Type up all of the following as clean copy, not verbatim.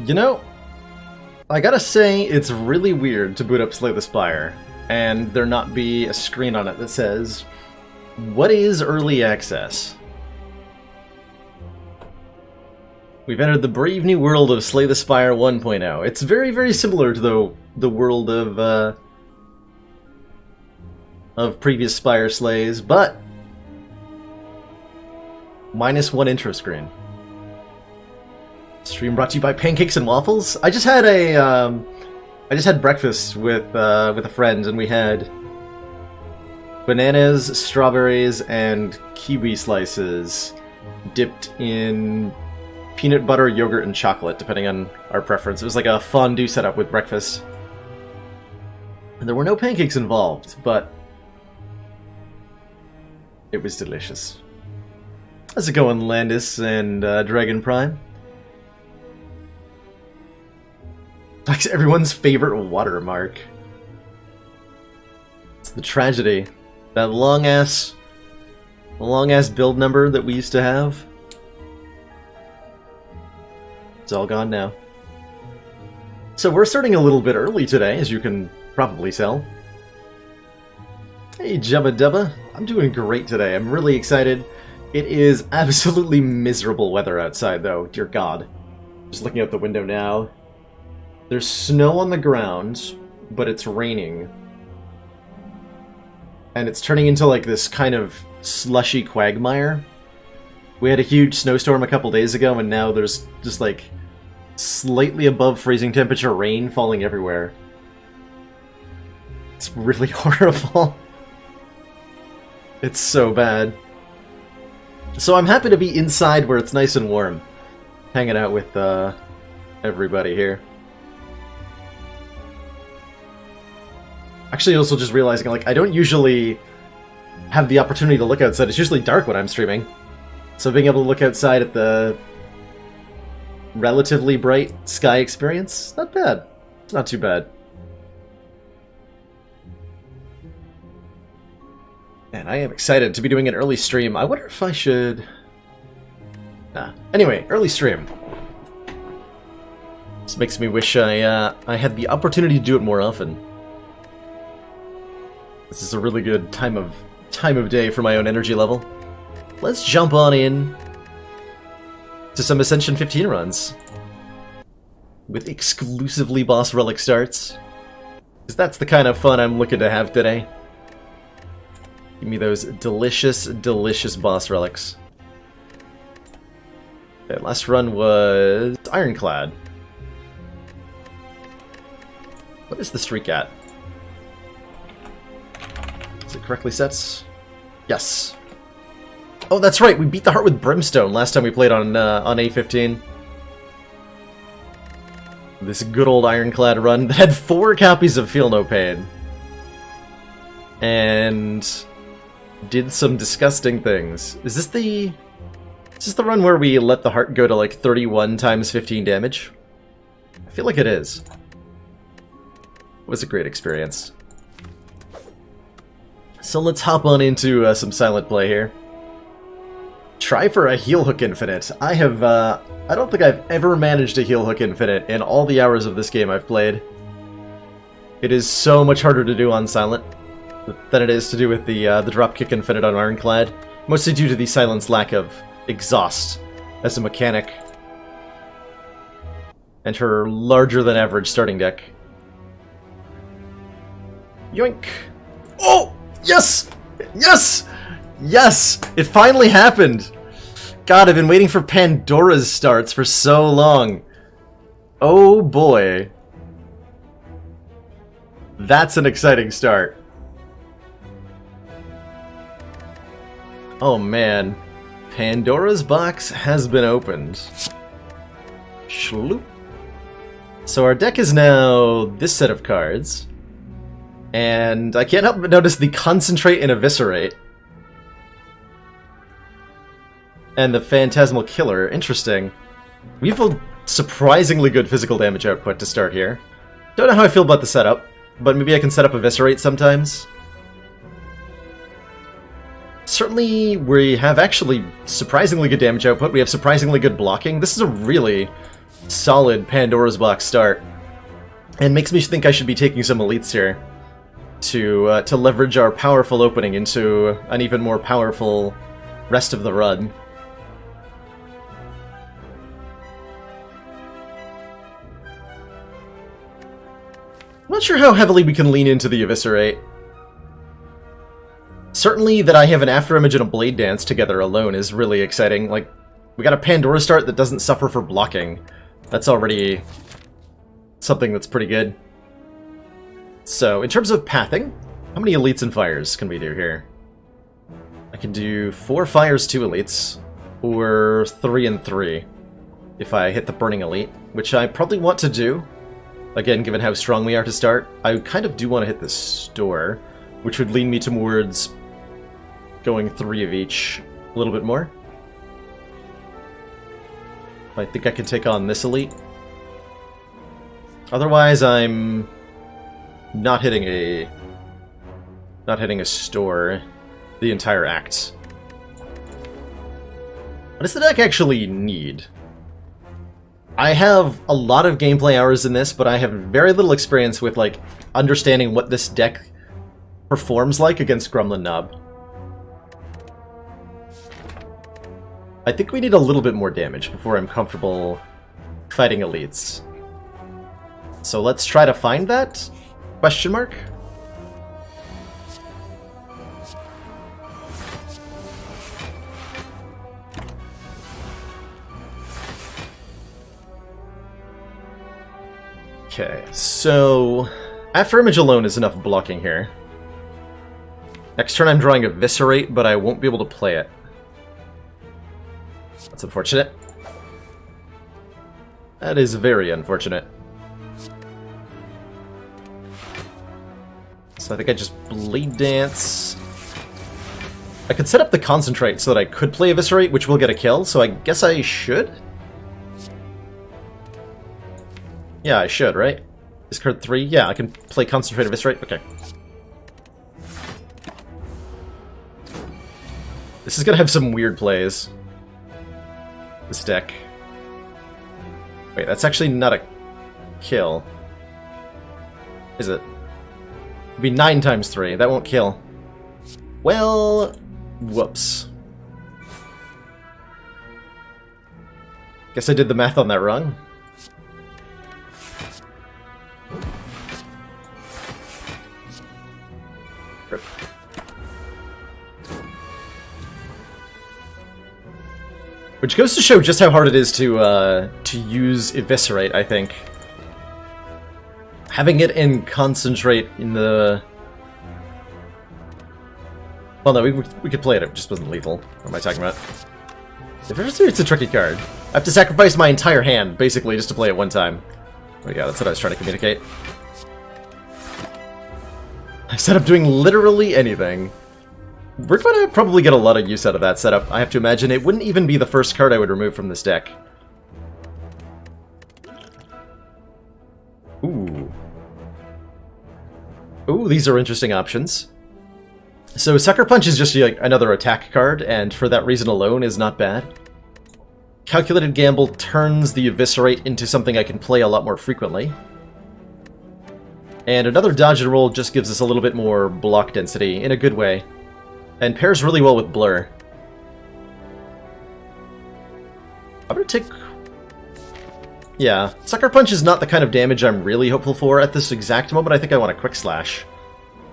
You know, I gotta say, it's really weird to boot up Slay the Spire, and there not be a screen on it that says, "What is early access?" We've entered the brave new world of Slay the Spire 1.0. It's very, very similar to the world of previous Spire Slays, but minus one intro screen. Stream brought to you by Pancakes and Waffles. I just had breakfast with a friend, and we had bananas, strawberries, and kiwi slices dipped in peanut butter, yogurt, and chocolate, depending on our preference. It was like a fondue setup with breakfast. And there were no pancakes involved, but it was delicious. How's it going, Landis and Dragon Prime? Like everyone's favorite watermark. It's the tragedy. That long-ass build number that we used to have. It's all gone now. So we're starting a little bit early today, as you can probably tell. Hey, Jubba Dubba. I'm doing great today. I'm really excited. It is absolutely miserable weather outside, though. Dear God. Just looking out the window now. There's snow on the ground, but it's raining. And it's turning into like this kind of slushy quagmire. We had a huge snowstorm a couple days ago, and now there's just like slightly above freezing temperature rain falling everywhere. It's really horrible. It's so bad. So I'm happy to be inside where it's nice and warm. Hanging out with everybody here. Actually, also just realizing, like, I don't usually have the opportunity to look outside. It's usually dark when I'm streaming. So being able to look outside at the relatively bright sky experience, not bad. It's not too bad. And I am excited to be doing an early stream. I wonder if I should... Nah. Anyway, early stream. This makes me wish I had the opportunity to do it more often. This is a really good time of day for my own energy level. Let's jump on in to some Ascension 15 runs. With exclusively boss relic starts. Because that's the kind of fun I'm looking to have today. Give me those delicious, delicious boss relics. Okay, last run was Ironclad. What is the streak at? Is it correctly set? Yes. Oh, that's right. We beat the heart with Brimstone last time we played on A15. This good old Ironclad run that had 4 copies of Feel No Pain. And did some disgusting things. Is this the run where we let the heart go to like 31 times 15 damage? I feel like it is. It was a great experience. So let's hop on into some silent play here. Try for a heel hook infinite. I don't think I've ever managed a heel hook infinite in all the hours of this game I've played. It is so much harder to do on silent than it is to do with the dropkick infinite on Ironclad. Mostly due to the silent's lack of exhaust as a mechanic. And her larger than average starting deck. Yoink! Oh! Yes! Yes! Yes! It finally happened! God, I've been waiting for Pandora's starts for so long. Oh boy. That's an exciting start. Oh man. Pandora's box has been opened. Shloop. So our deck is now this set of cards. And I can't help but notice the Concentrate and Eviscerate. And the Phantasmal Killer. Interesting. We have a surprisingly good physical damage output to start here. Don't know how I feel about the setup, but maybe I can set up Eviscerate sometimes. Certainly, we have actually surprisingly good damage output. We have surprisingly good blocking. This is a really solid Pandora's Box start. And makes me think I should be taking some elites here to leverage our powerful opening into an even more powerful rest of the run. I'm not sure how heavily we can lean into the Eviscerate. Certainly that I have an Afterimage and a Blade Dance together alone is really exciting. Like, we got a Pandora start that doesn't suffer for blocking. That's already something that's pretty good. So, in terms of pathing, how many elites and fires can we do here? I can do 4 fires, 2 elites, or 3 and 3 if I hit the Burning Elite, which I probably want to do. Again, given how strong we are to start, I kind of do want to hit the Store, which would lead me towards going 3 of each a little bit more. I think I can take on this elite. Otherwise, I'm not hitting a Store the entire act. What does the deck actually need? I have a lot of gameplay hours in this, but I have very little experience with, like, understanding what this deck performs like against Gremlin Knob. I think we need a little bit more damage before I'm comfortable fighting elites. So let's try to find that? Question mark? Okay, so Afterimage alone is enough blocking here. Next turn I'm drawing Eviscerate, but I won't be able to play it. That's unfortunate. That is very unfortunate. So I think I just Blade Dance. I could set up the Concentrate so that I could play Eviscerate, which will get a kill, so I guess I should? Yeah, I should, right? Discard 3? Yeah, I can play Concentrate, Eviscerate? Okay. This is gonna have some weird plays. This deck. Wait, that's actually not a kill. Is it? It'd be 9 times 3. That won't kill. Well, whoops. Guess I did the math on that wrong. Rip. Which goes to show just how hard it is to use Eviscerate, I think. Having it in Concentrate in the... Well, no, we could play it, it just wasn't lethal. What am I talking about? Eviscerate's a tricky card. I have to sacrifice my entire hand, basically, just to play it one time. Oh yeah, that's what I was trying to communicate. I set up doing literally anything. We're going to probably get a lot of use out of that setup. I have to imagine it wouldn't even be the first card I would remove from this deck. Ooh. Ooh, these are interesting options. So Sucker Punch is just like another attack card, and for that reason alone is not bad. Calculated Gamble turns the Eviscerate into something I can play a lot more frequently. And another Dodge and Roll just gives us a little bit more block density, in a good way. And pairs really well with Blur. I'm gonna take... Yeah, Sucker Punch is not the kind of damage I'm really hopeful for at this exact moment. I think I want a Quick Slash.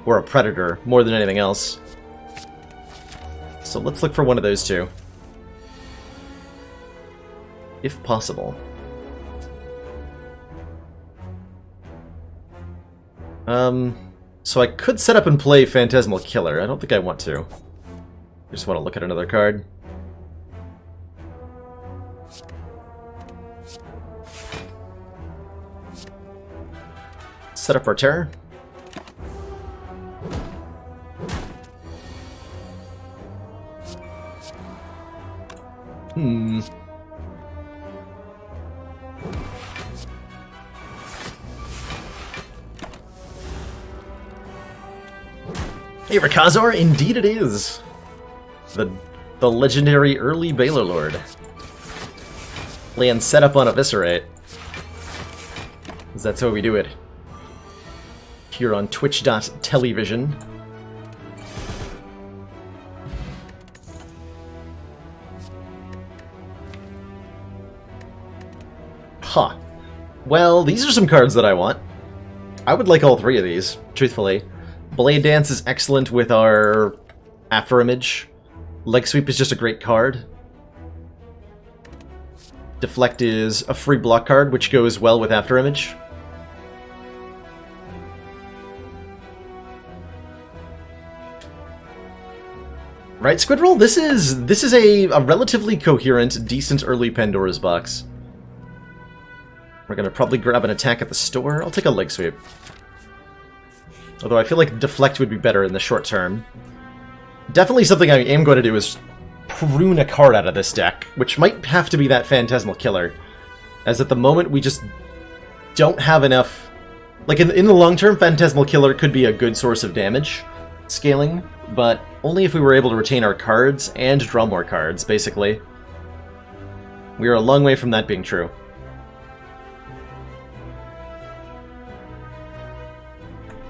Or a Predator, more than anything else. So let's look for one of those two. If possible. So I could set up and play Phantasmal Killer. I don't think I want to. I just want to look at another card. Set up our terror. Hey, Rakazor, indeed it is! The legendary early baalorLord. Land set up on Eviscerate. Because that's how we do it. Here on Twitch.television. Huh. Well, these are some cards that I want. I would like all three of these, truthfully. Blade Dance is excellent with our Afterimage. Leg Sweep is just a great card. Deflect is a free block card, which goes well with Afterimage. Right, Squidroll? This is a relatively coherent, decent early Pandora's box. We're gonna probably grab an attack at the store. I'll take a Leg Sweep. Although I feel like Deflect would be better in the short term. Definitely something I am going to do is prune a card out of this deck, which might have to be that Phantasmal Killer. As at the moment, we just don't have enough... Like, in the long term, Phantasmal Killer could be a good source of damage scaling, but only if we were able to retain our cards and draw more cards, basically. We are a long way from that being true.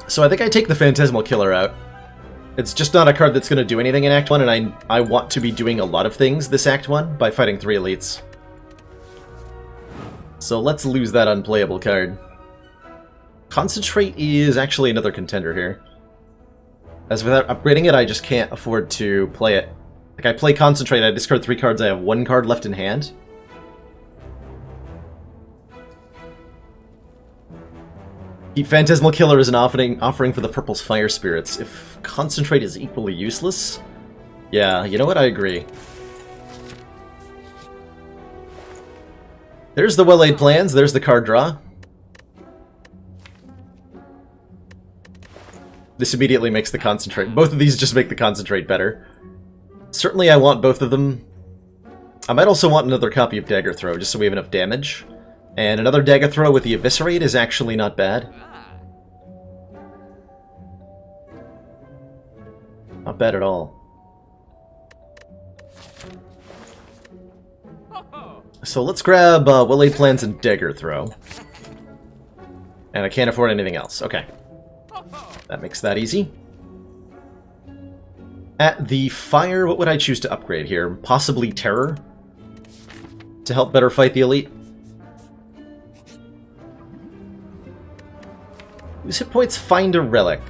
So I think I take the Phantasmal Killer out. It's just not a card that's going to do anything in Act 1, and I want to be doing a lot of things this Act 1 by fighting 3 elites. So let's lose that unplayable card. Concentrate is actually another contender here. As without upgrading it, I just can't afford to play it. Like, I play Concentrate, I discard 3 cards, I have 1 card left in hand. Phantasmal Killer is an offering for the Purple's Fire Spirits. If Concentrate is equally useless... Yeah, you know what? I agree. There's the well-laid plans, there's the card draw. This immediately makes the Concentrate... Both of these just make the Concentrate better. Certainly I want both of them. I might also want another copy of Dagger Throw, just so we have enough damage. And another Dagger Throw with the Eviscerate is actually not bad. Not bad at all. So let's grab well-laid plans and Dagger Throw. And I can't afford anything else. Okay. That makes that easy. At the Fire, what would I choose to upgrade here? Possibly Terror? To help better fight the Elite? Use hit points, find a Relic.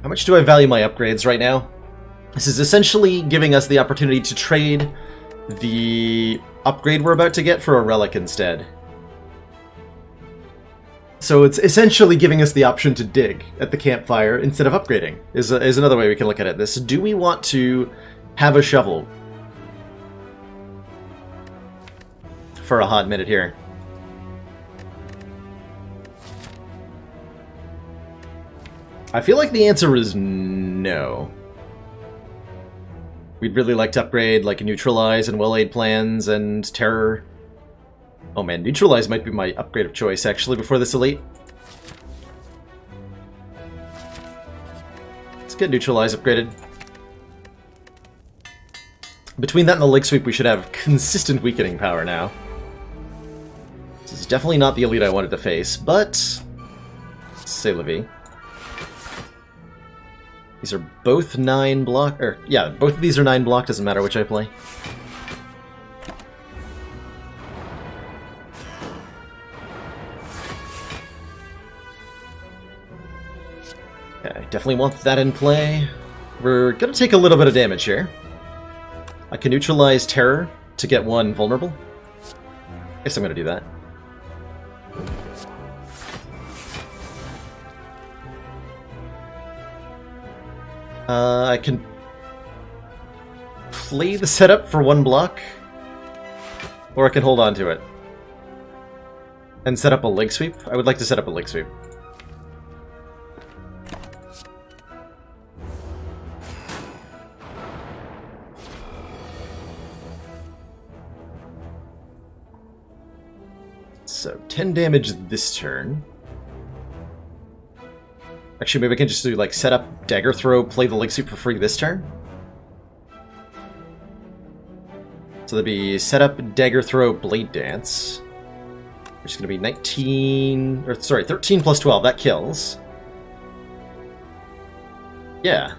How much do I value my upgrades right now? This is essentially giving us the opportunity to trade the upgrade we're about to get for a Relic instead. So it's essentially giving us the option to dig at the campfire instead of upgrading, is another way we can look at it. This, do we want to have a shovel? For a hot minute here. I feel like the answer is no. We'd really like to upgrade, like, Neutralize and well-laid plans and Terror. Oh man, Neutralize might be my upgrade of choice, actually, before this Elite. Let's get Neutralize upgraded. Between that and the Leg Sweep, we should have consistent weakening power now. This is definitely not the Elite I wanted to face, but... C'est la vie. These are both 9 block, or yeah, both of these are 9 block, doesn't matter which I play. Okay, definitely want that in play. We're gonna take a little bit of damage here. I can neutralize Terror to get 1 vulnerable. Guess I'm gonna do that. I can play the setup for 1 block, or I can hold on to it and set up a Leg Sweep. I would like to set up a Leg Sweep. So 10 damage this turn. Actually, maybe I can just do like set up Dagger Throw, play the Leg Sweep for free this turn. So that'd be set up Dagger Throw, Blade Dance. Which is going to be 19, or sorry, 13 plus 12, that kills. Yeah.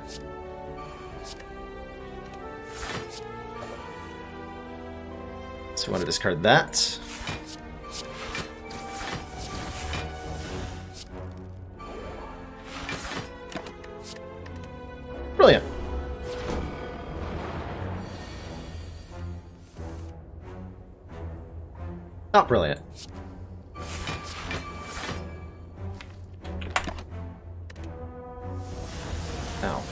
So we want to discard that. Brilliant. Not brilliant. Ow.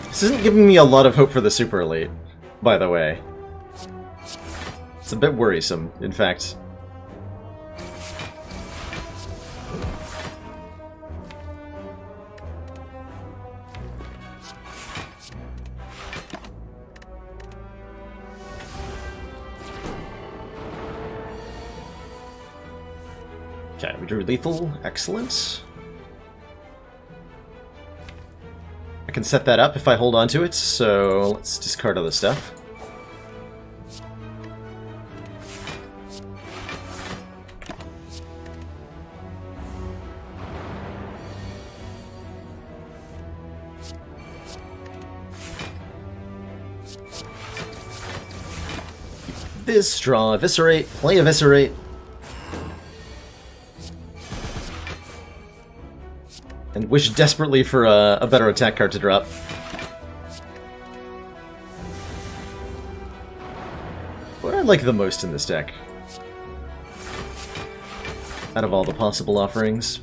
This isn't giving me a lot of hope for the Super Elite, by the way. It's a bit worrisome, in fact. Okay, we drew lethal. Excellent. I can set that up if I hold on to it, so let's discard other stuff. This, draw Eviscerate, play Eviscerate. And wish desperately for a better attack card to drop. What do I like the most in this deck? Out of all the possible offerings.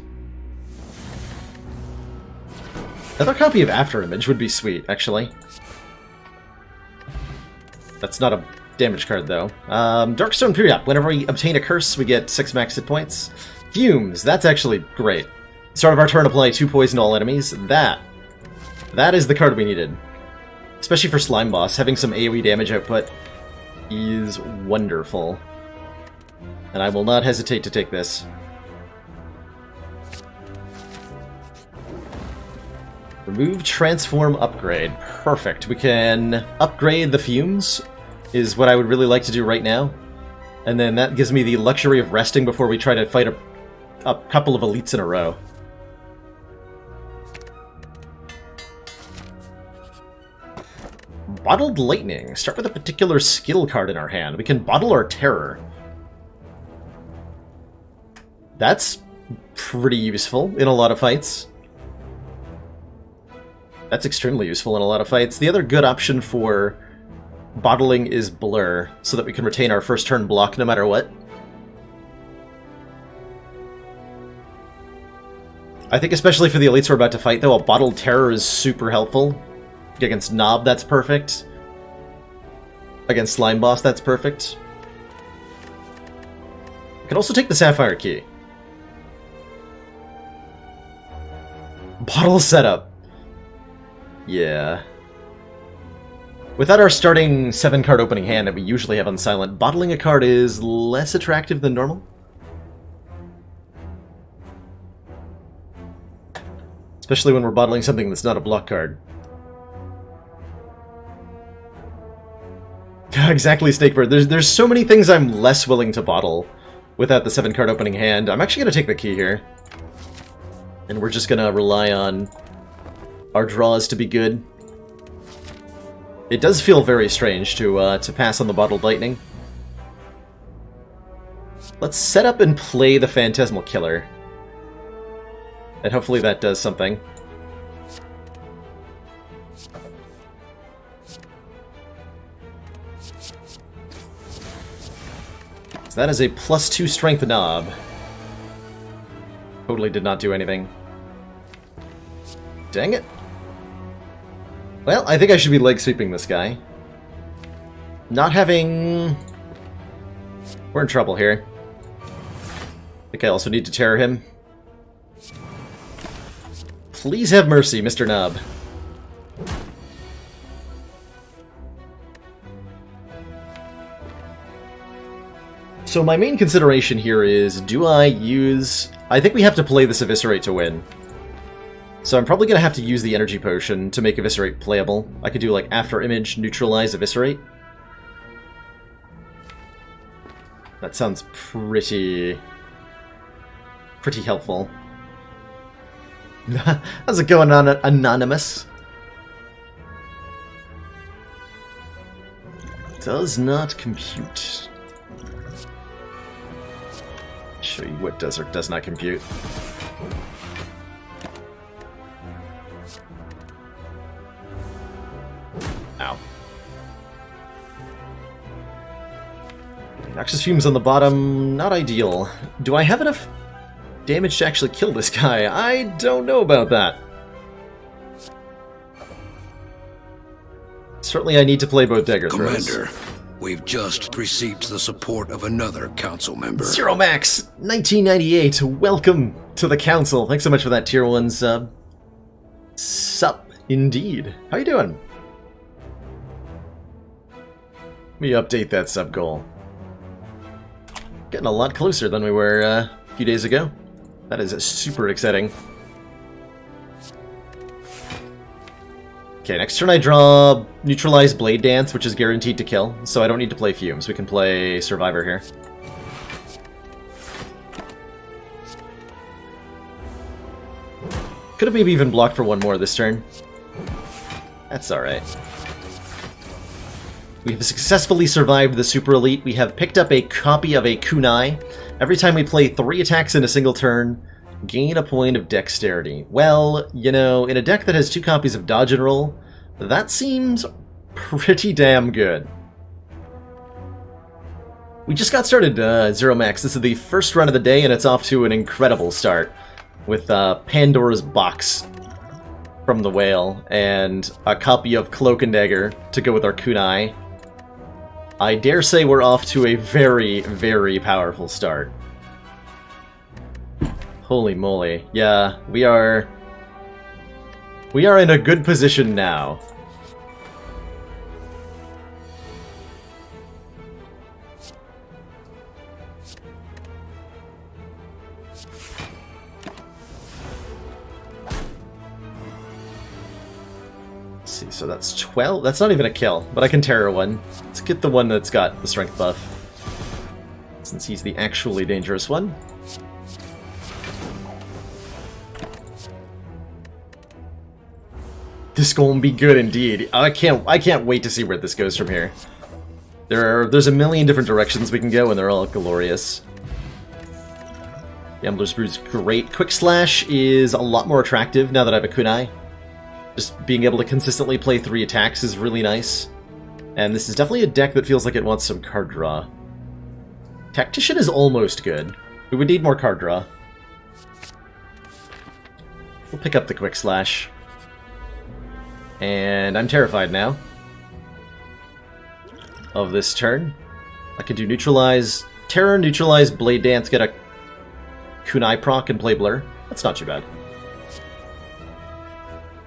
Another copy of Afterimage would be sweet, actually. That's not a damage card, though. Darkstone Period. Whenever we obtain a curse, we get 6 max hit points. Fumes. That's actually great. Start of our turn, apply 2 poison to all enemies. That is the card we needed. Especially for Slime Boss, having some AoE damage output is wonderful. And I will not hesitate to take this. Remove, transform, upgrade. Perfect. We can upgrade the Fumes, is what I would really like to do right now. And then that gives me the luxury of resting before we try to fight a couple of elites in a row. Bottled Lightning. Start with a particular skill card in our hand. We can bottle our terror. That's pretty useful in a lot of fights. That's extremely useful in a lot of fights. The other good option for bottling is Blur, so that we can retain our first turn block no matter what. I think especially for the elites we're about to fight, though, a Bottled Terror is super helpful. Against Knob, that's perfect. Against Slime Boss, that's perfect. I can also take the Sapphire Key. Bottle setup. Yeah. Without our starting 7-card opening hand that we usually have on Silent, bottling a card is less attractive than normal. Especially when we're bottling something that's not a block card. Exactly, Snakebird. There's so many things I'm less willing to bottle without the 7-card opening hand. I'm actually going to take the key here. And we're just going to rely on our draws to be good. It does feel very strange to pass on the Bottled Lightning. Let's set up and play the Phantasmal Killer. And hopefully that does something. So that is a +2 strength knob. Totally did not do anything. Dang it. Well, I think I should be leg sweeping this guy. Not having... We're in trouble here. I think I also need to terror him. Please have mercy, Mr. Knob. So my main consideration here is, do I use... I think we have to play this Eviscerate to win. So I'm probably going to have to use the Energy Potion to make Eviscerate playable. I could do, like, After Image, Neutralize, Eviscerate. That sounds pretty helpful. How's it going on, Anonymous? Does not compute. Show you what does or does not compute. Ow. Noxious fumes on the bottom, not ideal. Do I have enough damage to actually kill this guy? I don't know about that. Certainly I need to play both dagger throws. Commander, we've just received the support of another council member. Zero Max, 1998, welcome to the council. Thanks so much for that tier 1 sub. Sup, indeed. How you doing? Let me update that sub goal. Getting a lot closer than we were a few days ago. That is super exciting. Okay, next turn I draw Neutralize Blade Dance, which is guaranteed to kill, so I don't need to play Fumes. We can play Survivor here. Could have maybe even blocked for one more this turn. That's alright. We have successfully survived the Super Elite. We have picked up a copy of a kunai. Every time we play 3 attacks in a single turn, gain a point of dexterity. Well, you know, in a deck that has 2 copies of Dodge and Roll, that seems pretty damn good. We just got started, Zero Max. This is the first run of the day, and it's off to an incredible start. With Pandora's Box from the Whale, and a copy of Cloak and Dagger to go with our kunai. I dare say we're off to a very, very powerful start. Holy moly. Yeah, we are in a good position now. Let's see, so that's 12. That's not even a kill, but I can Terror one. Let's get the one that's got the strength buff, since he's the actually dangerous one. This gonna be good indeed. I can't wait to see where this goes from here. There's a million different directions we can go, and they're all glorious. Gambler's Brew's great. Quick Slash is a lot more attractive now that I have a kunai. Just being able to consistently play 3 attacks is really nice. And this is definitely a deck that feels like it wants some card draw. Tactician is almost good. We would need more card draw. We'll pick up the Quick Slash. And I'm terrified now of this turn. I could do Neutralize, Terror, Neutralize, Blade Dance, get a kunai proc, and play Blur. That's not too bad.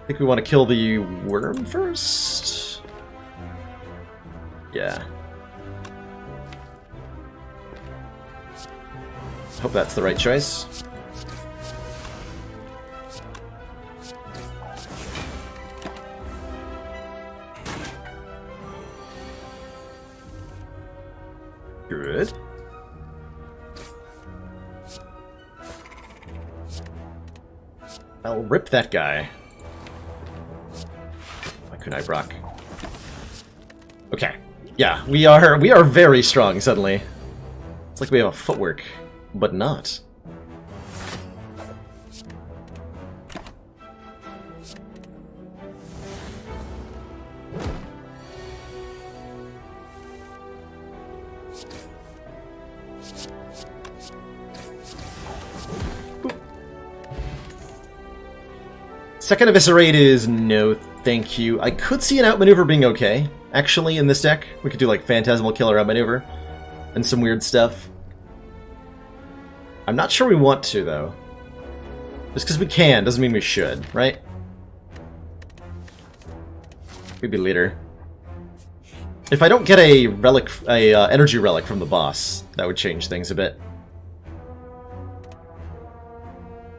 I think we want to kill the worm first? Yeah. Hope that's the right choice. Good. I'll rip that guy. Why couldn't I rock? Okay. Yeah, we are very strong suddenly. It's like we have a footwork, but not. Second Eviscerate is no thank you. I could see an outmaneuver being okay. Actually, in this deck, we could do like Phantasmal Killer outmaneuver and some weird stuff. I'm not sure we want to, though. Just because we can doesn't mean we should, right? Maybe later. If I don't get a relic, energy relic from the boss, that would change things a bit.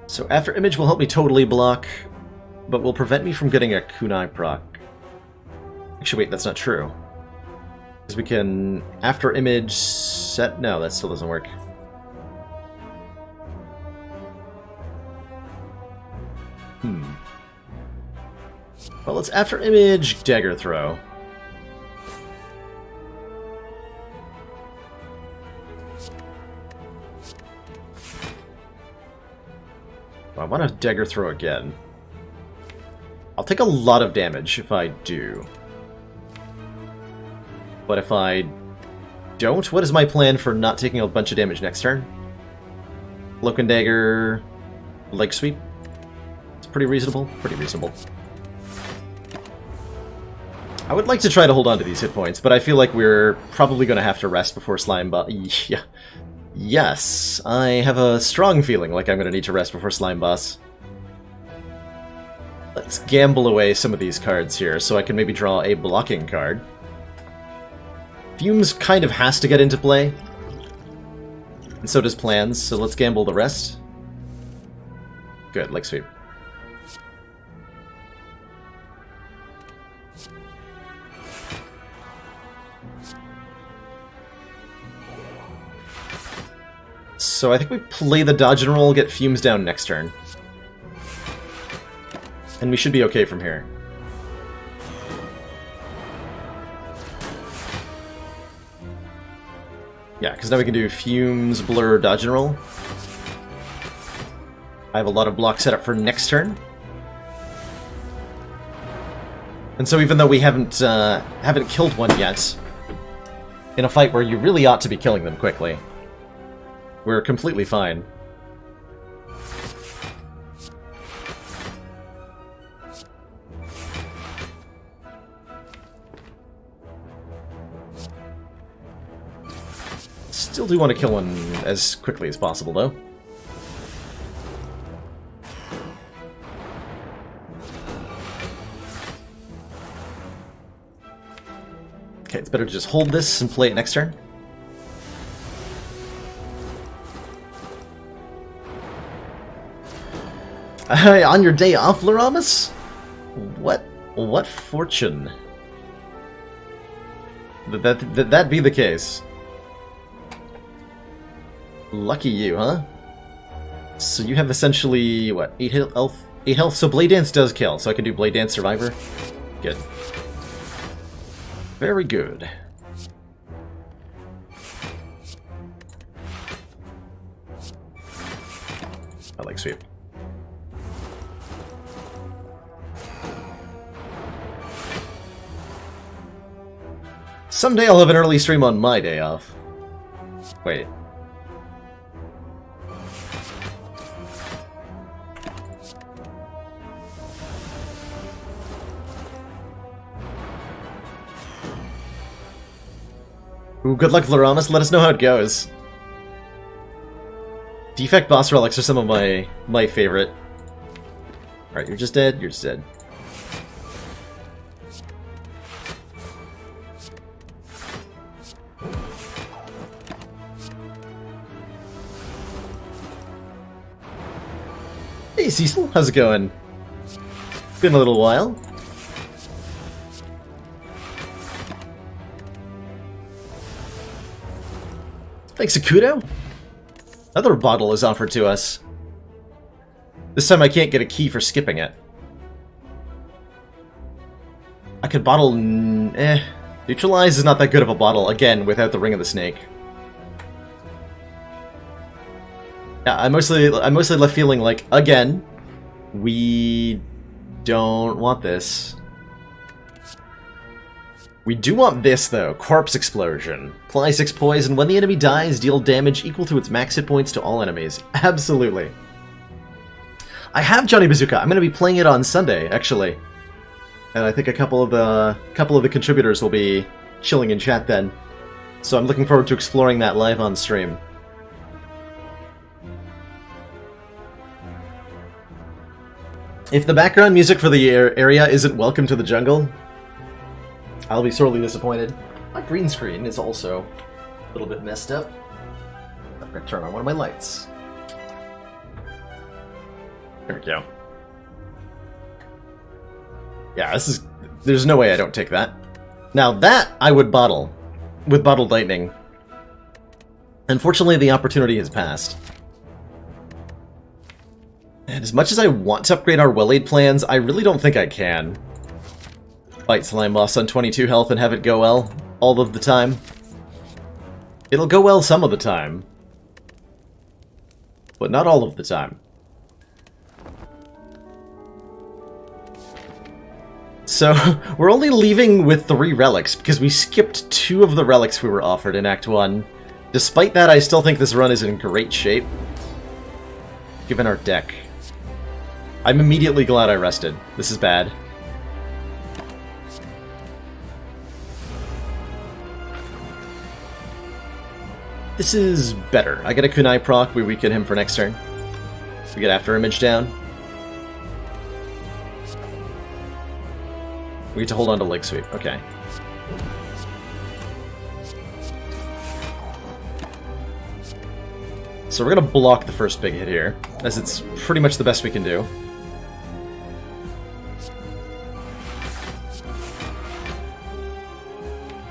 So after image will help me totally block, but will prevent me from getting a kunai proc. Actually, wait, that's not true. Because we can after image set. No, that still doesn't work. Well, let's after image dagger throw. I want to dagger throw again. I'll take a lot of damage if I do. But if I don't, what is my plan for not taking a bunch of damage next turn? Cloak and dagger, leg sweep. It's pretty reasonable. Pretty reasonable. I would like to try to hold on to these hit points, but I feel like we're probably going to have to rest before slime boss. Yeah. Yes, I have a strong feeling like I'm going to need to rest before slime boss. Let's gamble away some of these cards here so I can maybe draw a blocking card. Fumes kind of has to get into play. And so does Plans, so let's gamble the rest. Good, leg sweep. So I think we play the dodge and roll, get Fumes down next turn. And we should be okay from here. Yeah, because now we can do Fumes, Blur, dodge and roll. I have a lot of blocks set up for next turn. And so even though we haven't killed one yet, in a fight where you really ought to be killing them quickly, we're completely fine. Still do want to kill one as quickly as possible, though. Okay, it's better to just hold this and play it next turn. On your day off, Laramus? What fortune? That be the case. Lucky you, huh? So you have essentially, what, 8 health? 8 health, so Blade Dance does kill, so I can do Blade Dance Survivor? Good. Very good. I like sweep. Someday I'll have an early stream on my day off. Wait. Ooh, good luck, Laramus. Let us know how it goes. Defect boss relics are some of my favorite. Alright, you're just dead. You're just dead. Hey, Cecil. How's it going? Been a little while. Thanks, Akudo. Another bottle is offered to us. This time I can't get a key for skipping it. I could bottle... Neutralize is not that good of a bottle, again, without the Ring of the Snake. Yeah, I'm mostly left feeling like, again, we don't want this. We do want this, though. Corpse Explosion. Apply 6 poison. When the enemy dies, deal damage equal to its max hit points to all enemies. Absolutely. I have Johnny Bazooka. I'm going to be playing it on Sunday, actually. And I think a couple of the contributors will be chilling in chat then. So I'm looking forward to exploring that live on stream. If the background music for the area isn't Welcome to the Jungle, I'll be sorely disappointed. My green screen is also a little bit messed up. I'm going to turn on one of my lights. There we go. Yeah, this is... There's no way I don't take that. Now that I would bottle with Bottled Lightning. Unfortunately, the opportunity has passed. And as much as I want to upgrade our Well-Aid plans, I really don't think I can. Fight Slime Boss on 22 health and have it go well all of the time. It'll go well some of the time. But not all of the time. So, we're only leaving with 3 relics, because we skipped 2 of the relics we were offered in Act 1. Despite that, I still think this run is in great shape, given our deck. I'm immediately glad I rested. This is bad. This is better. I get a Kunai proc, we weaken him for next turn. We get After Image down. We get to hold on to Leg Sweep. Okay. So we're going to block the first big hit here, as it's pretty much the best we can do.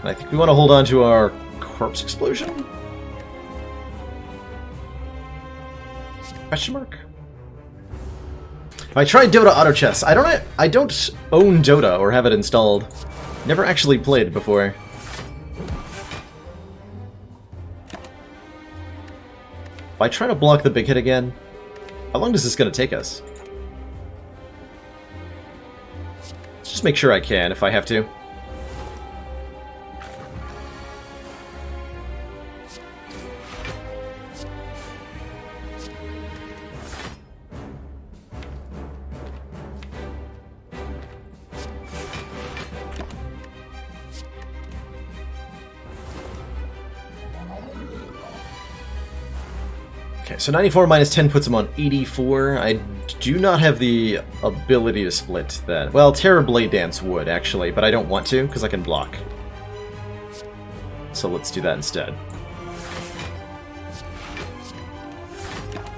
And I think we want to hold on to our Corpse Explosion? Question mark? I tried Dota Auto Chess. I don't own Dota or have it installed. Never actually played before. If I try to block the big hit again, how long is this going to take us? Let's just make sure I can if I have to. Okay, so 94 minus 10 puts him on 84. I do not have the ability to split that. Well, Terror Blade Dance would, actually, but I don't want to, because I can block. So let's do that instead.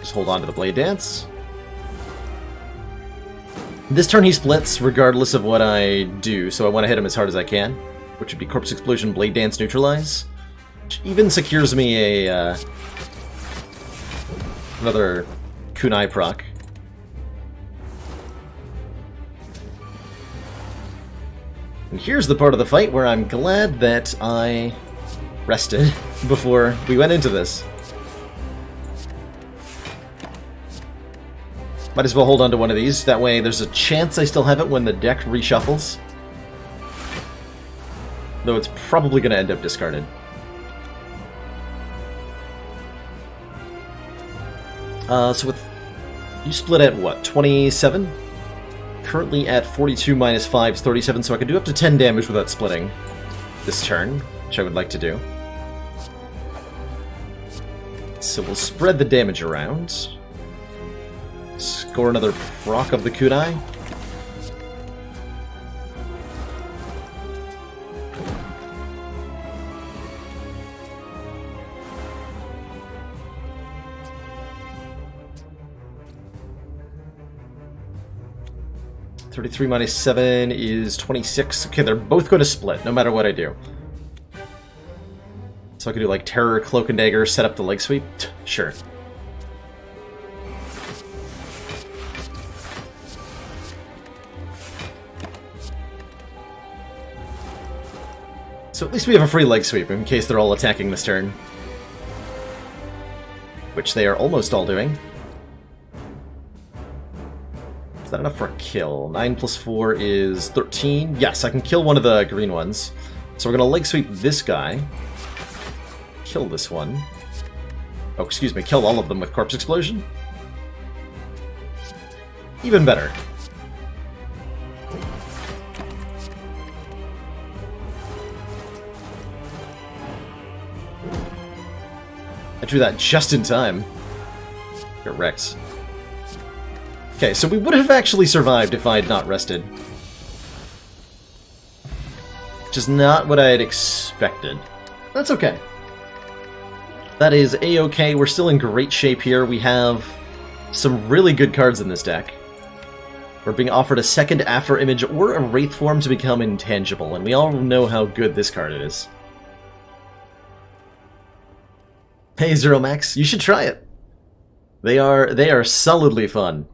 Just hold on to the Blade Dance. This turn he splits, regardless of what I do, so I want to hit him as hard as I can, which would be Corpse Explosion, Blade Dance, Neutralize, which even secures me a... another Kunai proc. And here's the part of the fight where I'm glad that I rested before we went into this. Might as well hold on to one of these, that way there's a chance I still have it when the deck reshuffles. Though it's probably going to end up discarded. So with... You split at what, 27? Currently at 42 minus 5 is 37, so I can do up to 10 damage without splitting this turn, which I would like to do. So we'll spread the damage around. Score another proc of the Kunai. $33 minus 7 is 26. Okay, they're both going to split, no matter what I do. So I could do, like, Terror, Cloak and Dagger, set up the leg sweep? Sure. So at least we have a free leg sweep in case they're all attacking this turn. Which they are almost all doing. Is that enough for a kill? 9 plus 4 is 13. Yes, I can kill one of the green ones. So we're going to leg sweep this guy. Kill this one. Oh, excuse me, kill all of them with Corpse Explosion. Even better. I drew that just in time. Get wrecked. Okay, so we would have actually survived if I had not rested. which is not what I had expected. That's okay. That is A-okay. We're still in great shape here. We have some really good cards in this deck. We're being offered a second After Image or a Wraith form to become intangible, and we all know how good this card is. Hey, Zero Max, you should try it. They are solidly fun.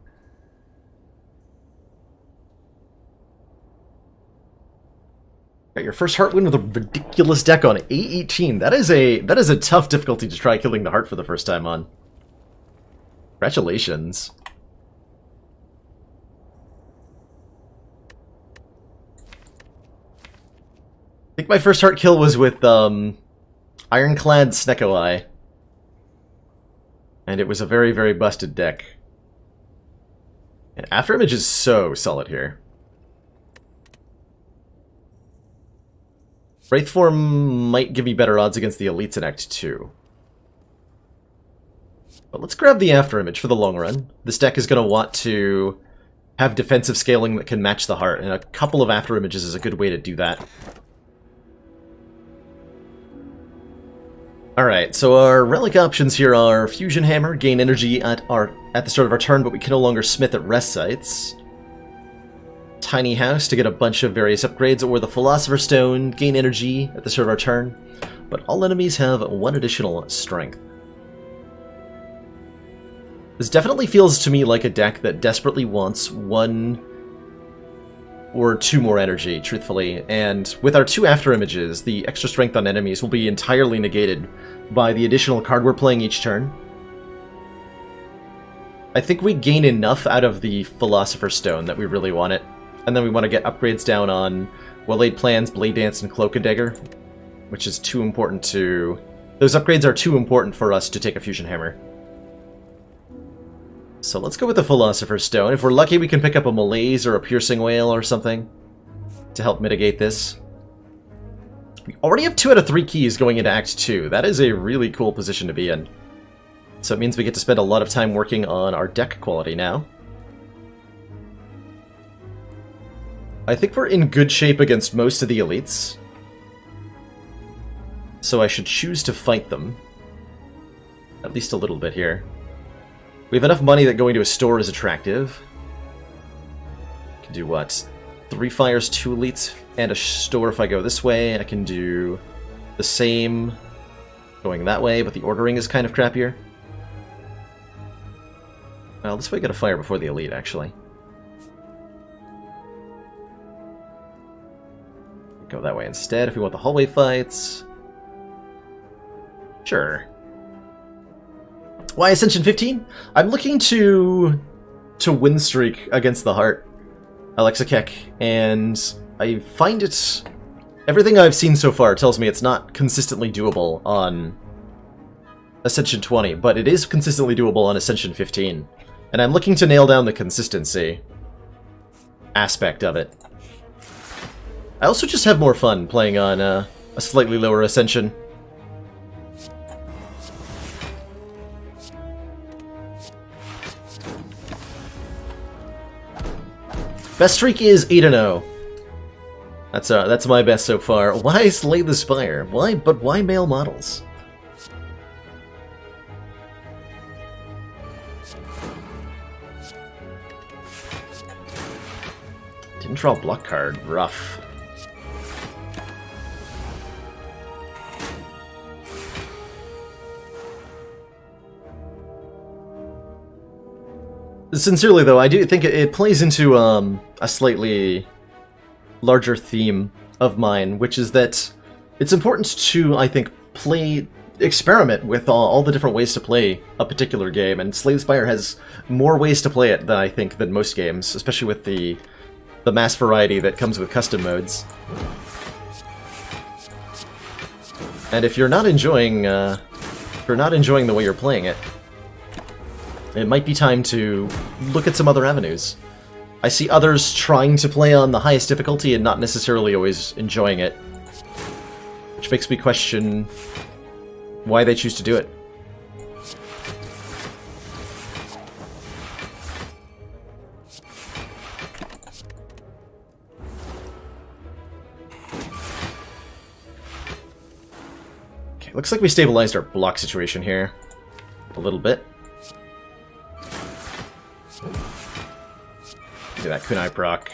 Got your first heart win with a ridiculous deck on A18. That is a tough difficulty to try killing the heart for the first time on. Congratulations. I think my first heart kill was with Ironclad Snecko Eye. And it was a very, very busted deck. And After Image is so solid here. Wraith form might give me better odds against the elites in Act 2. But let's grab the After Image for the long run. This deck is going to want to have defensive scaling that can match the heart, and a couple of After Images is a good way to do that. Alright, so our relic options here are Fusion Hammer, gain energy at the start of our turn, but we can no longer smith at rest sites. Tiny House to get a bunch of various upgrades, or the Philosopher's Stone, gain energy at the start of our turn, but all enemies have 1 additional strength. This definitely feels to me like a deck that desperately wants 1 or 2 more energy, truthfully, and with our 2 After Images, the extra strength on enemies will be entirely negated by the additional card we're playing each turn. I think we gain enough out of the Philosopher's Stone that we really want it. And then we want to get upgrades down on Well-Laid Plans, Blade Dance, and Cloak and Dagger, which is too important to... Those upgrades are too important for us to take a Fusion Hammer. So let's go with the Philosopher's Stone. If we're lucky, we can pick up a Malaise or a Piercing Whale or something to help mitigate this. We already have 2 out of 3 keys going into Act 2. That is a really cool position to be in. So it means we get to spend a lot of time working on our deck quality now. I think we're in good shape against most of the elites. So I should choose to fight them. At least a little bit here. We have enough money that going to a store is attractive. Can do what? 3 fires, 2 elites, and a store if I go this way. I can do the same going that way, but the ordering is kind of crappier. Well, this way I get a fire before the elite, actually. Go that way instead if we want the hallway fights. Sure. Why Ascension 15? I'm looking to win streak against the heart, Alexakek, and I find it... Everything I've seen so far tells me it's not consistently doable on Ascension 20, but it is consistently doable on Ascension 15. And I'm looking to nail down the consistency aspect of it. I also just have more fun playing on a slightly lower Ascension. Best streak is 8-0. That's my best so far. Why Slay the Spire? Why male models? Didn't draw a block card. Rough. Sincerely, though, I do think it plays into a slightly larger theme of mine, which is that it's important to, I think, experiment with all the different ways to play a particular game, and Slay the Spire has more ways to play it than I think than most games, especially with the mass variety that comes with custom modes. And if you're not enjoying the way you're playing it, it might be time to look at some other avenues. I see others trying to play on the highest difficulty and not necessarily always enjoying it, which makes me question why they choose to do it. looks like we stabilized our block situation here a little bit. Look at that kunai proc.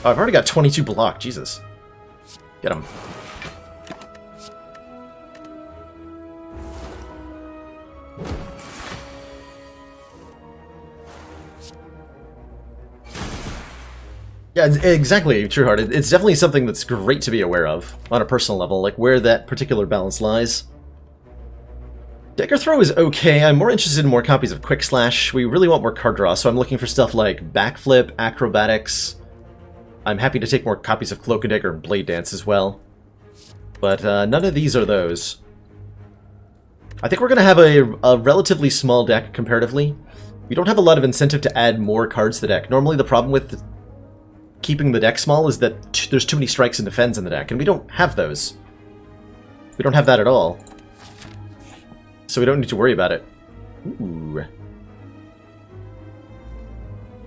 Oh, I've already got 22 block. Jesus. Get him. Yeah, exactly, Trueheart. It's definitely something that's great to be aware of on a personal level, like where that particular balance lies. Dagger Throw is okay. I'm more interested in more copies of Quick Slash. We really want more card draw, so I'm looking for stuff like Backflip, Acrobatics. I'm happy to take more copies of Cloak and Dagger and Blade Dance as well. But none of these are those. I think we're going to have a relatively small deck comparatively. We don't have a lot of incentive to add more cards to the deck. Normally the problem with keeping the deck small is that there's too many strikes and defends in the deck, and we don't have those. We don't have that at all. So we don't need to worry about it. Ooh.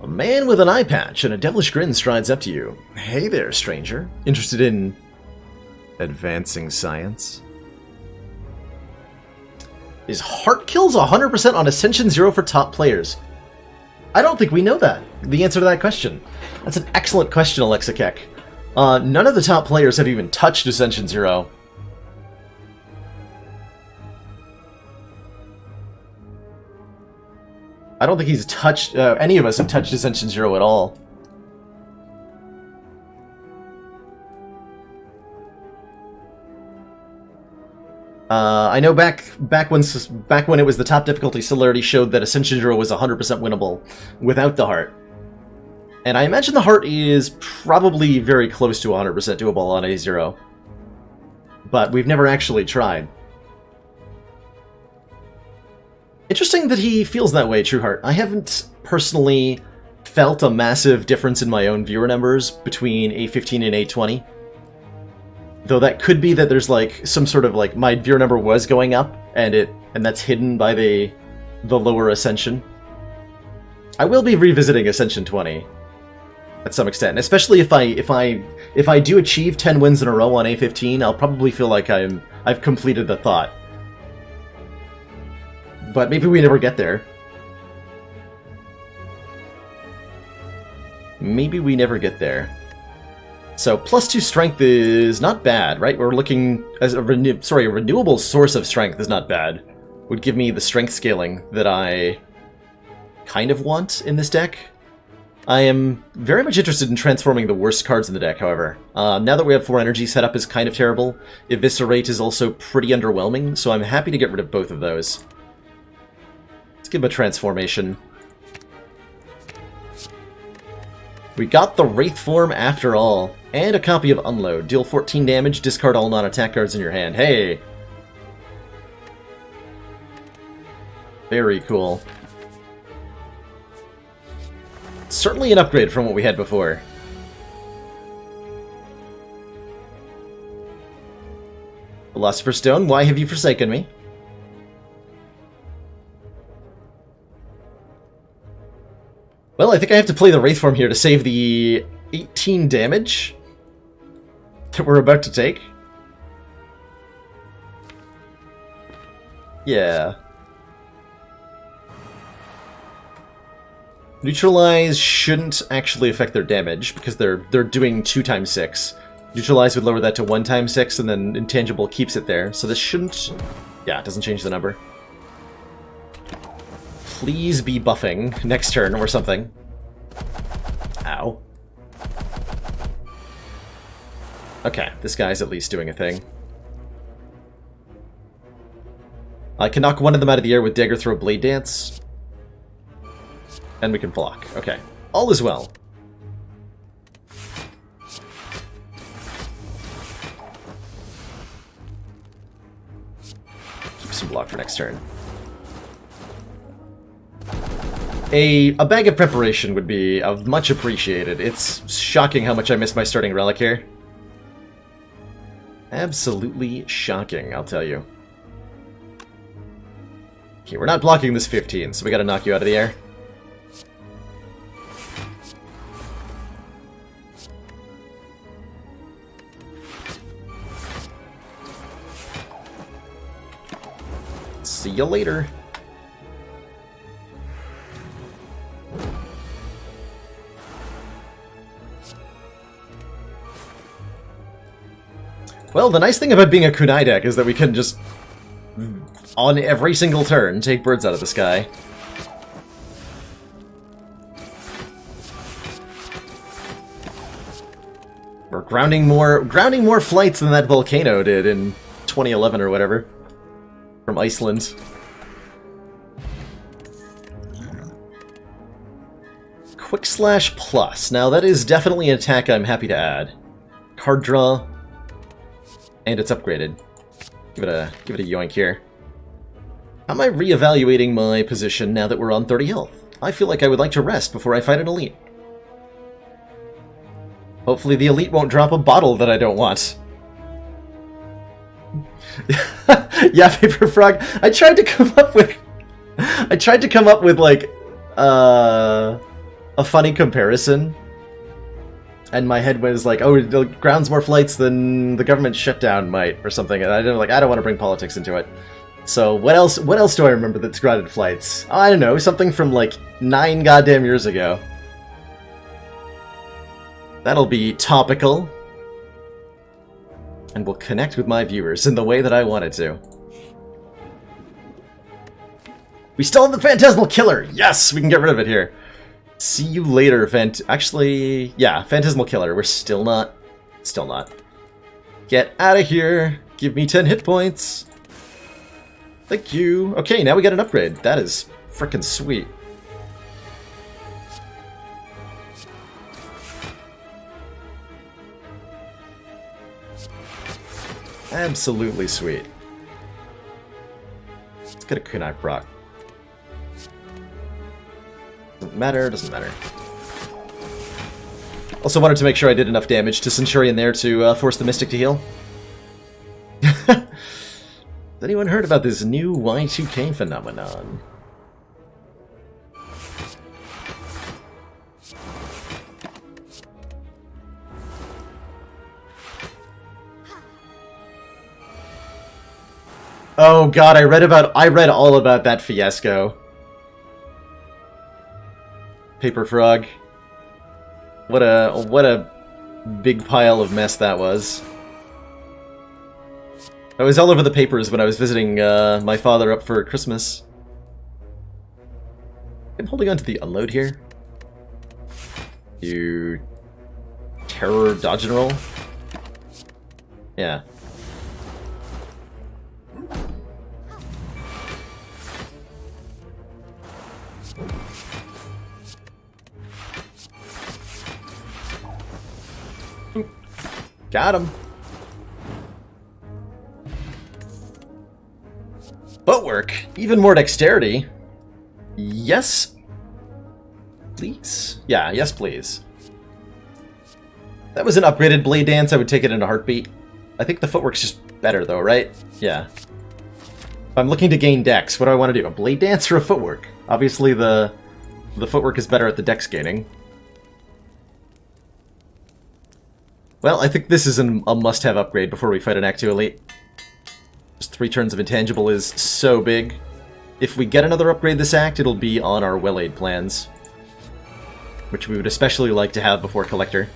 A man with an eye patch and a devilish grin strides up to you. Hey there, stranger. Interested in advancing science? Is heart kills 100% on Ascension 0 for top players? I don't think we know that. The answer to that question. That's an excellent question, Alexa Keck. None of the top players have even touched Ascension 0. I don't think he's touched... any of us have touched Ascension 0 at all. I know back when it was the top difficulty, Celerity showed that Ascension 0 was 100% winnable without the heart. And I imagine the heart is probably very close to 100% doable on A0. But we've never actually tried. Interesting that he feels that way, Trueheart. I haven't personally felt a massive difference in my own viewer numbers between A15 and A20. Though that could be that there's like some sort of like my viewer number was going up and that's hidden by the lower Ascension. I will be revisiting Ascension 20 at some extent, especially if I do achieve 10 wins in a row on A15, I'll probably feel like I've completed the thought. But maybe we never get there. Maybe we never get there. So +2 strength is not bad, right? We're looking as a renewable source of strength is not bad. Would give me the strength scaling that I kind of want in this deck. I am very much interested in transforming the worst cards in the deck, however. Now that we have 4 energy, setup is kind of terrible. Eviscerate is also pretty underwhelming, so I'm happy to get rid of both of those. Let's give him a transformation. We got the Wraith form after all, and a copy of Unload. Deal 14 damage, discard all non-attack cards in your hand. Hey! Very cool. Certainly an upgrade from what we had before. Philosopher's Stone, why have you forsaken me? Well, I think I have to play the Wraith form here to save the 18 damage that we're about to take. Yeah. Neutralize shouldn't actually affect their damage because they're doing 2x6. Neutralize would lower that to 1x6, and then Intangible keeps it there. So this shouldn't... Yeah, it doesn't change the number. Please be buffing next turn or something. Ow. Okay, this guy's at least doing a thing. I can knock one of them out of the air with Dagger Throw Blade Dance. And we can block. Okay. All is well. Keep some block for next turn. A bag of preparation would be much appreciated. It's shocking how much I miss my starting Relic here. Absolutely shocking, I'll tell you. Okay, we're not blocking this 15, so we gotta knock you out of the air. See you later. Well, the nice thing about being a kunai deck is that we can just, on every single turn, take birds out of the sky. We're grounding more flights than that volcano did in 2011 or whatever. From Iceland. Quick Slash Plus. Now that is definitely an attack I'm happy to add. Card draw. And it's upgraded. Give it a yoink here. How am I reevaluating my position now that we're on 30 health? I feel like I would like to rest before I fight an elite. Hopefully the elite won't drop a bottle that I don't want. Yeah, Paper Frog. I tried to come up with like a funny comparison. And my head was like, oh, it grounds more flights than the government shutdown might, or something. And I don't want to bring politics into it. So what else do I remember that's grounded flights? Oh, I don't know, something from like 9 goddamn years ago. That'll be topical. And will connect with my viewers in the way that I want it to. We still have the Phantasmal Killer! Yes! We can get rid of it here. See you later, Actually, yeah, Phantasmal Killer. We're still not. Still not. Get out of here. Give me 10 hit points. Thank you. Okay, now we get an upgrade. That is frickin' sweet. Absolutely sweet. Let's get a kunai proc. Doesn't matter, doesn't matter. Also wanted to make sure I did enough damage to Centurion there to force the Mystic to heal. Has anyone heard about this new Y2K phenomenon? Oh god, I read all about that fiasco. Paper Frog. What a big pile of mess that was. I was all over the papers when I was visiting my father up for Christmas. I'm holding on to the unload here. You terror dodge and roll? Yeah. Got him. Footwork. Even more dexterity. Yes. Please. Yeah, yes please. That was an upgraded Blade Dance. I would take it in a heartbeat. I think the footwork's just better though, right? Yeah. If I'm looking to gain dex, what do I want to do? A Blade Dance or a footwork? Obviously the footwork is better at the dex gaining. Well, I think this is a must-have upgrade before we fight an Act 2 Elite. Just 3 turns of Intangible is so big. If we get another upgrade this act, it'll be on our Well-Aid plans. Which we would especially like to have before Collector.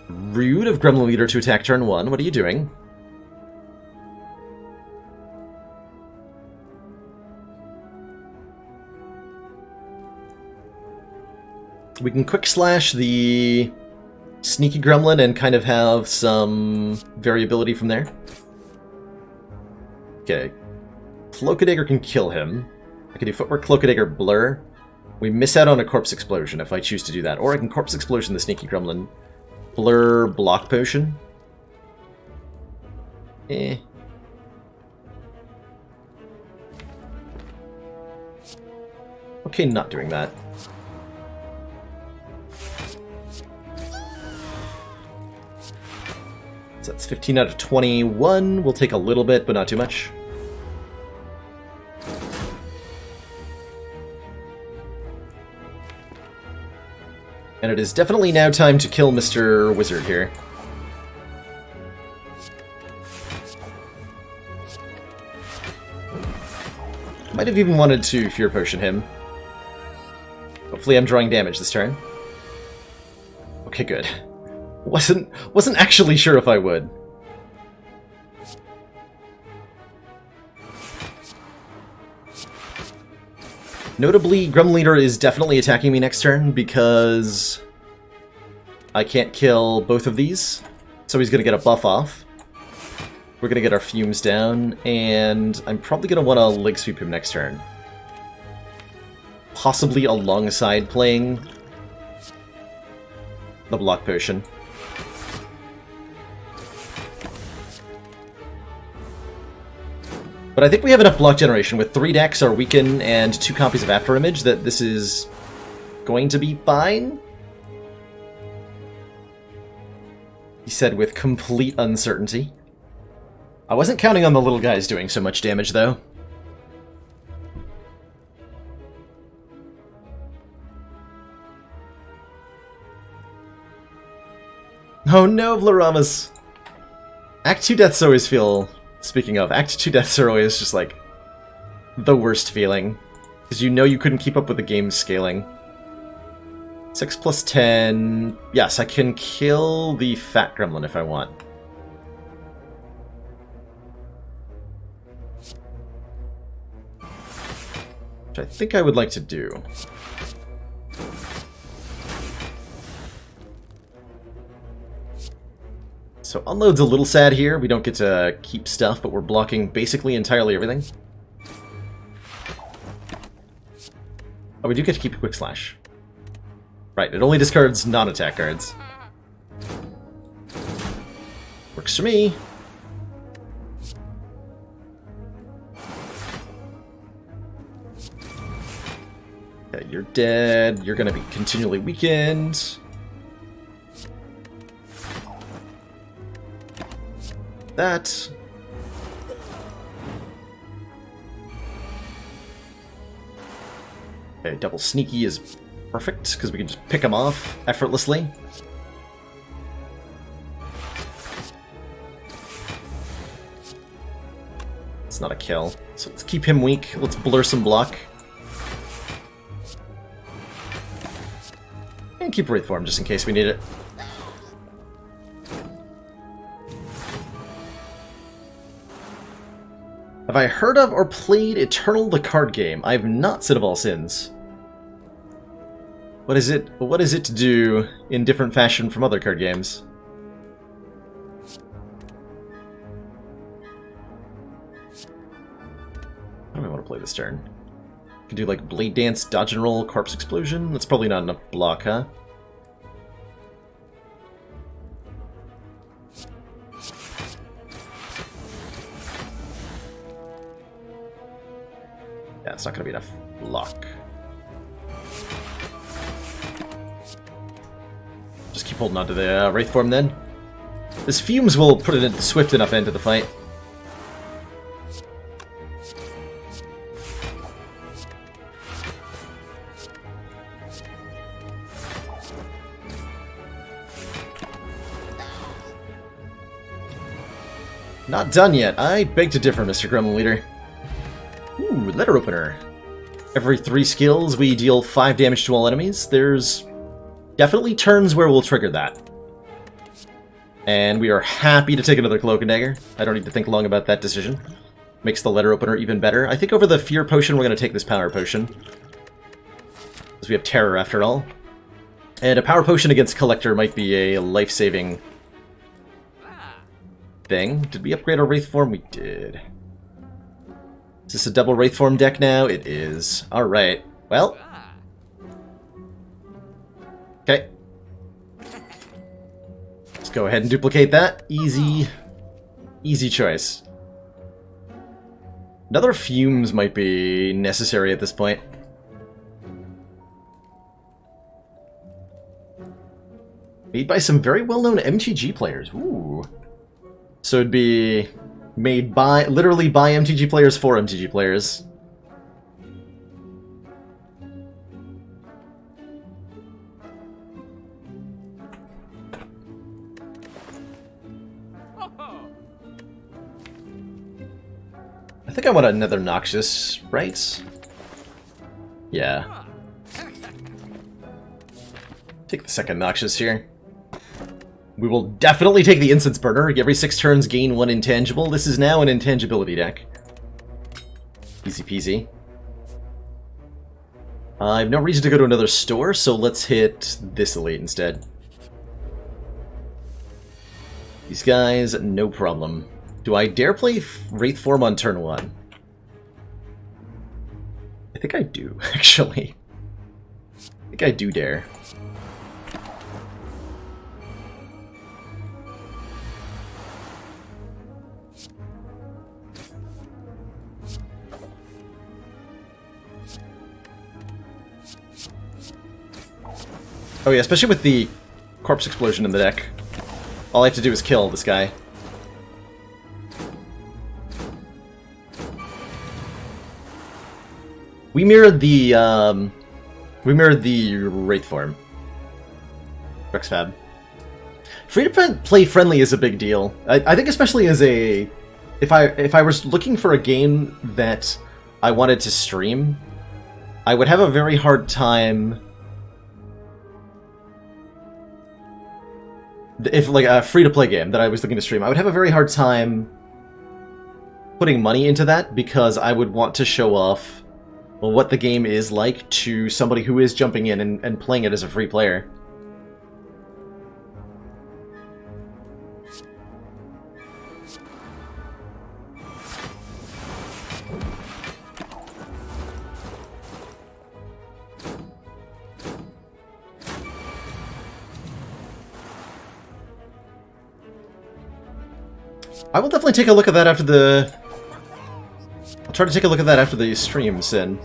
Rude of Gremlin Leader to attack turn 1. What are you doing? We can quick slash the Sneaky Gremlin and kind of have some variability from there. Okay. Cloakadagger can kill him. I can do Footwork, Cloakadagger, Blur. We miss out on a Corpse Explosion if I choose to do that. Or I can Corpse Explosion the Sneaky Gremlin. Blur, Block Potion. Eh. Okay, not doing that. So that's 15 out of 21. We'll take a little bit, but not too much. And it is definitely now time to kill Mr. Wizard here. Might have even wanted to Fear Potion him. Hopefully I'm drawing damage this turn. Okay, good. Wasn't actually sure if I would. Notably, Gremlin Leader is definitely attacking me next turn because I can't kill both of these, so he's going to get a buff off. We're going to get our fumes down, and I'm probably going to want to Leg Sweep him next turn. Possibly alongside playing the Block Potion. But I think we have enough block generation with 3 decks, our Weaken, and 2 copies of After Image that this is going to be fine. He said with complete uncertainty. I wasn't counting on the little guys doing so much damage, though. Oh no, Vlaramus! Act 2 deaths always feel... Speaking of, Act 2 deaths are always just, like, the worst feeling. Because you know you couldn't keep up with the game's scaling. 6 plus 10... Yes, I can kill the Fat Gremlin if I want. Which I think I would like to do. So Unload's a little sad here. We don't get to keep stuff, but we're blocking basically entirely everything. Oh, we do get to keep Quick Slash. Right, it only discards non-attack cards. Works for me. Okay, you're dead. You're gonna be continually weakened. That. Okay, double sneaky is perfect, because we can just pick them off effortlessly. It's not a kill, so let's keep him weak. Let's blur some block. And keep Wraith Form just in case we need it. Have I heard of or played Eternal the card game? I have not, Sin of All Sins. What is it to do in different fashion from other card games? How do I want to play this turn? Could do like Blade Dance, Dodge and Roll, Corpse Explosion? That's probably not enough block, huh? Yeah, it's not going to be enough block. Just keep holding on to the Wraith Form then. This Fumes will put it in swift enough end to the fight. Not done yet. I beg to differ, Mr. Gremlin Leader. Ooh, Letter Opener. Every 3 skills, we deal 5 damage to all enemies. There's definitely turns where we'll trigger that. And we are happy to take another Cloak and Dagger. I don't need to think long about that decision. Makes the Letter Opener even better. I think over the Fear Potion, we're going to take this Power Potion. Because we have Terror after all. And a Power Potion against Collector might be a life-saving thing. Did we upgrade our Wraith Form? We did. Is this a double Wraith Form deck now? It is. Alright. Well. Okay. Let's go ahead and duplicate that. Easy. Easy choice. Another Fumes might be necessary at this point. Made by some very well-known MTG players. Ooh. So it'd be made by, literally by MTG players for MTG players. I think I want another Noxious, right? Yeah. Take the second Noxious here. We will definitely take the Incense Burner. Every 6 turns, gain 1 intangible. This is now an intangibility deck. Easy peasy. I have no reason to go to another store, so let's hit this elite instead. These guys, no problem. Do I dare play Wraith Form on turn 1? I think I do, actually. I think I do dare. Oh yeah, especially with the corpse explosion in the deck. All I have to do is kill this guy. We mirrored the Wraith form. Rexfab. Free to play friendly is a big deal. I think especially as a if I was looking for a game that I wanted to stream, I would have a very hard time. If, like, a free-to-play game that I was looking to stream, I would have a very hard time putting money into that, because I would want to show off, well, what the game is like to somebody who is jumping in and playing it as a free player. I will definitely take a look at that after the... I'll try to take a look at that after the stream, Sin.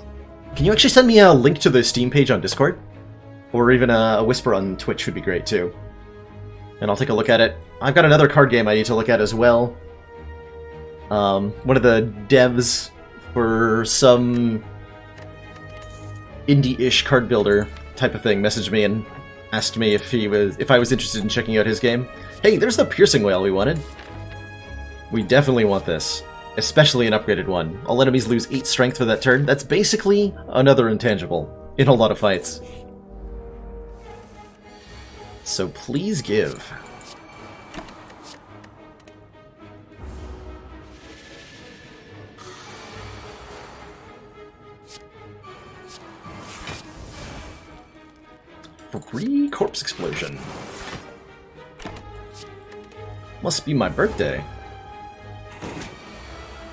Can you actually send me a link to the Steam page on Discord? Or even a whisper on Twitch would be great, too. And I'll take a look at it. I've got another card game I need to look at as well. One of the devs for some indie-ish card builder type of thing messaged me and asked me if I was interested in checking out his game. Hey, there's the Piercing Whale we wanted. We definitely want this, especially an upgraded one. All enemies lose 8 strength for that turn. That's basically another intangible in a lot of fights. So please give. Free corpse explosion. Must be my birthday.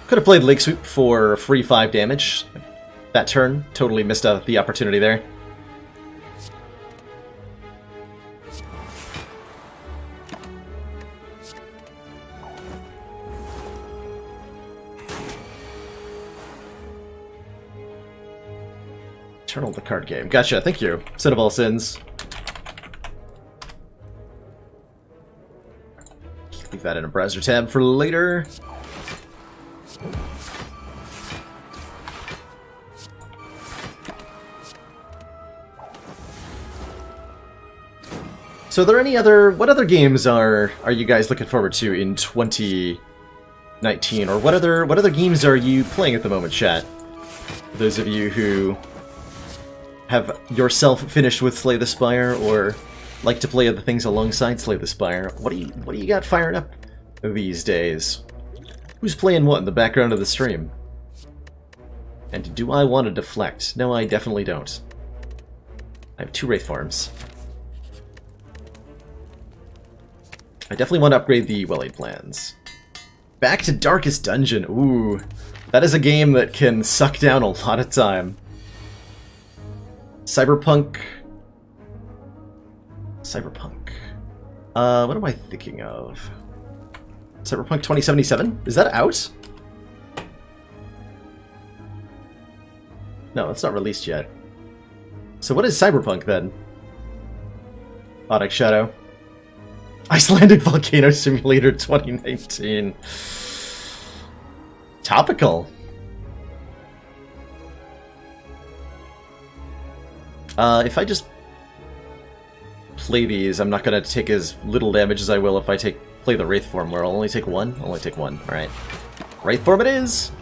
Could have played Lake Sweep for free 5 damage that turn. Totally missed out the opportunity there. Eternal the card game. Gotcha, thank you. Sin of all sins. Leave that in a browser tab for later. So are there any other... What other games are you guys looking forward to in 2019? Or what other games are you playing at the moment, chat? For those of you who have yourself finished with Slay the Spire, or like to play other things alongside Slay the Spire, what do you got fired up these days? Who's playing what in the background of the stream? And do I want to deflect? No, I definitely don't. I have 2 Wraith Farms. I definitely want to upgrade the Well-Aid plans. Back to Darkest Dungeon. Ooh, that is a game that can suck down a lot of time. Cyberpunk. What am I thinking of? Cyberpunk 2077? Is that out? No, it's not released yet. So what is Cyberpunk then? Onyx Shadow. Icelandic Volcano Simulator 2019. Topical. If I just play these, I'm not going to take as little damage as I will if I play the Wraith form, where I'll only take 1. I'll only take 1. Alright. Wraith form it is!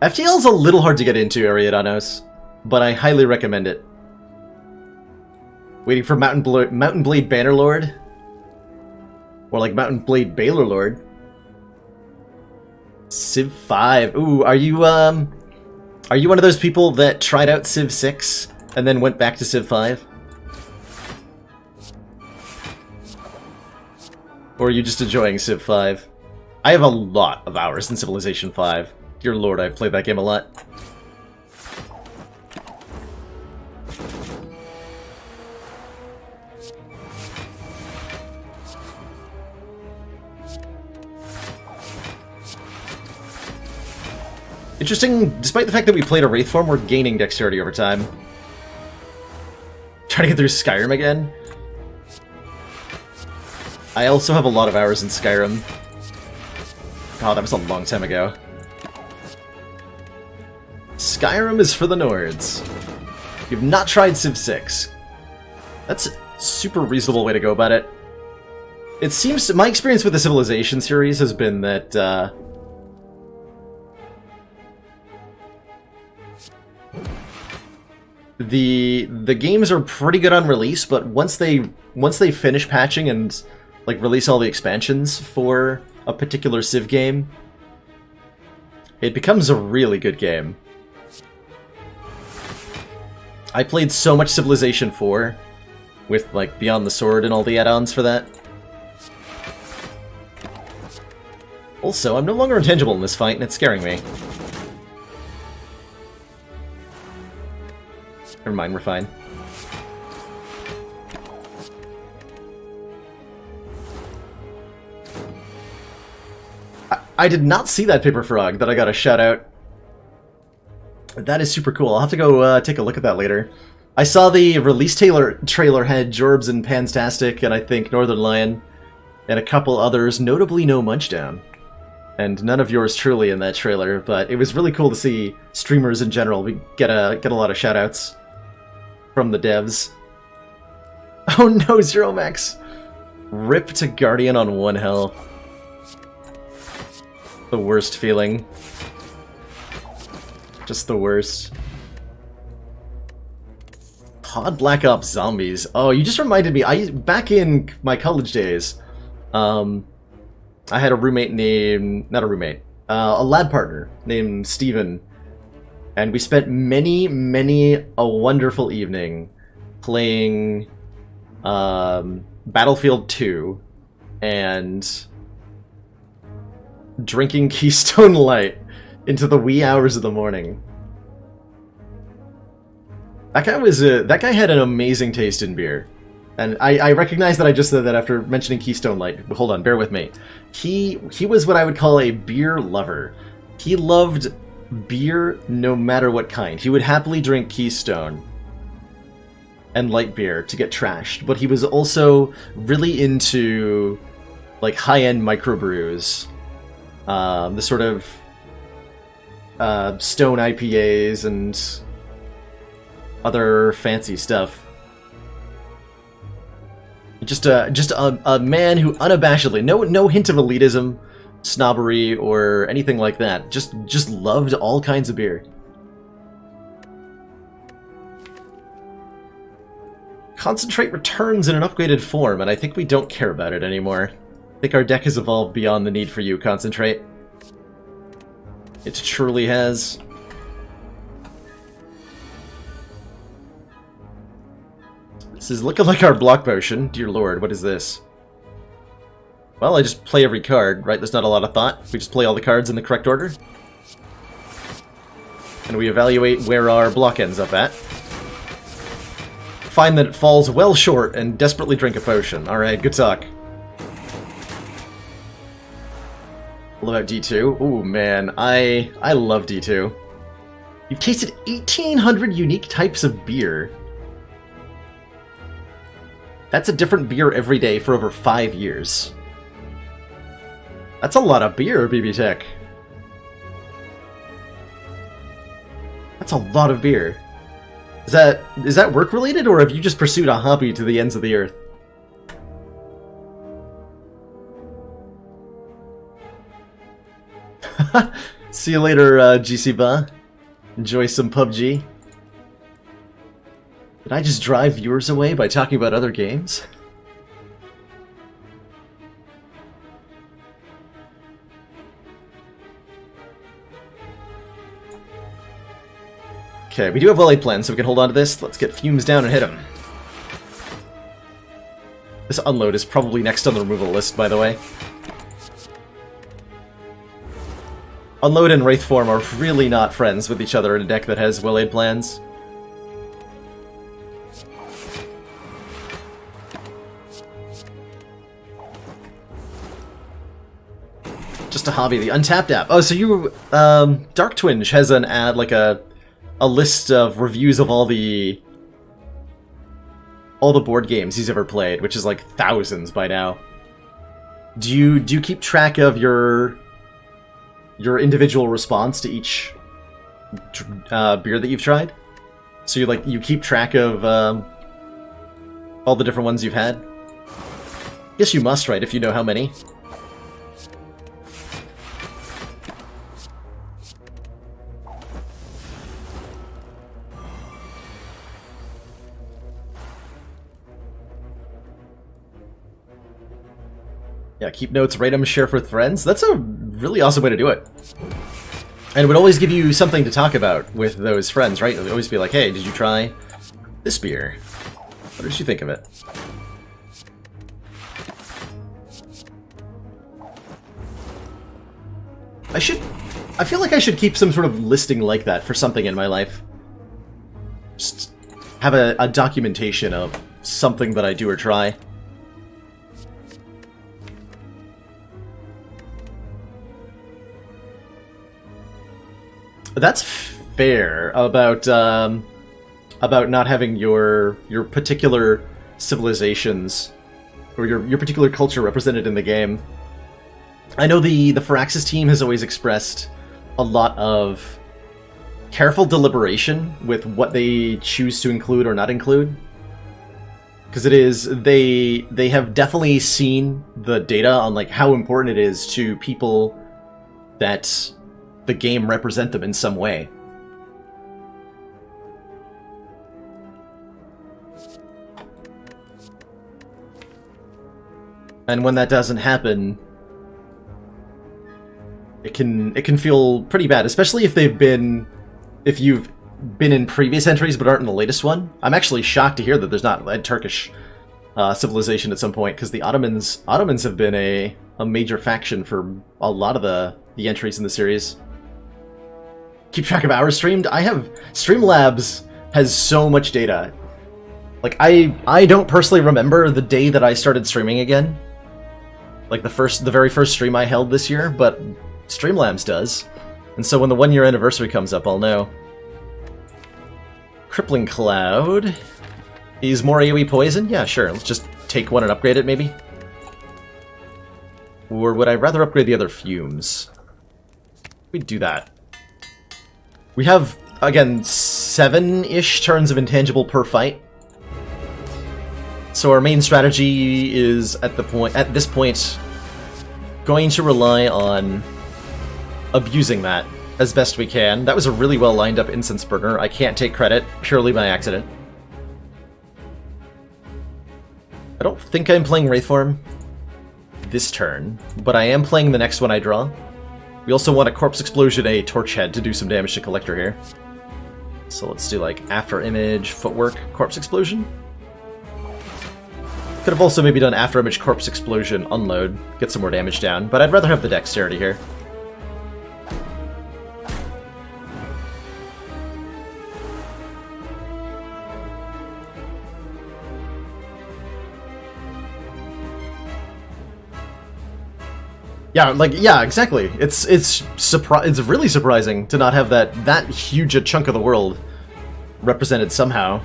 FTL is a little hard to get into, Ariadanos, but I highly recommend it. Waiting for Mountain Blade Bannerlord? Or like Mountain Blade Balorlord? Civ 5. Ooh, are you one of those people that tried out Civ 6 and then went back to Civ 5? Or are you just enjoying Civ 5? I have a lot of hours in Civilization 5. Dear lord, I've played that game a lot. Interesting, despite the fact that we played a Wraith form, we're gaining dexterity over time. Trying to get through Skyrim again. I also have a lot of hours in Skyrim. Oh, that was a long time ago. Skyrim is for the nerds. You've not tried Civ 6. That's a super reasonable way to go about it. It seems... my experience with the Civilization series has been that, the games are pretty good on release, but once they finish patching and like release all the expansions for a particular Civ game, it becomes a really good game. I played so much Civilization 4 with like Beyond the Sword and all the add-ons for that. Also, I'm no longer intangible in this fight and it's scaring me. Never mind, we're fine. I did not see that paper frog that I got a shout out. That is super cool. I'll have to go take a look at that later. I saw the release trailer had Jorbs and Panstastic and I think Northern Lion and a couple others, notably no Munchdown. And none of yours truly in that trailer, but it was really cool to see streamers in general. We get a lot of shout outs from the devs. Oh no, Zero Max! Rip to Guardian on 1 health. The worst feeling. Just the worst. Pod Black Ops Zombies. Oh, you just reminded me. Back in my college days, I had a roommate named... not a roommate. A lab partner named Steven. And we spent many a wonderful evening playing Battlefield 2 and drinking Keystone Light into the wee hours of the morning. That guy had an amazing taste in beer. And I recognize that I just said that after mentioning Keystone Light. Hold on, bear with me. He was what I would call a beer lover. He loved beer no matter what kind. He would happily drink Keystone and light beer to get trashed, but he was also really into like high-end microbrews. The sort of Stone IPAs and other fancy stuff. Just a man who unabashedly, no hint of elitism, snobbery, or anything like that. Just loved all kinds of beer. Concentrate returns in an upgraded form, and I think we don't care about it anymore. I think our deck has evolved beyond the need for you, Concentrate. It truly has. This is looking like our block potion. Dear lord, what is this? Well, I just play every card, right? There's not a lot of thought. We just play all the cards in the correct order. And we evaluate where our block ends up at. Find that it falls well short and desperately drink a potion. Alright, good talk. What about D2? Ooh, man, I love D2. You've tasted 1,800 unique types of beer. That's a different beer every day for over 5 years. That's a lot of beer, BB Tech. That's a lot of beer. Is that work related, or have you just pursued a hobby to the ends of the earth? See you later, GC Ba. Enjoy some PUBG. Did I just drive viewers away by talking about other games? Okay, we do have well-laid plans, so we can hold on to this. Let's get Fumes down and hit him. This unload is probably next on the removal list, by the way. Unload and Wraith form are really not friends with each other in a deck that has well-laid plans. Just a hobby, the Untapped app. Oh, so you, Dark Twinge has an ad, like a list of reviews of all the board games he's ever played, which is like thousands by now. Do you keep track of your individual response to each beer that you've tried? So you keep track of all the different ones you've had? Yes, you must, right? If you know how many. Yeah, keep notes, rate them, share with friends. That's a really awesome way to do it. And it would always give you something to talk about with those friends, right? It would always be like, hey, did you try this beer? What did you think of it? I feel like I should keep some sort of listing like that for something in my life. Just have a documentation of something that I do or try. That's fair about not having your particular civilizations or your particular culture represented in the game. I know the Firaxis team has always expressed a lot of careful deliberation with what they choose to include or not include, because they have definitely seen the data on like how important it is to people that the game represent them in some way. And when that doesn't happen, it can feel pretty bad, especially if you've been in previous entries but aren't in the latest one. I'm actually shocked to hear that there's not a Turkish civilization at some point, because the Ottomans have been a major faction for a lot of the entries in the series. Keep track of hours streamed? I have... Streamlabs has so much data. Like, I don't personally remember the day that I started streaming again. Like, the very first stream I held this year, but Streamlabs does. And so when the 1-year anniversary comes up, I'll know. Crippling Cloud. Is more AoE poison? Yeah, sure. Let's just take one and upgrade it, maybe? Or would I rather upgrade the other fumes? We'd do that. We have, again, 7-ish turns of intangible per fight. So our main strategy is, at this point, going to rely on abusing that as best we can. That was a really well lined up incense burner. I can't take credit, purely by accident. I don't think I'm playing Wraithform this turn, but I am playing the next one I draw. We also want a Corpse Explosion, a Torch Head to do some damage to Collector here. So let's do like After Image, Footwork, Corpse Explosion. Could have also maybe done After Image, Corpse Explosion, Unload, get some more damage down, but I'd rather have the Dexterity here. Yeah, exactly. It's really surprising to not have that huge a chunk of the world represented somehow.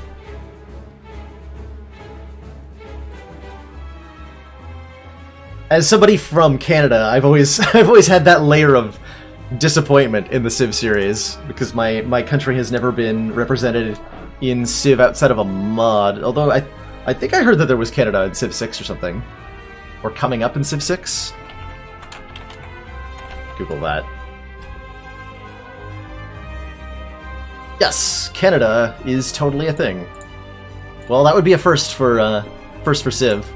As somebody from Canada, I've always had that layer of disappointment in the Civ series, because my country has never been represented in Civ outside of a mod. Although I think I heard that there was Canada in Civ 6 or something, or coming up in Civ 6. Google that. Yes, Canada is totally a thing. Well, that would be a first for Civ.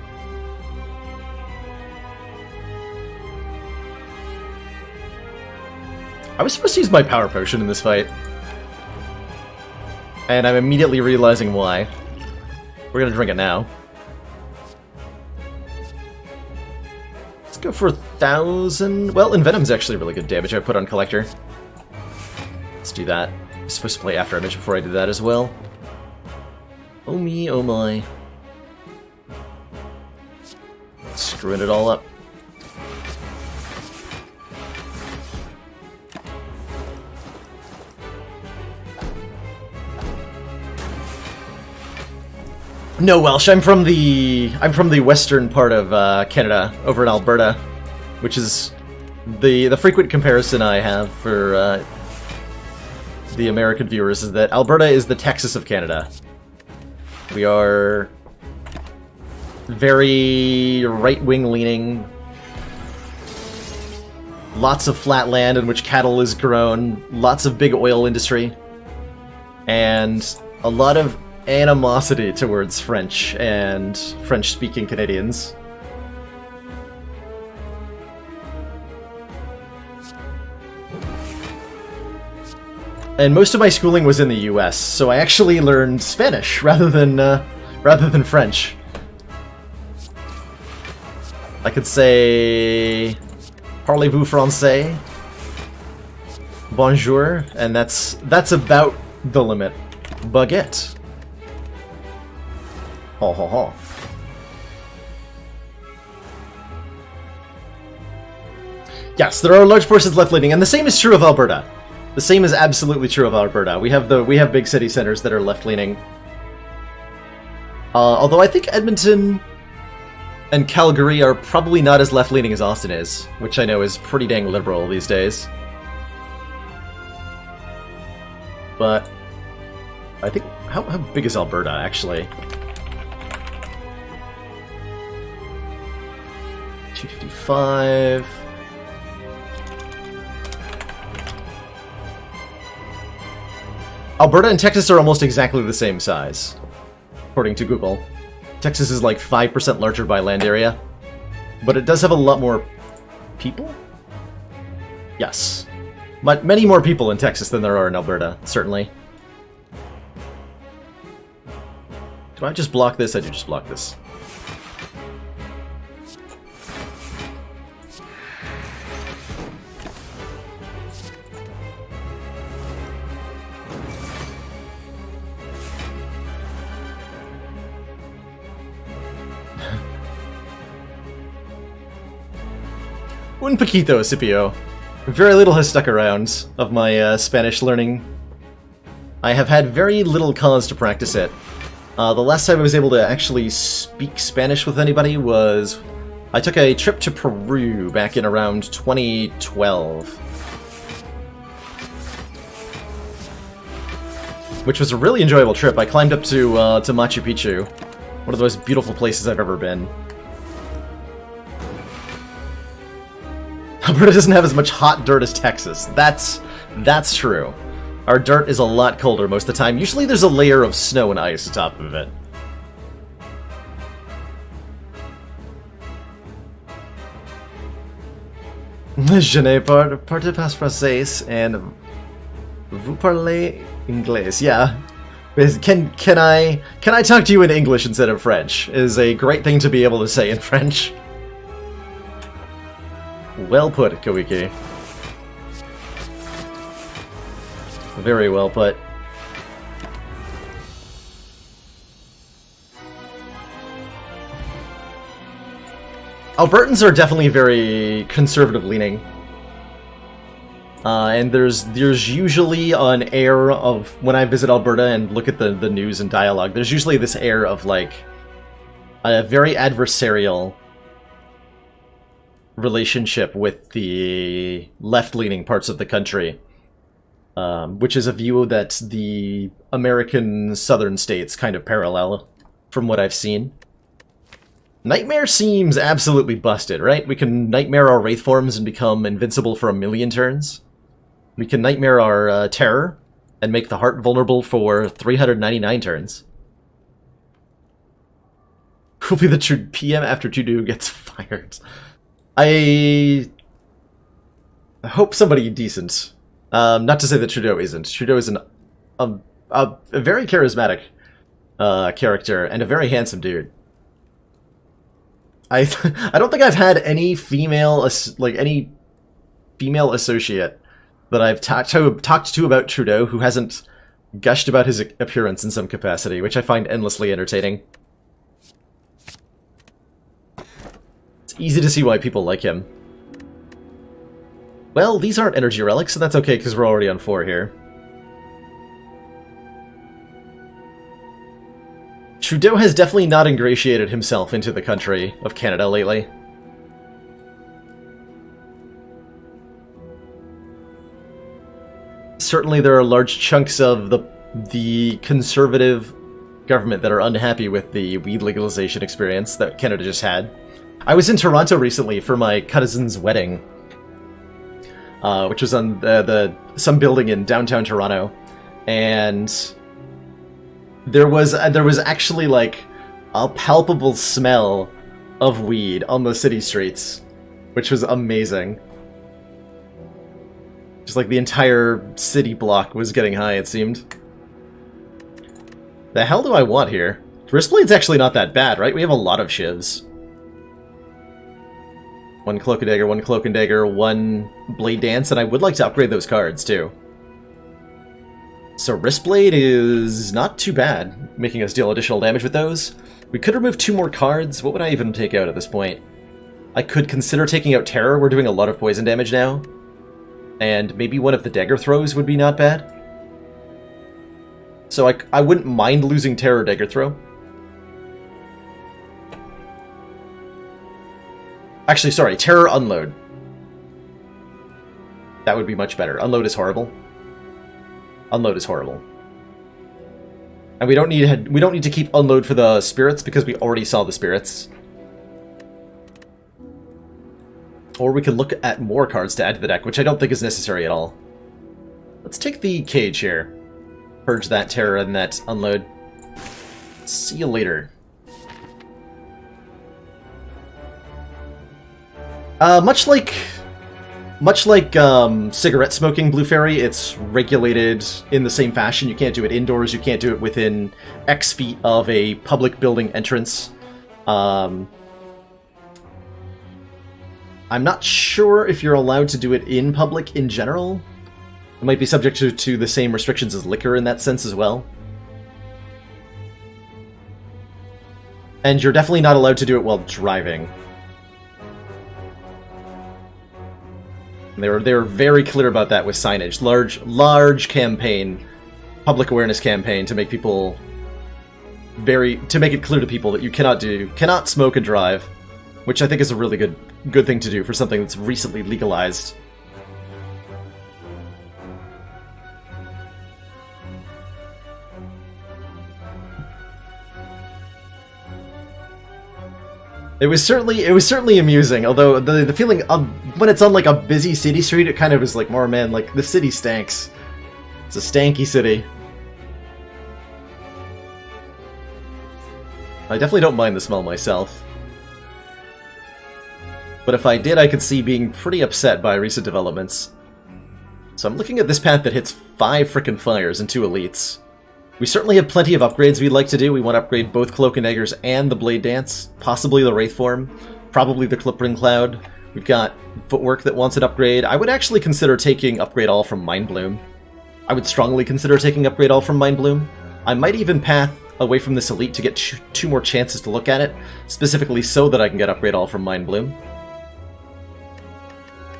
I was supposed to use my power potion in this fight. And I'm immediately realizing why. We're gonna drink it now. Let's go for 1,000... Well, Envenom's actually really good damage I put on Collector. Let's do that. I'm supposed to play After Image before I do that as well. Oh me, oh my. Screwing it all up. No, Welsh. I'm from the western part of Canada, over in Alberta, which is the frequent comparison I have for the American viewers is that Alberta is the Texas of Canada. We are very right-wing leaning. Lots of flat land in which cattle is grown. Lots of big oil industry. And a lot of animosity towards French and French-speaking Canadians. And most of my schooling was in the US, so I actually learned Spanish rather than French. I could say "Parlez-vous français?" "Bonjour," and that's about the limit. Baguette. Ho ho ho. Yes, there are large portions left-leaning, and the same is true of Alberta. The same is absolutely true of Alberta. We have big city centers that are left-leaning. Although I think Edmonton and Calgary are probably not as left-leaning as Austin is, which I know is pretty dang liberal these days. But I think how big is Alberta actually? 255. Alberta and Texas are almost exactly the same size, according to Google. Texas is like 5% larger by land area, but it does have a lot more people? Yes. But many more people in Texas than there are in Alberta, certainly. Do I just block this? I do just block this. Un poquito, Scipio. Very little has stuck around of my Spanish learning. I have had very little cause to practice it. The last time I was able to actually speak Spanish with anybody was... I took a trip to Peru back in around 2012. Which was a really enjoyable trip. I climbed up to Machu Picchu. One of the most beautiful places I've ever been. Alberta doesn't have as much hot dirt as Texas. That's true. Our dirt is a lot colder most of the time. Usually there's a layer of snow and ice atop of it. Je ne parle pas français and vous parlez anglais. Yeah. Can I talk to you in English instead of French? Is a great thing to be able to say in French. Well put, Koike. Very well put. Albertans are definitely very conservative-leaning. And there's usually an air of, when I visit Alberta and look at the news and dialogue, there's usually this air of, like, a very adversarial relationship with the left-leaning parts of the country, which is a view that the American southern states kind of parallel, from what I've seen. Nightmare seems absolutely busted, right? We can Nightmare our Wraith forms and become invincible for 1,000,000 turns. We can Nightmare our Terror and make the heart vulnerable for 399 turns. Who'll be the true PM after Trudeau gets fired? I hope somebody decent. Not to say that Trudeau isn't. Trudeau is a very charismatic character and a very handsome dude. I don't think I've had any female associate that I've talked to about Trudeau who hasn't gushed about his appearance in some capacity, which I find endlessly entertaining. It's easy to see why people like him. Well, these aren't energy relics, so that's okay because we're already on 4 here. Trudeau has definitely not ingratiated himself into the country of Canada lately. Certainly there are large chunks of the conservative government that are unhappy with the weed legalization experience that Canada just had. I was in Toronto recently for my cousin's wedding, which was on some building in downtown Toronto, and there was actually like a palpable smell of weed on the city streets, which was amazing. Just like the entire city block was getting high, it seemed. The hell do I want here? Wristblade's actually not that bad, right? We have a lot of shivs. 1 Cloak and Dagger, 1 Cloak and Dagger, 1 Blade Dance, and I would like to upgrade those cards, too. So Wristblade is not too bad, making us deal additional damage with those. We could remove 2 more cards. What would I even take out at this point? I could consider taking out Terror. We're doing a lot of poison damage now. And maybe one of the dagger throws would be not bad. So I wouldn't mind losing Terror Dagger Throw. Actually, sorry, Terror Unload. That would be much better. Unload is horrible. Unload is horrible. And we don't need to keep Unload for the spirits because we already saw the spirits. Or we can look at more cards to add to the deck, which I don't think is necessary at all. Let's take the Cage here. Purge that Terror and that Unload. See you later. Much like cigarette smoking Blue Fairy, it's regulated in the same fashion. You can't do it indoors, you can't do it within X feet of a public building entrance. I'm not sure if you're allowed to do it in public in general. It might be subject to the same restrictions as liquor in that sense as well. And you're definitely not allowed to do it while driving. They were very clear about that with signage. Large campaign, public awareness campaign to make people to make it clear to people that you cannot smoke and drive, which I think is a really good thing to do for something that's recently legalized. It was certainly amusing, although the feeling when it's on like a busy city street, it kind of is like, more man, like the city stanks. It's a stanky city. I definitely don't mind the smell myself. But if I did, I could see being pretty upset by recent developments. So I'm looking at this path that hits 5 frickin' fires and 2 elites. We certainly have plenty of upgrades we'd like to do. We want to upgrade both Cloak and Daggers and the Blade Dance, possibly the Wraith Form, probably the Clipring Cloud. We've got Footwork that wants an upgrade. I would actually consider taking Upgrade All from Mind Bloom. I would strongly consider taking Upgrade All from Mind Bloom. I might even path away from this elite to get 2 more chances to look at it, specifically so that I can get Upgrade All from Mind Bloom.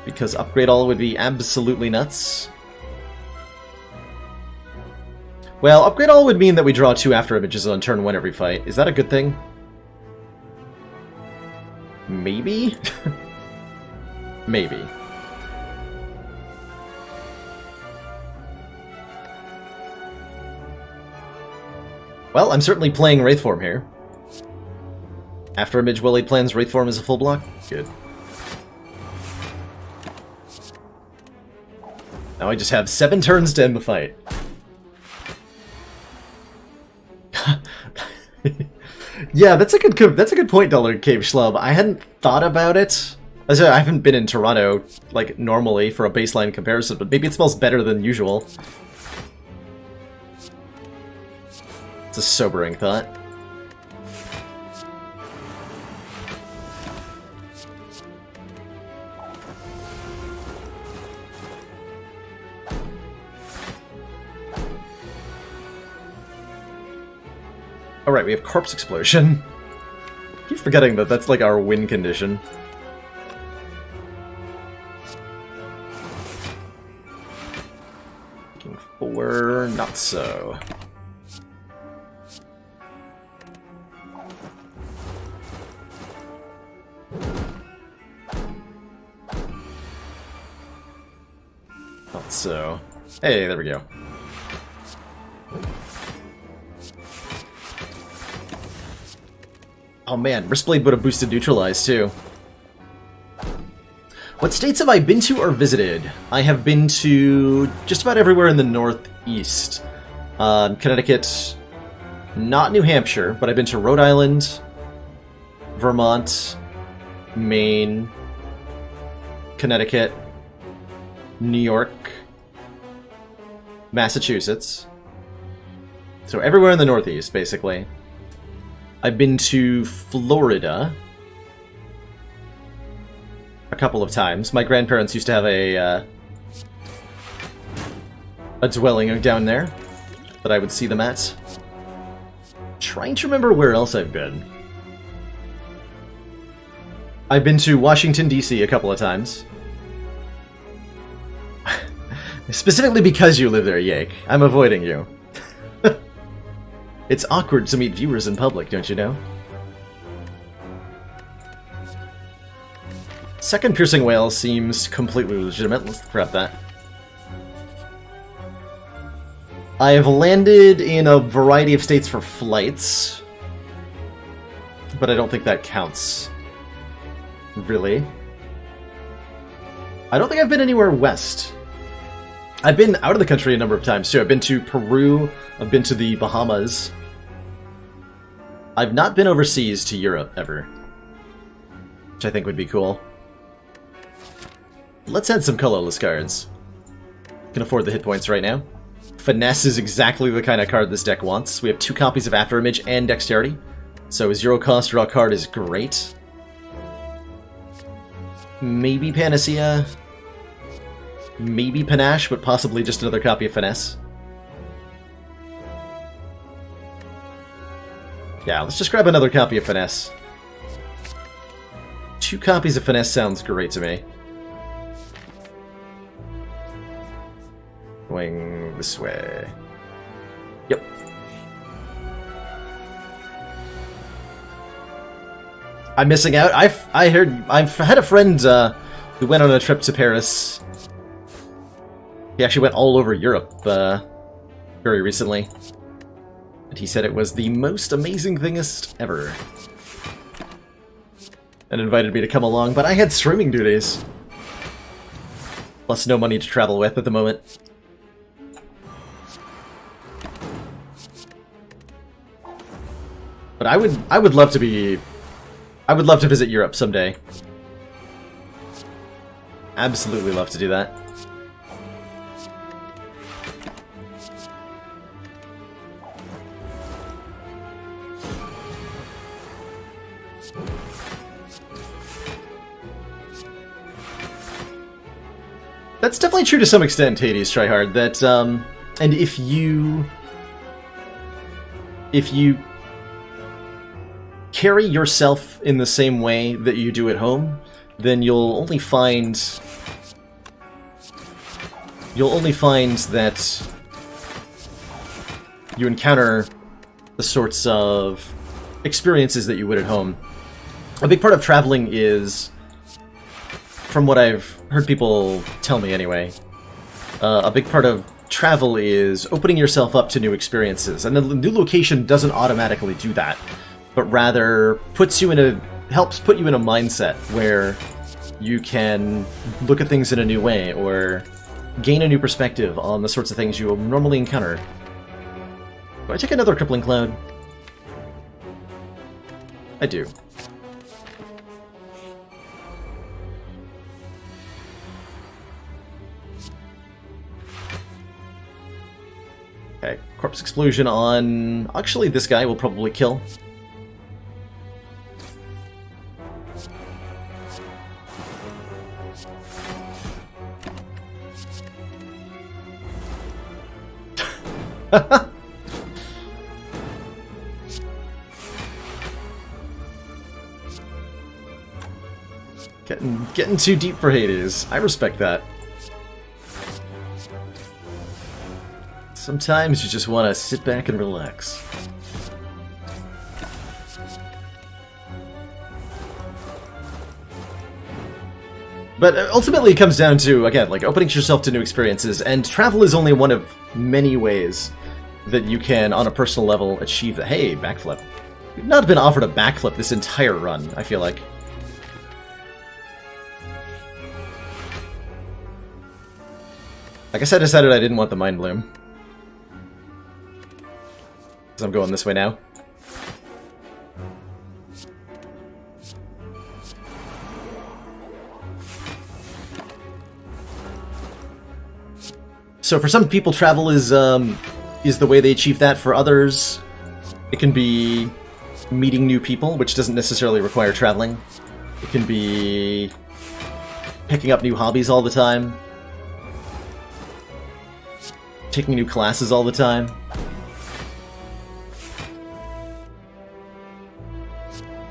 Because Upgrade All would be absolutely nuts. Well, Upgrade All would mean that we draw 2 after images on turn 1 every fight. Is that a good thing? Maybe? Maybe. Well, I'm certainly playing Wraithform here. After image well laid plans, Wraithform is a full block? Good. Now I just have 7 turns to end the fight. Yeah, that's a good point, Dollar Cave Schlub. I hadn't thought about it. As I haven't been in Toronto, like, normally for a baseline comparison, but maybe it smells better than usual. It's a sobering thought. Alright, we have Corpse Explosion. I keep forgetting that that's like our win condition. Looking for... not so. Not so. Hey, there we go. Oh man, Wristblade would have boosted Neutralize too. What states have I been to or visited? I have been to just about everywhere in the Northeast. Connecticut, not New Hampshire, but I've been to Rhode Island, Vermont, Maine, Connecticut, New York, Massachusetts. So everywhere in the Northeast, basically. I've been to Florida a couple of times. My grandparents used to have a dwelling down there that I would see them at. Trying to remember where else I've been. I've been to Washington, D.C. a couple of times. Specifically because you live there, Yake. I'm avoiding you. It's awkward to meet viewers in public, don't you know? Second piercing whale seems completely legitimate. Let's grab that. I have landed in a variety of states for flights, but I don't think that counts. Really? I don't think I've been anywhere west. I've been out of the country a number of times, too. I've been to Peru, I've been to the Bahamas. I've not been overseas to Europe, ever. Which I think would be cool. Let's add some colorless cards. Can afford the hit points right now. Finesse is exactly the kind of card this deck wants. We have 2 copies of Afterimage and Dexterity. So 0 cost draw card is great. Maybe Panacea. Maybe Panache, but possibly just another copy of Finesse. Yeah, let's just grab another copy of Finesse. 2 copies of Finesse sounds great to me. Going this way. Yep. I'm missing out. I've had a friend who went on a trip to Paris. He actually went all over Europe very recently. And he said it was the most amazing thingest ever. And invited me to come along, but I had streaming duties. Plus no money to travel with at the moment. But I would love to visit Europe someday. Absolutely love to do that. That's definitely true to some extent, Hades Tryhard, that, and if you carry yourself in the same way that you do at home, then you'll only find that you encounter the sorts of experiences that you would at home. A big part of traveling is, from what I've heard people tell me anyway, a big part of travel is opening yourself up to new experiences, and the new location doesn't automatically do that, but rather helps put you in a mindset where you can look at things in a new way, or gain a new perspective on the sorts of things you will normally encounter. Do I take another Crippling Cloud? I do. Okay, corpse explosion on... Actually, this guy will probably kill. Getting too deep for Hades. I respect that. Sometimes you just want to sit back and relax. But ultimately it comes down to, again, like opening yourself to new experiences, and travel is only one of many ways that you can, on a personal level, achieve the, hey, backflip. We've not been offered a backflip this entire run, I feel like. I guess I decided I didn't want the Mind Bloom. So I'm going this way now. So for some people, travel is the way they achieve that. For others, it can be meeting new people, which doesn't necessarily require traveling. It can be picking up new hobbies all the time. Taking new classes all the time.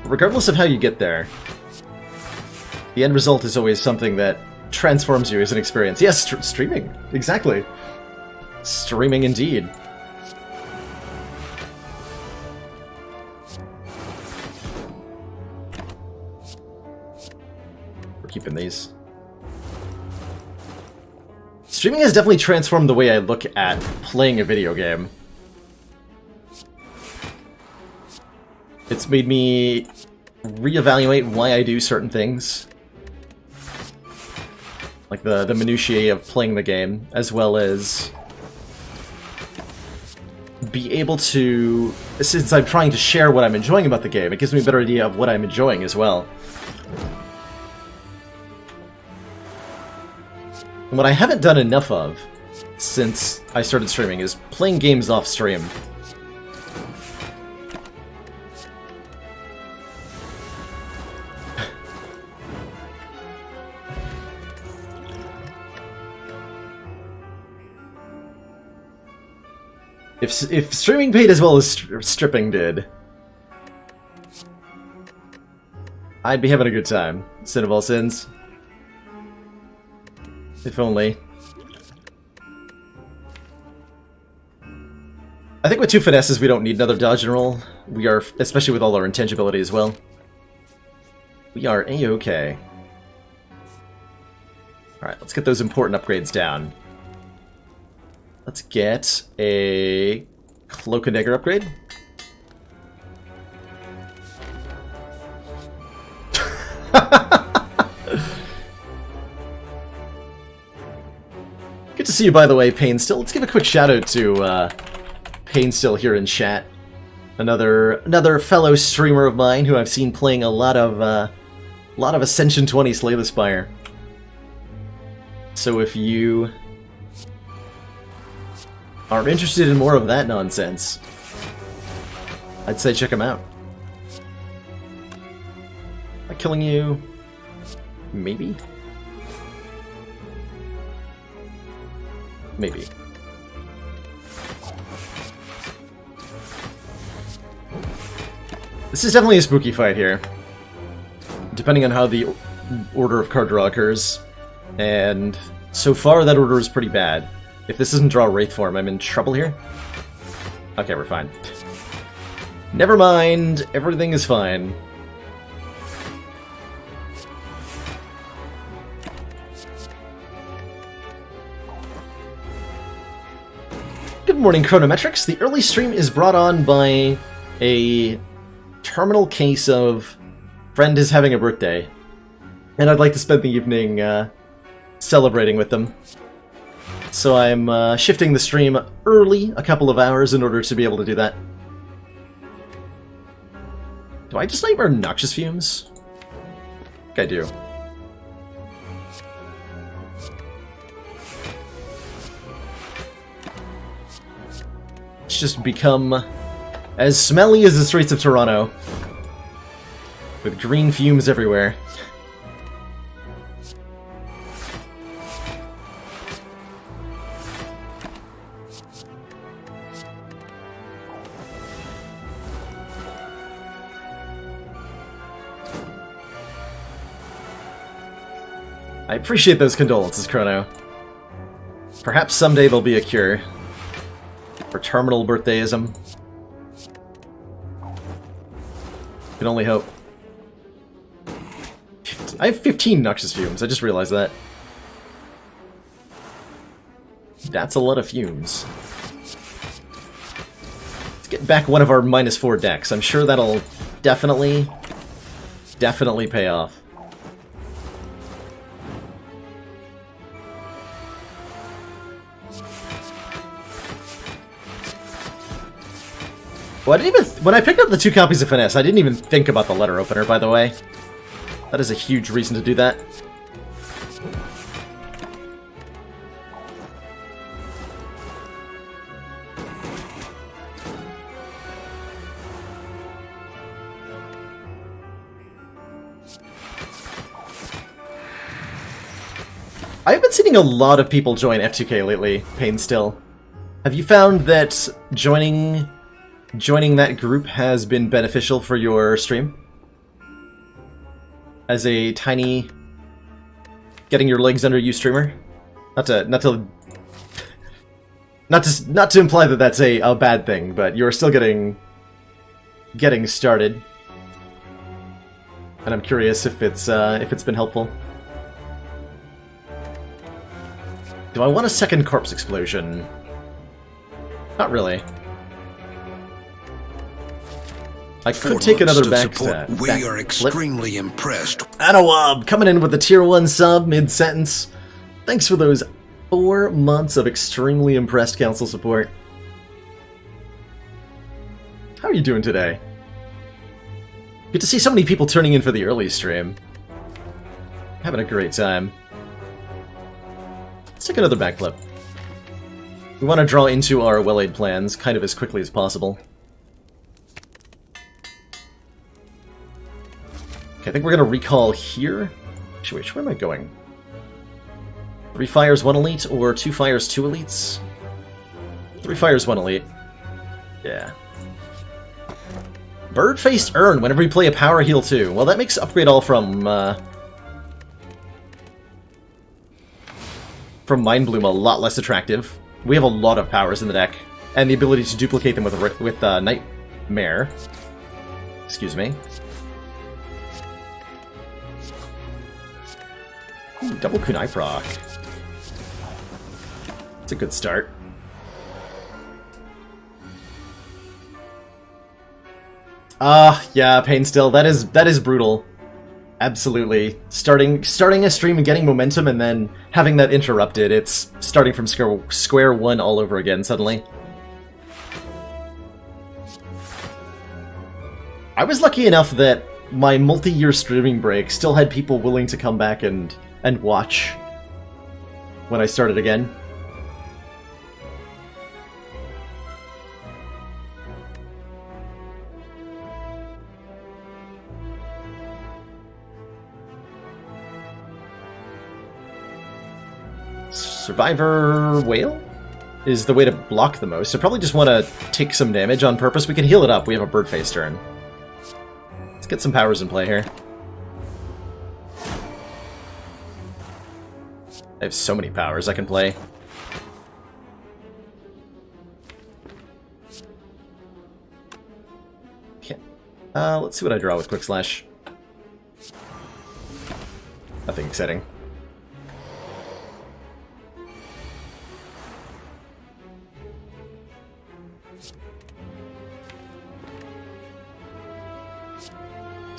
Regardless of how you get there, the end result is always something that transforms you as an experience. Yes, streaming. Exactly. Streaming indeed. We're keeping these. Streaming has definitely transformed the way I look at playing a video game. It's made me reevaluate why I do certain things. Like the minutiae of playing the game, as well as be able to, since I'm trying to share what I'm enjoying about the game, it gives me a better idea of what I'm enjoying as well. And what I haven't done enough of since I started streaming is playing games off stream. If streaming paid as well as stripping did, I'd be having a good time. Sin of all sins. If only. I think with 2 finesses we don't need another dodge and roll. We are, especially with all our intangibility as well. We are A-okay. Alright, let's get those important upgrades down. Let's get a Cloak and Dagger upgrade. Good to see you, by the way, Painstill. Let's give a quick shout out to Painstill here in chat. Another fellow streamer of mine who I've seen playing a lot of Ascension 20 Slay the Spire. So if you are interested in more of that nonsense, I'd say check him out. Am I killing you? Maybe? Maybe. This is definitely a spooky fight here, depending on how the order of card draw occurs, and so far that order is pretty bad. If this doesn't draw Wraith form, I'm in trouble here? Okay, we're fine. Never mind, everything is fine. Good morning, Chronometrics. The early stream is brought on by a terminal case of friend is having a birthday, and I'd like to spend the evening celebrating with them. So I'm shifting the stream early, a couple of hours, in order to be able to do that. Do I just nightmare noxious fumes? I think I do. It's just become as smelly as the streets of Toronto, with green fumes everywhere. I appreciate those condolences, Chrono. Perhaps someday there'll be a cure for terminal birthdayism. Can only hope. I have 15 noxious fumes, I just realized that. That's a lot of fumes. Let's get back one of our -4 decks. I'm sure that'll definitely pay off. Well, when I picked up the 2 copies of Finesse, I didn't even think about the letter opener, by the way. That is a huge reason to do that. I've been seeing a lot of people join F2K lately, Pain Still. Have you found that joining that group has been beneficial for your stream? As a tiny getting your legs under you streamer? Not to imply that that's a bad thing, but you're still getting started. And I'm curious if it's been helpful. Do I want a second corpse explosion? Not really. I could take another backstab. We are extremely impressed. Anawab coming in with the tier 1 sub mid-sentence. Thanks for those 4 months of extremely impressed council support. How are you doing today? Good to see so many people turning in for the early stream. Having a great time. Let's take another backflip. We want to draw into our well-laid plans kind of as quickly as possible. Okay, I think we're going to recall here. Actually, wait, where am I going? 3 fires, 1 elite, or 2 fires, 2 elites? 3 fires, 1 elite. Yeah. Bird-faced Urn whenever we play a power heal too. Well, that makes Upgrade All from Mind Bloom a lot less attractive. We have a lot of powers in the deck, and the ability to duplicate them with Nightmare. Excuse me. Ooh, double Kunai proc. It's a good start. Yeah, Pain Still. That is brutal. Absolutely. Starting a stream and getting momentum and then having that interrupted, it's starting from square one all over again suddenly. I was lucky enough that my multi-year streaming break still had people willing to come back and watch when I started again. Survivor Whale is the way to block the most. I probably just want to take some damage on purpose. We can heal it up. We have a bird-faced turn. Let's get some powers in play here. I have so many powers I can play. Okay. Let's see what I draw with Quick Slash. Nothing exciting.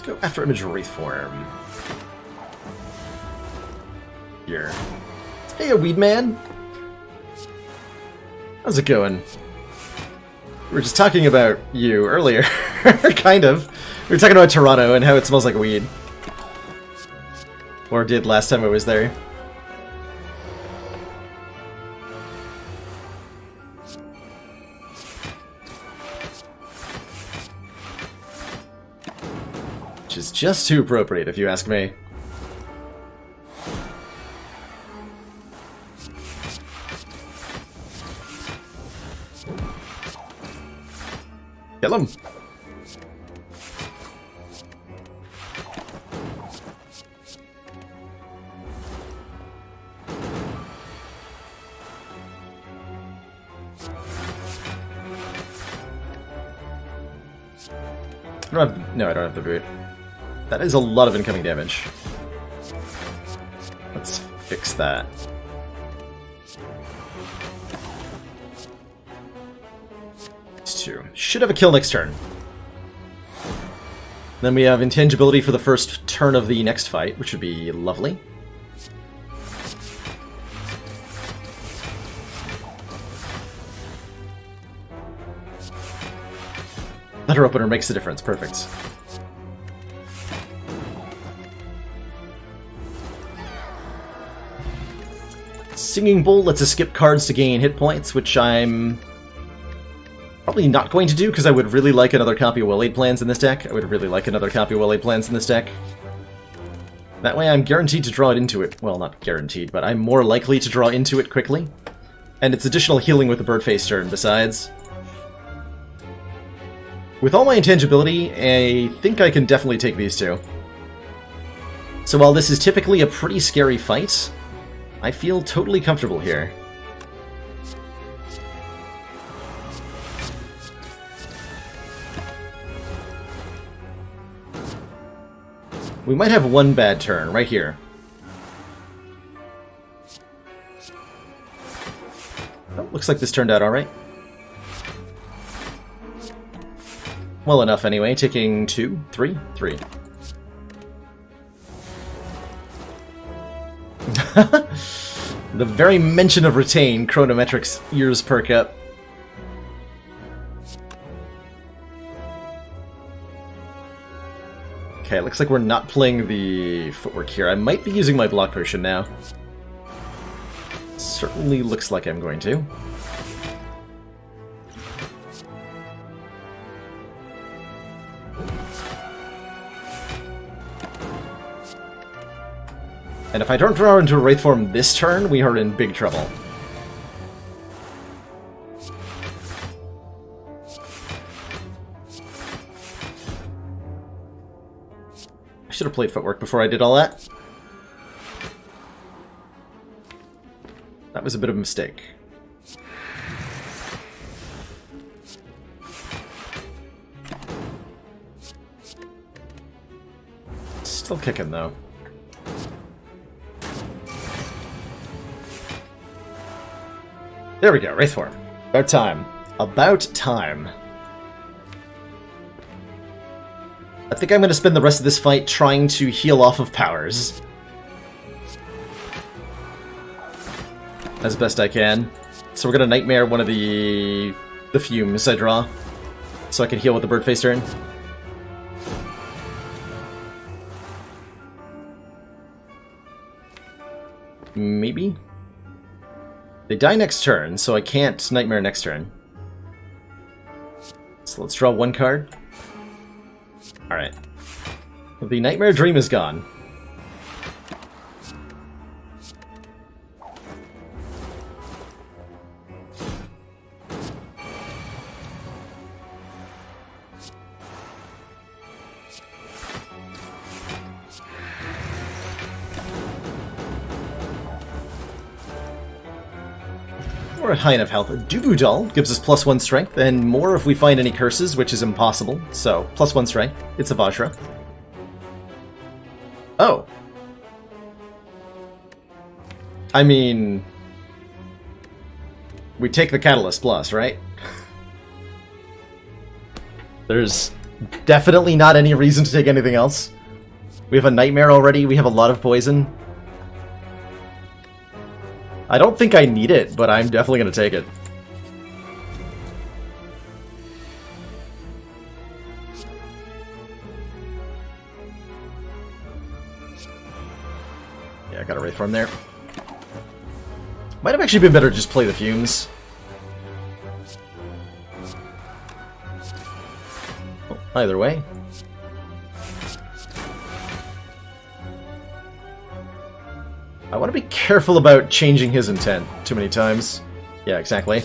Go after Image Wraith Form. Here. Hey, Weed Man! How's it going? We were just talking about you earlier, kind of. We were talking about Toronto and how it smells like weed. Or did last time I was there. Which is just too appropriate, if you ask me. Kill him! No, I don't have the boot. That is a lot of incoming damage. Let's fix that. It's 2. Should have a kill next turn. Then we have intangibility for the first turn of the next fight, which would be lovely. Letter opener makes a difference. Perfect. Singing Bowl lets us skip cards to gain hit points, which I'm probably not going to do because I would really like another copy of Well-Laid Plans in this deck. That way I'm guaranteed to draw it into it. Well, not guaranteed, but I'm more likely to draw into it quickly. And it's additional healing with the Birdface turn besides. With all my intangibility, I think I can definitely take these two. So while this is typically a pretty scary fight, I feel totally comfortable here. We might have one bad turn, right here. Oh, looks like this turned out alright. Well enough anyway, taking 2, 3, 3. The very mention of Retain, Chronometric's ears perk up. Okay, looks like we're not playing the footwork here. I might be using my block potion now. Certainly looks like I'm going to. And if I don't draw into a Wraith form this turn, we are in big trouble. I should have played footwork before I did all that. That was a bit of a mistake. Still kicking though. There we go, Wraith form. About time. About time. I think I'm going to spend the rest of this fight trying to heal off of powers. As best I can. So we're going to Nightmare one of the fumes I draw. So I can heal with the Birdface turn. Maybe? They die next turn, so I can't Nightmare next turn. So let's draw one card. Alright. The Nightmare Dream is gone. We're at high enough health. Dubu Doll gives us +1 strength, and more if we find any curses, which is impossible. So, +1 strength. It's a Vajra. Oh. I mean... we take the Catalyst Plus, right? There's definitely not any reason to take anything else. We have a Nightmare already, we have a lot of poison. I don't think I need it, but I'm definitely going to take it. Yeah, I got a Wraith Form there. Might have actually been better to just play the Fumes. Oh, either way. I want to be careful about changing his intent too many times. Yeah, exactly.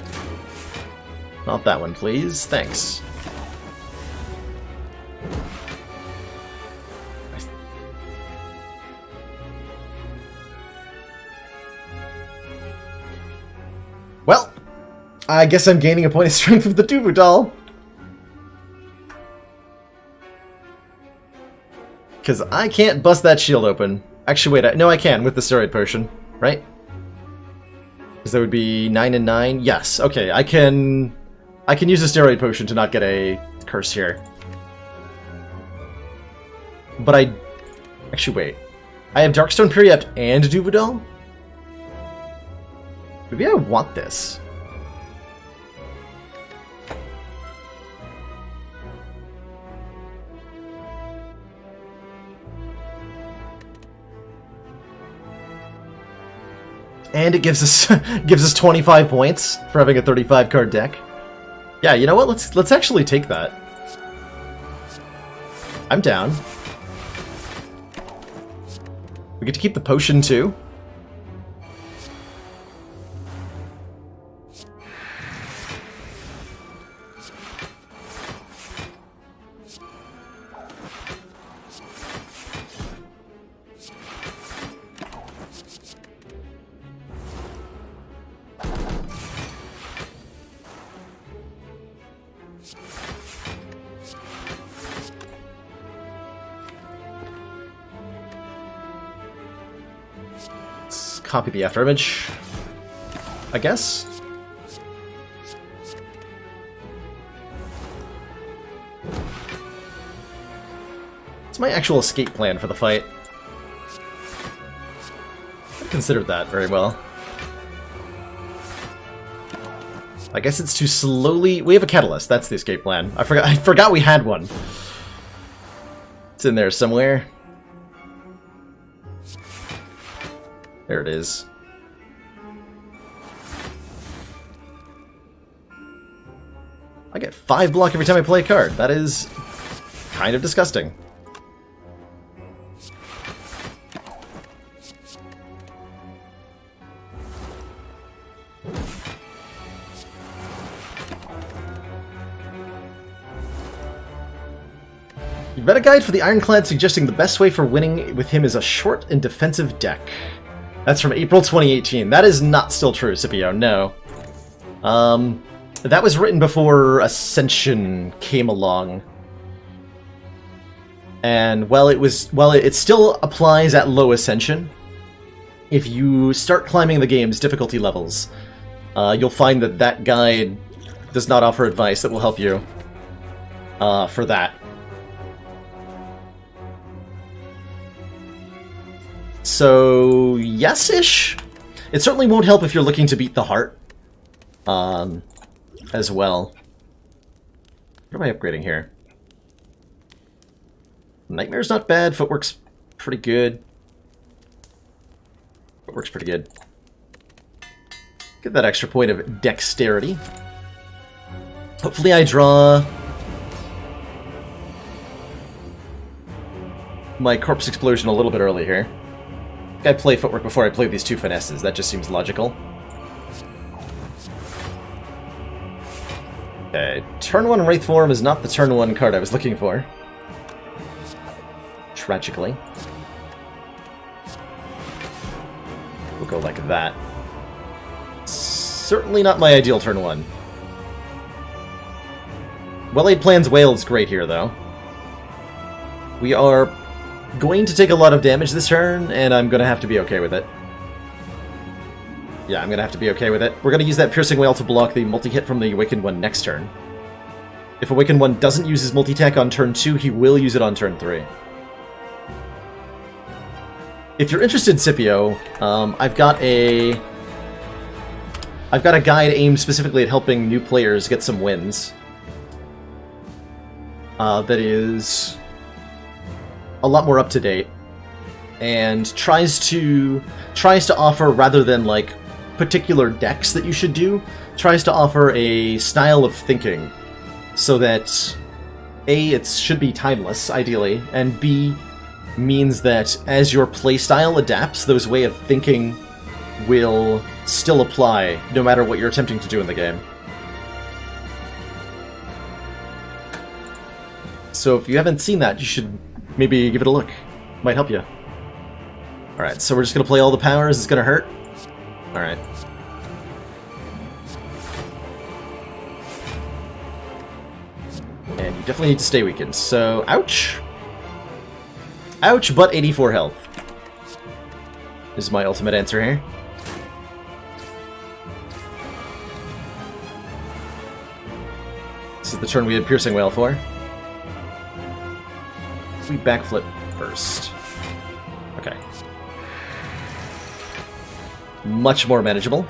Not that one, please. Thanks. Well, I guess I'm gaining a point of strength with the Duvu doll. Because I can't bust that shield open. Actually, wait, no, I can with the steroid potion, right? Because that would be 9 and 9. Yes, okay, I can use a steroid potion to not get a curse here. But actually, wait. I have Darkstone Periapt and Duvu doll? Maybe I want this. And it gives us 25 points for having a 35 card deck. Yeah, you know what? Let's actually take that. I'm down. We get to keep the potion too. Copy the afterimage, I guess. It's my actual escape plan for the fight. I considered that very well. I guess it's to slowly... We have a catalyst. That's the escape plan. I forgot we had one. It's in there somewhere. There it is. I get 5 block every time I play a card. That is kind of disgusting. You've read a guide for the Ironclad suggesting the best way for winning with him is a short and defensive deck. That's from April 2018. That is not still true, Scipio, no. That was written before Ascension came along. And while it still applies at low Ascension, if you start climbing the game's difficulty levels, you'll find that that guide does not offer advice that will help you for that. So, yes-ish? It certainly won't help if you're looking to beat the heart, as well. What am I upgrading here? Nightmare's not bad, Footwork's pretty good. Footwork's pretty good. Get that extra point of dexterity. Hopefully I draw my Corpse Explosion a little bit early here. I play Footwork before I play these 2 finesses. That just seems logical. Okay, turn 1 Wraith Form is not the turn 1 card I was looking for. Tragically. We'll go like that. Certainly not my ideal turn 1. Well-Laid Plans Whale is great here, though. We are going to take a lot of damage this turn, and I'm going to have to be okay with it. Yeah, I'm going to have to be okay with it. We're going to use that Piercing Whale to block the multi-hit from the Awakened One next turn. If Awakened One doesn't use his multi-attack on turn 2, he will use it on turn 3. If you're interested, Scipio, I've got a guide aimed specifically at helping new players get some wins. That is a lot more up to date. and tries to offer, rather than like particular decks that you should do, tries to offer a style of thinking so that A, it should be timeless, ideally, and B, means that as your playstyle adapts, those way of thinking will still apply no matter what you're attempting to do in the game. So if you haven't seen that, you should maybe give it a look. Might help you. Alright, so we're just going to play all the powers. It's going to hurt. Alright. And you definitely need to stay weakened. So, ouch. Ouch, but 84 health. Is my ultimate answer here. This is the turn we had Piercing Wail for. We backflip first. Okay. Much more manageable.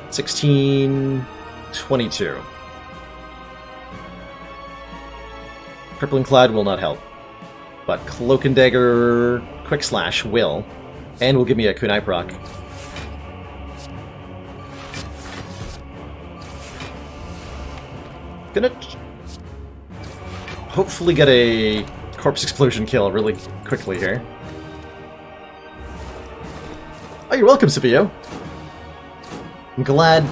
16, 22. Crippling Cloud will not help, but Cloak and Dagger Quick Slash will, and will give me a Kunai proc. Gonna hopefully get a Corpse Explosion kill really quickly here. Oh, you're welcome, Scipio. I'm glad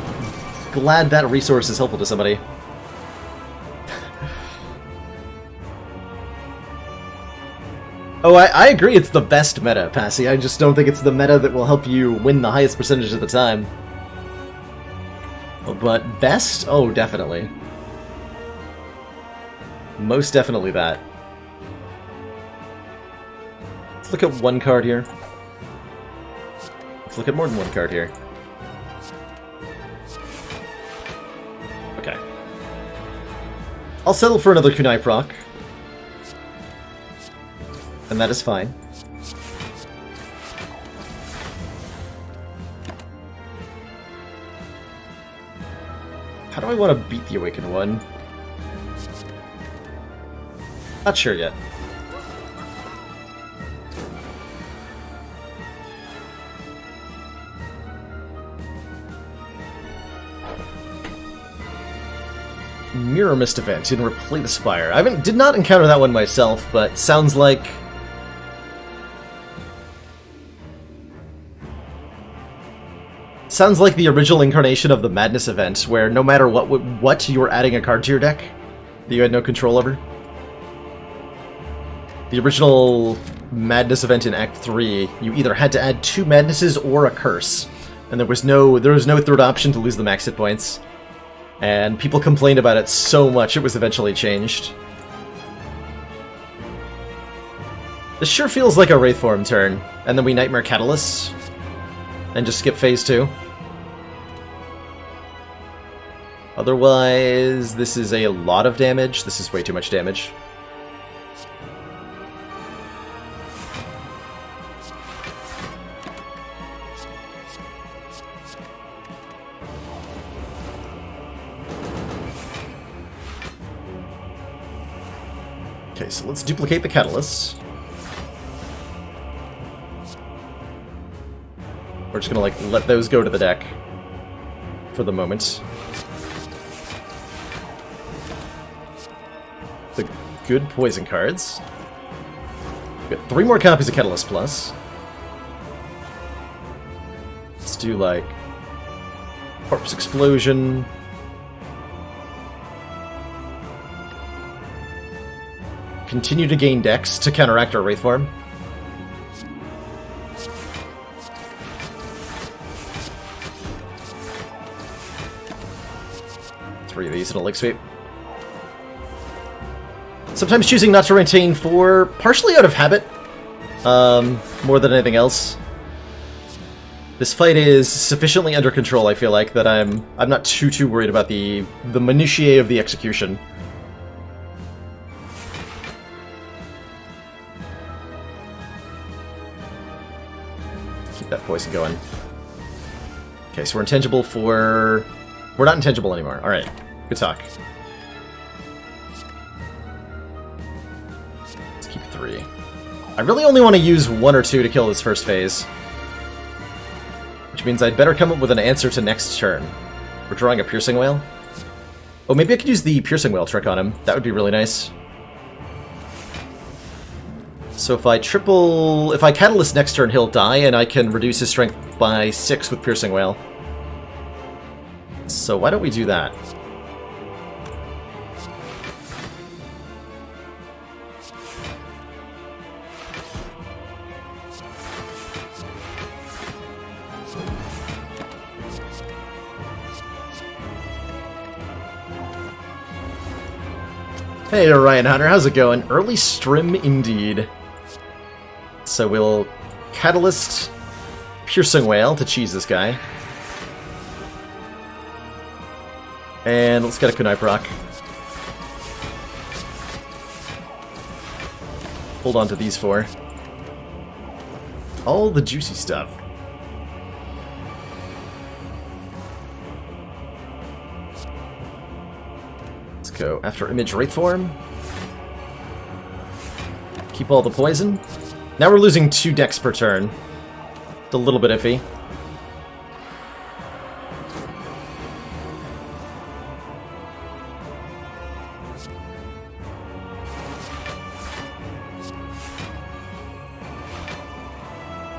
that resource is helpful to somebody. Oh, I agree it's the best meta, Passy. I just don't think it's the meta that will help you win the highest percentage of the time. But best? Oh, definitely. Most definitely that. Let's look at one card here. Let's look at more than one card here. Okay. I'll settle for another Kunai proc. And that is fine. How do I want to beat the Awakened One? Not sure yet. Mirror Mist event in Replay the Spire. I did not encounter that one myself, but sounds like the original incarnation of the Madness event, where no matter what you were adding a card to your deck that you had no control over. The original Madness event in Act 3, you either had to add 2 Madnesses or a Curse, and there was no third option to lose the max hit points. And people complained about it so much it was eventually changed. This sure feels like a Wraithform turn, and then we Nightmare Catalyst, and just skip phase 2. Otherwise, this is a lot of damage. This is way too much damage. Okay, so let's duplicate the catalysts. We're just gonna like let those go to the deck for the moment. The good poison cards. We've got 3 more copies of Catalyst Plus. Let's do like Corpse Explosion. Continue to gain Dex to counteract our Wraithform. Three of these in a leg sweep. Sometimes choosing not to retain 4, partially out of habit, more than anything else. This fight is sufficiently under control, I feel like, that I'm not too worried about the minutiae of the execution. Keep that poison going. Okay, so we're intangible for... We're not intangible anymore. Alright, good talk. Let's keep 3. I really only want to use 1 or 2 to kill this first phase. Which means I'd better come up with an answer to next turn. We're drawing a Piercing Whale. Oh, maybe I could use the Piercing Whale trick on him. That would be really nice. So if I Catalyst next turn, he'll die, and I can reduce his strength by 6 with Piercing Whale. So why don't we do that? Hey, Ryan Hunter, how's it going? Early strim indeed. So we'll Catalyst Piercing Whale to cheese this guy. And let's get a Kunai proc. Hold on to these 4. All the juicy stuff. Let's go after Image Wraith Form. Keep all the poison. Now we're losing 2 decks per turn. It's a little bit iffy.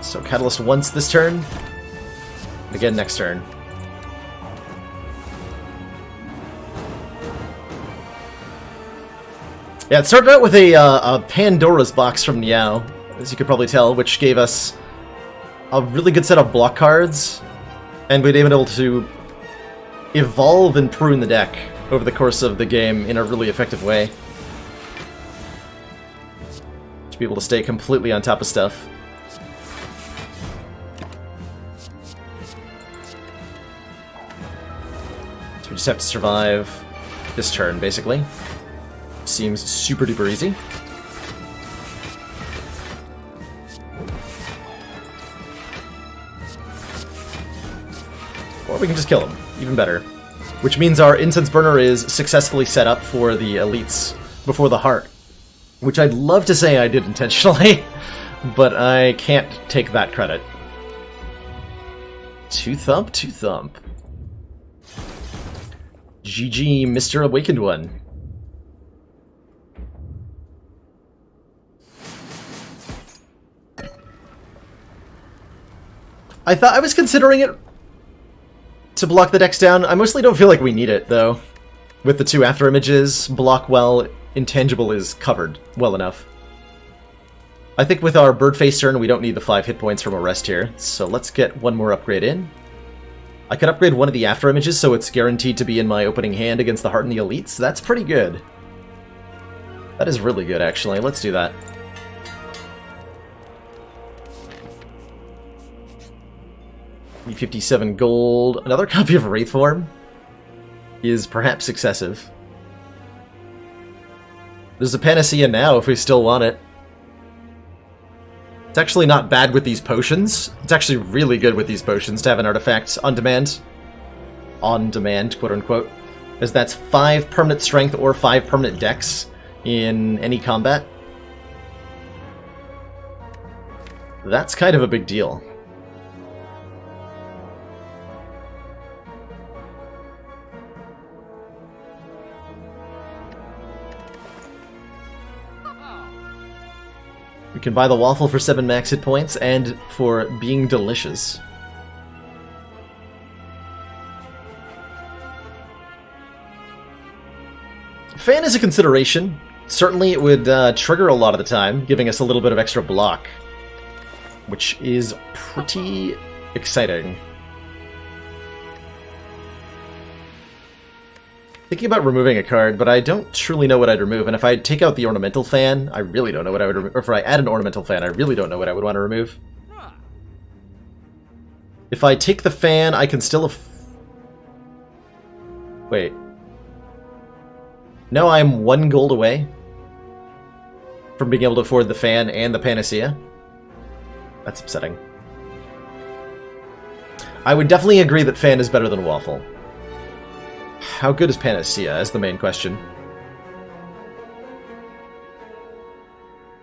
So Catalyst once this turn, and again next turn. Yeah, it started out with a Pandora's box from Niao, as you could probably tell, which gave us a really good set of block cards, and we'd been able to evolve and prune the deck over the course of the game in a really effective way. To be able to stay completely on top of stuff. So we just have to survive this turn, basically. Seems super duper easy. Or we can just kill him, even better. Which means our Incense Burner is successfully set up for the elites before the heart. Which I'd love to say I did intentionally, but I can't take that credit. 2 thump, 2 thump. GG, Mr. Awakened One. I was considering it to block the decks down. I mostly don't feel like we need it, though. With the 2 after images, block well, intangible is covered well enough. I think with our bird face turn, we don't need the 5 hit points from Arrest here, so let's get 1 more upgrade in. I could upgrade 1 of the after images so it's guaranteed to be in my opening hand against the Heart and the Elites. That's pretty good. That is really good, actually. Let's do that. Need 57 gold. Another copy of Wraithform is perhaps excessive. There's a Panacea now if we still want it. It's actually not bad with these potions. It's actually really good with these potions to have an artifact on demand. On demand, quote unquote. As that's 5 permanent strength or 5 permanent dex in any combat. That's kind of a big deal. We can buy the waffle for 7 max hit points and for being delicious. Fan is a consideration. Certainly it would trigger a lot of the time, giving us a little bit of extra block. Which is pretty exciting. Thinking about removing a card, but I don't truly know what I'd remove, and if I take out the Ornamental Fan, I really don't know what I would remove. Or if I add an Ornamental Fan, I really don't know what I would want to remove. If I take the fan, I can still... Wait. No, I'm 1 gold away from being able to afford the fan and the Panacea. That's upsetting. I would definitely agree that fan is better than waffle. How good is Panacea is the main question.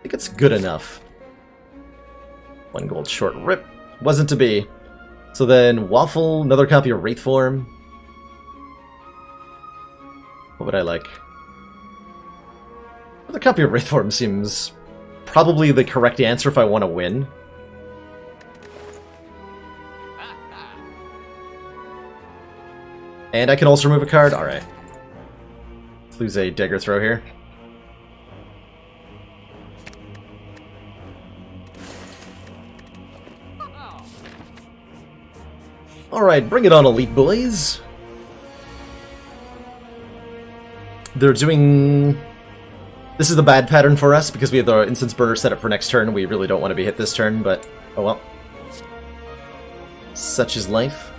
think it's good enough. 1 gold short. Rip. Wasn't to be. So then, Waffle, another copy of Wraithform. What would I like? Another copy of Wraithform seems probably the correct answer if I want to win. And I can also remove a card? Alright. Let's lose a Dagger Throw here. Alright, bring it on, Elite Boys! They're doing... This is the bad pattern for us, because we have the Instance Burner set up for next turn. We really don't want to be hit this turn, but oh well. Such is life.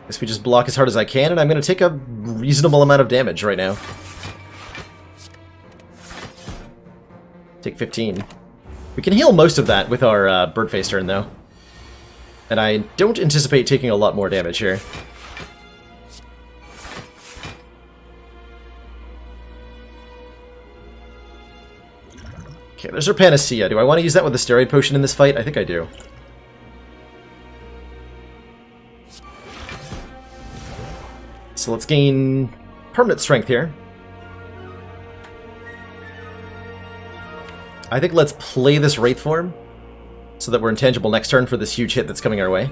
Guess we just block as hard as I can, and I'm going to take a reasonable amount of damage right now. Take 15. We can heal most of that with our Birdface turn, though. And I don't anticipate taking a lot more damage here. Okay, there's our Panacea. Do I want to use that with the Steroid Potion in this fight? I think I do. So let's gain permanent strength here. I think let's play this Wraithform so that we're intangible next turn for this huge hit that's coming our way.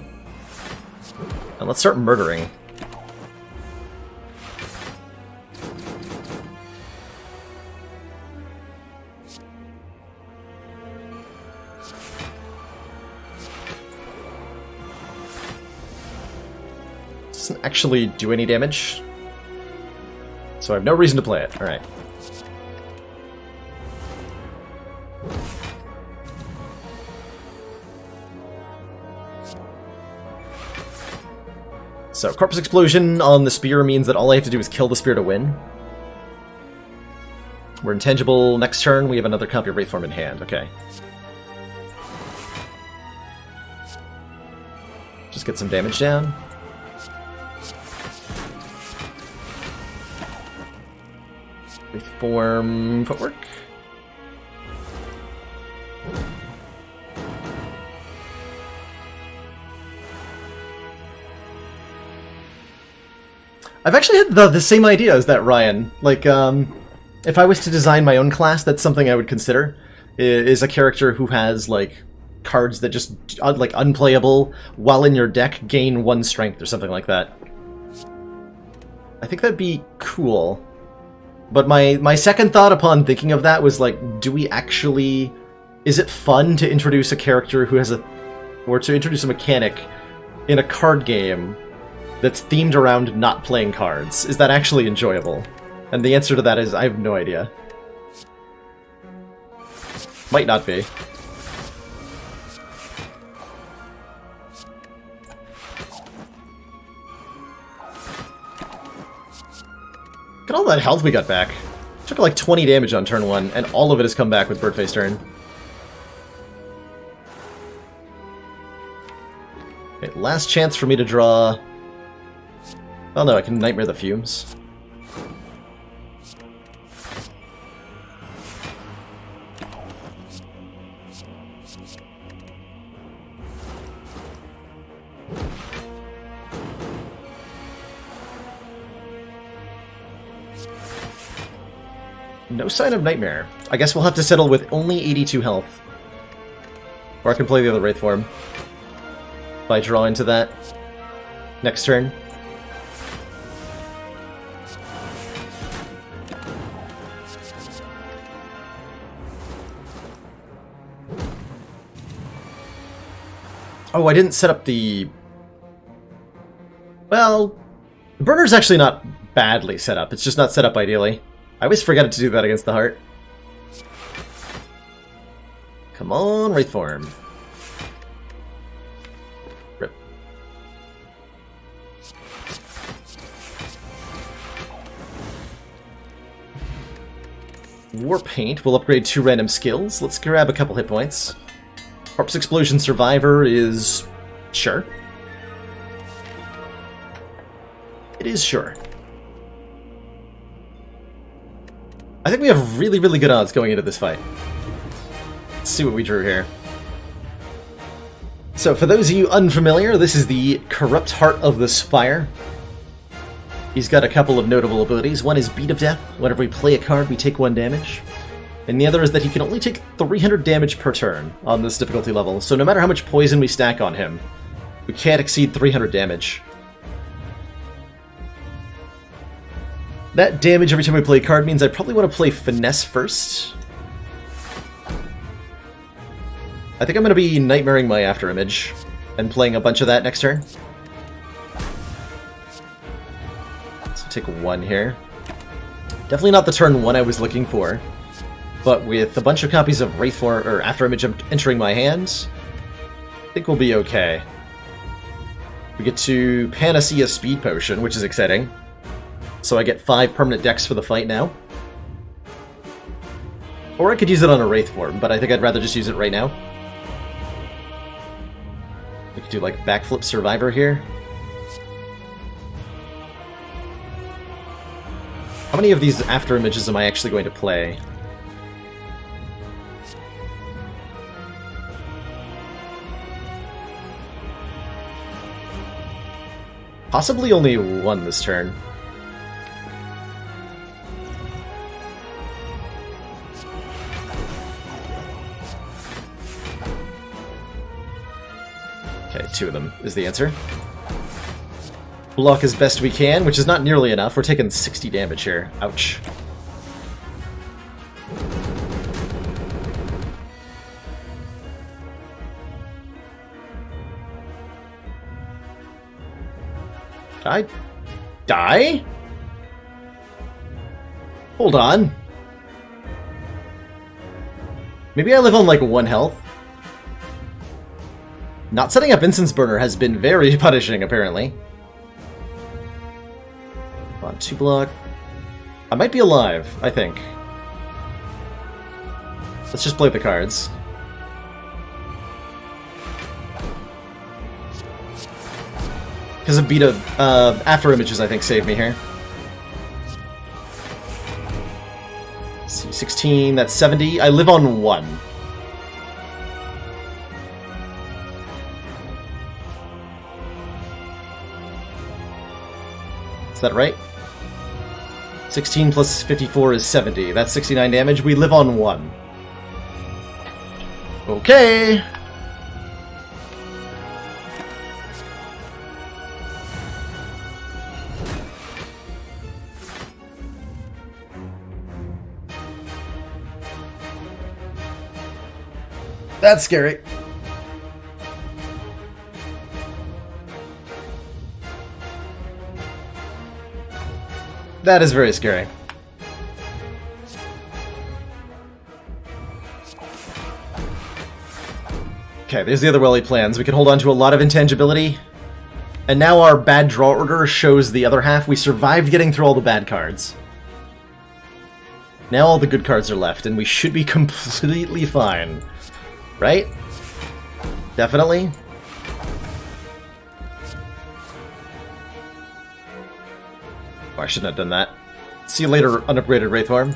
And let's start murdering. Doesn't actually do any damage, so I have no reason to play it. Alright. So, Corpse Explosion on the spear means that all I have to do is kill the spear to win. We're intangible next turn, we have another copy of Wraithform in hand. Okay. Just get some damage down. Wraithform footwork. I've actually had the same idea as that, Ryan. Like, if I was to design my own class, that's something I would consider. Is a character who has, like, cards that just, like, unplayable, while in your deck, gain 1 strength or something like that. I think that'd be cool. But my second thought upon thinking of that was, like, do we actually... Is it fun to introduce a character who has a... Or to introduce a mechanic in a card game that's themed around not playing cards? Is that actually enjoyable? And the answer to that is, I have no idea. Might not be. Look at all that health we got back. Took like 20 damage on turn 1, and all of it has come back with Birdface turn. Okay, last chance for me to draw... Oh no, I can Nightmare the Fumes. No sign of Nightmare. I guess we'll have to settle with only 82 health. Or I can play the other Wraithform. If I draw into that next turn. Oh, I didn't set up the... Well, the burner's actually not badly set up. It's just not set up ideally. I always forget to do that against the heart. Come on, Wraithform. Rip. Warpaint will upgrade 2 random skills. Let's grab a couple hit points. Corpse Explosion Survivor is... sure. It is, sure. I think we have really, really good odds going into this fight. Let's see what we drew here. So, for those of you unfamiliar, this is the Corrupt Heart of the Spire. He's got a couple of notable abilities. One is Beat of Death. Whenever we play a card, we take 1 damage. And the other is that he can only take 300 damage per turn on this difficulty level. So no matter how much poison we stack on him, we can't exceed 300 damage. That damage every time we play a card means I probably want to play Finesse first. I think I'm going to be Nightmaring my Afterimage and playing a bunch of that next turn. So take 1 here. Definitely not the turn 1 I was looking for, but with a bunch of copies of Wraithform or Afterimage entering my hands, I think we'll be okay. We get to Panacea Speed Potion, which is exciting. So I get 5 permanent decks for the fight now. Or I could use it on a Wraithform, but I think I'd rather just use it right now. We could do like Backflip Survivor here. How many of these Afterimages am I actually going to play? Possibly only 1 this turn. Okay, 2 of them is the answer. Block as best we can, which is not nearly enough. We're taking 60 damage here. Ouch. Did I die? Hold on. Maybe I live on like 1 health? Not setting up Incense Burner has been very punishing, apparently. Come on, 2 block. I might be alive, I think. Let's just play the cards. Because a beat of Afterimages, I think, saved me here. Let's see, 16, that's 70. I live on 1. Is that right? 16 plus 54 is 70. That's 69 damage. We live on 1. Okay. That's scary. That is very scary. Okay, there's the other well-laid plans. We can hold on to a lot of intangibility. And now our bad draw order shows the other half. We survived getting through all the bad cards. Now all the good cards are left, and we should be completely fine. Right? Definitely. Oh, I shouldn't have done that. See you later, unupgraded Wraithform.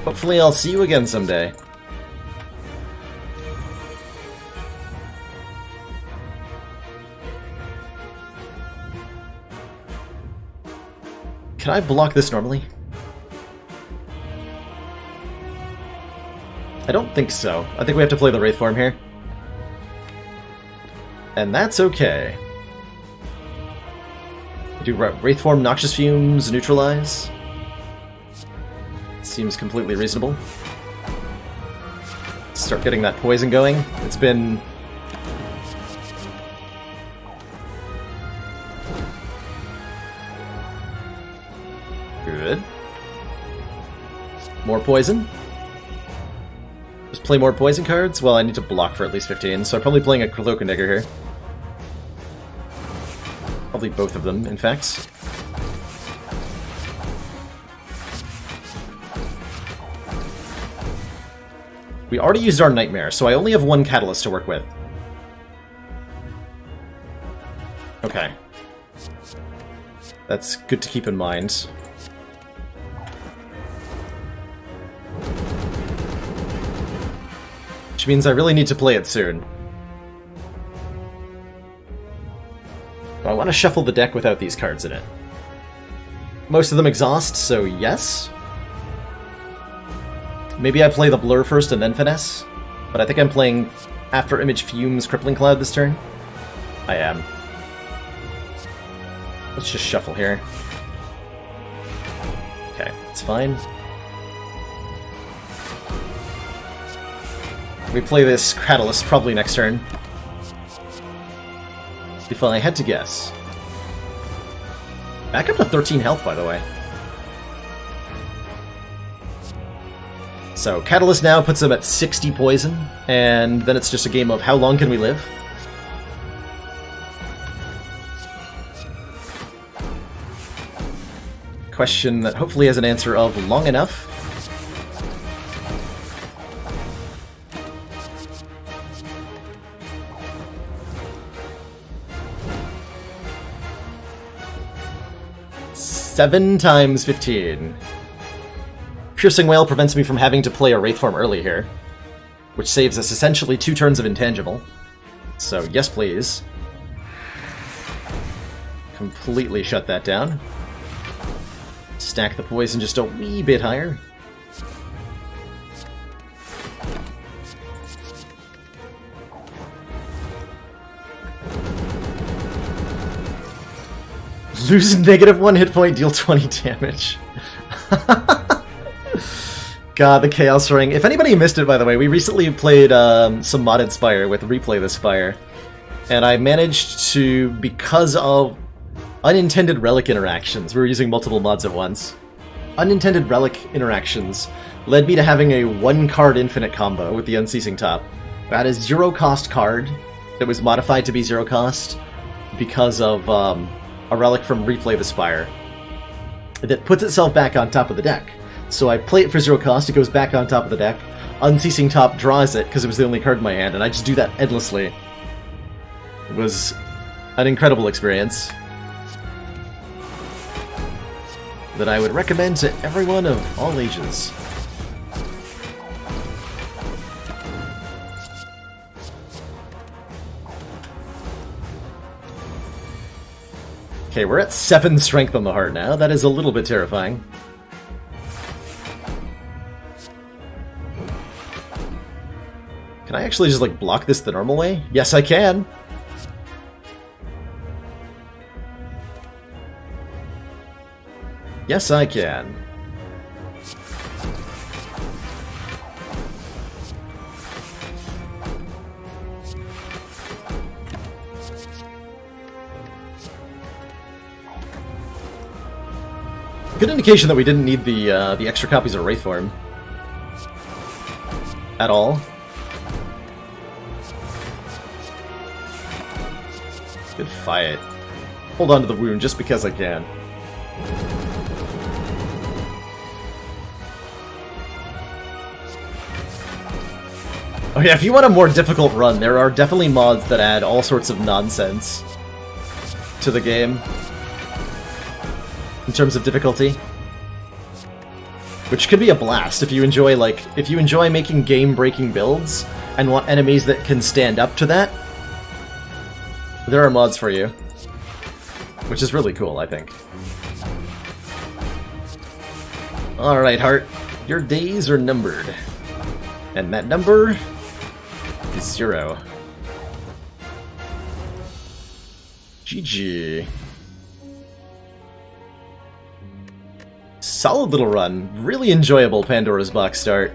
Hopefully I'll see you again someday. Can I block this normally? I don't think so. I think we have to play the Wraithform here. And that's okay. Do Wraithform, Noxious Fumes, Neutralize? Seems completely reasonable. Start getting that poison going. It's been... good. More poison. Just play more poison cards? Well, I need to block for at least 15, so I'm probably playing a Cloak and Dagger here. Probably both of them, in fact. We already used our Nightmare, so I only have 1 Catalyst to work with. Okay. That's good to keep in mind. Which means I really need to play it soon. I want to shuffle the deck without these cards in it. Most of them exhaust, so yes. Maybe I play the Blur first and then Finesse, but I think I'm playing After Image Fumes Crippling Cloud this turn. I am. Let's just shuffle here. Okay, it's fine. We play this Catalyst probably next turn. If I had to guess. Back up to 13 health, by the way. So, Catalyst now puts him at 60 poison, and then it's just a game of how long can we live? Question that hopefully has an answer of long enough. Seven times 15. Piercing Wail prevents me from having to play a Wraith form early here, which saves us essentially 2 turns of Intangible. So, yes please. Completely shut that down. Stack the poison just a wee bit higher. Lose -1 hit point, deal 20 damage. God, the Chaos Ring. If anybody missed it, by the way, we recently played some modded Spire with Replay the Spire. And I managed to, because of unintended Relic interactions, we were using multiple mods at once. Unintended Relic interactions led me to having a 1-card infinite combo with the Unceasing Top. I had a 0-cost card that was modified to be 0 cost because of a relic from Replay the Spire that puts itself back on top of the deck. So I play it for 0 cost, it goes back on top of the deck, Unceasing Top draws it because it was the only card in my hand, and I just do that endlessly. It was an incredible experience that I would recommend to everyone of all ages. Okay, we're at 7 strength on the heart now. That is a little bit terrifying. Can I actually just, like, block this the normal way? Yes, I can! Yes, I can. Good indication that we didn't need the extra copies of Wraith form at all. Good fight. Hold on to the wound just because I can. Oh yeah, if you want a more difficult run, there are definitely mods that add all sorts of nonsense to the game in terms of difficulty, which could be a blast if you enjoy, like, if you enjoy making game-breaking builds and want enemies that can stand up to that. There are mods for you, which is really cool, I think. Alright, Heart, your days are numbered, and that number is 0. GG. Solid little run. Really enjoyable Pandora's Box start.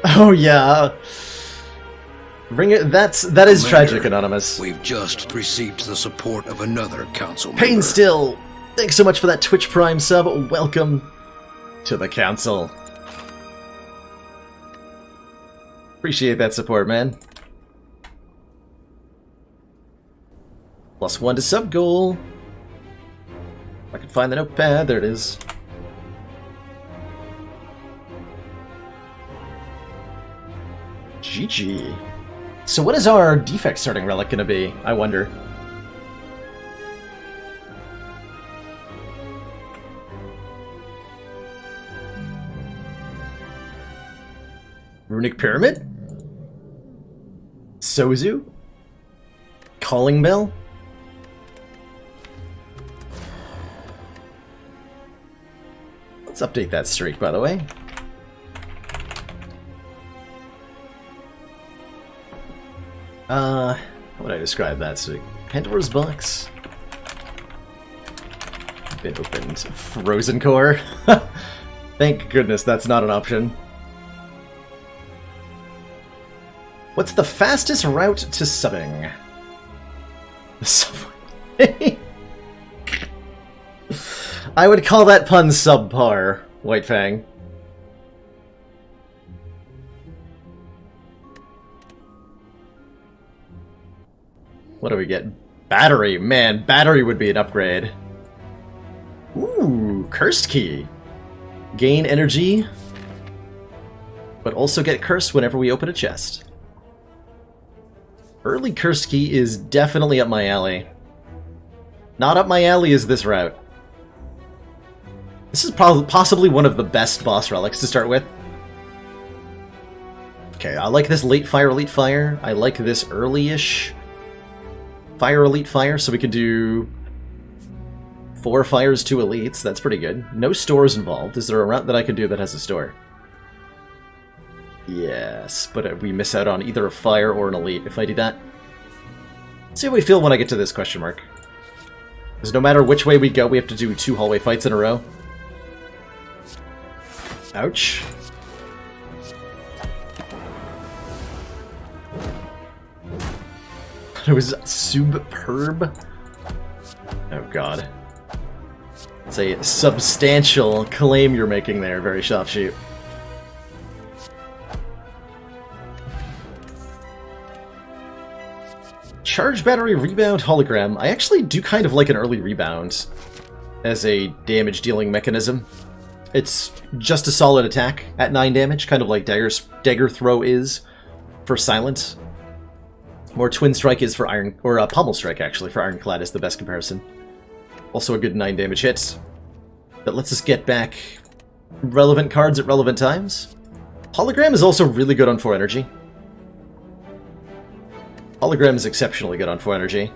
Oh yeah. Ring it. That is tragic, Anonymous. We've just received the support of another council member. Pain Still. Thanks so much for that Twitch Prime sub. Welcome to the council. Appreciate that support, man. +1 to sub goal. If I can find the notepad, there it is. GG. So what is our defect starting relic going to be, I wonder? Runic Pyramid? Sozu? Calling Bell? Let's update that streak, by the way. How would I describe that streak? Pandora's Box? Been opened. Frozen Core? Thank goodness that's not an option. What's the fastest route to subbing? The subway. I would call that pun subpar, White Fang. What do we get? Battery! Man, battery would be an upgrade. Ooh, Cursed Key. Gain energy, but also get cursed whenever we open a chest. Early Cursed Key is definitely up my alley. Not up my alley is this route. This is possibly one of the best boss relics to start with. Okay, I like this late fire, elite fire. I like this early-ish fire, elite fire, so we could do 4 fires, 2 elites. That's pretty good. No stores involved. Is there a route that I could do that has a store? Yes, but we miss out on either a fire or an elite if I do that. Let's see how we feel when I get to this question mark. Because no matter which way we go, we have to do 2 hallway fights in a row. Ouch. It was superb. Oh god. It's a substantial claim you're making there, very sharp shoot. Charge battery, rebound, hologram. I actually do kind of like an early rebound as a damage dealing mechanism. It's just a solid attack at 9 damage, kind of like dagger throw is for silent. Or twin strike is for iron, or pommel strike actually for ironclad is the best comparison. Also a good 9 damage hit. That lets us get back relevant cards at relevant times. Hologram is also really good on 4 energy. Hologram is exceptionally good on 4 energy.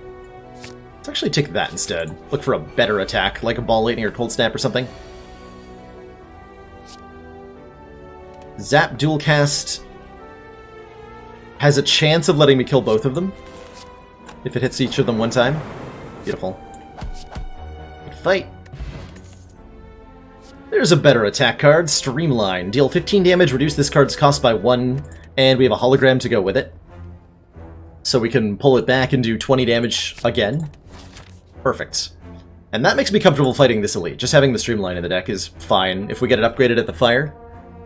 Let's actually take that instead. Look for a better attack, like a Ball Lightning or Cold Snap or something. Zap Dual Cast has a chance of letting me kill both of them if it hits each of them one time. Beautiful. Good fight. There's a better attack card, Streamline. Deal 15 damage, reduce this card's cost by 1, and we have a hologram to go with it. So we can pull it back and do 20 damage again. Perfect. And that makes me comfortable fighting this elite. Just having the Streamline in the deck is fine. If we get it upgraded at the fire,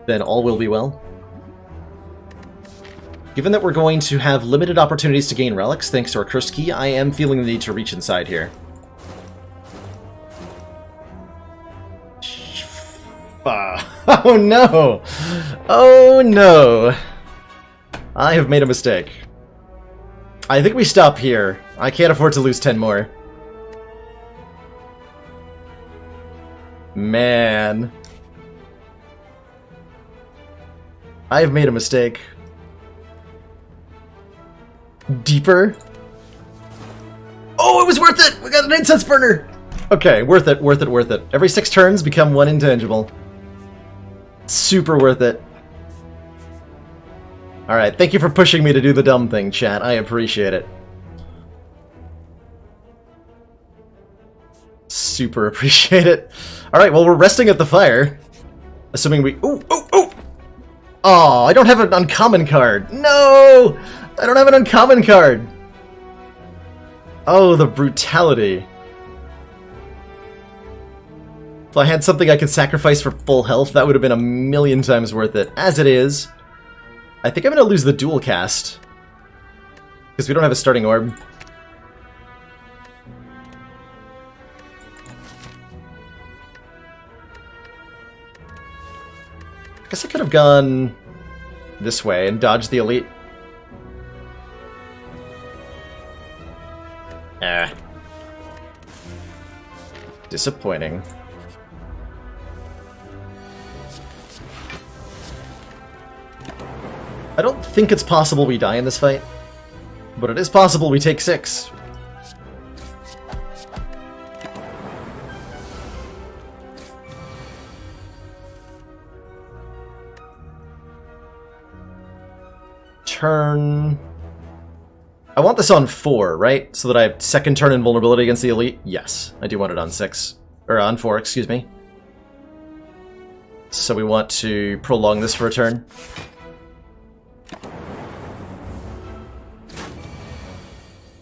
then all will be well. Given that we're going to have limited opportunities to gain relics thanks to our Cursed Key, I am feeling the need to reach inside here. Oh no! Oh no! I have made a mistake. I think we stop here. I can't afford to lose 10 more. Man. I have made a mistake. Deeper? Oh, it was worth it! We got an incense burner! Okay, worth it, worth it, worth it. Every 6 turns, become 1 intangible. Super worth it. Alright, thank you for pushing me to do the dumb thing, chat. I appreciate it. Super appreciate it. Alright, well, we're resting at the fire. Assuming we... Ooh, ooh, ooh! Oh, I don't have an uncommon card. No! I don't have an uncommon card. Oh, the brutality. If I had something I could sacrifice for full health, that would have been a million times worth it. As it is, I think I'm going to lose the dual cast. Because we don't have a starting orb. I guess I could have gone this way and dodged the elite. Disappointing. I don't think it's possible we die in this fight, but it is possible we take 6. Turn... I want this on 4, right? So that I have second turn invulnerability against the elite? Yes, I do want it on 6. Or on 4, excuse me. So we want to prolong this for a turn.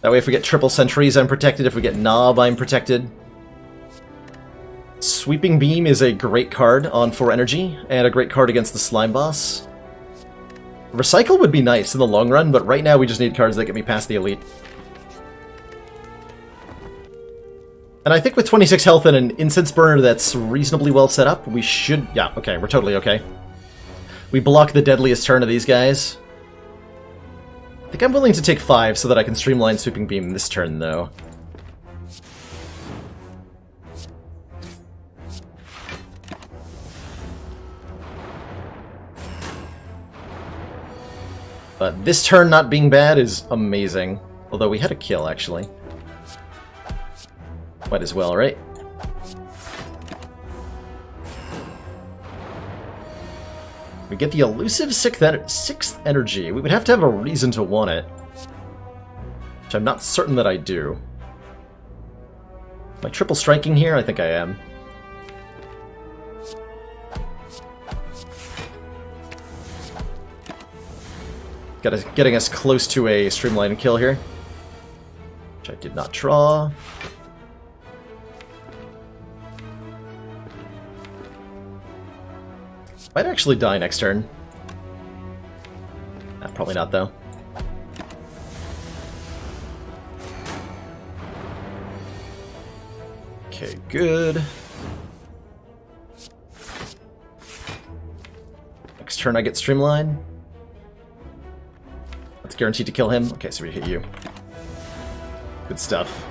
That way if we get triple sentries, I'm protected. If we get Knob, I'm protected. Sweeping Beam is a great card on 4 energy, and a great card against the Slime Boss. Recycle would be nice in the long run, but right now we just need cards that get me past the elite. And I think with 26 health and an Incense Burner that's reasonably well set up, we should... Yeah, okay, we're totally okay. We block the deadliest turn of these guys. I think I'm willing to take 5 so that I can streamline Sweeping Beam this turn, though. But this turn not being bad is amazing. Although we had a kill, actually. Might as well, right? We get the elusive 6th energy. We would have to have a reason to want it. Which I'm not certain that I do. Am I triple striking here? I think I am. Getting us close to a streamline kill here. Which I did not draw. Might actually die next turn. Probably not, though. Okay, good. Next turn I get streamline. That's guaranteed to kill him. Okay, so we hit you. Good stuff.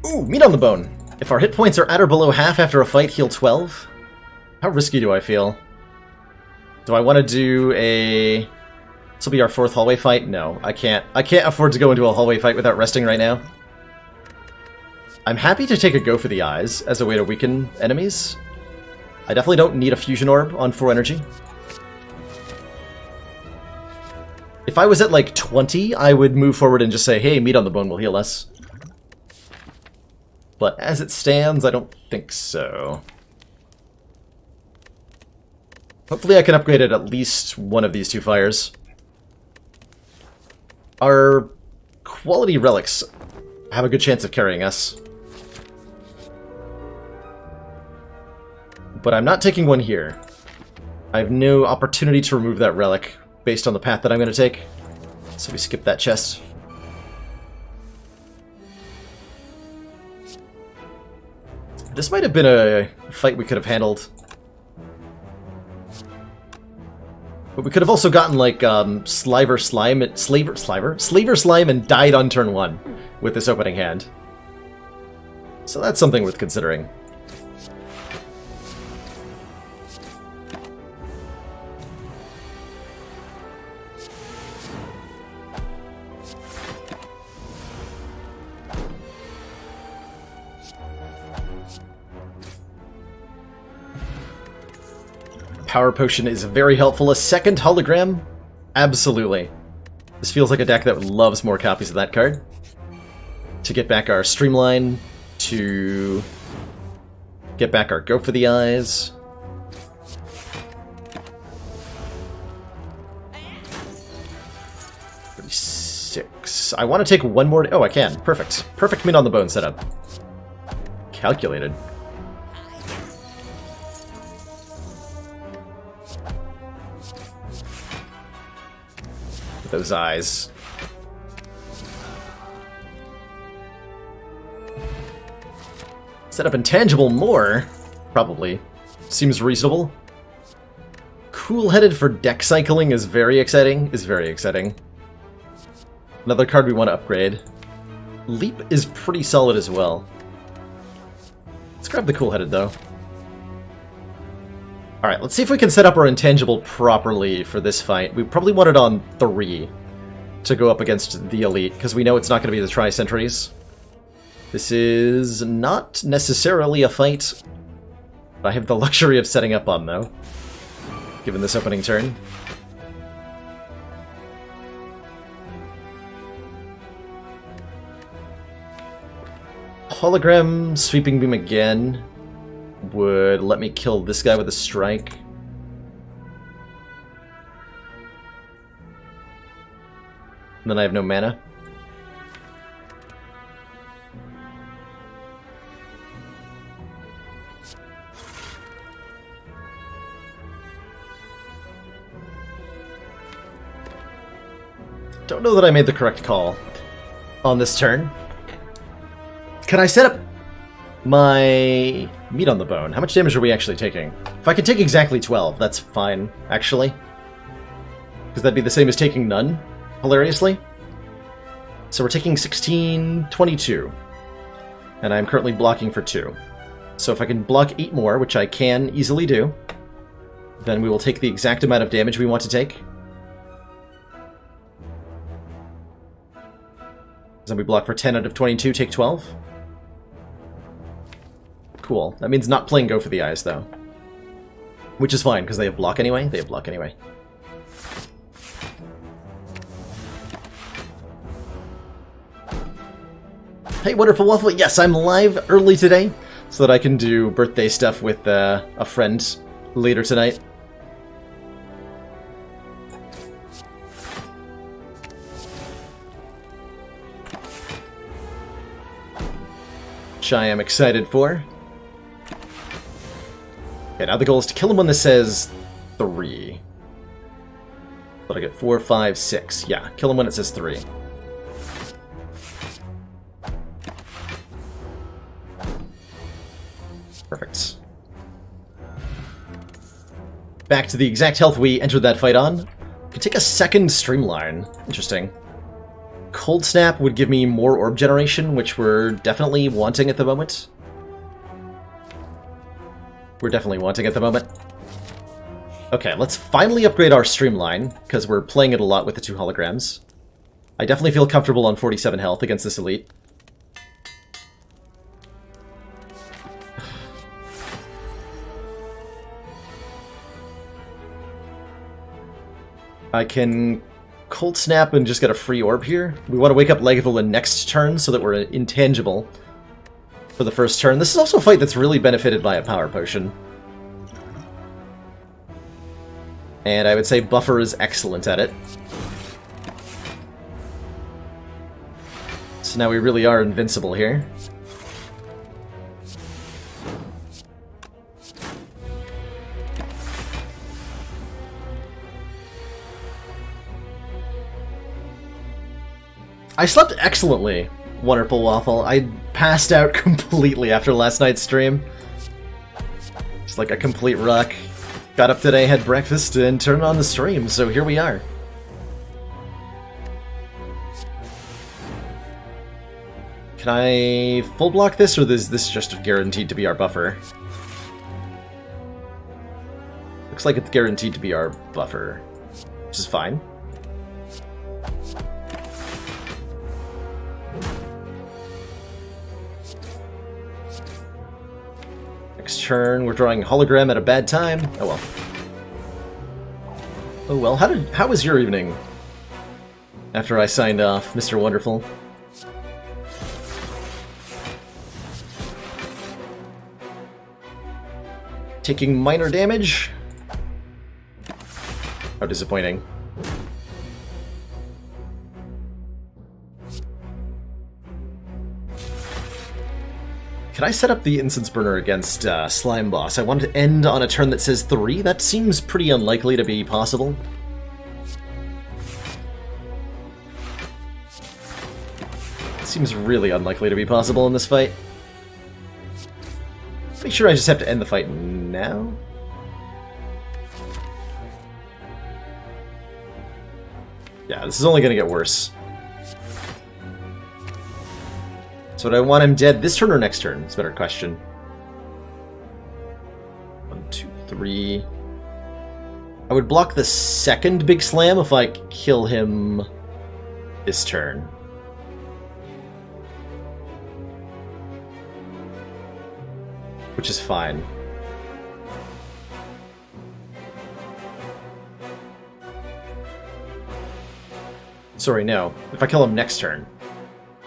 Ooh, meat on the bone. If our hit points are at or below half after a fight, heal 12. How risky do I feel? Do I want to do a... This will be our 4th hallway fight? No, I can't. I can't afford to go into a hallway fight without resting right now. I'm happy to take a go for the eyes as a way to weaken enemies. I definitely don't need a fusion orb on 4 energy. If I was at like 20, I would move forward and just say, hey, meat on the bone will heal us. But as it stands, I don't think so. Hopefully I can upgrade at least one of these 2 fires. Our quality relics have a good chance of carrying us. But I'm not taking one here. I have no opportunity to remove that relic based on the path that I'm going to take. So we skip that chest. This might have been a fight we could have handled. But we could have also gotten, like, Slaver Slime and died on turn 1 with this opening hand. So that's something worth considering. Power Potion is very helpful. A second hologram? Absolutely. This feels like a deck that loves more copies of that card. To get back our Streamline, to get back our Go for the Eyes. $36. I want to take one more... Oh, I can. Perfect. Perfect meat on the bone setup. Calculated. Those eyes. Set up Intangible more, probably. Seems reasonable. Cool-headed for deck cycling is very exciting. Another card we want to upgrade. Leap is pretty solid as well. Let's grab the cool-headed, though. Alright, let's see if we can set up our intangible properly for this fight. We probably want it on 3 to go up against the elite, because we know it's not going to be the Tri-Sentries. This is not necessarily a fight I have the luxury of setting up on, though, given this opening turn. Hologram Sweeping Beam again would let me kill this guy with a strike. And then I have no mana. Don't know that I made the correct call on this turn. Can I set up my meat on the bone? How much damage are we actually taking? If I could take exactly 12, that's fine, actually. Because that'd be the same as taking none, hilariously. So we're taking 16, 22. And I'm currently blocking for 2. So if I can block 8 more, which I can easily do, then we will take the exact amount of damage we want to take. Then we block for 10 out of 22, take 12. Cool. That means not playing Go for the Eyes, though. Which is fine, because they have block anyway. Hey, Wonderful Waffle! Yes, I'm live early today, so that I can do birthday stuff with a friend later tonight. Which I am excited for. Okay, now the goal is to kill him when this says 3. But I get 4, 5, 6. Yeah, kill him when it says 3. Perfect. Back to the exact health we entered that fight on. Could take a second Streamline. Interesting. Cold Snap would give me more orb generation, which we're definitely wanting at the moment. Okay, let's finally upgrade our Streamline, because we're playing it a lot with the 2 holograms. I definitely feel comfortable on 47 health against this elite. I can Cold Snap and just get a free orb here. We want to wake up Lagavulin next turn so that we're intangible for the first turn. This is also a fight that's really benefited by a power potion. And I would say Buffer is excellent at it. So now we really are invincible here. I slept excellently, Wonderful Waffle. I passed out completely after last night's stream. Just like a complete rock. Got up today, had breakfast, and turned on the stream, so here we are. Can I full block this, or is this just guaranteed to be our buffer? Looks like it's guaranteed to be our buffer, which is fine. Next turn, we're drawing Hologram at a bad time. Oh well. Oh well, how was your evening? After I signed off, Mr. Wonderful. Taking minor damage. How disappointing. Can I set up the Incense Burner against Slime Boss? I want to end on a turn that says 3. That seems pretty unlikely to be possible. It seems really unlikely to be possible in this fight. Make sure I just have to end the fight now. Yeah, this is only going to get worse. So do I want him dead this turn or next turn? It's a better question. 1, 2, 3. I would block the second big slam if I kill him this turn. Which is fine. Sorry, no. If I kill him next turn.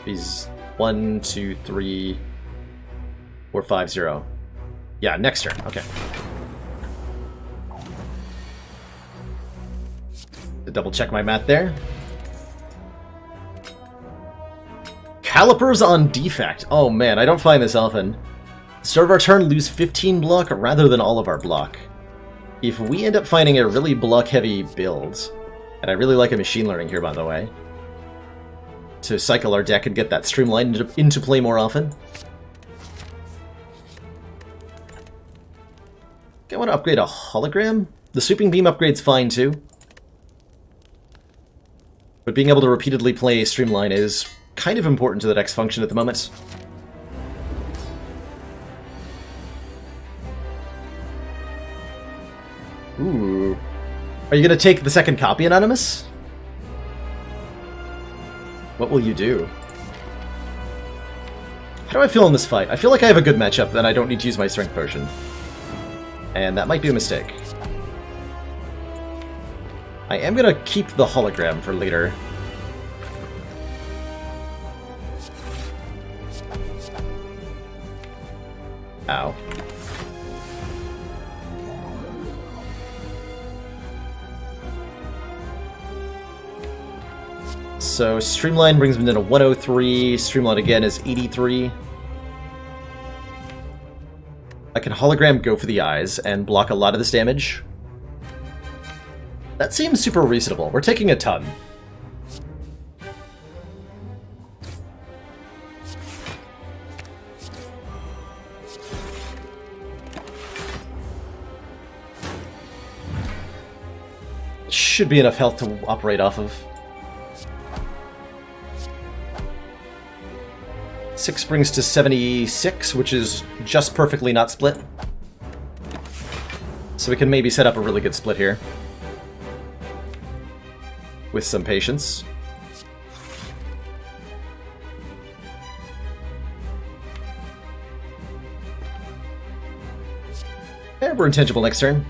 He's 1, 2, 3, 4, 5, 0. Yeah, next turn. Okay. To double check my math there. Calipers on defect. Oh man, I don't find this often. Start of our turn, lose 15 block rather than all of our block. If we end up finding a really block-heavy build, and I really like a machine learning here, by the way, to cycle our deck and get that streamline into play more often. Okay, I want to upgrade a hologram. The sweeping beam upgrade's fine too. But being able to repeatedly play streamline is kind of important to the deck's function at the moment. Ooh. Are you going to take the second copy, Anonymous? What will you do? How do I feel in this fight? I feel like I have a good matchup, then I don't need to use my strength potion. And that might be a mistake. I am going to keep the hologram for later. Ow. So Streamline brings me to 103, Streamline again is 83. I can hologram go for the eyes and block a lot of this damage. That seems super reasonable. We're taking a ton. Should be enough health to operate off of. 6 brings to 76, which is just perfectly not split. So we can maybe set up a really good split here. With some patience. And we're intangible next turn.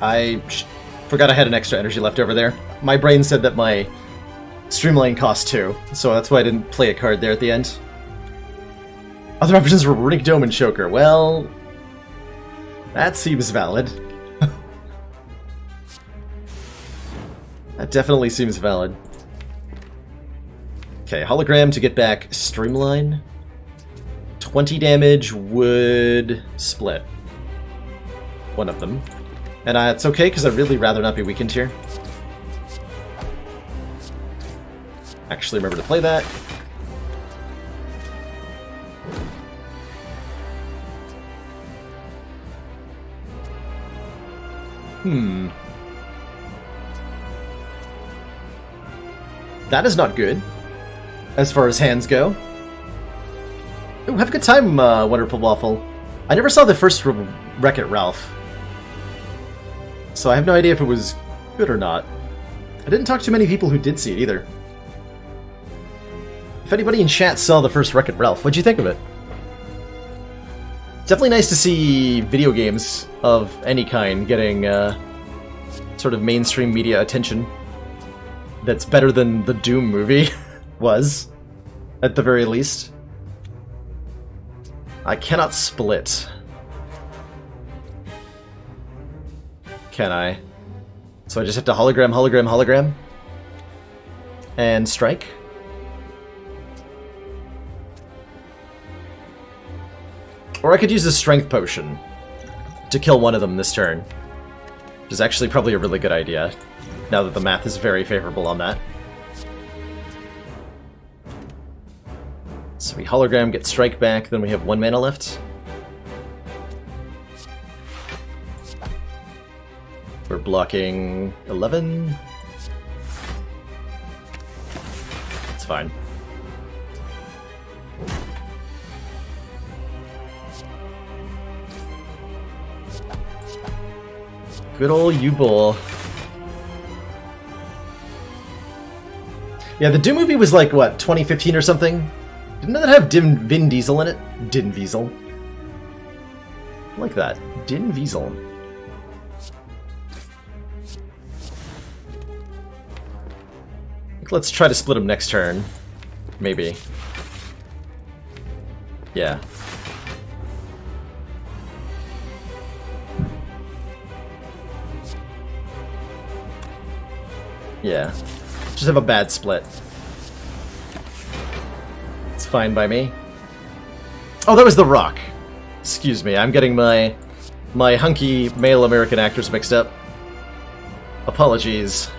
I forgot I had an extra energy left over there. My brain said that my Streamline cost 2, so that's why I didn't play a card there at the end. Other options were Runic Dome and Choker. Well, that seems valid. That definitely seems valid. Okay, hologram to get back Streamline. 20 damage would split one of them. And it's okay, because I'd really rather not be weakened here. Actually remember to play that. That is not good, as far as hands go. Ooh, have a good time, Wonderful Waffle. I never saw the first Wreck-It Ralph, so I have no idea if it was good or not. I didn't talk to many people who did see it either. If anybody in chat saw the first Wreck-It Ralph, what'd you think of it? Definitely nice to see video games of any kind getting sort of mainstream media attention that's better than the Doom movie was, at the very least. I cannot split. Can I? So I just have to hologram, hologram, hologram? And strike? Or I could use a strength potion to kill one of them this turn. Which is actually probably a really good idea, now that the math is very favorable on that. So we hologram, get strike back, then we have 1 mana left. We're blocking 11. It's fine. Good old U-Bowl. Yeah, the Doom movie was like, what, 2015 or something? Didn't that have Vin Diesel in it? Din Diesel. I like that. Din Diesel. Let's try to split him next turn. Maybe. Yeah. Yeah. Just have a bad split. It's fine by me. Oh, that was The Rock. Excuse me, I'm getting my hunky male American actors mixed up. Apologies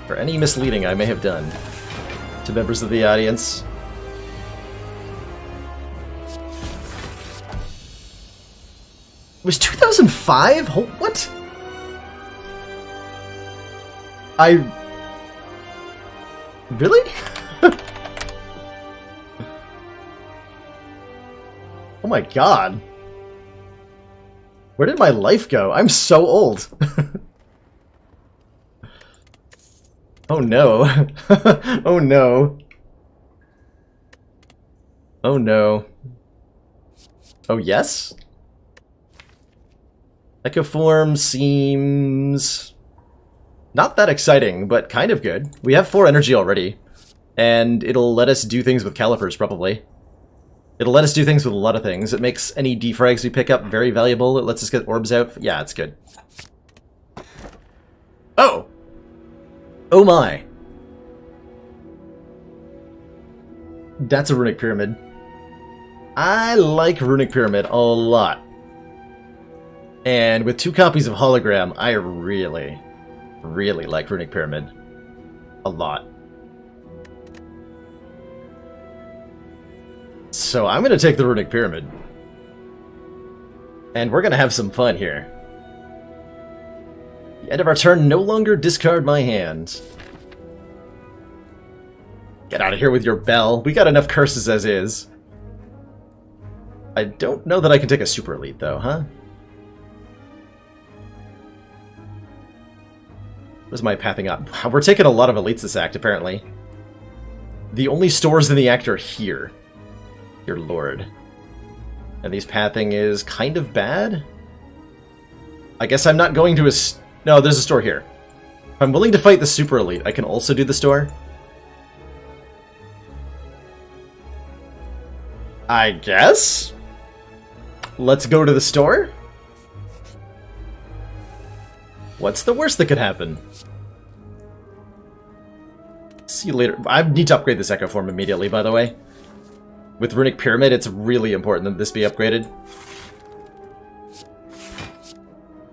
for any misleading I may have done to members of the audience. It was 2005? What? Really? Oh my god. Where did my life go? I'm so old. Oh no. Oh no. Oh no. Oh yes? Echoform seems not that exciting, but kind of good. We have 4 energy already, and it'll let us do things with calipers, probably. It'll let us do things with a lot of things. It makes any defrags we pick up very valuable. It lets us get orbs out. Yeah, it's good. Oh! Oh my. That's a Runic Pyramid. I like Runic Pyramid a lot. And with 2 copies of Hologram, I really, really like Runic Pyramid. A lot. So I'm going to take the Runic Pyramid. And we're going to have some fun here. The end of our turn, no longer discard my hand. Get out of here with your bell. We got enough curses as is. I don't know that I can take a Super Elite, though, huh? What is my pathing up? Wow, we're taking a lot of elites this act, apparently. The only stores in the act are here. Your lord. And these pathing is kind of bad? I guess I'm not going to a... No, there's a store here. If I'm willing to fight the Super Elite, I can also do the store. I guess? Let's go to the store? What's the worst that could happen? See you later. I need to upgrade this Echo Form immediately, by the way. With Runic Pyramid, it's really important that this be upgraded.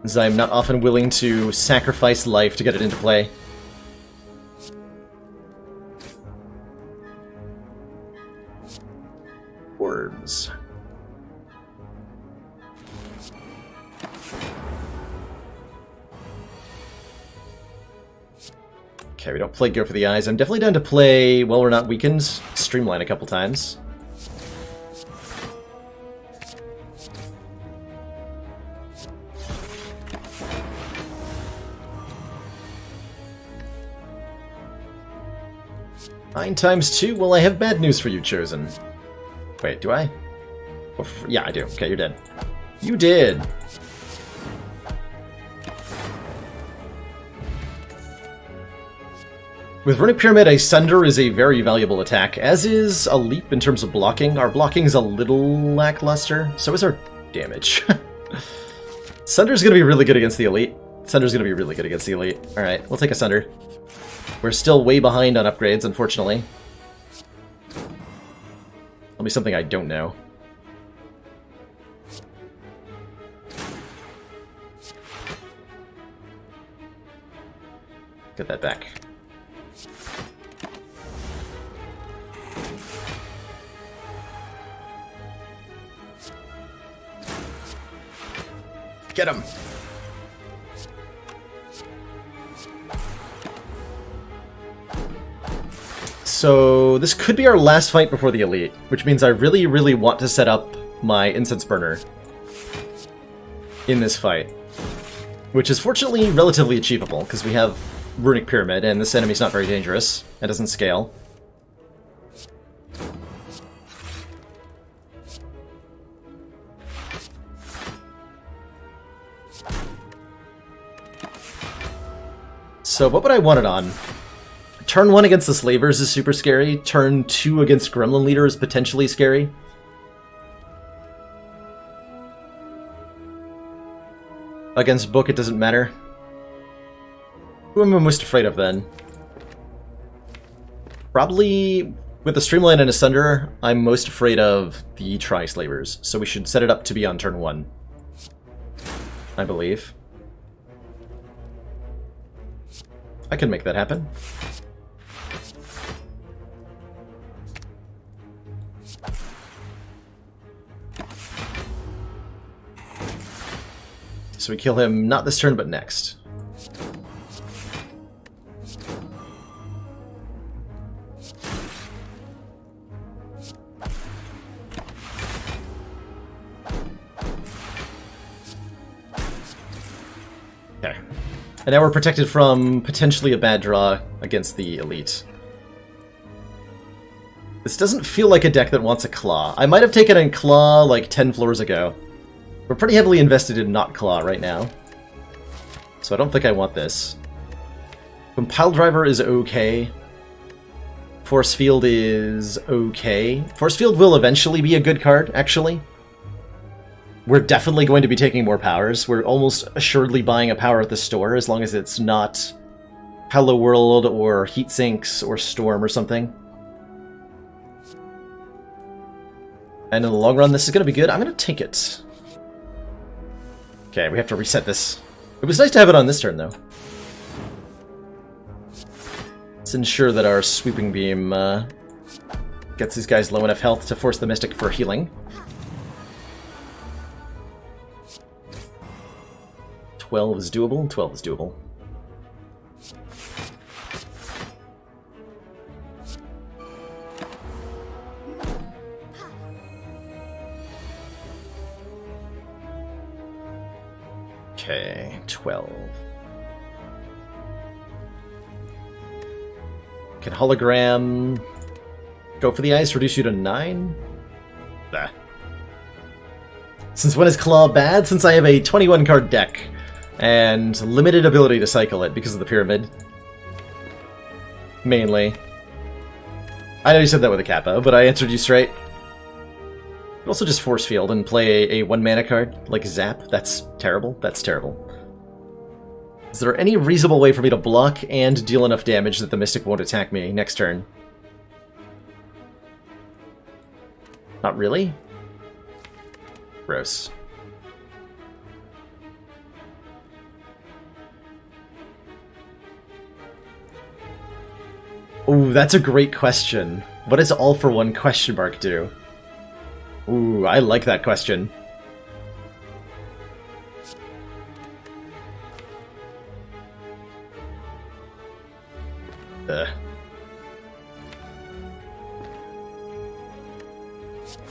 As I'm not often willing to sacrifice life to get it into play. Orbs. Okay, we don't play Go for the Eyes. I'm definitely down to play, well, we're not weakened, Streamline a couple times. Nine times 2? Well, I have bad news for you, Chosen. Wait, do I? Oh, yeah, I do. Okay, you're dead. You did! With Runic Pyramid, a Sunder is a very valuable attack, as is a Leap in terms of blocking. Our blocking is a little lackluster, so is our damage. Sunder's gonna be really good against the Elite. Sunder's gonna be really good against the Elite. Alright, we'll take a Sunder. We're still way behind on upgrades, unfortunately. That'll be something I don't know. Get that back. Get him! So this could be our last fight before the Elite, which means I really, really want to set up my Incense Burner in this fight. Which is fortunately relatively achievable, because we have Runic Pyramid, and this enemy's not very dangerous. It doesn't scale. So what would I want it on? Turn 1 against the Slavers is super scary. Turn 2 against Gremlin Leader is potentially scary. Against Book, it doesn't matter. Who am I most afraid of, then? Probably, with the Streamline and Asunder, I'm most afraid of the Tri-Slavers, so we should set it up to be on turn 1. I believe. I can make that happen. So we kill him not this turn, but next. Okay. And now we're protected from potentially a bad draw against the Elite. This doesn't feel like a deck that wants a Claw. I might have taken a Claw like 10 floors ago. We're pretty heavily invested in not Claw right now. So I don't think I want this. Compile Driver is okay. Force Field is okay. Force Field will eventually be a good card, actually. We're definitely going to be taking more powers. We're almost assuredly buying a power at the store, as long as it's not Hello World or Heat Sinks or Storm or something. And in the long run, this is going to be good. I'm going to take it. Okay, we have to reset this. It was nice to have it on this turn, though. Let's ensure that our Sweeping Beam gets these guys low enough health to force the Mystic for healing. 12 is doable. 12 is doable. Okay, 12. Can Hologram go for the ice, reduce you to 9? Nah. Since when is Claw bad? Since I have a 21 card deck and limited ability to cycle it because of the Pyramid. Mainly. I know you said that with a Kappa, but I answered you straight. You also just Force Field and play a 1-mana card, like Zap. That's terrible. That's terrible. Is there any reasonable way for me to block and deal enough damage that the Mystic won't attack me next turn? Not really? Gross. Ooh, that's a great question. What does All for One question mark do? Ooh, I like that question.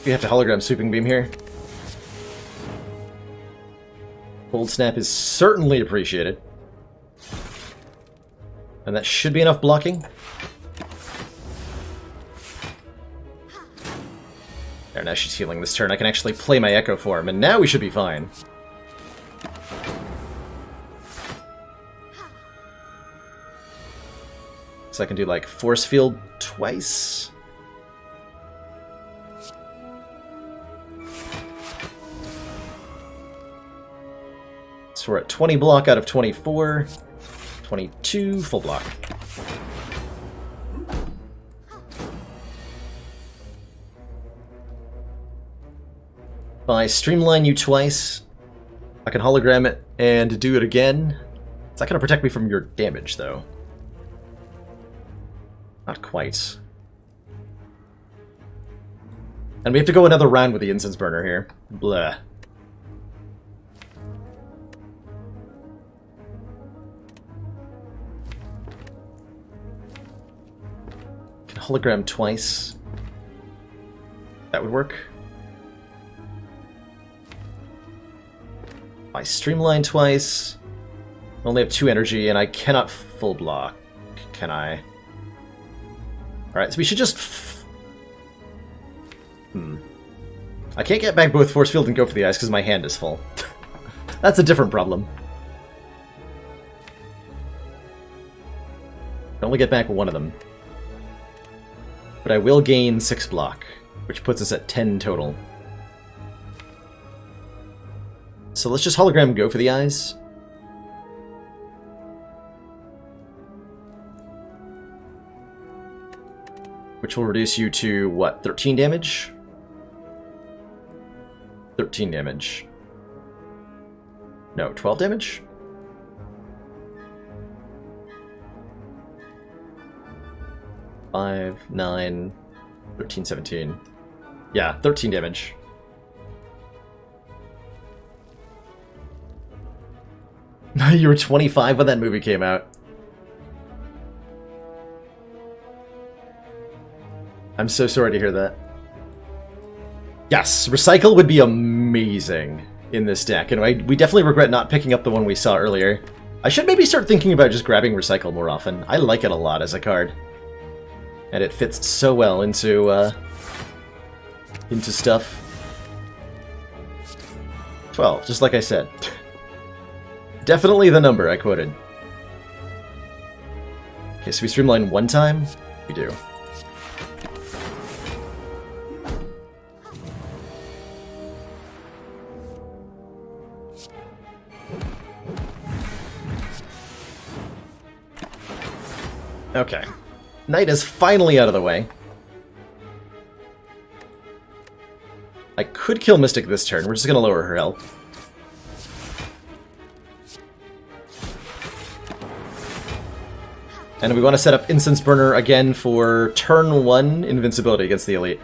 We have to hologram Sweeping Beam here. Cold Snap is certainly appreciated. And that should be enough blocking. There, now she's healing this turn. I can actually play my Echo Form, and now we should be fine. So I can do, like, Force Field twice? So we're at 20 block out of 24. 22, full block. If I streamline you twice, I can hologram it and do it again. It's not going to protect me from your damage, though. Not quite. And we have to go another round with the Incense Burner here. Blah. hologram twice. That would work. I streamline twice. I only have 2 energy, and I cannot full block. Can I? Alright, so we should just... I can't get back both Force Field and go for the ice because my hand is full. That's a different problem. I only get back one of them. But I will gain 6 block, which puts us at 10 total. So let's just hologram go for the eyes. Which will reduce you to, what, 13 damage? 13 damage. No, 12 damage? Five, 9, 13, 17. Yeah, 13 damage. You were 25 when that movie came out. I'm so sorry to hear that. Yes, Recycle would be amazing in this deck, and we definitely regret not picking up the one we saw earlier. I should maybe start thinking about just grabbing Recycle more often. I like it a lot as a card. And it fits so well into stuff. 12, just like I said. Definitely the number I quoted. Okay, so we streamline one time? We do. Okay. Knight is finally out of the way. I could kill Mystic this turn. We're just going to lower her health. And we want to set up Incense Burner again for turn 1 invincibility against the Elite.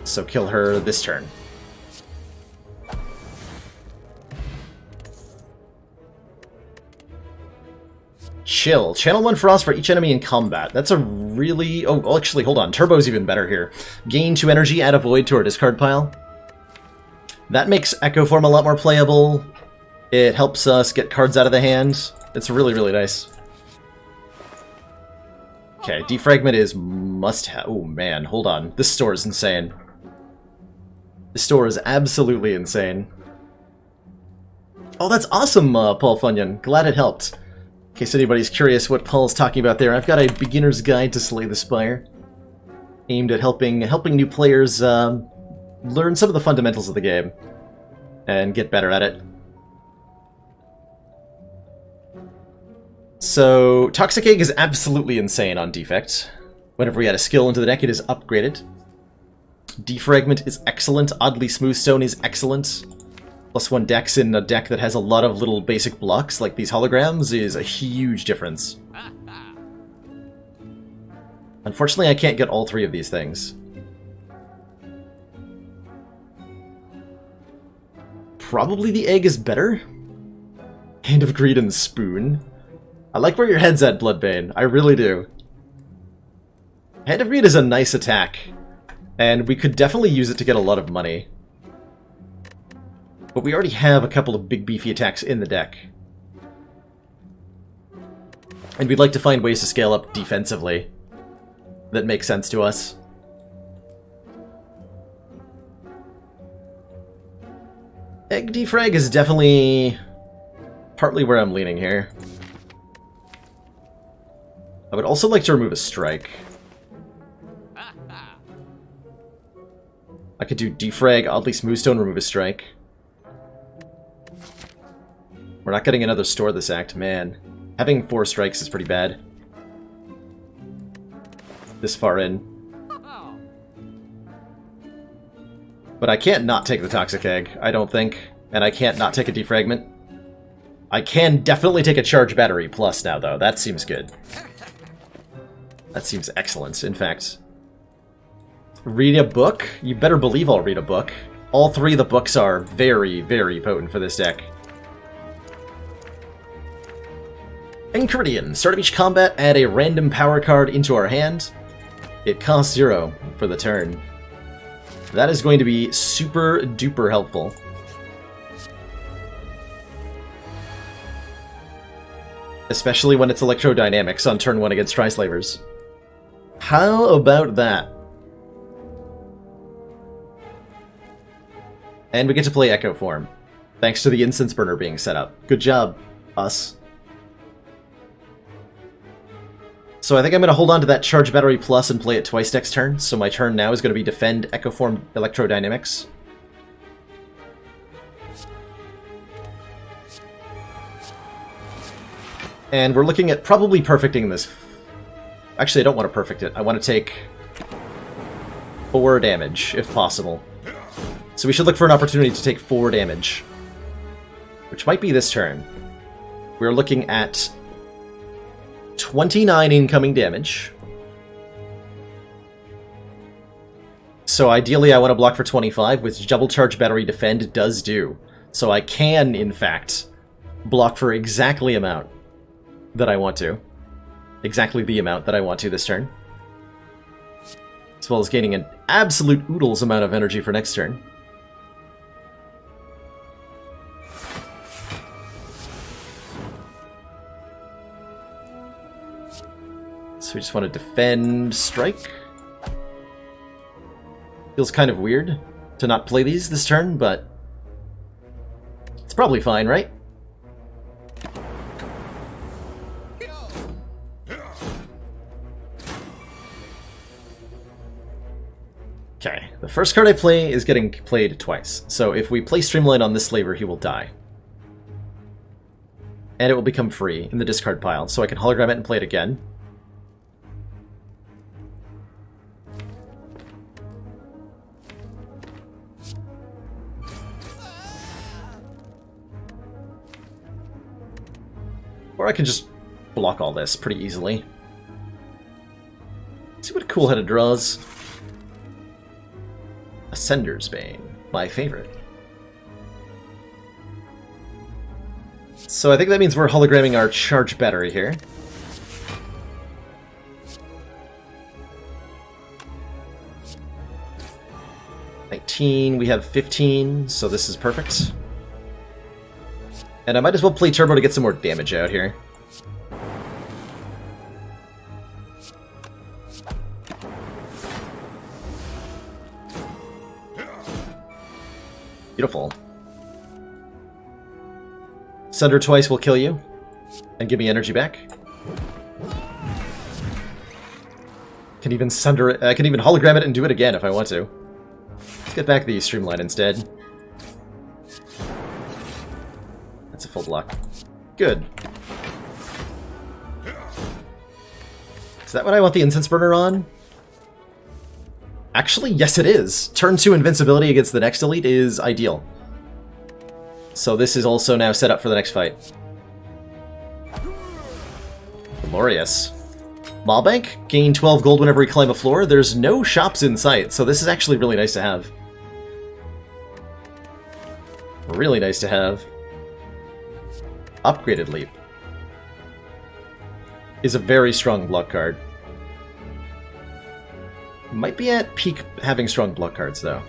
So kill her this turn. Chill. Channel 1 Frost for each enemy in combat. That's a really... Oh, actually, hold on. Turbo's even better here. Gain 2 energy, add a void to our discard pile. That makes Echo Form a lot more playable. It helps us get cards out of the hand. It's really, really nice. Okay, Defragment is must-have. Oh, man. Hold on. This store is insane. This store is absolutely insane. Oh, that's awesome, Paul Funyon. Glad it helped. In case anybody's curious what Paul's talking about there, I've got a beginner's guide to Slay the Spire, aimed at helping new players learn some of the fundamentals of the game and get better at it. So, Toxic Egg is absolutely insane on Defect. Whenever we add a skill into the deck, it is upgraded. Defragment is excellent. Oddly Smooth Stone is excellent. +1 dex in a deck that has a lot of little basic blocks, like these holograms, is a huge difference. Unfortunately, I can't get all 3 of these things. Probably the egg is better. Hand of Greed and Spoon. I like where your head's at, Bloodbane. I really do. Hand of Greed is a nice attack, and we could definitely use it to get a lot of money. But we already have a couple of big beefy attacks in the deck. And we'd like to find ways to scale up defensively that make sense to us. Egg Defrag is definitely partly where I'm leaning here. I would also like to remove a strike. I could do Defrag, Oddly Smoothstone, remove a strike. We're not getting another store this act, man. Having 4 strikes is pretty bad. This far in. But I can't not take the Toxic Egg, I don't think. And I can't not take a Defragment. I can definitely take a Charge Battery Plus now, though. That seems good. That seems excellent, in fact. Read a book? You better believe I'll read a book. All three of the books are very, very potent for this deck. Enchiridion. Start of each combat, add a random power card into our hand. It costs 0 for the turn. That is going to be super duper helpful. Especially when it's Electrodynamics on turn 1 against Tri-Slavers. How about that? And we get to play Echo Form, thanks to the Incense Burner being set up. Good job, us. So I think I'm going to hold on to that Charge Battery Plus and play it twice next turn. So my turn now is going to be Defend, Echo Form, Electrodynamics. And we're looking at probably perfecting this. Actually, I don't want to perfect it. I want to take 4 damage, if possible. So we should look for an opportunity to take 4 damage. Which might be this turn. We're looking at 29 incoming damage. So ideally I want to block for 25, which Double Charge Battery Defend does do. So I can, in fact, block for exactly amount that I want to. Exactly the amount that I want to this turn. As well as gaining an absolute oodles amount of energy for next turn. So we just want to defend, strike. Feels kind of weird to not play these this turn, but it's probably fine, right? Okay, the first card I play is getting played twice. So if we play Streamline on this Slaver, he will die. And it will become free in the discard pile, so I can hologram it and play it again. Or I can just block all this pretty easily. Let's see what Cool Headed draws. Ascender's Bane, my favorite. So I think that means we're hologramming our charge battery here. We have 15, so this is perfect. And I might as well play Turbo to get some more damage out here. Beautiful. Sunder twice will kill you and give me energy back. Can even sunder it. I can even hologram it and do it again if I want to. Let's get back the Streamline instead. That's a full block. Good. Is that what I want the Incense Burner on? Actually, yes it is. Turn 2 invincibility against the next elite is ideal. So this is also now set up for the next fight. Glorious. Mawbank, gain 12 gold whenever we climb a floor. There's no shops in sight, so this is actually really nice to have. Really nice to have. Upgraded Leap is a very strong block card. Might be at peak having strong block cards, though.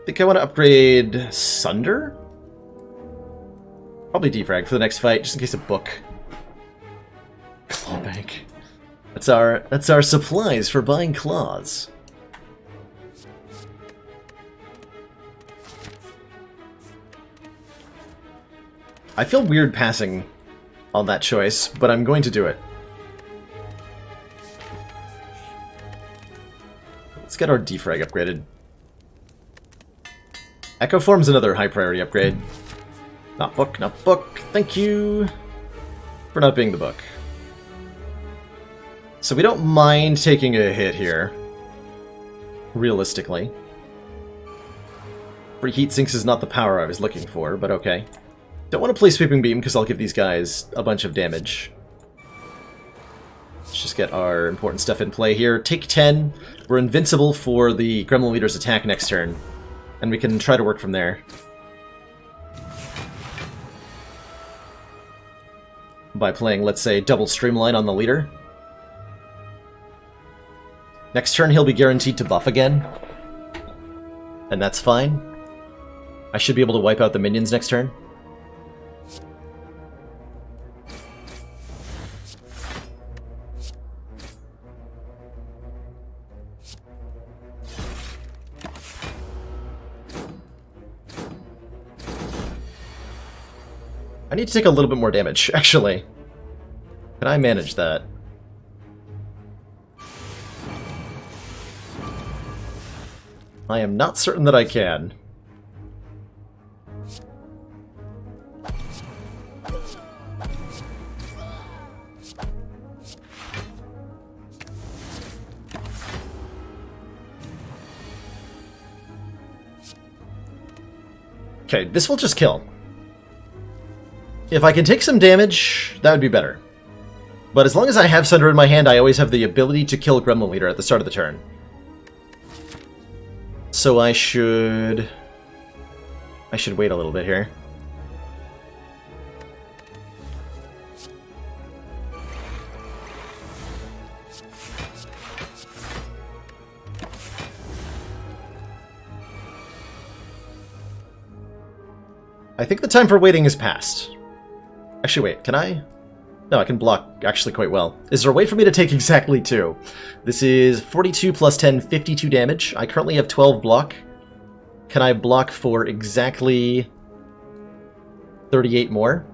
I think I want to upgrade Sunder? Probably defrag for the next fight, just in case of book. Clawbank. That's our supplies for buying claws. I feel weird passing on that choice, but I'm going to do it. Let's get our defrag upgraded. Echo Form's another high priority upgrade. Not book, not book. Thank you for not being the book. So we don't mind taking a hit here, realistically. Preheat sinks is not the power I was looking for, but okay. Don't want to play Sweeping Beam because I'll give these guys a bunch of damage. Let's just get our important stuff in play here. Take 10. We're invincible for the Gremlin Leader's attack next turn. And we can try to work from there. By playing, let's say, double Streamline on the leader. Next turn he'll be guaranteed to buff again. And that's fine. I should be able to wipe out the minions next turn. I need to take a little bit more damage, actually. Can I manage that? I am not certain that I can. Okay, this will just kill. If I can take some damage, that would be better. But as long as I have Sunder in my hand, I always have the ability to kill Gremlin Leader at the start of the turn. So I should wait a little bit here. I think the time for waiting is past. Actually, wait, can I? No, I can block actually quite well. Is there a way for me to take exactly 2? This is 42 plus 10, 52 damage. I currently have 12 block. Can I block for exactly 38 more?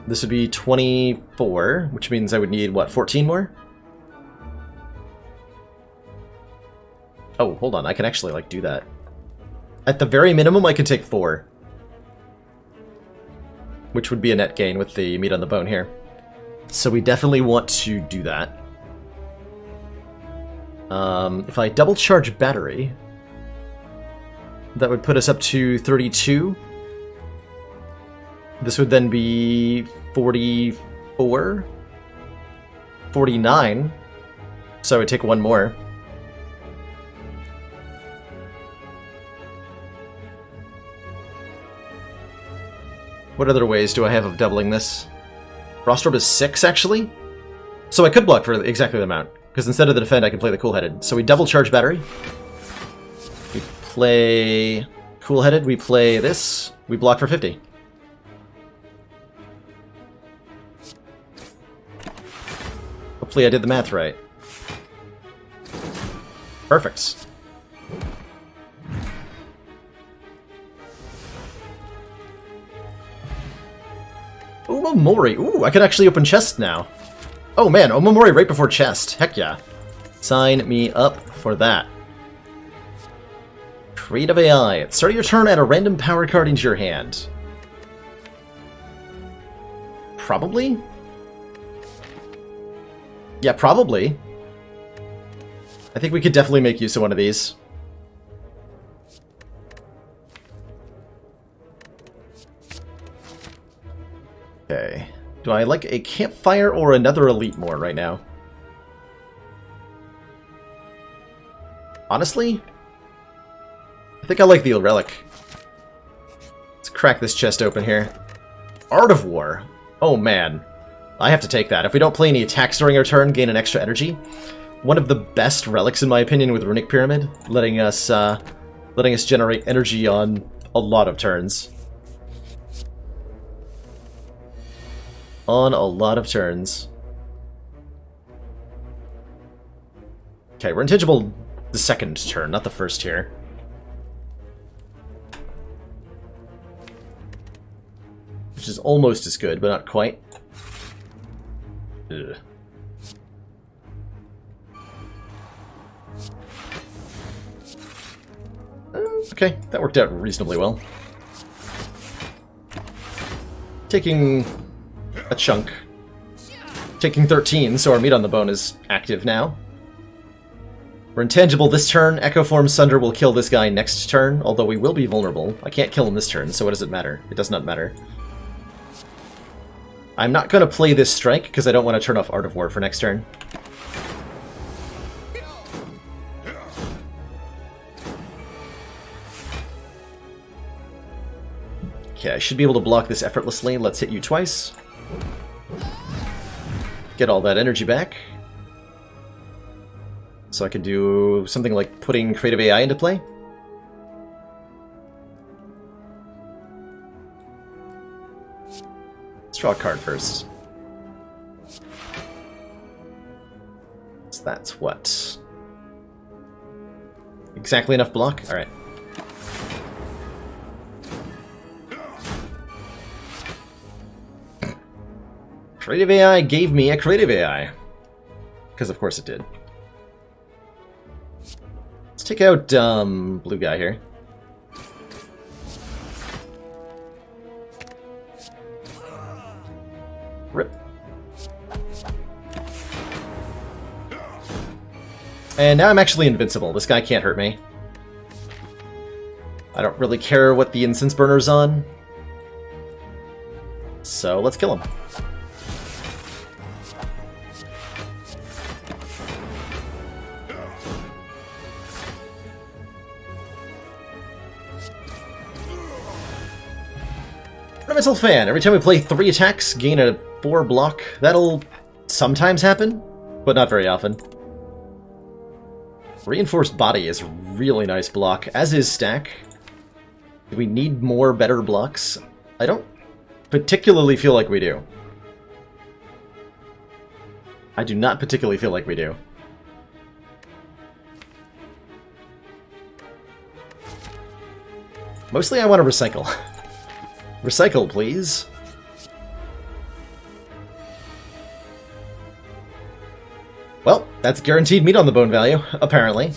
This would be 24, which means I would need, what, 14 more? Oh, hold on, I can actually, like, do that. At the very minimum, I can take 4. Which would be a net gain with the meat on the bone here. So we definitely want to do that. If I double charge battery, that would put us up to 32. This would then be 44, 49. So I would take 1 more. What other ways do I have of doubling this? Rostorb is 6, actually? So I could block for exactly the amount, because instead of the defend, I can play the cool-headed. So we double charge battery. We play cool-headed, we play this, we block for 50. Hopefully I did the math right. Perfect. Omamori. Ooh, I can actually open chest now. Oh man, Omamori right before chest. Heck yeah. Sign me up for that. Creative AI. At the start of your turn, add a random power card into your hand. Probably? Yeah, probably. I think we could definitely make use of one of these. Okay. Do I like a campfire or another elite more right now? Honestly, I think I like the Relic. Let's crack this chest open here. Art of War. Oh man. I have to take that. If we don't play any attacks during our turn, gain an extra energy. One of the best relics in my opinion with Runic Pyramid, letting us generate energy on a lot of turns. On a lot of turns. Okay, we're intangible the second turn, not the first here. Which is almost as good, but not quite. Ugh. Okay, that worked out reasonably well. Taking a chunk. Taking 13, so our meat on the bone is active now. We're intangible this turn. Echo Form Sunder will kill this guy next turn, although we will be vulnerable. I can't kill him this turn, so what does it matter? It does not matter. I'm not going to play this strike, because I don't want to turn off Art of War for next turn. Okay, I should be able to block this effortlessly. Let's hit you twice. Get all that energy back. So I could do something like putting Creative AI into play. Let's draw a card first. So that's what? Exactly enough block? Alright. Creative AI gave me a Creative AI. Because of course it did. Let's take out blue guy here. Rip. And now I'm actually invincible. This guy can't hurt me. I don't really care what the incense burner's on. So let's kill him. Ornamental Fan. Every time we play 3 attacks, gain a 4 block. That'll sometimes happen, but not very often. Reinforced Body is really nice block, as is Stack. Do we need more better blocks? I don't particularly feel like we do. I do not particularly feel like we do. Mostly I want to recycle. Recycle, please. Well, that's guaranteed meat on the bone value, apparently.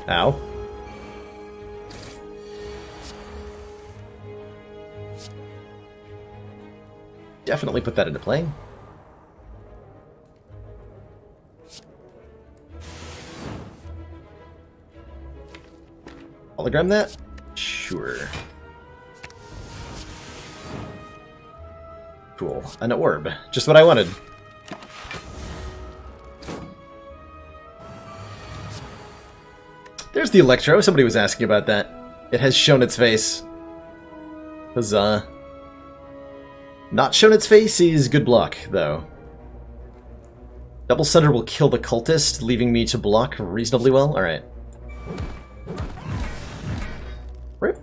Ow. Definitely put that into play. Hologram that? Sure. Cool. An orb. Just what I wanted. There's the Electro. Somebody was asking about that. It has shown its face. Huzzah. Not shown its face is good block, though. Double Sunder will kill the Cultist, leaving me to block reasonably well. Alright. Rip.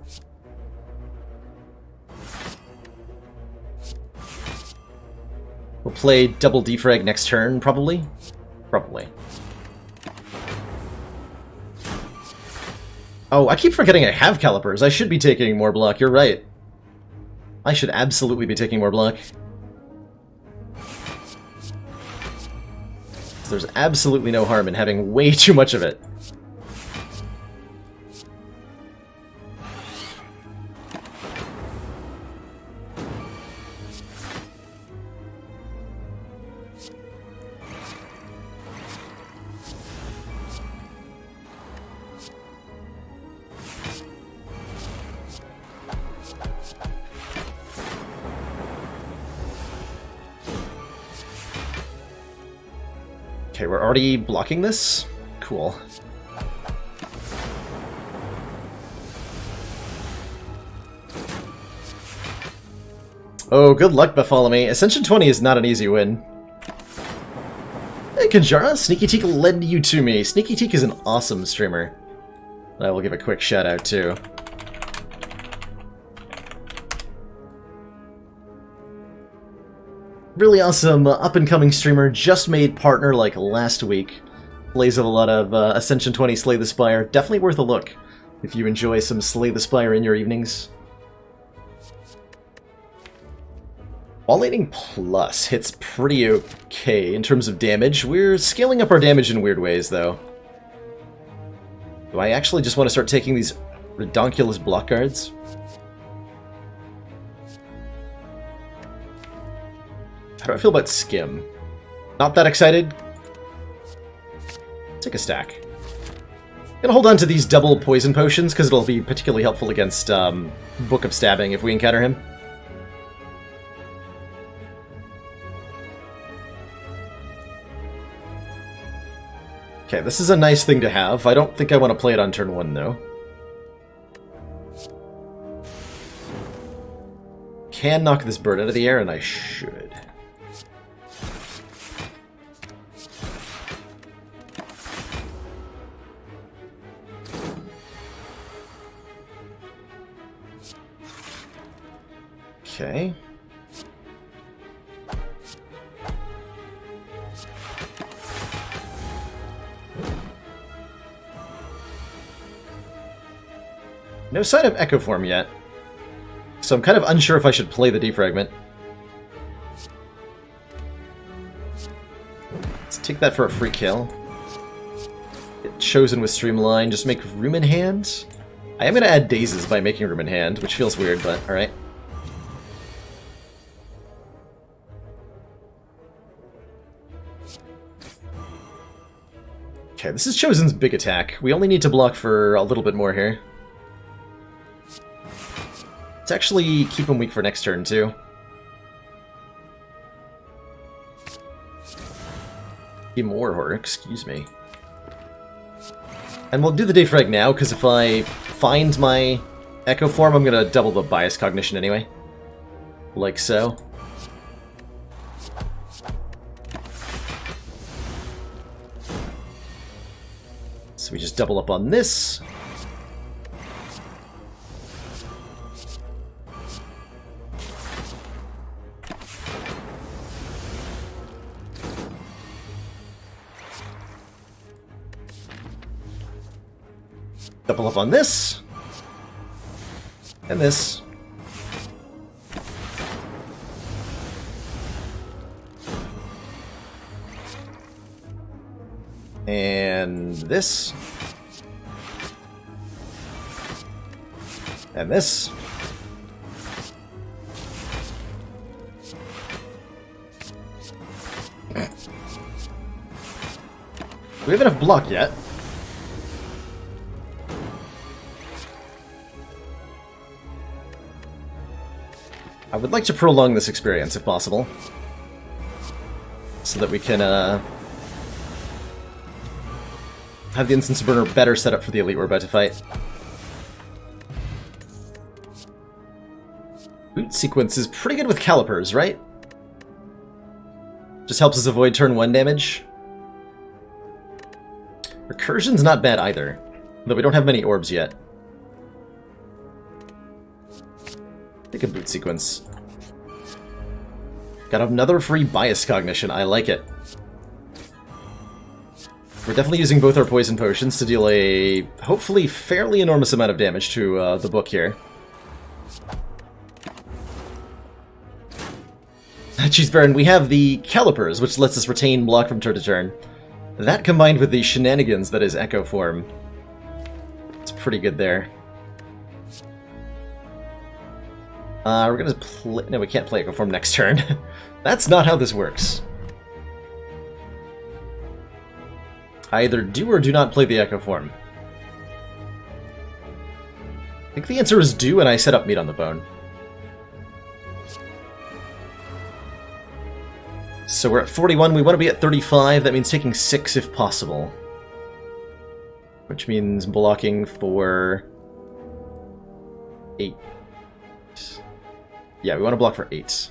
We'll play double defrag next turn, probably. Probably. Oh, I keep forgetting I have calipers. I should be taking more block. You're right. I should absolutely be taking more block. There's absolutely no harm in having way too much of it. Okay, we're already blocking this? Cool. Oh, good luck, Bartholomew. Ascension 20 is not an easy win. Hey, Kanjara, Sneaky Teak led you to me. Sneaky Teak is an awesome streamer. I will give a quick shout out, too. Really awesome up-and-coming streamer, just made partner like last week. Plays with a lot of Ascension 20 Slay the Spire. Definitely worth a look if you enjoy some Slay the Spire in your evenings. Wallating Plus hits pretty okay in terms of damage. We're scaling up our damage in weird ways, though. Do I actually just want to start taking these redonkulous block guards? How do I feel about Skim? Not that excited. Take a stack. Gonna hold on to these double poison potions, because it'll be particularly helpful against Book of Stabbing if we encounter him. Okay, this is a nice thing to have. I don't think I want to play it on turn 1, though. Can knock this bird out of the air, and I should. Okay. No sign of Echo Form yet, so I'm kind of unsure if I should play the Defragment. Let's take that for a free kill. Get chosen with Streamline, just make room in hand. I am going to add Dazes by making room in hand, which feels weird, but alright. Okay, this is Chosen's big attack. We only need to block for a little bit more here. Let's actually keep him weak for next turn, too. More horror, excuse me. And we'll do the Defrag now, because if I find my Echo Form, I'm going to double the Bias Cognition anyway. Like so. So we just double up on this. Double up on this. And this. And this. And this. Do we have enough block yet? I would like to prolong this experience if possible, so that we can have the Instance Burner better set up for the elite we're about to fight. Boot Sequence is pretty good with Calipers, right? Just helps us avoid turn 1 damage. Recursion's not bad either, though we don't have many orbs yet. Take a Boot Sequence. Got another free Bias Cognition, I like it. We're definitely using both our Poison Potions to deal a, hopefully, fairly enormous amount of damage to the book here. Jeez, Baron, we have the Calipers, which lets us retain block from turn to turn. That combined with the shenanigans that is Echo Form. It's pretty good there. We're gonna play... No, we can't play Echo Form next turn. That's not how this works. Either do or do not play the Echo Form. I think the answer is do, and I set up meat on the bone. So we're at 41, we want to be at 35, that means taking 6 if possible. Which means blocking for 8. Yeah, we want to block for 8.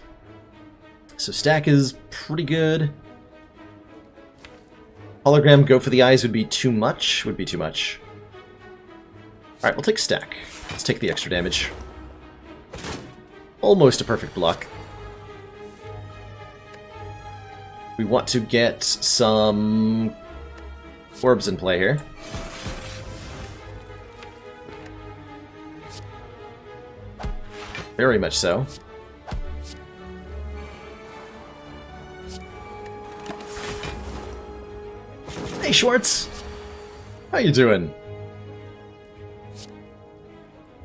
So stack is pretty good. Hologram, go for the eyes would be too much. Alright, we'll take stack. Let's take the extra damage. Almost a perfect block. We want to get some orbs in play here. Very much so. Hey, Schwartz! How you doing?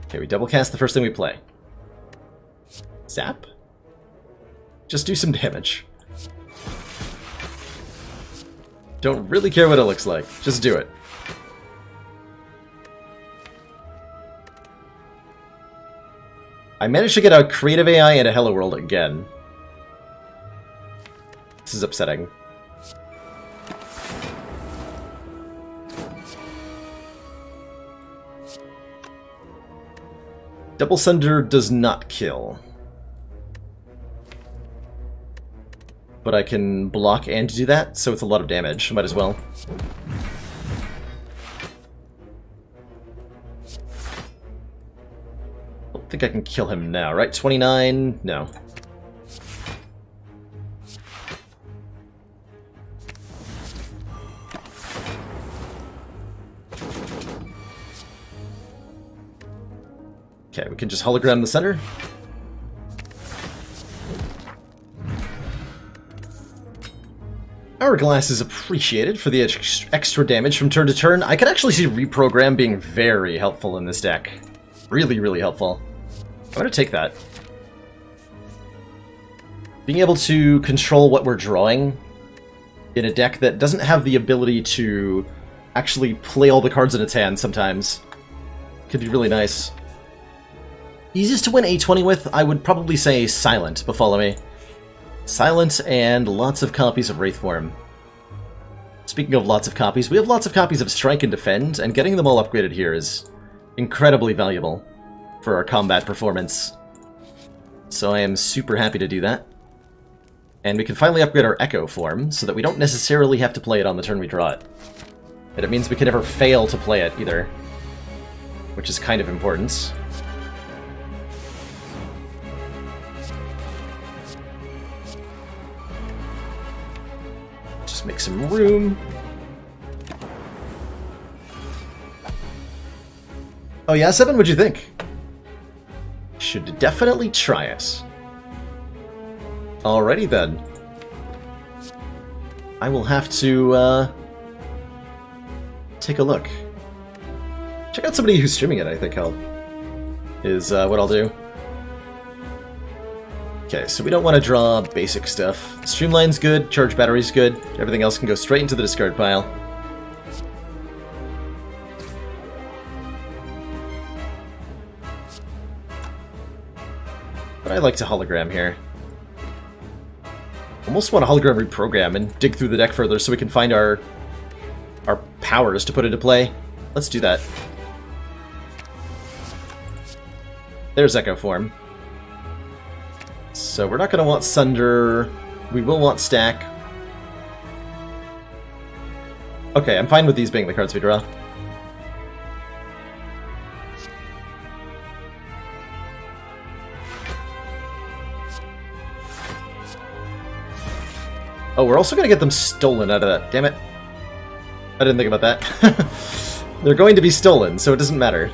Okay, we double cast the first thing we play. Zap? Just do some damage. Don't really care what it looks like. Just do it. I managed to get a creative AI and a Hello World again. This is upsetting. Double Sunder does not kill. But I can block and do that, so it's a lot of damage. Might as well. I don't think I can kill him now, right? 29? No. Okay, we can just hologram the center. Hourglass is appreciated for the extra damage from turn to turn. I can actually see reprogram being very helpful in this deck. Really, really helpful. I'm going to take that. Being able to control what we're drawing in a deck that doesn't have the ability to actually play all the cards in its hand sometimes could be really nice. Easiest to win A20 with, I would probably say Silent, but follow me. Silent and lots of copies of Wraithform. Speaking of lots of copies, we have lots of copies of Strike and Defend, and getting them all upgraded here is incredibly valuable for our combat performance. So I am super happy to do that. And we can finally upgrade our Echo form, so that we don't necessarily have to play it on the turn we draw it. And it means we can never fail to play it, either. Which is kind of important. Just make some room. Oh yeah, 7, what'd you think? Should definitely try it. Alrighty then. I will have to, take a look. Check out somebody who's streaming it, I think, is what I'll do. Okay, so we don't want to draw basic stuff. Streamline's good, charge battery's good, everything else can go straight into the discard pile. But I like to hologram here. Almost want to hologram reprogram and dig through the deck further so we can find our powers to put into play. Let's do that. There's Echo form. So we're not going to want Sunder. We will want Stack. Okay, I'm fine with these being the cards we draw. Oh, we're also going to get them stolen out of that. Damn it. I didn't think about that. They're going to be stolen, so it doesn't matter.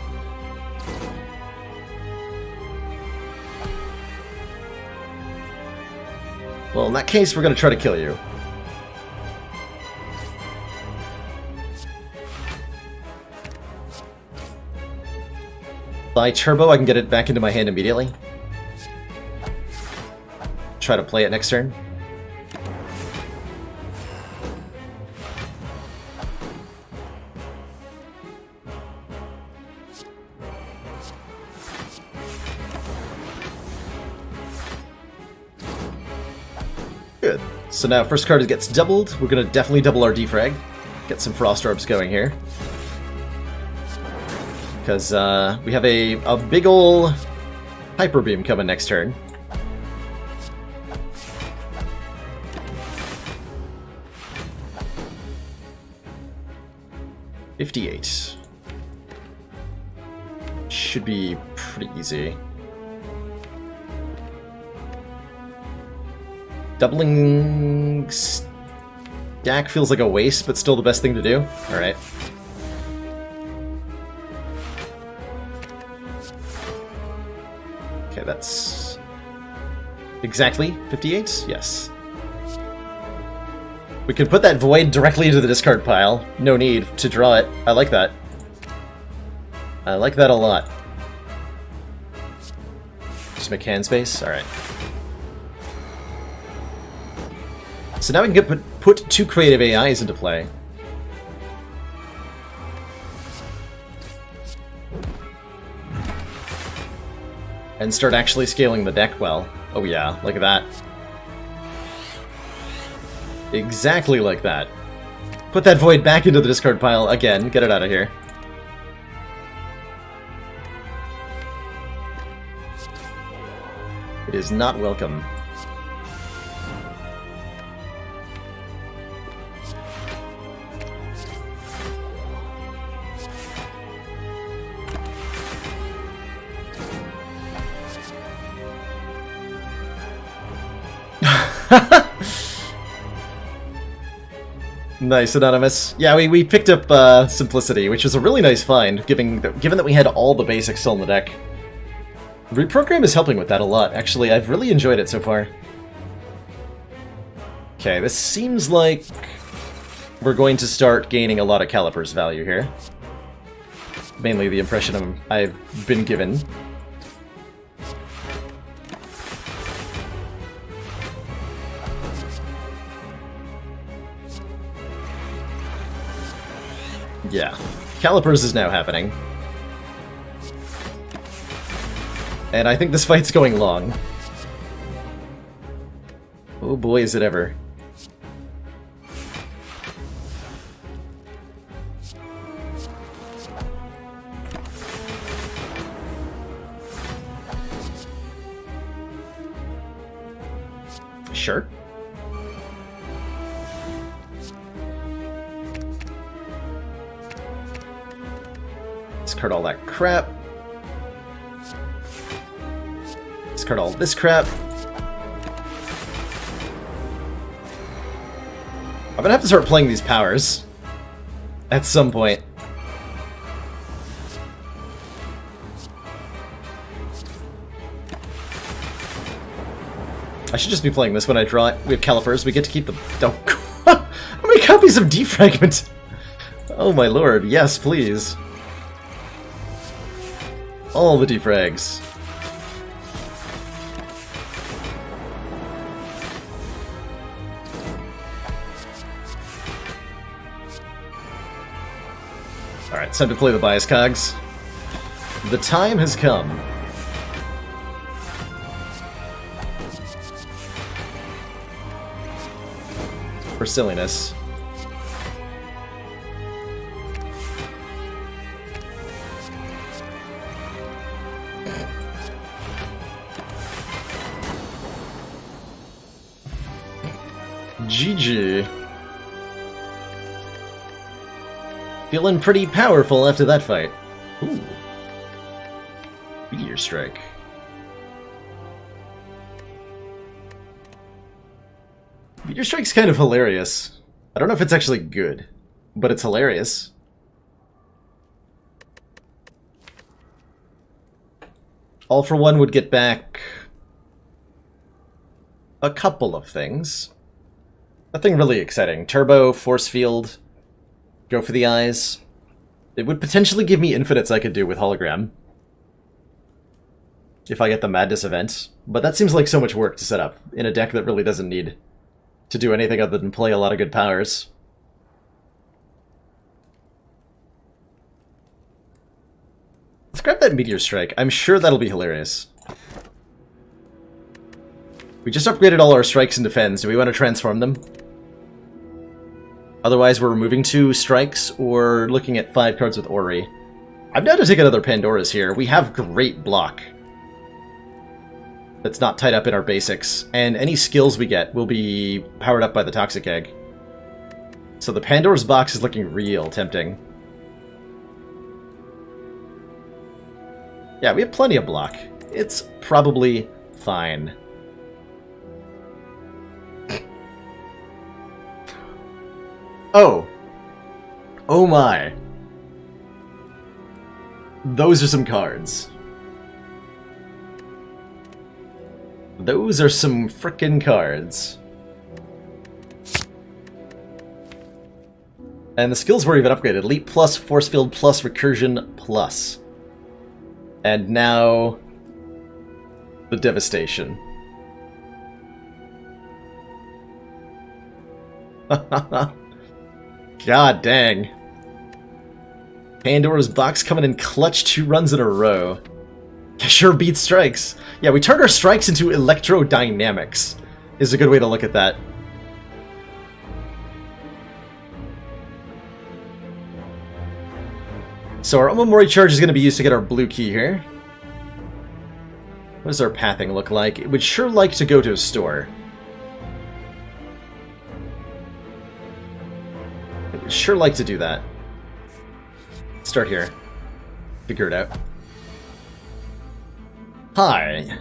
Well, in that case, we're going to try to kill you. By Turbo, I can get it back into my hand immediately. Try to play it next turn. Good. So now first card gets doubled. We're going to definitely double our defrag. Get some Frost Orbs going here. Because we have a big ol' Hyper Beam coming next turn. $58. Should be pretty easy. Doubling Stack feels like a waste, but still the best thing to do. Alright. Okay, that's exactly 58? Yes. We can put that Void directly into the discard pile. No need to draw it. I like that. I like that a lot. Just make hand space? Alright. So now we can put 2 creative AIs into play. And start actually scaling the deck well. Oh yeah, like that. Exactly like that. Put that void back into the discard pile again. Get it out of here. It is not welcome. Nice, Anonymous. Yeah, we picked up Simplicity, which was a really nice find, given that we had all the basics still in the deck. Reprogram is helping with that a lot. Actually, I've really enjoyed it so far. Okay, this seems like we're going to start gaining a lot of Caliper's value here. Mainly the impression I've been given. Yeah, Calipers is now happening. And I think this fight's going long. Oh boy, is it ever. Sure. Discard all that crap. Discard all this crap. I'm gonna have to start playing these powers at some point. I should just be playing this when I draw it. We have Calipers, we get to keep them. Oh, how many copies of Defragment? Oh my lord, yes, please. All the defrags. Alright, it's time to play the bias cogs. The time has come. For silliness. GG. Feeling pretty powerful after that fight. Ooh. Meteor Strike. Meteor Strike's kind of hilarious. I don't know if it's actually good, but it's hilarious. All for One would get back a couple of things. Nothing really exciting. Turbo, Force Field, go for the eyes. It would potentially give me infinites I could do with Hologram. If I get the Madness event. But that seems like so much work to set up in a deck that really doesn't need to do anything other than play a lot of good powers. Let's grab that Meteor Strike. I'm sure that'll be hilarious. We just upgraded all our strikes and defends. Do we want to transform them? Otherwise, we're removing 2 strikes or looking at 5 cards with Ori. I'm down to take another Pandora's here. We have great block that's not tied up in our basics, and any skills we get will be powered up by the Toxic Egg. So the Pandora's box is looking real tempting. Yeah, we have plenty of block. It's probably fine. Oh. Oh my. Those are some cards. Those are some frickin' cards. And the skills were even upgraded. Leap plus, Force Field plus, Recursion plus. And now... the Devastation. God dang. Pandora's box coming in clutch 2 runs in a row. Sure beats strikes. Yeah, we turned our strikes into electrodynamics, is a good way to look at that. So our Omamori charge is going to be used to get our blue key here. What does our pathing look like? It would sure like to go to a store. It would sure like to do that. Start here. Figure it out. Hi.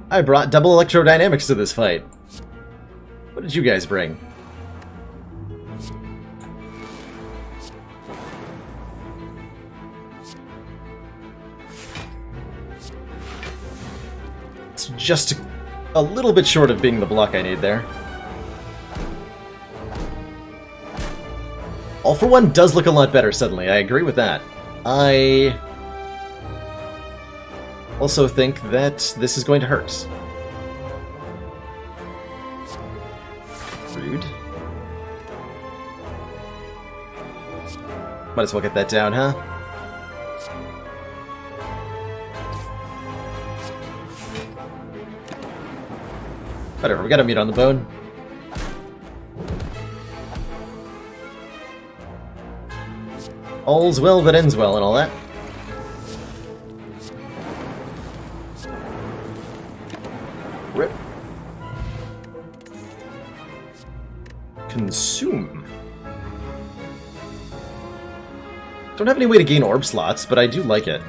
I brought double electrodynamics to this fight. What did you guys bring? It's just a little bit short of being the block I need there. All for One does look a lot better suddenly, I agree with that. I also think that this is going to hurt. Rude. Might as well get that down, huh? Whatever, we got a meat on the bone. All's well that ends well and all that. Rip. Consume. Don't have any way to gain orb slots, but I do like it.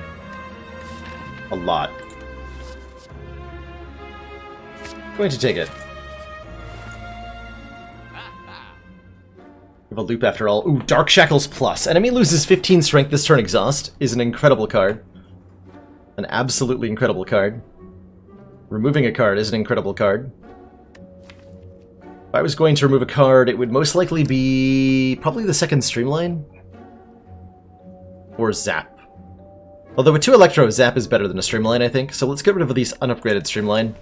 A lot. Going to take it. We have a loop after all. Ooh, Dark Shackles Plus. Enemy loses 15 strength this turn. Exhaust is an incredible card. An absolutely incredible card. Removing a card is an incredible card. If I was going to remove a card, it would most likely be probably the second Streamline. Or Zap. Although with 2 Electro, Zap is better than a Streamline, I think. So let's get rid of these unupgraded Streamline.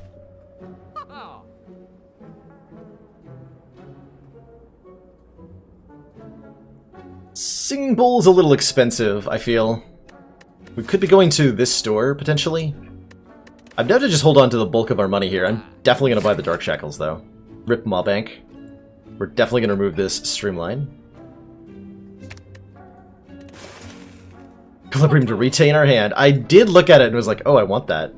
Singing Bowl's a little expensive, I feel. We could be going to this store, potentially. I'm down to just hold on to the bulk of our money here. I'm definitely going to buy the Dark Shackles, though. Rip Mawbank. We're definitely going to remove this Streamline. Equilibrium to retain our hand. I did look at it and was like, oh, I want that.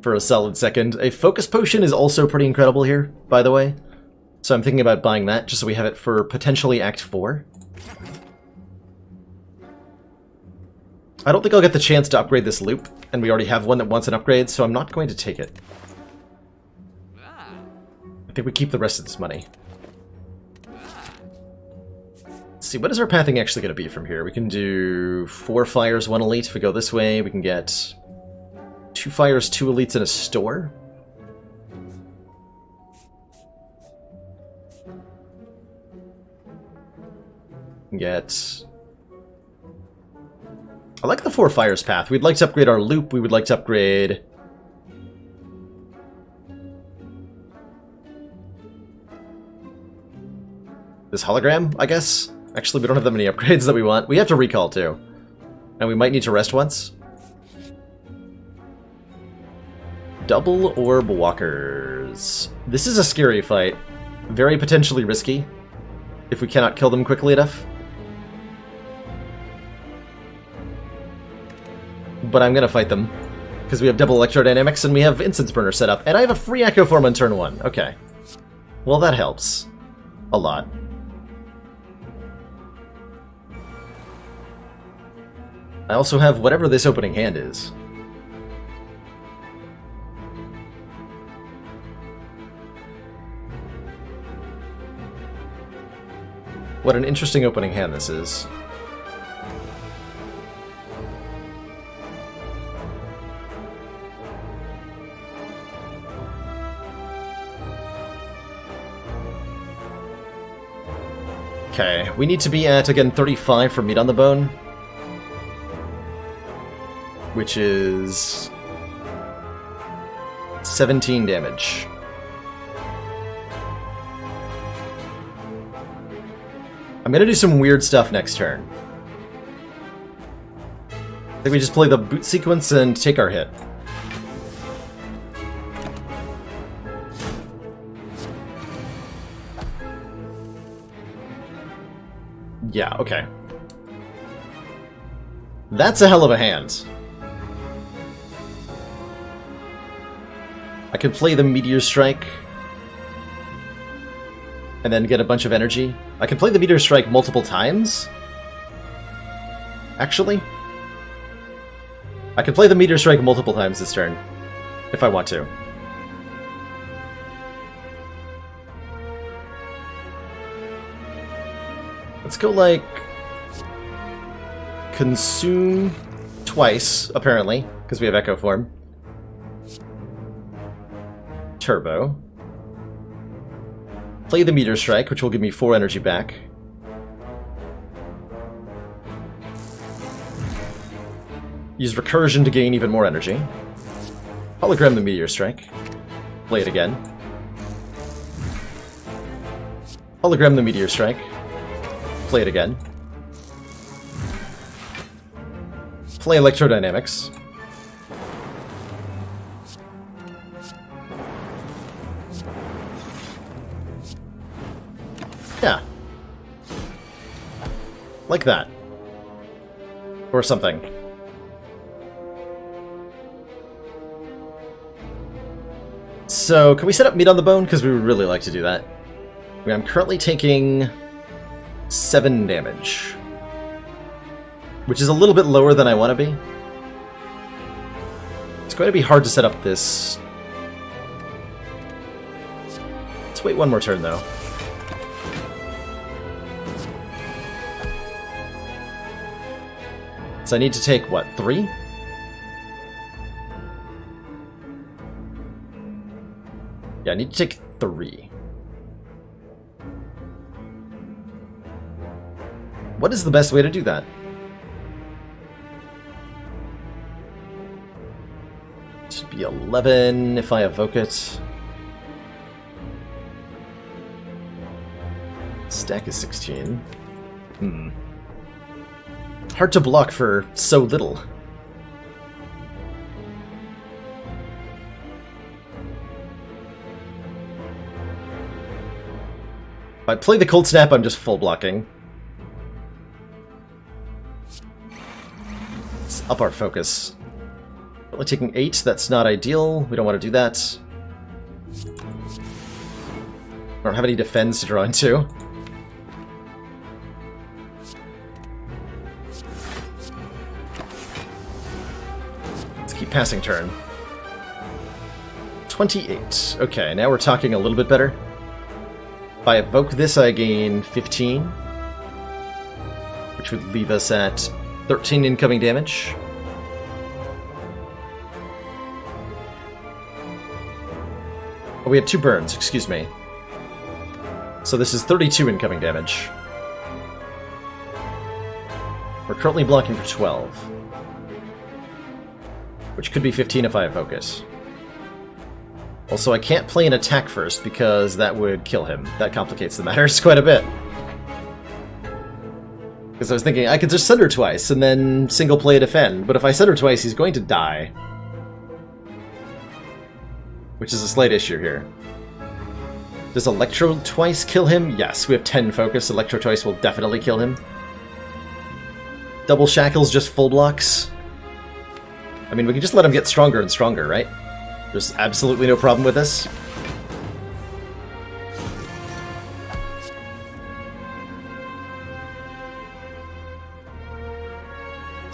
For a solid second. A Focus Potion is also pretty incredible here, by the way. So I'm thinking about buying that, just so we have it for potentially Act 4. I don't think I'll get the chance to upgrade this loop, and we already have one that wants an upgrade, so I'm not going to take it. I think we keep the rest of this money. Let's see, what is our pathing actually going to be from here? We can do 4 fires, 1 elite. If we go this way, we can get 2 fires, 2 elites in a store. We can get... I like the 4 fires path. We'd like to upgrade our loop. We would like to upgrade... this hologram, I guess? Actually, we don't have that many upgrades that we want. We have to recall, too. And we might need to rest once. Double Orb Walkers. This is a scary fight. Very potentially risky. If we cannot kill them quickly enough. But I'm gonna fight them. Because we have double electrodynamics and we have Incense Burner set up. And I have a free Echo Form on turn 1. Okay. Well, that helps. A lot. I also have whatever this opening hand is. What an interesting opening hand this is. Okay, we need to be at, again, 35 for meat on the bone. Which is... 17 damage. I'm gonna do some weird stuff next turn. I think we just play the boot sequence and take our hit. Yeah, okay. That's a hell of a hand. I can play the Meteor Strike and then get a bunch of energy. I can play the Meteor Strike multiple times. Actually, I can play the Meteor Strike multiple times this turn, if I want to. Let's go, like, consume twice, apparently, because we have Echo Form. Turbo. Play the Meteor Strike, which will give me 4 energy back. Use Recursion to gain even more energy. Hologram the Meteor Strike. Play it again. Hologram the Meteor Strike. Play it again. Play Electrodynamics. Yeah. Like that. Or something. So, can we set up Meat on the Bone? Because we would really like to do that. I'm currently taking 7 damage. Which is a little bit lower than I want to be. It's going to be hard to set up this. Let's wait one more turn, though. So I need to take, what, 3? Yeah, I need to take 3. What is the best way to do that? It should be 11 if I evoke it. Stack is 16. Hard to block for so little. If I play the Cold Snap, I'm just full blocking. Let's up our focus. Only taking 8, that's not ideal. We don't want to do that. I don't have any defense to draw into. Let's keep passing turn. 28. Okay, now we're talking a little bit better. If I evoke this, I gain 15, which would leave us at 13 incoming damage. Oh, we have 2 burns, excuse me. So this is 32 incoming damage. We're currently blocking for 12, which could be 15 if I evoke it. Also, I can't play an attack first because that would kill him. That complicates the matters quite a bit. Because I was thinking, I could just Sunder twice and then single play defend, but if I Sunder twice, he's going to die. Which is a slight issue here. Does Electro twice kill him? Yes, we have 10 focus. Electro twice will definitely kill him. Double Shackles just full blocks. I mean, we can just let him get stronger and stronger, right? There's absolutely no problem with this.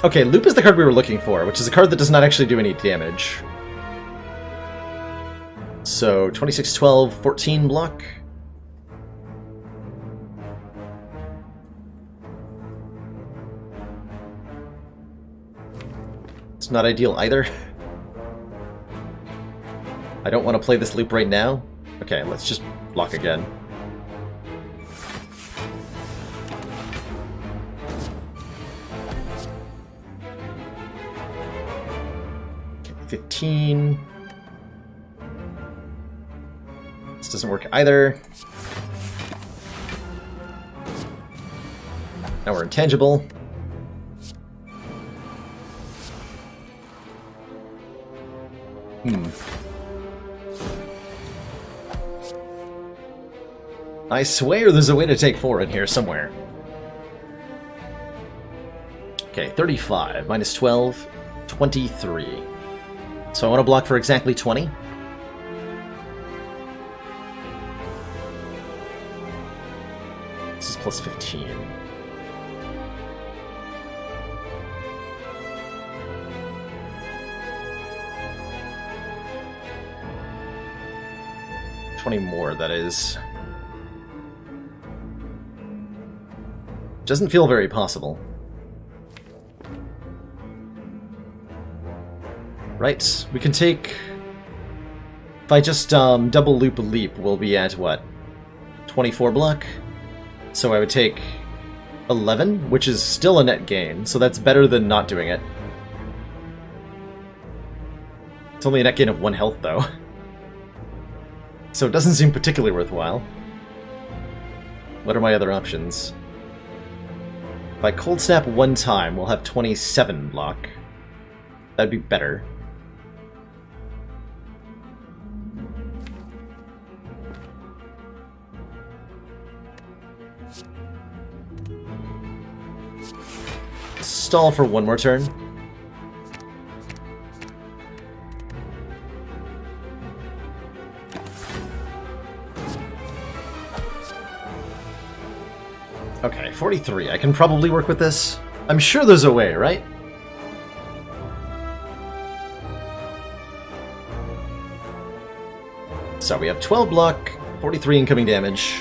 Okay, Loop is the card we were looking for, which is a card that does not actually do any damage. So, 26, 12, 14 block. It's not ideal either. I don't want to play this loop right now. Okay, let's just block again. Okay, 15. This doesn't work either. Now we're intangible. I swear there's a way to take 4 in here somewhere. Okay, 35 minus 12, 23. So I want to block for exactly 20. This is plus 15. More, that is. Doesn't feel very possible. Right, we can take... If I just double loop a leap, we'll be at what? 24 block? So I would take 11, which is still a net gain, so that's better than not doing it. It's only a net gain of 1 health, though. So it doesn't seem particularly worthwhile. What are my other options? If I cold snap 1 time, we'll have 27 block. That'd be better. Stall for 1 more turn. Okay, 43. I can probably work with this. I'm sure there's a way, right? So we have 12 block, 43 incoming damage.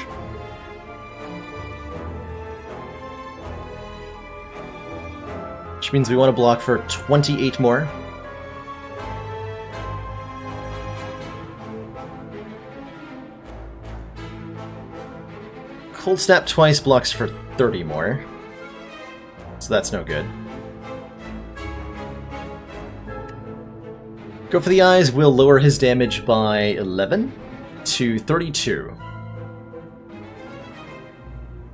Which means we want to block for 28 more. Cold Snap twice blocks for 30 more. So that's no good. Go for the eyes, we'll lower his damage by 11 to 32.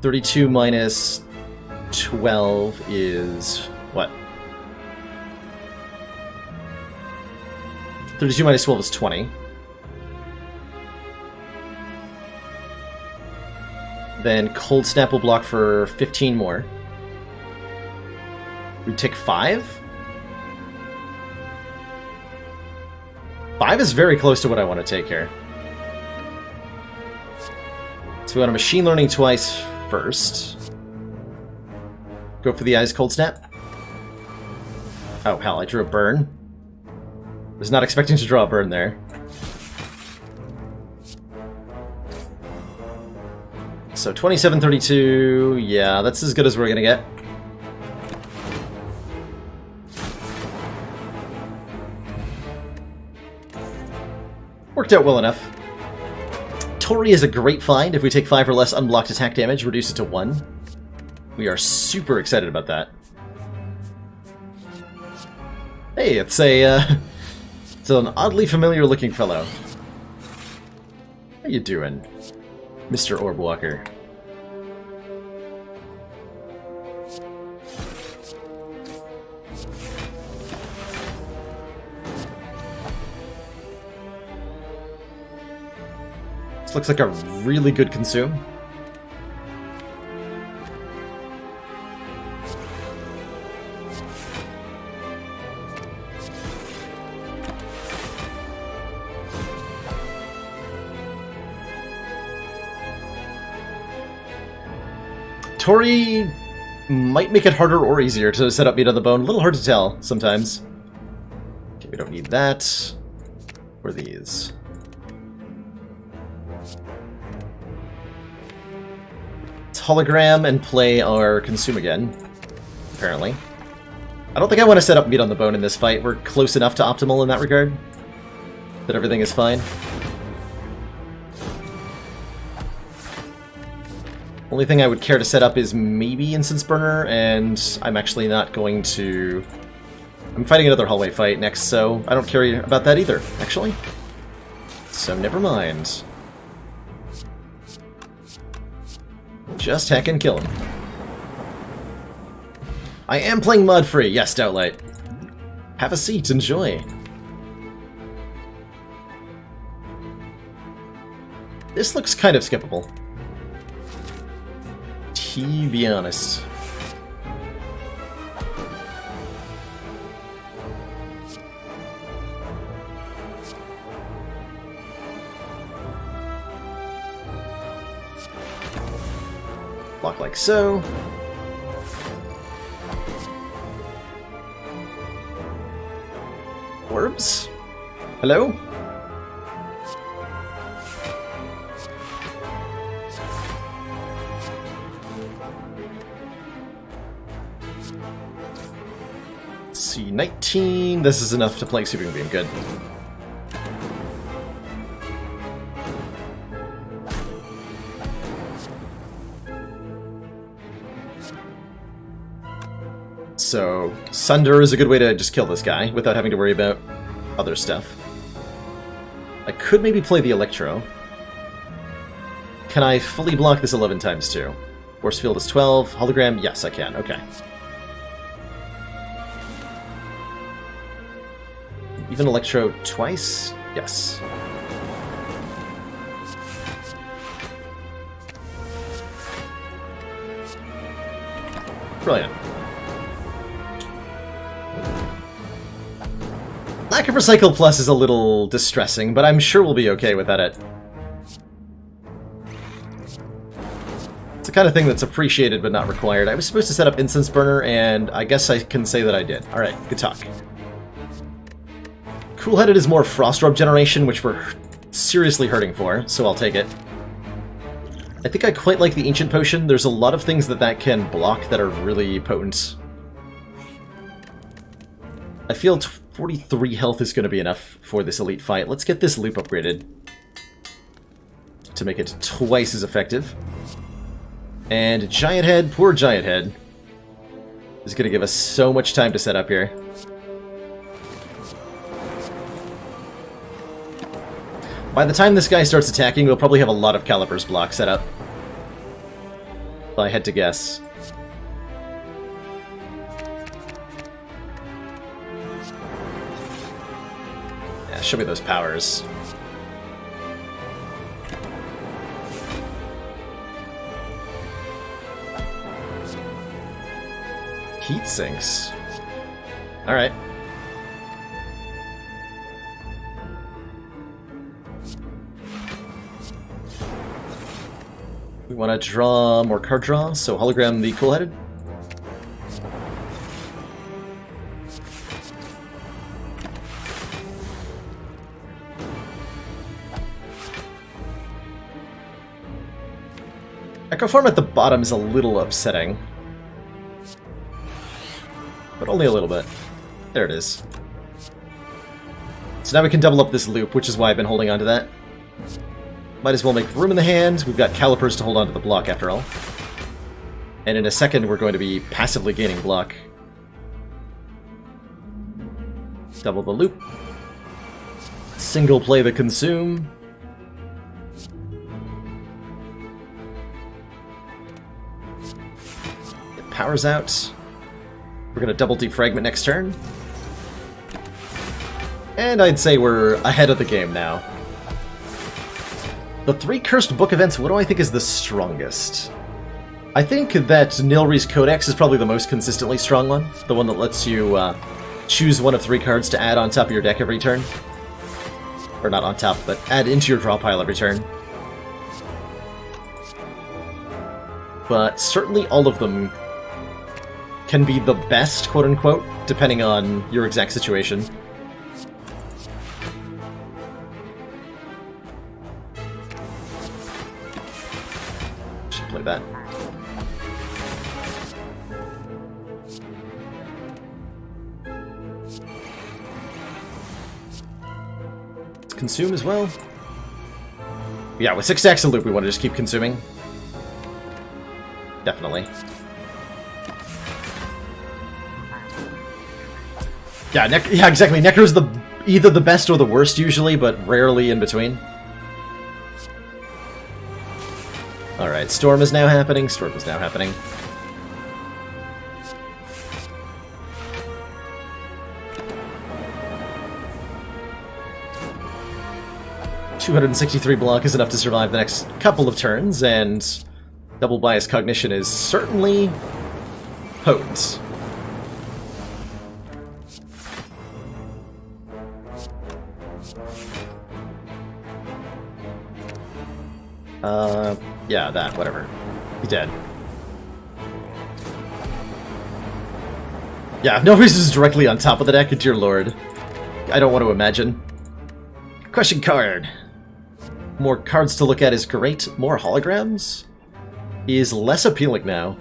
32 minus 12 is... what? 32 minus 12 is 20. Then Cold Snap will block for 15 more. We take 5? 5 is very close to what I want to take here. So we want to Machine Learning twice first. Go for the eyes, Cold Snap. Oh hell, I drew a burn. Was not expecting to draw a burn there. So 2732, yeah, that's as good as we're gonna get. Worked out well enough. Tori is a great find. If we take 5 or less unblocked attack damage, reduce it to 1. We are super excited about that. Hey, it's a, it's an oddly familiar looking fellow. How you doing, Mr. Orbwalker? This looks like a really good consume. Tori might make it harder or easier to set up Meat on the Bone. A little hard to tell sometimes. Okay, we don't need that. Or these. Let's hologram and play our consume again, apparently. I don't think I want to set up Meat on the Bone in this fight. We're close enough to optimal in that regard that everything is fine. Only thing I would care to set up is maybe Instance Burner, and I'm actually not going to... I'm fighting another hallway fight next, so I don't care about that either, actually. So never mind. Just heck and kill him. I am playing mod-free. Yes, Doubtlight. Have a seat. Enjoy. This looks kind of skippable. To be honest. Block like so. Orbs? Hello? Let's see, 19. This is enough to play Sweeping Beam. Good. So, Sunder is a good way to just kill this guy without having to worry about other stuff. I could maybe play the Electro. Can I fully block this 11 times 2? Force field is 12. Hologram? Yes, I can. Okay. Even Electro twice? Yes. Brilliant. Lack of Recycle Plus is a little distressing, but I'm sure we'll be okay without it. It's the kind of thing that's appreciated but not required. I was supposed to set up Incense Burner, and I guess I can say that I did. Alright, good talk. Cool-Headed is more Frost Orb generation, which we're seriously hurting for, so I'll take it. I think I quite like the Ancient Potion. There's a lot of things that can block that are really potent. I feel 43 health is going to be enough for this elite fight. Let's get this loop upgraded to make it twice as effective. And Giant Head, poor Giant Head, is going to give us so much time to set up here. By the time this guy starts attacking, we'll probably have a lot of Calipers block set up. If I had to guess. Show me those powers. Heat sinks. Alright. We want to draw more card draw, so hologram the Cool-Headed. Echo Form at the bottom is a little upsetting. But only a little bit. There it is. So now we can double up this loop, which is why I've been holding on to that. Might as well make room in the hand. We've got Calipers to hold on to the block after all. And in a second we're going to be passively gaining block. Double the loop. Single play the Consume. Powers out. We're going to double defragment next turn. And I'd say we're ahead of the game now. The 3 Cursed Book events, what do I think is the strongest? I think that Nilri's Codex is probably the most consistently strong one. The one that lets you choose one of 3 cards to add on top of your deck every turn. Or not on top, but add into your draw pile every turn. But certainly all of them can be the best, quote-unquote, depending on your exact situation. Should play that. Let's consume as well. Yeah, with 6 stacks of loop, we want to just keep consuming. Definitely. Yeah, yeah, exactly. Necro's either the best or the worst usually, but rarely in between. Alright, Storm is now happening. Storm is now happening. 263 block is enough to survive the next couple of turns, and double bias cognition is certainly potent. Yeah, that, whatever. He's dead. Yeah, if Novice is directly on top of the deck, dear lord. I don't want to imagine. Question card. More cards to look at is great. More holograms is less appealing now.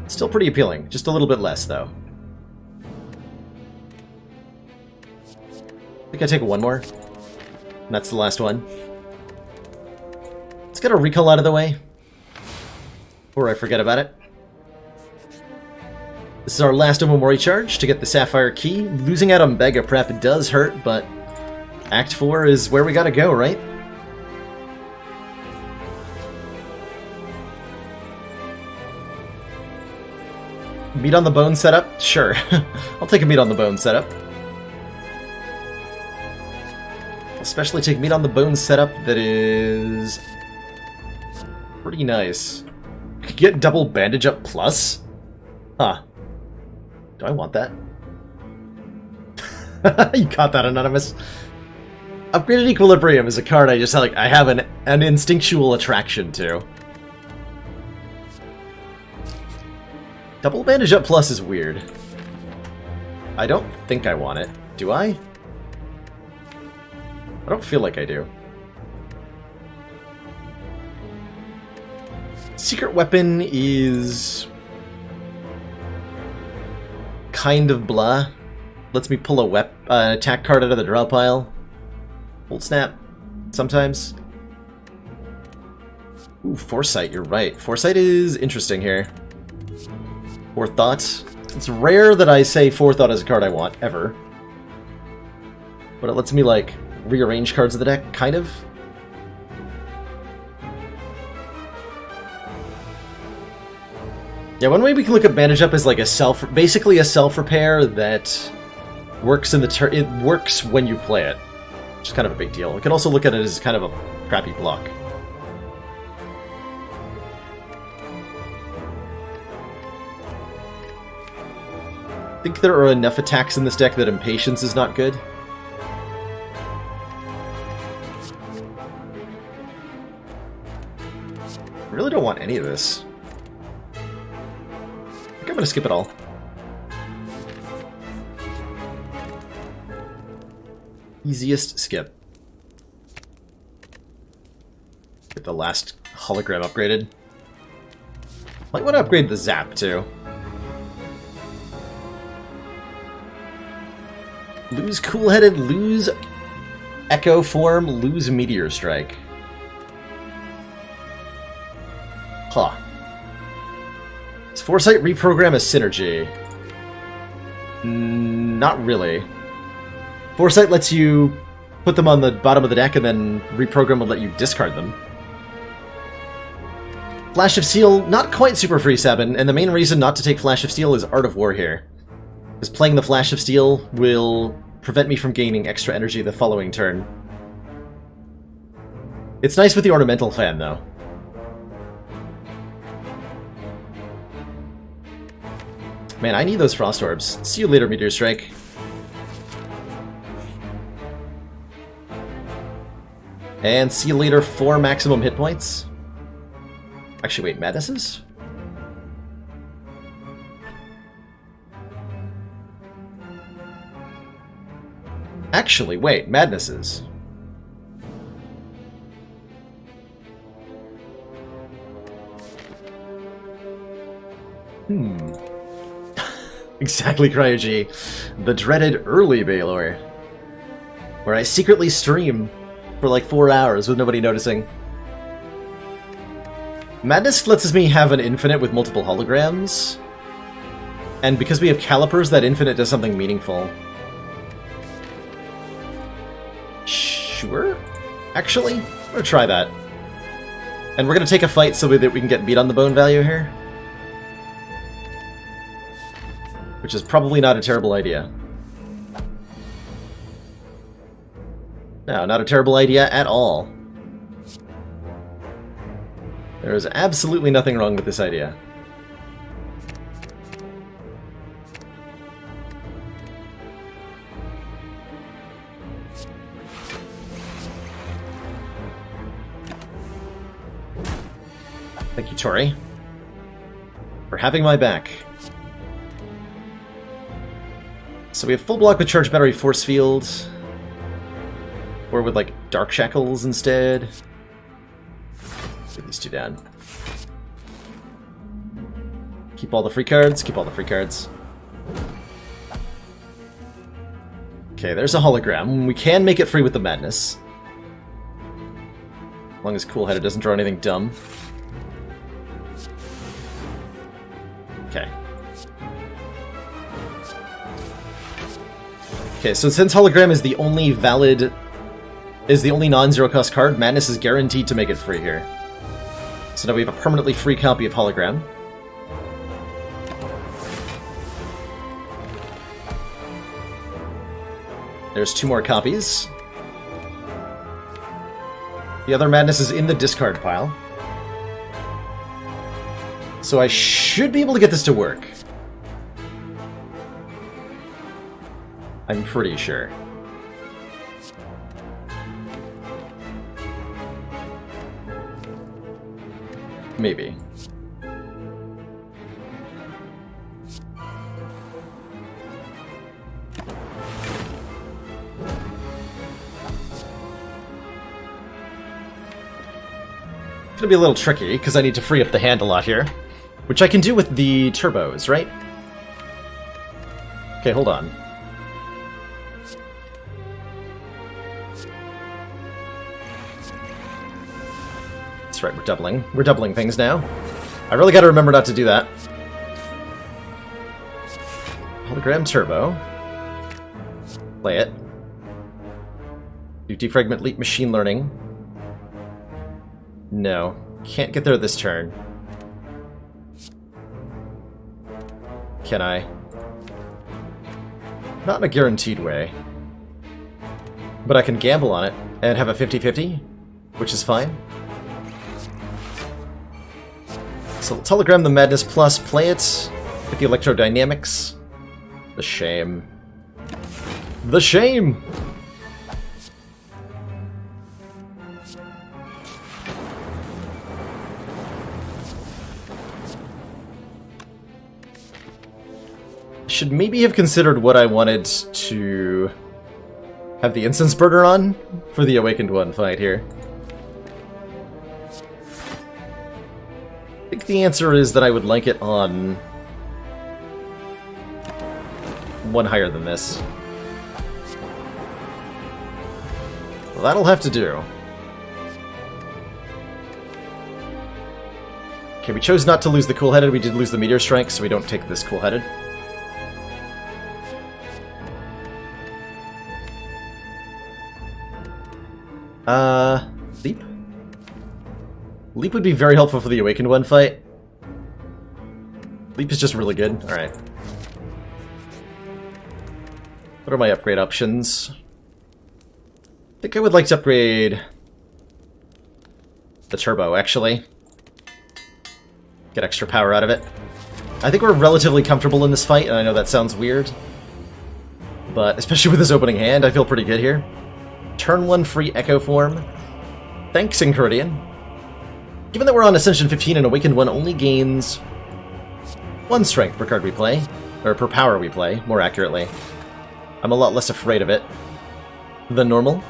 Still pretty appealing, just a little bit less, though. I think I take one more. And that's the last one. Let's get a recall out of the way before I forget about it. This is our last Omamori charge to get the Sapphire Key. Losing out on Bega Prep does hurt, but Act 4 is where we gotta go, right? Meat on the bone setup? Sure. I'll take a meat on the bone setup. Especially take meat on the bone setup that is pretty nice. Could get double bandage up plus? Huh. Do I want that? You caught that, Anonymous. Upgraded Equilibrium is a card I just like. I have an instinctual attraction to. Double bandage up plus is weird. I don't think I want it. Do I? I don't feel like I do. Secret weapon is kind of blah. Lets me pull an attack card out of the draw pile. Hold snap. Sometimes. Ooh, Foresight, you're right. Foresight is interesting here. Forethought. It's rare that I say Forethought is a card I want, ever. But it lets me, like, rearrange cards of the deck, kind of. Yeah, one way we can look at Bandage Up is like basically a self-repair that works in the turn. It works when you play it, which is kind of a big deal. We can also look at it as kind of a crappy block. I think there are enough attacks in this deck that Impatience is not good. I really don't want any of this. I think I'm gonna skip it all. Easiest skip. Get the last hologram upgraded. Might want to upgrade the Zap too. Lose Cool-Headed, lose Echo Form, lose Meteor Strike. Huh. Does Foresight reprogram a Synergy? Not really. Foresight lets you put them on the bottom of the deck and then reprogram will let you discard them. Flash of Steel, not quite super free, Sabin, and the main reason not to take Flash of Steel is Art of War here. Because playing the Flash of Steel will prevent me from gaining extra energy the following turn. It's nice with the Ornamental Fan, though. Man, I need those Frost Orbs. See you later, Meteor Strike. And see you later, 4 maximum hit points. Actually, wait, Madnesses? Actually, wait, Madnesses. Exactly, Cryo-G. The dreaded early Baalor. Where I secretly stream for like 4 hours with nobody noticing. Madness lets me have an infinite with multiple holograms. And because we have calipers, that infinite does something meaningful. Sure? Actually, we're gonna try that. And we're gonna take a fight so that we can get beat on the bone value here. Which is probably not a terrible idea. No, not a terrible idea at all. There is absolutely nothing wrong with this idea. Thank you, Tori, for having my back. So we have full block with charge battery force field. Or with, like, dark shackles instead. Let's get these two down. Keep all the free cards, keep all the free cards. Okay, there's a hologram. We can make it free with the madness. As long as Cool-Headed doesn't draw anything dumb. Okay. Okay, so since hologram is the only valid... is the only non-zero cost card, Madness is guaranteed to make it free here. So now we have a permanently free copy of hologram. There's 2 more copies. The other Madness is in the discard pile. So I should be able to get this to work. I'm pretty sure. Maybe. It's gonna be a little tricky, because I need to free up the hand a lot here. Which I can do with the turbos, right? Okay, hold on. That's right, we're doubling. We're doubling things now. I really gotta remember not to do that. Hologram turbo. Play it. Do defragment leap machine learning. No. Can't get there this turn. Can I? Not in a guaranteed way. But I can gamble on it and have a 50-50, which is fine. So let's hologram the Madness Plus, play it with the electrodynamics. The shame. The shame! Should maybe have considered what I wanted to have the Incense Burner on for the Awakened One fight here. I think the answer is that I would like it on one higher than this. Well, that'll have to do. Okay, we chose not to lose the Cool-Headed. We did lose the Meteor Strike, so we don't take this Cool-Headed. Leap? Leap would be very helpful for the Awakened One fight. Leap is just really good. Alright. What are my upgrade options? I think I would like to upgrade the turbo, actually. Get extra power out of it. I think we're relatively comfortable in this fight, and I know that sounds weird. But especially with this opening hand, I feel pretty good here. Turn 1 free Echo Form. Thanks, Enchiridion. Given that we're on Ascension 15, an Awakened One only gains 1 strength per card we play. Or per power we play, more accurately. I'm a lot less afraid of it than normal.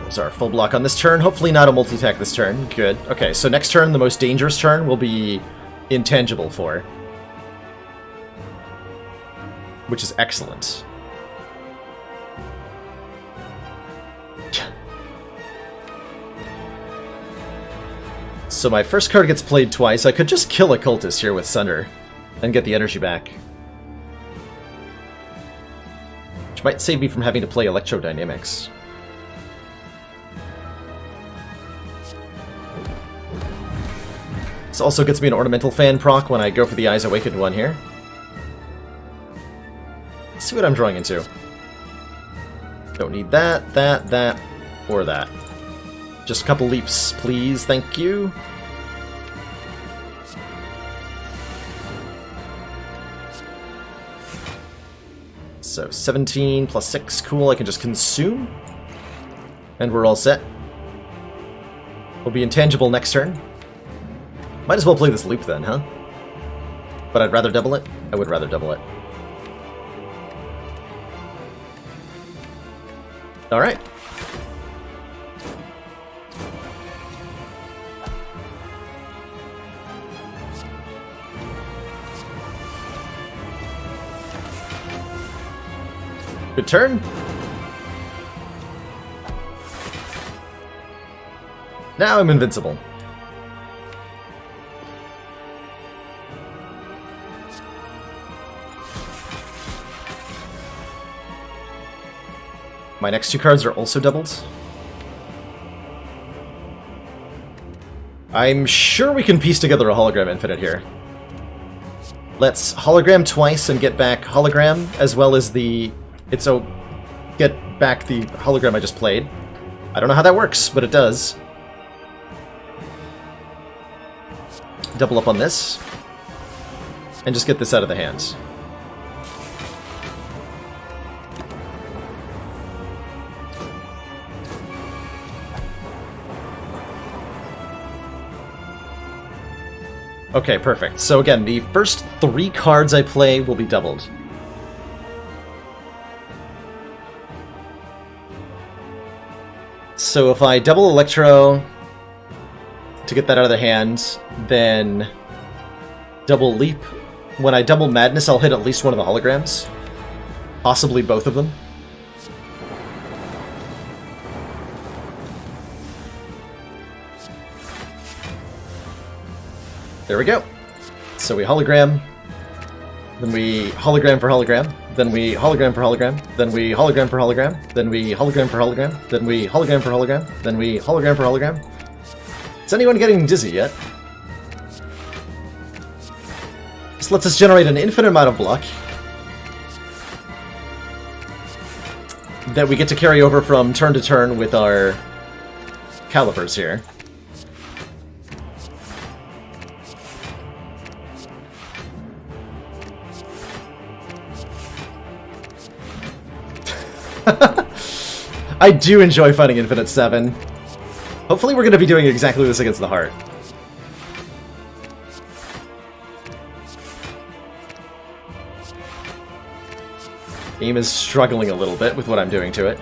There's our full block on this turn. Hopefully not a multi-attack this turn. Good. Okay, so next turn, the most dangerous turn, will be Intangible 4. Which is excellent. So my first card gets played twice. I could just kill a Cultist here with Sunder and get the energy back. Which might save me from having to play Electrodynamics. This also gets me an Ornamental Fan proc when I go for the Eyes Awakened one here. Let's see what I'm drawing into. Don't need that, that, or that. Just a couple leaps, please, thank you. So 17 plus 6, cool, I can just consume. And we're all set. We'll be intangible next turn. Might as well play this loop then, huh? But I'd rather double it? I would rather double it. Alright. Good turn. Now I'm invincible. My next two cards are also doubled. I'm sure we can piece together a Hologram Infinite here. Let's hologram twice and get back hologram, as well as the... get back the hologram I just played. I don't know how that works, but it does. Double up on this. And just get this out of the hands. Okay, perfect. So again, the first 3 cards I play will be doubled. So if I double Electro to get that out of the hand, then double Leap. When I double Madness, I'll hit at least one of the holograms. Possibly both of them. There we go. So we hologram, then we hologram for hologram, then we hologram for hologram, then we hologram for hologram, then we hologram for hologram, then we hologram for hologram, then we hologram for hologram. Is anyone getting dizzy yet? This lets us generate an infinite amount of block that we get to carry over from turn to turn with our calipers here. I do enjoy fighting Infinite 7. Hopefully we're going to be doing exactly this against the Heart. Game is struggling a little bit with what I'm doing to it.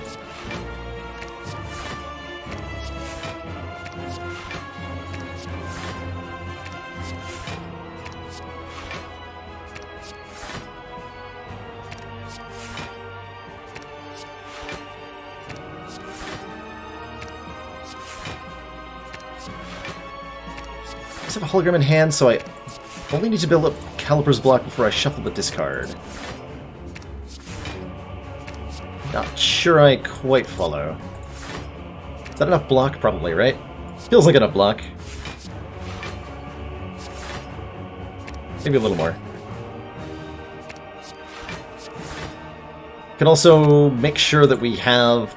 I have a hologram in hand, so I only need to build up Caliper's block before I shuffle the discard. Not sure I quite follow. Is that enough block? Probably, right? Feels like enough block. Maybe a little more. Can also make sure that we have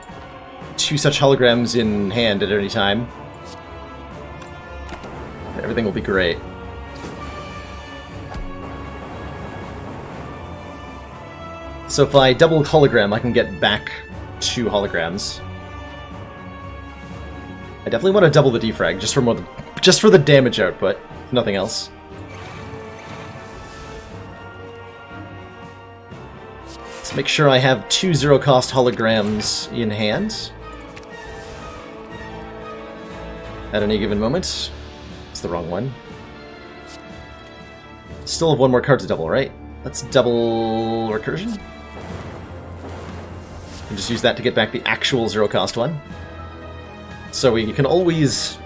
2 such holograms in hand at any time. Everything will be great. So if I double hologram, I can get back 2 holograms. I definitely want to double the defrag just for the damage output, if nothing else. Let's make sure I have 2 zero-cost holograms in hand at any given moment. The wrong one. Still have 1 more card to double, right? Let's double Recursion. And just use that to get back the actual zero-cost one. So we can always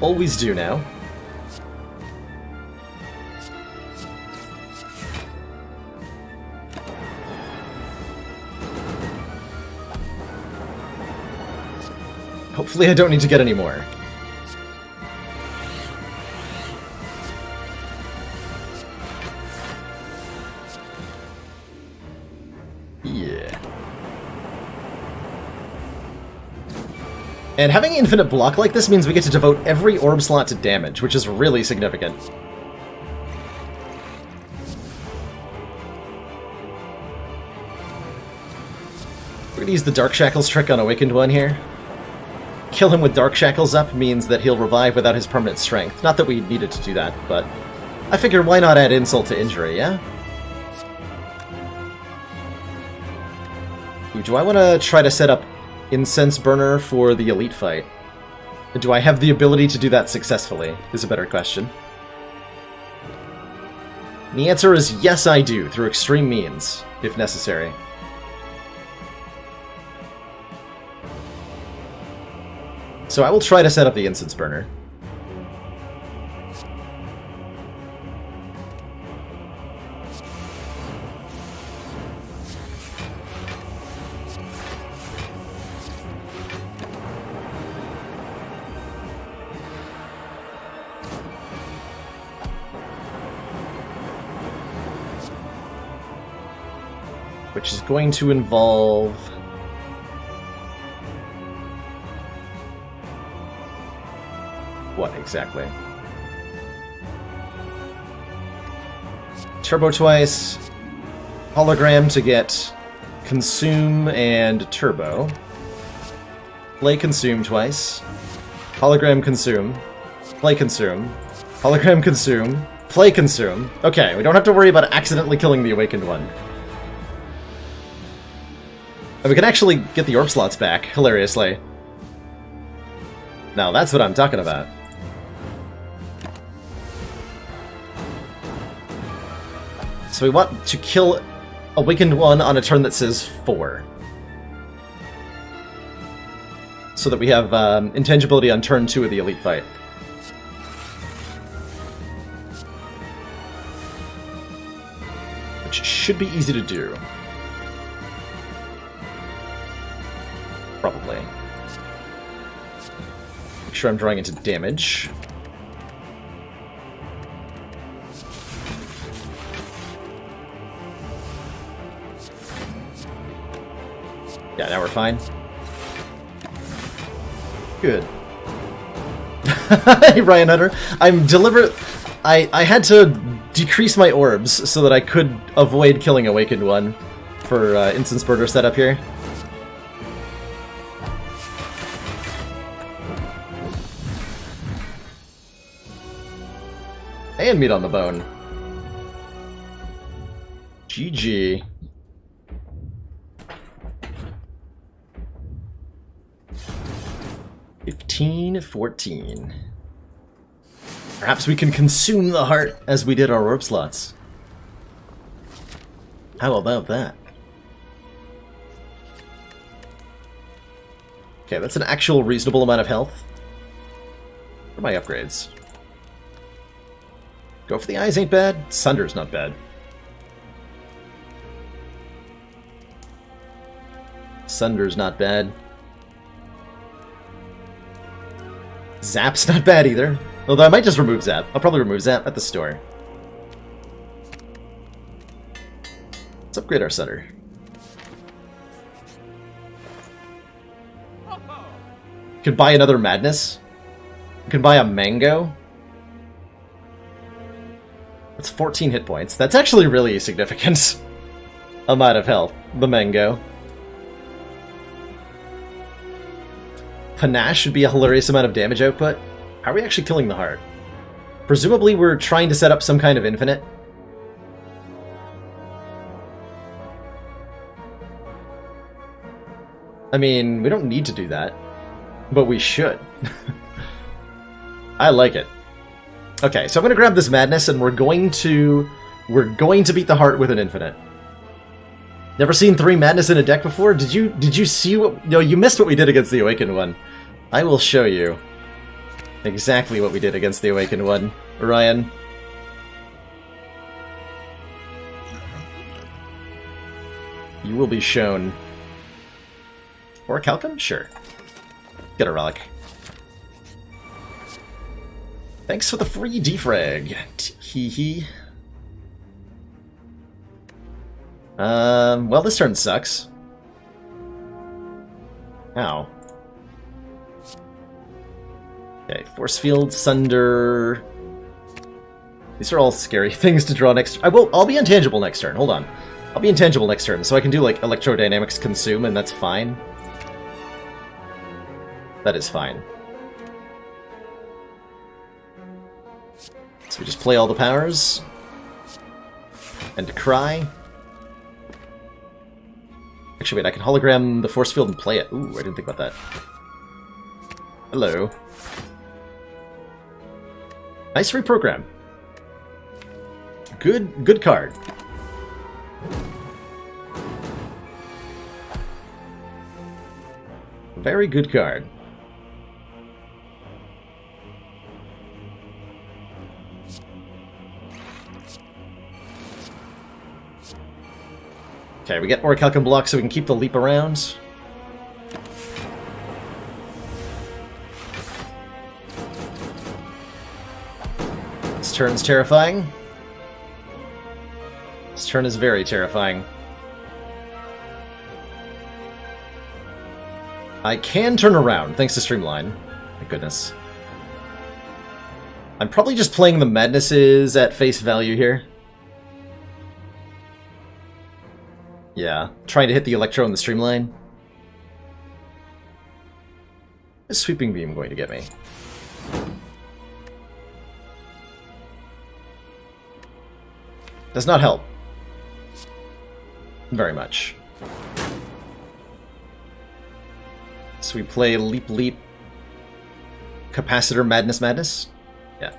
do now. Hopefully I don't need to get any more. And having infinite block like this means we get to devote every orb slot to damage, which is really significant. We're gonna use the Dark Shackles trick on Awakened One here. Kill him with Dark Shackles up means that he'll revive without his permanent strength. Not that we needed to do that, but I figured why not add insult to injury, yeah? Ooh, do I want to try to set up Incense Burner for the Elite fight? Do I have the ability to do that successfully, is a better question. And the answer is yes, I do, through extreme means, if necessary. So I will try to set up the Incense Burner. Which is going to involve... what exactly? Turbo twice, hologram to get consume and turbo. Play consume twice. Hologram consume. Play consume. Hologram consume. Play consume. Okay, we don't have to worry about accidentally killing the Awakened One. And we can actually get the orb slots back, hilariously. Now that's what I'm talking about. So we want to kill Awakened One on a turn that says 4. So that we have intangibility on turn 2 of the Elite fight. Which should be easy to do. Probably. Make sure I'm drawing into damage. Yeah, now we're fine. Good. Hey, Ryan Hunter. I'm deliberate. I had to decrease my orbs so that I could avoid killing Awakened One for Instance Burner setup here. And meat on the bone. GG. $15-14. Perhaps we can consume the heart as we did our orb slots. How about that? Okay, that's an actual reasonable amount of health. What are my upgrades? Go for the eyes ain't bad. Sunder's not bad. Sunder's not bad. Zap's not bad either. Although I might just remove Zap. I'll probably remove Zap at the store. Let's upgrade our Sunder. Could buy another Madness. We could buy a Mango. That's 14 hit points. That's actually really significant amount of health. The Mango. Panache should be a hilarious amount of damage output. How are we actually killing the heart? Presumably we're trying to set up some kind of infinite. I mean, we don't need to do that, but we should. I like it. Okay, so I'm gonna grab this Madness and we're going to beat the heart with an infinite. Never seen 3 Madness in a deck before? Did you see what... No, you missed what we did against the Awakened One. I will show you exactly what we did against the Awakened One, Ryan. You will be shown. Or a Calcum? Sure. Get a Relic. Thanks for the free defrag. Hee hee. Well, this turn sucks. Ow. Okay, Force Field, Sunder... These are all scary things to draw next... I'll be intangible next turn, hold on. I'll be intangible next turn, so I can do, like, Electrodynamics Consume, and that's fine. That is fine. So we just play all the powers. And Decry. Actually, wait, I can hologram the Force Field and play it. Ooh, I didn't think about that. Hello. Nice reprogram. Good card. Very good card. Okay, we get Orichalcum Block so we can keep the leap around. This turn's terrifying. This turn is very terrifying. I can turn around, thanks to Streamline. Thank goodness. I'm probably just playing the Madnesses at face value here. Yeah, trying to hit the Electro and the Streamline. Is Sweeping Beam going to get me? Does not help. Very much. So we play Leap Leap, Capacitor Madness Madness? Yeah.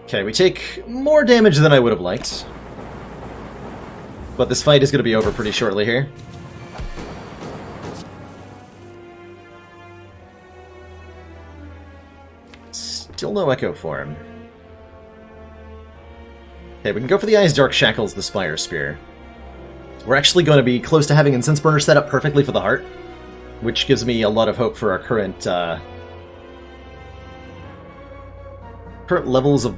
Okay, we take more damage than I would have liked. But this fight is going to be over pretty shortly here. Still no Echo Form. Okay, we can go for the Eyes Dark Shackles, the Spire Spear. We're actually going to be close to having Incense Burner set up perfectly for the heart, which gives me a lot of hope for our current levels of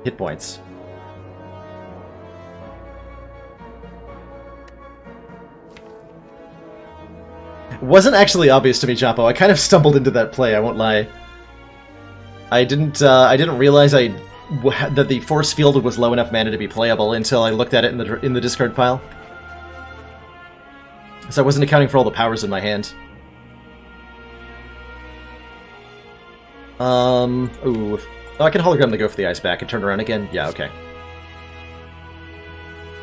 hit points. It wasn't actually obvious to me, Joppo. I kind of stumbled into that play, I won't lie. I didn't realize that the Force Field was low enough mana to be playable until I looked at it in the discard pile. So I wasn't accounting for all the powers in my hand. Ooh. Oh, I can hologram the Go for the Ice back and turn around again? Yeah, okay.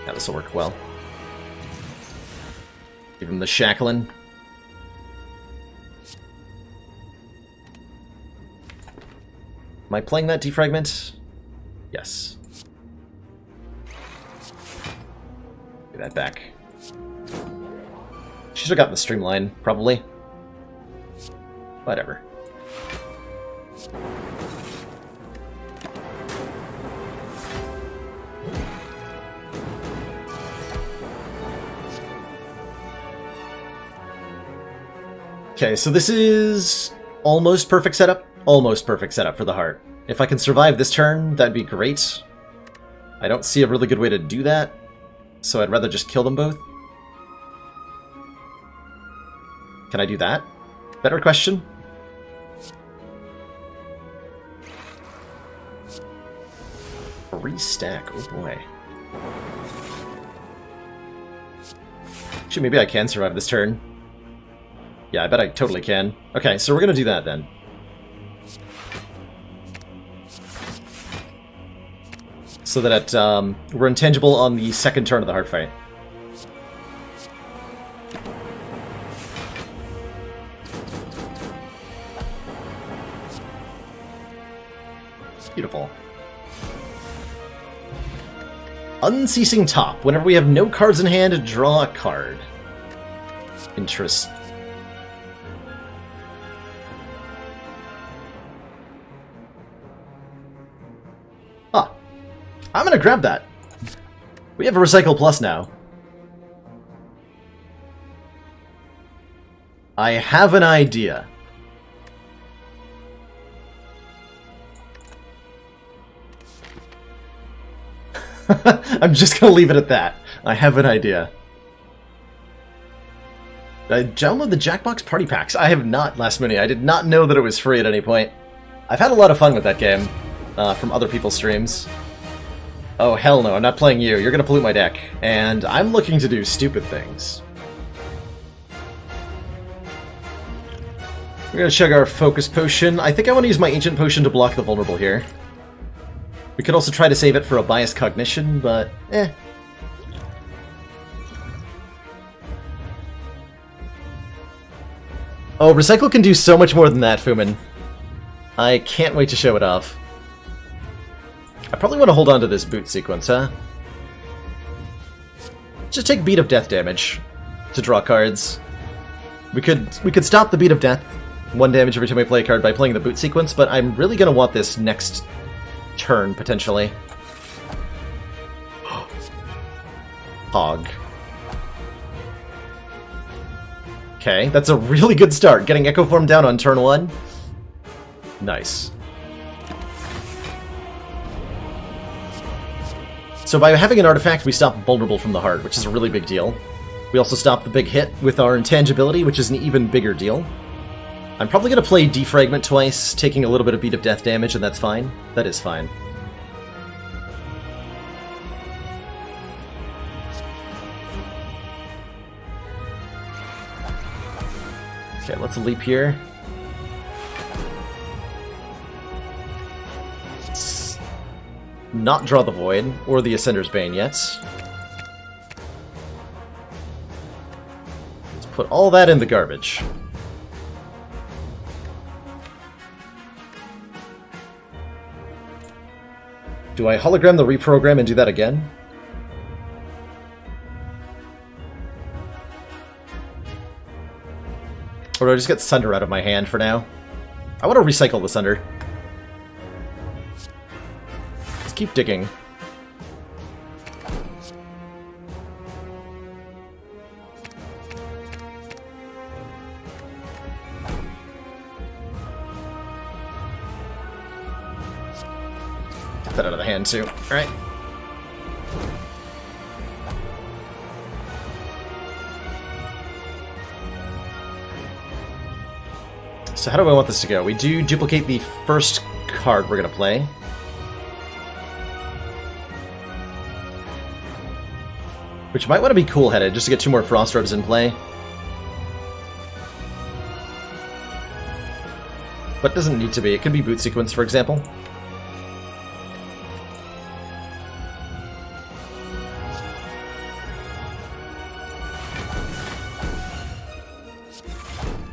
Yeah, this will work well. Give him the Shackling. Am I playing that Defragment? Yes. Get that back. Should have gotten the Streamline, probably. Whatever. Okay, so this is almost perfect setup. Almost perfect setup for the heart. If I can survive this turn, that'd be great. I don't see a really good way to do that, so I'd rather just kill them both. Can I do that? Better question. Restack, oh boy. Actually, maybe I can survive this turn. Yeah, I bet I totally can. Okay, so we're gonna do that then. So that we're intangible on the second turn of the heart fight. Beautiful. Unceasing Top. Whenever we have no cards in hand, draw a card. Interest. Ah. I'm gonna grab that. We have a Recycle Plus now. I have an idea. I'm just gonna leave it at that. I have an idea. I download the Jackbox Party Packs. I have not, last minute. I did not know that it was free at any point. I've had a lot of fun with that game from other people's streams. Oh, hell no, I'm not playing you. You're gonna pollute my deck. And I'm looking to do stupid things. We're gonna chug our Focus Potion. I think I want to use my Ancient Potion to block the Vulnerable here. We could also try to save it for a Bias Cognition, but eh. Oh, Recycle can do so much more than that, Fumin. I can't wait to show it off. I probably want to hold on to this boot sequence, huh? Just take Beat of Death damage to draw cards. We could stop the Beat of Death, 1 damage every time we play a card by playing the boot sequence, but I'm really going to want this next turn, potentially. Hog. Okay, that's a really good start. Getting Echo Form down on turn 1. Nice. So by having an artifact, we stop Vulnerable from the heart, which is a really big deal. We also stop the big hit with our Intangibility, which is an even bigger deal. I'm probably going to play Defragment twice, taking a little bit of Beat of Death damage, and that's fine. That is fine. Okay, let's leap here. Let's not draw the Void, or the Ascender's Bane yet. Let's put all that in the garbage. Do I hologram the reprogram and do that again? Or do I just get Sunder out of my hand for now? I want to recycle the Sunder. Let's keep digging. Get that out of the hand too. Alright. So how do I want this to go? We do duplicate the first card we're going to play. Which might want to be cool-headed, just to get 2 more Frost Orbs in play. But it doesn't need to be. It could be Boot Sequence, for example.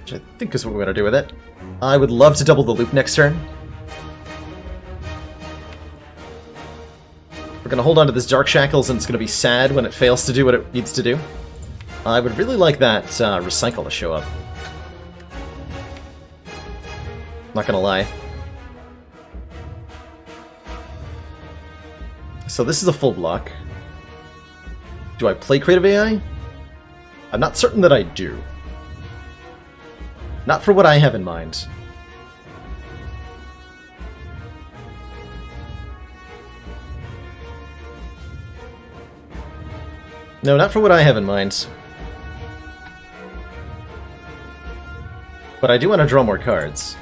Which I think is what we're going to do with it. I would love to double the loop next turn. We're going to hold on to this Dark Shackles, and it's going to be sad when it fails to do what it needs to do. I would really like that Recycle to show up. Not going to lie. So this is a full block. Do I play Creative AI? I'm not certain that I do. Not for what I have in mind. No, not for what I have in mind. But I do want to draw more cards.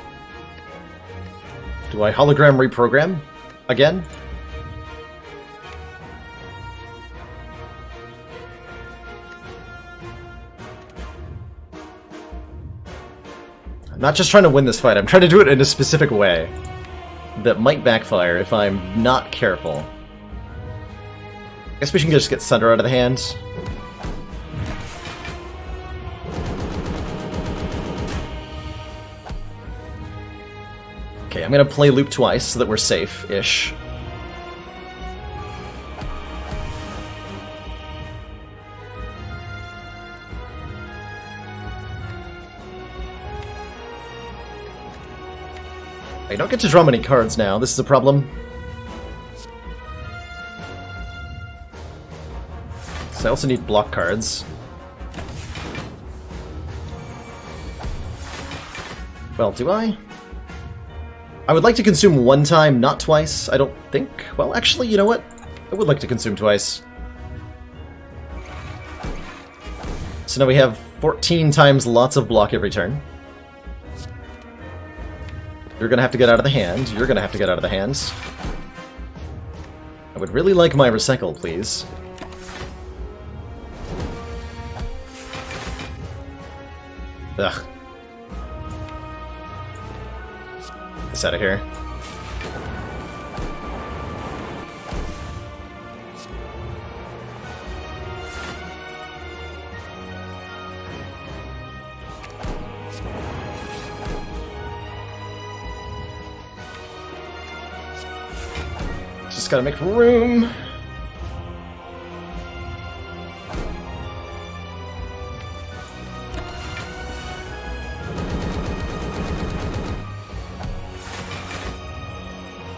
Do I hologram reprogram? Again? I'm not just trying to win this fight, I'm trying to do it in a specific way that might backfire if I'm not careful. I guess we can just get Sunder out of the hand. Okay, I'm gonna play Loop twice so that we're safe-ish. I don't get to draw many cards now, this is a problem. So I also need block cards. Well, do I? I would like to consume 1 time, not twice, I don't think. Well, actually, you know what? I would like to consume twice. So now we have 14 times lots of block every turn. You're gonna have to get out of the hand. You're gonna have to get out of the hands. I would really like my recycle, please. Ugh. Get this out of here. Just gotta make room.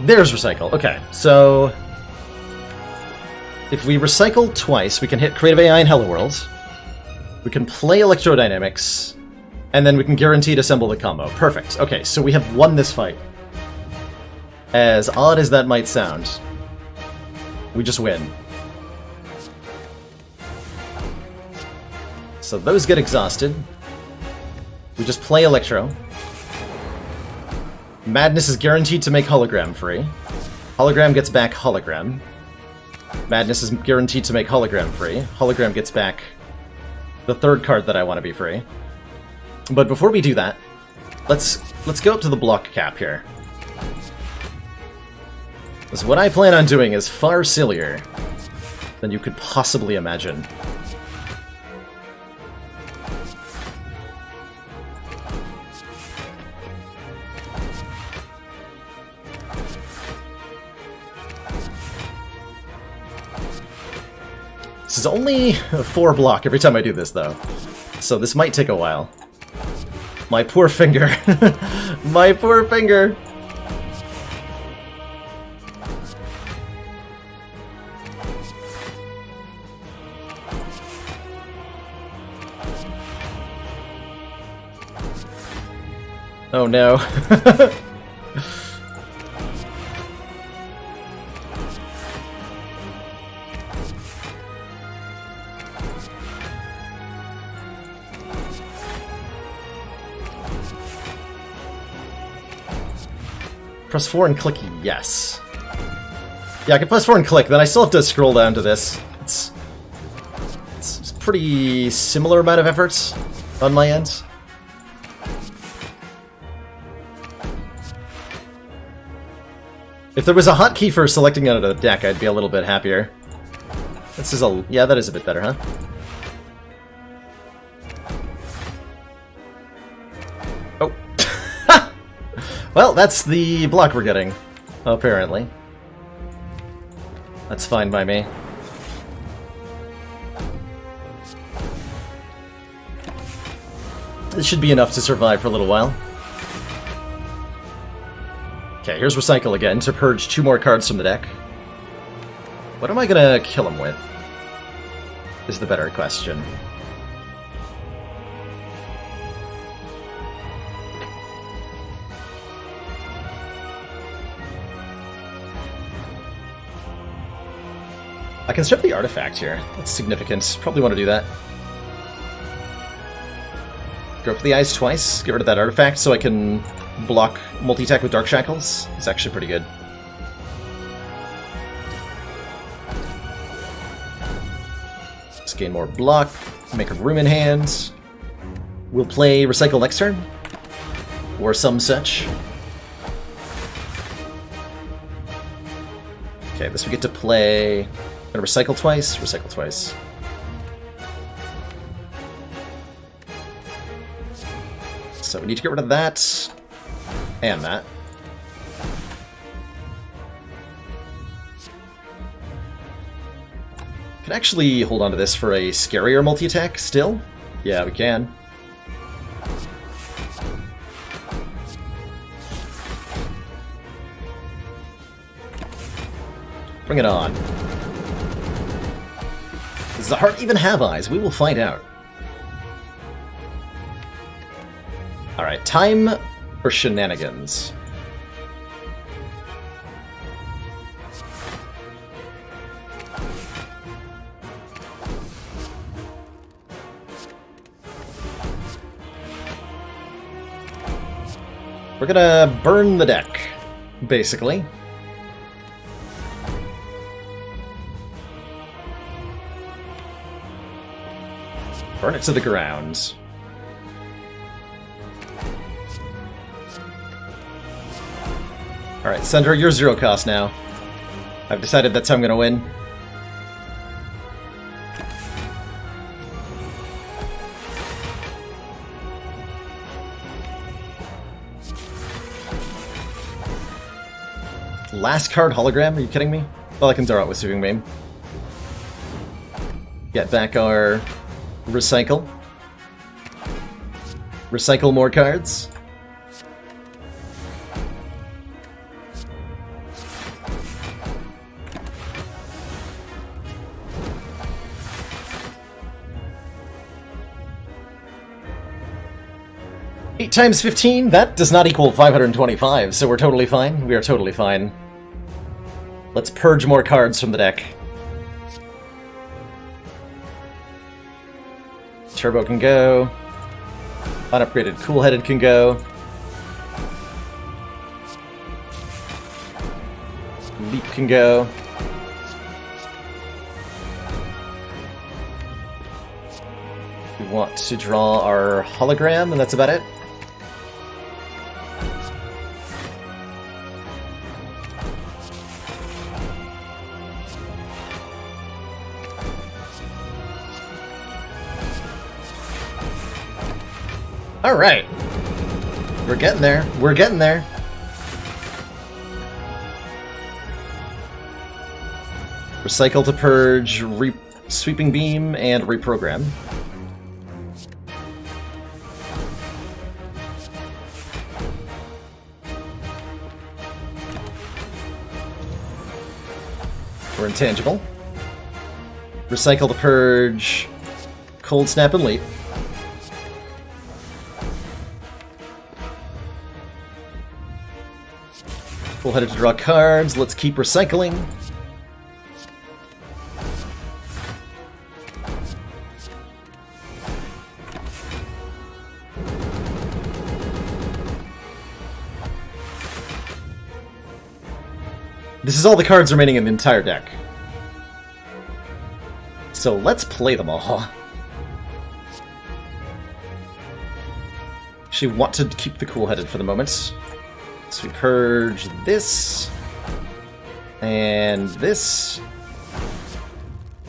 There's recycle. Okay, so if we recycle twice, we can hit Creative AI in Hello World. We can play Electrodynamics, and then we can guaranteed assemble the combo. Perfect. Okay, so we have won this fight. As odd as that might sound, we just win. So those get exhausted. We just play Electro. Madness is guaranteed to make Hologram free. Hologram gets back Hologram. Madness is guaranteed to make Hologram free. Hologram gets back the third card that I want to be free. But before we do that, let's go up to the block cap here. Because what I plan on doing is far sillier than you could possibly imagine. This is only a 4 block every time I do this, though. So this might take a while. My poor finger. My poor finger. Oh no. Press 4 and click yes. Yeah, I can press 4 and click, then I still have to scroll down to this. It's a pretty similar amount of effort on my end. If there was a hotkey for selecting out of the deck, I'd be a little bit happier. This is a... yeah, that is a bit better, huh? Oh. Well, that's the block we're getting, apparently. That's fine by me. This should be enough to survive for a little while. Okay, here's Recycle again to purge 2 more cards from the deck. What am I gonna kill him with? Is the better question. I can strip the artifact here. That's significant. Probably want to do that. Go for the eyes twice, get rid of that artifact so I can block multi-attack with Dark Shackles. It's actually pretty good. Let's gain more block, make a room in hand. We'll play Recycle next turn, or some such. Okay, this we get to play. Gonna recycle twice, recycle twice. So we need to get rid of that. And that. Can actually hold on to this for a scarier multi-attack still? Yeah, we can. Bring it on. Does the heart even have eyes? We will find out. Alright, time for shenanigans. We're gonna burn the deck, basically. Burn it to the ground. Alright, Sender, you're 0 cost now. I've decided that's how I'm gonna win. Last card hologram? Are you kidding me? Well, I can throw out with Sweeping Beam. Get back our recycle. Recycle more cards. Eight times 15, that does not equal 525, so we're totally fine. We are totally fine. Let's purge more cards from the deck. Turbo can go. Unupgraded Cool-Headed can go. Leap can go. We want to draw our hologram, and that's about it. Alright. We're getting there. We're getting there. Recycle to purge, Sweeping Beam, and reprogram. We're intangible. Recycle to purge, Cold Snap and Leap. Full-headed to draw cards. Let's keep recycling. This is all the cards remaining in the entire deck. So let's play them all. Actually want to keep the cool-headed for the moment. So we purge this, and this.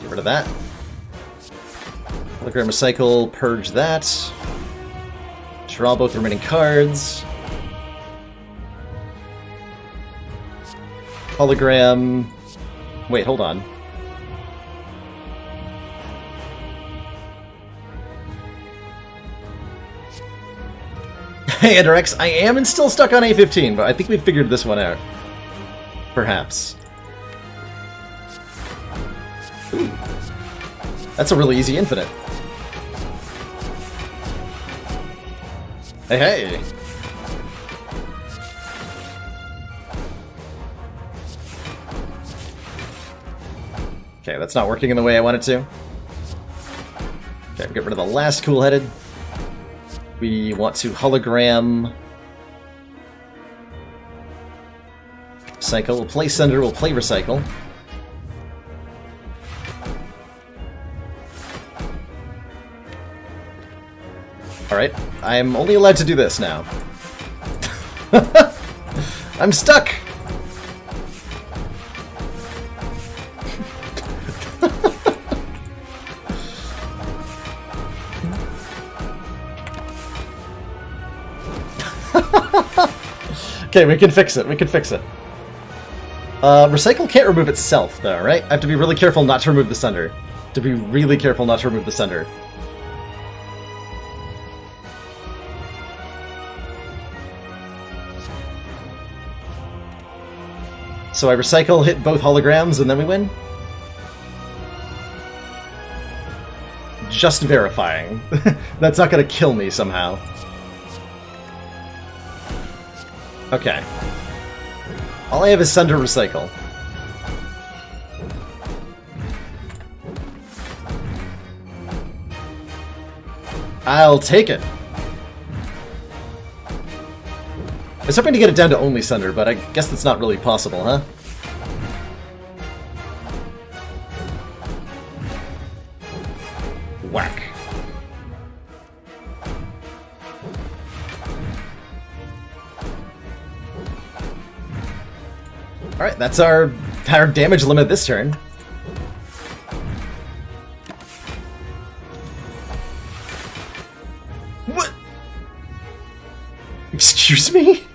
Get rid of that. Hologram recycle, purge that. Draw both remaining cards. Hologram. Wait, hold on. Hey, Enderex, I am still stuck on A15, but I think we figured this one out. Perhaps. Ooh. That's a really easy infinite. Hey, hey! Okay, that's not working in the way I want it to. Okay, get rid of the last cool-headed. We want to hologram. Recycle. We'll play Sender, we'll play Recycle. Alright, I'm only allowed to do this now. I'm stuck! Okay, we can fix it. We can fix it. Recycle can't remove itself, though, right? I have to be really careful not to remove the Sender. To be really careful not to remove the Sender. So I recycle, hit both holograms, and then we win? Just verifying. That's not gonna kill me somehow. Okay. All I have is Sender Recycle. I'll take it. I was hoping to get it down to only Sunder, but I guess that's not really possible, huh? Whack. Alright, that's our damage limit this turn. What? Excuse me?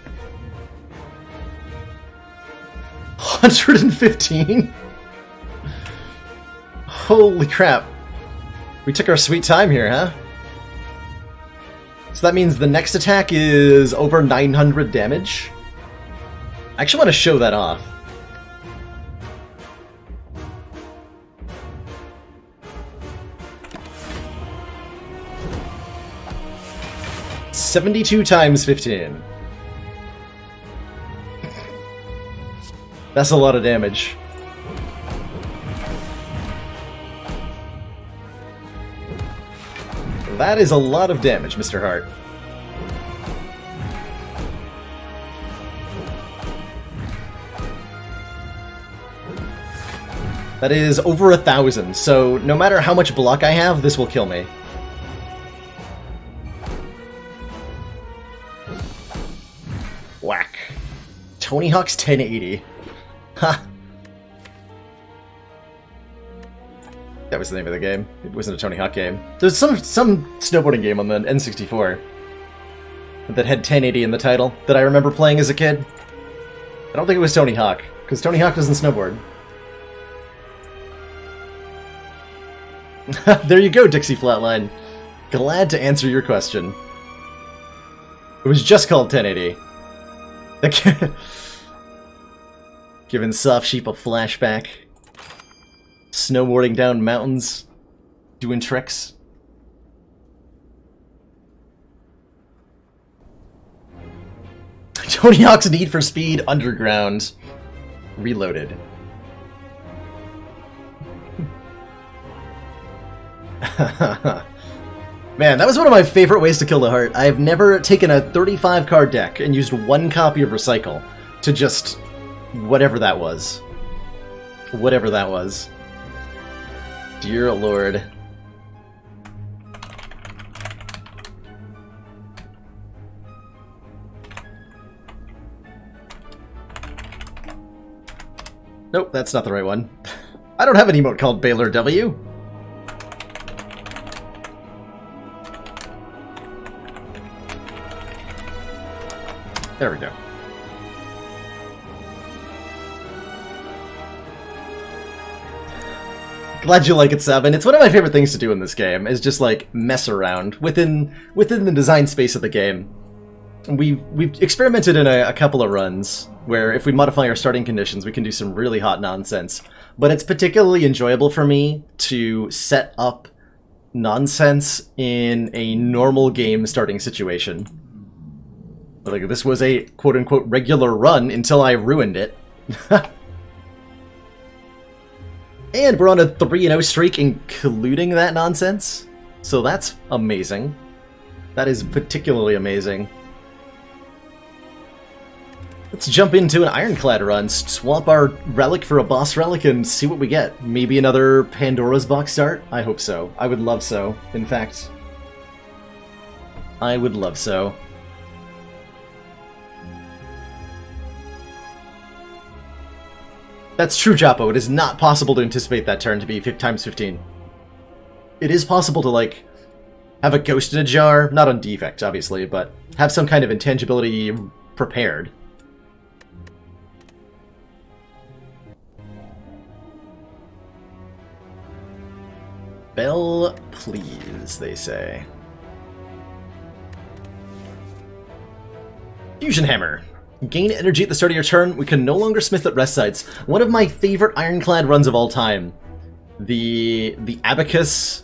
115? Holy crap. We took our sweet time here, huh? So that means the next attack is over 900 damage? I actually want to show that off. $72 times 15. That's a lot of damage. That is a lot of damage, Mr. Hart. That is over 1,000, so no matter how much block I have, this will kill me. Whack. Tony Hawk's 1080. Ha! That was the name of the game. It wasn't a Tony Hawk game. There's some snowboarding game on the N64 that had 1080 in the title that I remember playing as a kid. I don't think it was Tony Hawk, because Tony Hawk doesn't snowboard. There you go, Dixie Flatline. Glad to answer your question. It was just called 1080. Giving Soft Sheep a flashback. Snowboarding down mountains. Doing tricks. Tony Hawk's Need for Speed Underground. Reloaded. Man, that was one of my favorite ways to kill the heart. I've never taken a 35 card deck and used one copy of Recycle to just whatever that was. Whatever that was. Dear Lord. Nope, that's not the right one. I don't have an emote called baalorW. There we go. Glad you like it, Sabin. It's one of my favorite things to do in this game, is just like mess around within the design space of the game. We've experimented in a couple of runs where if we modify our starting conditions, we can do some really hot nonsense. But it's particularly enjoyable for me to set up nonsense in a normal game starting situation. Like, this was a quote-unquote regular run until I ruined it. And we're on a 3-0 streak, including that nonsense. So that's amazing. That is particularly amazing. Let's jump into an Ironclad run, swap our Relic for a Boss Relic, and see what we get. Maybe another Pandora's Box start? I hope so. I would love so, in fact. I would love so. That's true, Joppo. It is not possible to anticipate that turn to be times 15. It is possible to, like, have a ghost in a jar, not on defect, obviously, but have some kind of intangibility prepared. Bell, please, they say. Fusion Hammer. Gain energy at the start of your turn. We can no longer smith at rest sites. One of my favorite Ironclad runs of all time. The Abacus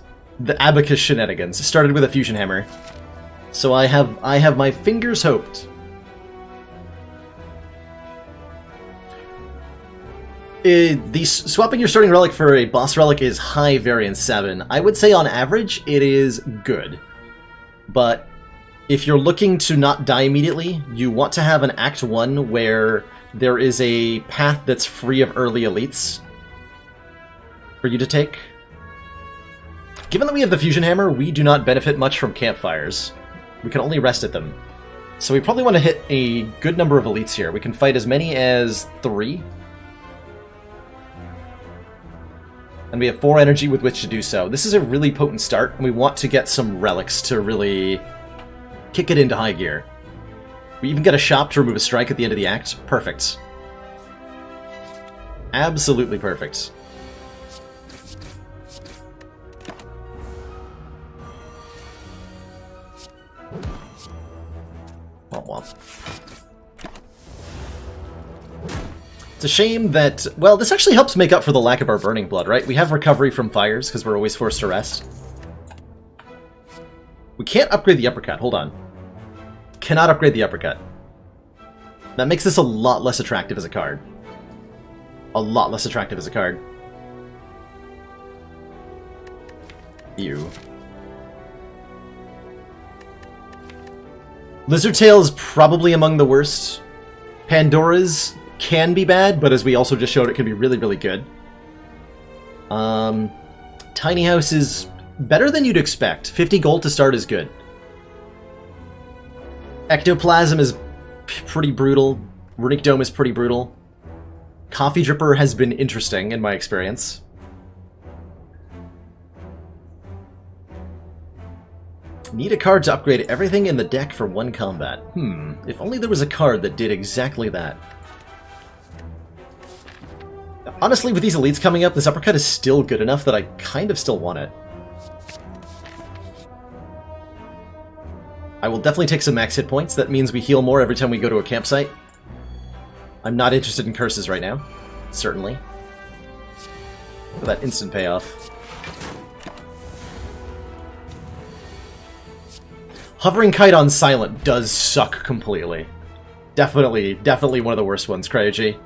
shenanigans started with a Fusion Hammer. So I have my fingers hoped. Swapping your starting relic for a boss relic is high variance 7. I would say on average it is good. But if you're looking to not die immediately, you want to have an Act 1 where there is a path that's free of early elites for you to take. Given that we have the Fusion Hammer, we do not benefit much from campfires. We can only rest at them. So we probably want to hit a good number of elites here. We can fight as many as 3. And we have 4 energy with which to do so. This is a really potent start, and we want to get some relics to really kick it into high gear. We even get a shop to remove a strike at the end of the act. Perfect. Absolutely perfect. Womp womp. It's a shame that... Well, this actually helps make up for the lack of our Burning Blood, right? We have recovery from fires, because we're always forced to rest. We can't upgrade the uppercut. Hold on. Cannot upgrade the uppercut. That makes this a lot less attractive as a card. A lot less attractive as a card. Ew. Lizard Tail is probably among the worst. Pandora's can be bad, but as we also just showed, it can be really, really good. Tiny House is better than you'd expect. 50 gold to start is good. Ectoplasm is pretty brutal. Runic Dome is pretty brutal. Coffee Dripper has been interesting in my experience. Need a card to upgrade everything in the deck for 1 combat. If only there was a card that did exactly that. Honestly, with these elites coming up, this uppercut is still good enough that I kind of still want it. I will definitely take some max hit points. That means we heal more every time we go to a campsite. I'm not interested in curses right now. Certainly. For that instant payoff. Hovering Kite on Silent does suck completely. Definitely one of the worst ones, Cryogy.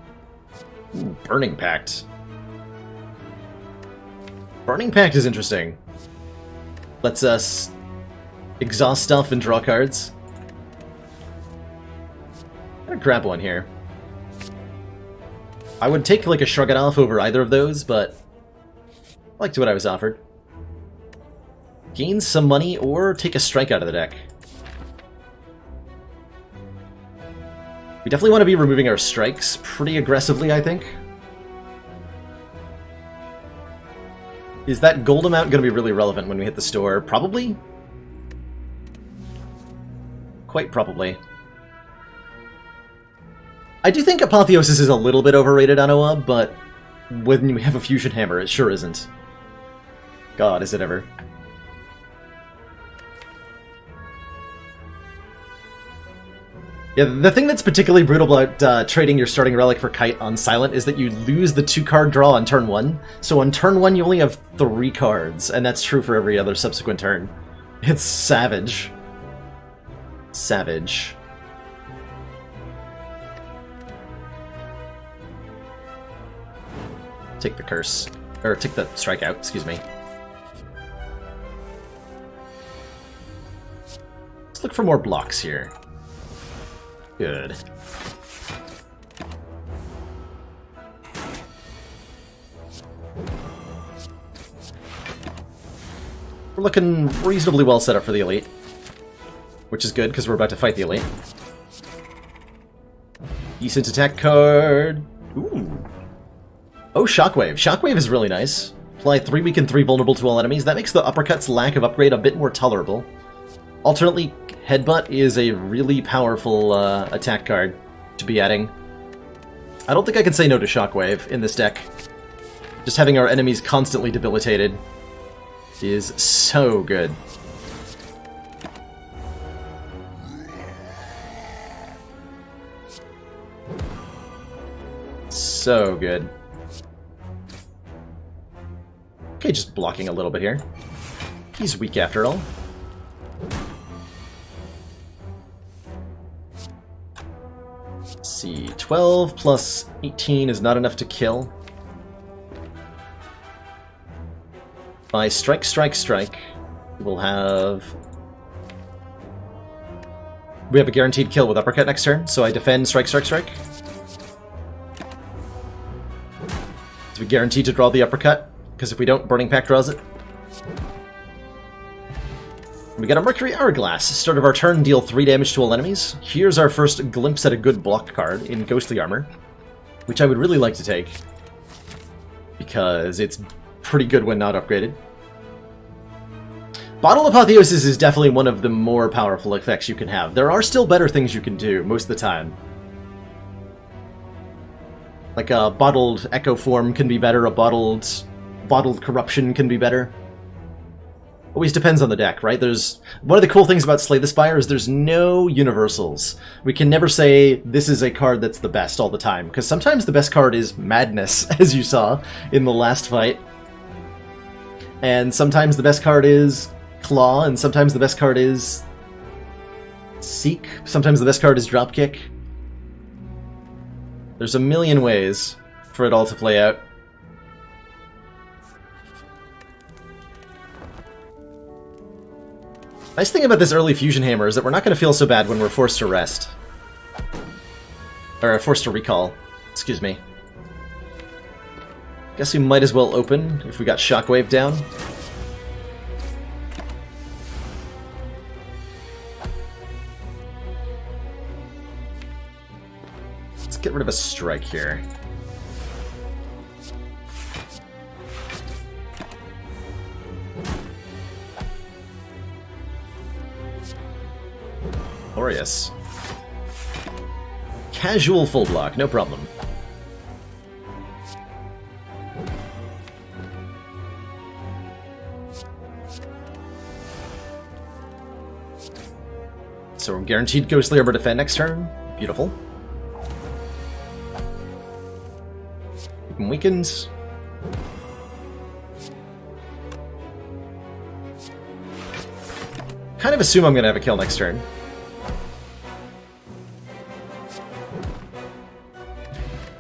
Ooh, Burning Pact. Burning Pact is interesting. Lets us exhaust stuff and draw cards. I'm gonna grab one here. I would take like a Shrug It Off over either of those, but I liked what I was offered. Gain some money or take a strike out of the deck. We definitely want to be removing our strikes pretty aggressively, I think. Is that gold amount going to be really relevant when we hit the store? Probably. Quite probably. I do think Apotheosis is a little bit overrated on OA, but when we have a Fusion Hammer, it sure isn't. God, is it ever. Yeah, the thing that's particularly brutal about trading your starting relic for Kite on Silent is that you lose the 2-card draw on turn 1. So on turn 1 you only have 3 cards, and that's true for every other subsequent turn. It's savage. Savage. Take the curse. Or take the strikeout, excuse me. Let's look for more blocks here. Good. We're looking reasonably well set up for the elite. Which is good, because we're about to fight the elite. Decent attack card. Ooh. Oh, Shockwave. Shockwave is really nice. Apply 3 weak and 3 vulnerable to all enemies. That makes the uppercut's lack of upgrade a bit more tolerable. Alternately, Headbutt is a really powerful attack card to be adding. I don't think I can say no to Shockwave in this deck. Just having our enemies constantly debilitated is so good. So good. Okay, just blocking a little bit here. He's weak after all. Let's see, 12 plus 18 is not enough to kill. By strike, strike, strike, we'll have We have a guaranteed kill with uppercut next turn, so I defend, strike, strike, strike. So we guarantee to draw the uppercut, because if we don't, Burning Pact draws it. We got a Mercury Hourglass. Start of our turn, deal 3 damage to all enemies. Here's our first glimpse at a good blocked card in Ghostly Armor, which I would really like to take, because it's pretty good when not upgraded. Bottle Apotheosis is definitely one of the more powerful effects you can have. There are still better things you can do most of the time. Like a Bottled Echo Form can be better, a Bottled Corruption can be better. Always depends on the deck, right? There's one of the cool things about Slay the Spire is there's no universals. We can never say this is a card that's the best all the time, because sometimes the best card is Madness, as you saw in the last fight. And sometimes the best card is Claw, and sometimes the best card is Seek. Sometimes the best card is Dropkick. There's a million ways for it all to play out. Nice thing about this early Fusion Hammer is that we're not going to feel so bad when we're forced to rest. Or forced to recall. Excuse me. Guess we might as well open if we got Shockwave down. Let's get rid of a strike here. Glorious. Casual full block, no problem. So we're guaranteed Ghostly Arbor defend next turn. Beautiful. Weakens. Kind of assume I'm going to have a kill next turn.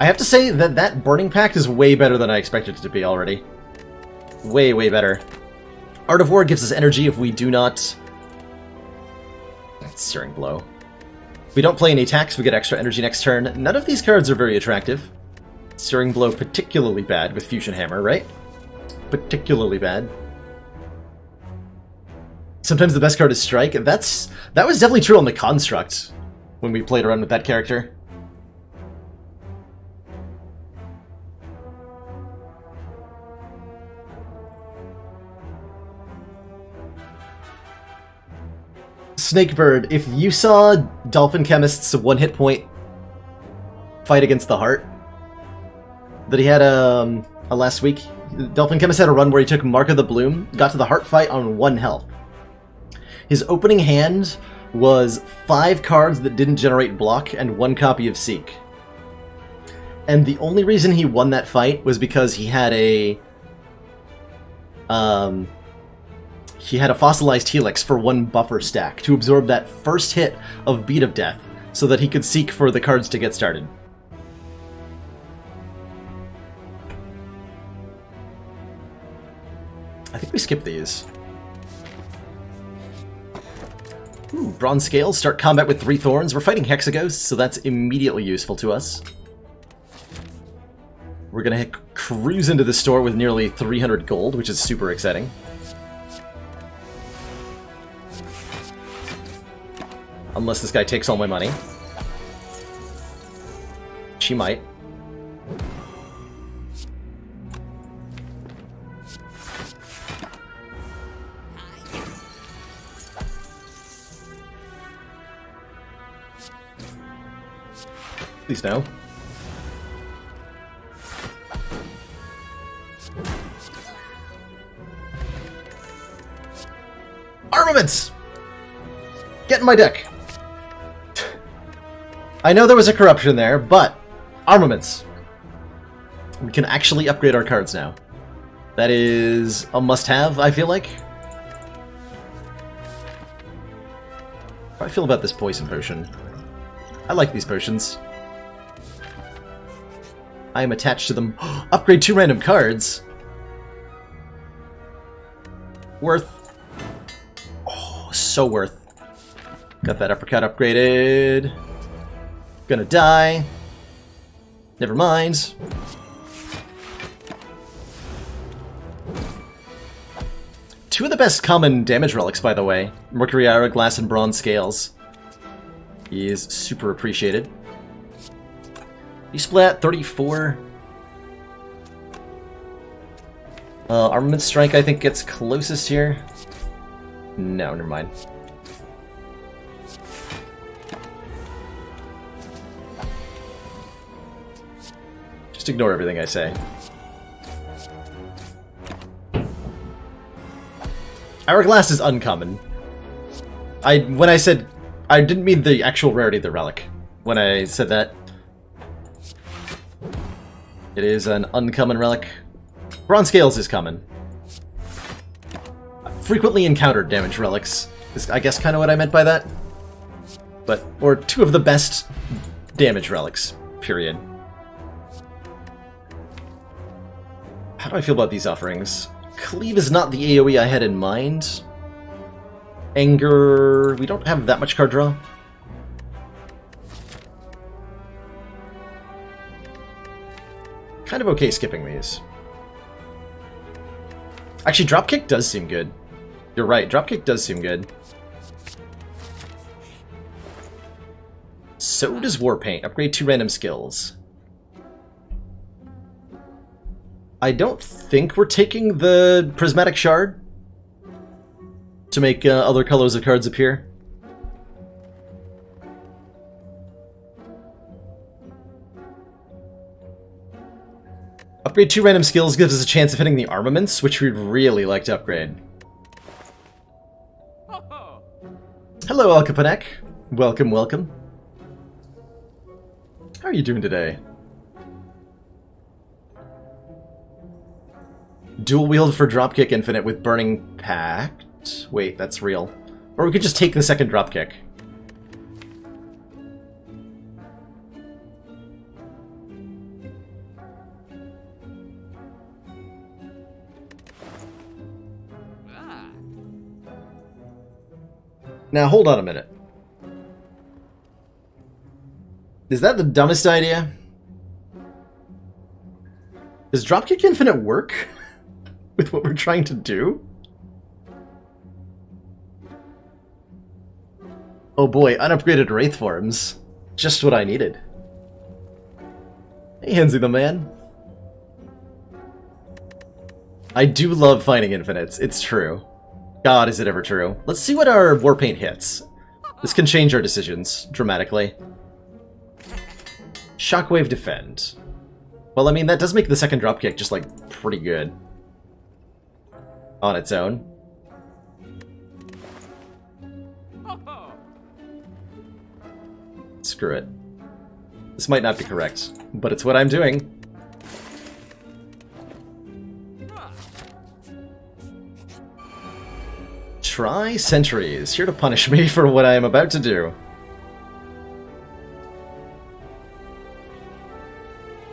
I have to say that that Burning Pact is way better than I expected it to be already. Way, way better. Art of War gives us energy if we do not... That's Searing Blow. If we don't play any attacks, we get extra energy next turn. None of these cards are very attractive. Searing Blow particularly bad with Fusion Hammer, right? Particularly bad. Sometimes the best card is Strike. That was definitely true on the Construct when we played around with that character. Snakebird, if you saw Dolphin Chemist's one-hit point fight against the Heart that he had last week, Dolphin Chemist had a run where he took Mark of the Bloom, got to the Heart fight on 1 health. His opening hand was 5 cards that didn't generate block and 1 copy of Seek. And the only reason he won that fight was because he had a fossilized Helix for 1 buffer stack to absorb that first hit of Beat of Death so that he could seek for the cards to get started. I think we skip these. Ooh, Bronze Scales, start combat with 3 Thorns. We're fighting Hexaghosts, so that's immediately useful to us. We're gonna cruise into the store with nearly 300 gold, which is super exciting. Unless this guy takes all my money. She might. Please no. Armaments! Get in my deck! I know there was a corruption there, but armaments. We can actually upgrade our cards now. That is a must-have, I feel like. How do I feel about this poison potion? I like these potions. I am attached to them. Upgrade 2 random cards. Worth. Oh, so worth. Got that uppercut upgraded. Gonna die. Never mind. Two of the best common damage relics, by the way. Mercury Hourglass and Bronze Scales. He is super appreciated. Splat 34. Armament Strike, I think, gets closest here. No, never mind. Just ignore everything I say. Hourglass is uncommon. When I said... I didn't mean the actual rarity of the relic. When I said that. It is an uncommon relic. Bronze Scales is common. Frequently encountered damage relics is, I guess, kind of what I meant by that. But, or two of the best damage relics, period. How do I feel about these offerings? Cleave is not the AoE I had in mind. Anger... we don't have that much card draw. Kind of okay skipping these. Actually, Dropkick does seem good. You're right, Dropkick does seem good. So does Warpaint. Upgrade 2 random skills. I don't think we're taking the Prismatic Shard to make other colors of cards appear. Upgrade 2 random skills gives us a chance of hitting the armaments, which we'd really like to upgrade. Hello, El Capanek. Welcome, welcome. How are you doing today? Dual wield for Dropkick Infinite with Burning Pact. Wait, that's real. Or we could just take the second Dropkick. Now, hold on a minute. Is that the dumbest idea? Does Dropkick Infinite work with what we're trying to do? Oh boy, unupgraded Wraith forms. Just what I needed. Hey, Henzy the man. I do love finding infinites, it's true. God, is it ever true. Let's see what our Warpaint hits. This can change our decisions dramatically. Shockwave Defend. Well, I mean, that does make the second Dropkick just, like, pretty good. On its own. Screw it. This might not be correct, but it's what I'm doing. Try Sentries, here to punish me for what I am about to do.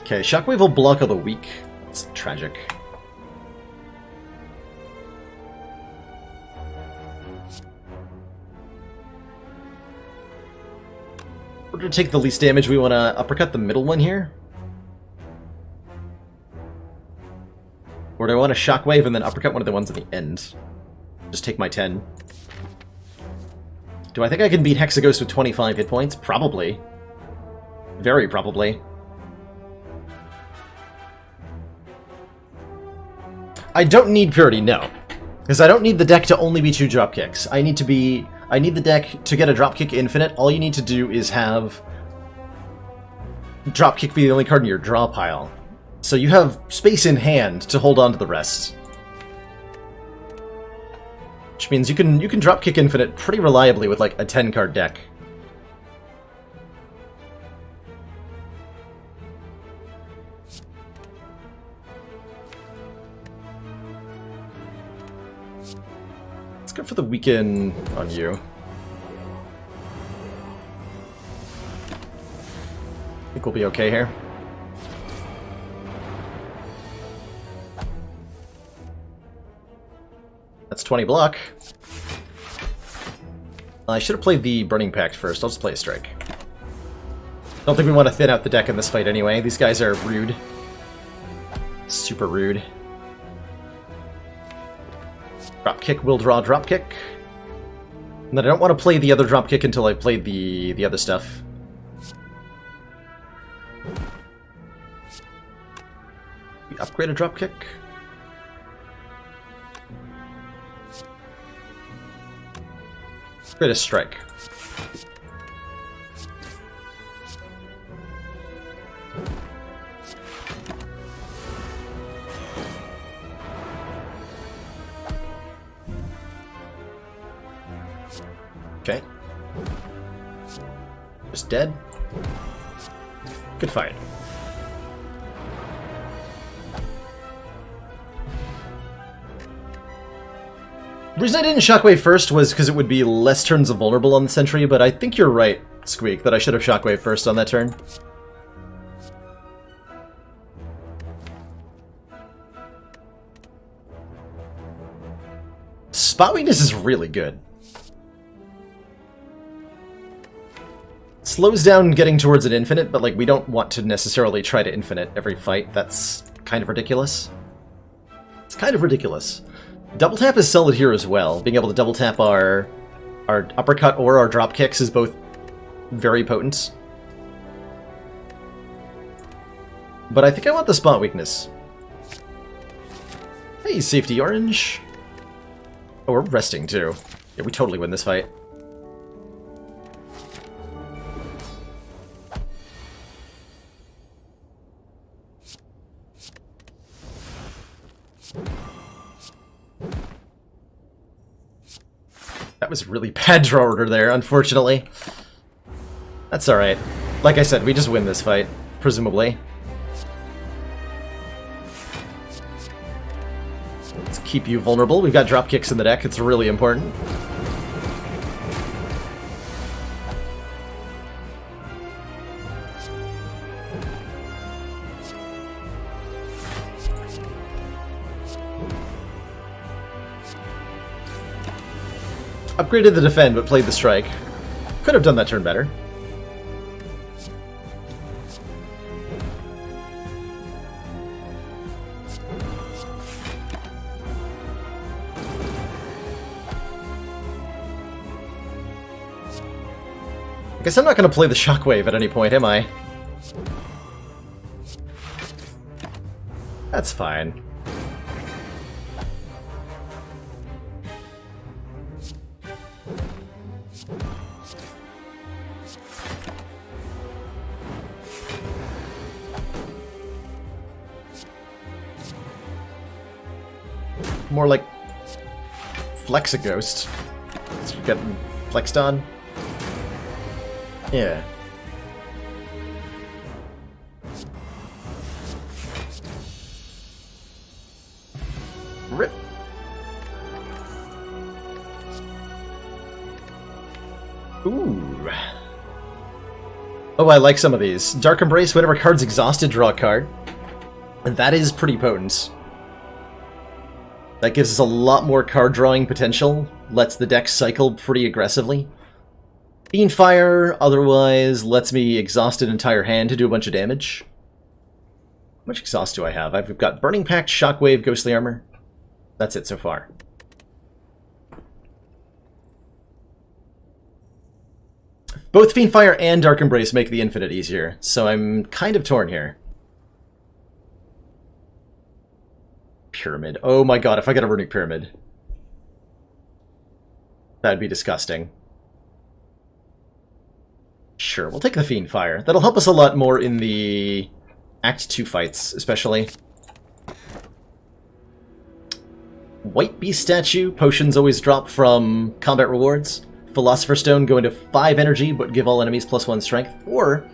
Okay, Shockwave will block all the weak. That's tragic. In order to take the least damage, we want to uppercut the middle one here. Or do I want to Shockwave and then uppercut one of the ones at the end? Just take my 10. Do I think I can beat Hexaghost with 25 hit points? Probably. Very probably. I don't need Purity, no. Because I don't need the deck to only be 2 Dropkicks. I need the deck to get a Dropkick Infinite. All you need to do is have Dropkick be the only card in your draw pile. So you have space in hand to hold on to the rest. Which means you can Dropkick Infinite pretty reliably with like a 10-card deck. Let's go for the weaken on you. I think we'll be okay here. That's 20 block. I should have played the Burning Pact first. I'll just play a strike. Don't think we want to thin out the deck in this fight anyway. These guys are rude. Super rude. Dropkick will draw dropkick. And then I don't want to play the other dropkick until I played the other stuff. We upgrade a dropkick. Upgrade a strike. Okay. Just dead. Good fight. The reason I didn't Shockwave first was because it would be less turns of vulnerable on the sentry, but I think you're right, Squeak, that I should have Shockwave first on that turn. Spot weakness is really good. Slows down getting towards an infinite, but like we don't want to necessarily try to infinite every fight. That's kind of ridiculous. It's kind of ridiculous. Double tap is solid here as well. Being able to double tap our uppercut or our drop kicks is both very potent. But I think I want the spot weakness. Hey, safety orange. Oh, we're resting too. Yeah, we totally win this fight. That was really bad draw order there, unfortunately. That's alright. Like I said, we just win this fight, presumably. Let's keep you vulnerable. We've got drop kicks in the deck, it's really important. Upgraded the defend, but played the strike. Could have done that turn better. I guess I'm not going to play the Shockwave at any point, am I? That's fine. More like Flex a Ghost. So you're getting flexed on. Yeah. Rip. Ooh. Oh, I like some of these. Dark Embrace, whenever card's exhausted, draw a card. And that is pretty potent. That gives us a lot more card drawing potential, lets the deck cycle pretty aggressively. Fiendfire, otherwise, lets me exhaust an entire hand to do a bunch of damage. How much exhaust do I have? I've got Burning Pact, Shockwave, Ghostly Armor. That's it so far. Both Fiendfire and Dark Embrace make the Infinite easier, so I'm kind of torn here. Pyramid. Oh my god, if I get a Runic Pyramid. That'd be disgusting. Sure, we'll take the Fiendfire. That'll help us a lot more in the Act 2 fights, especially. White Beast Statue. Potions always drop from combat rewards. Philosopher's Stone go into 5 energy, but give all enemies +1 strength. Or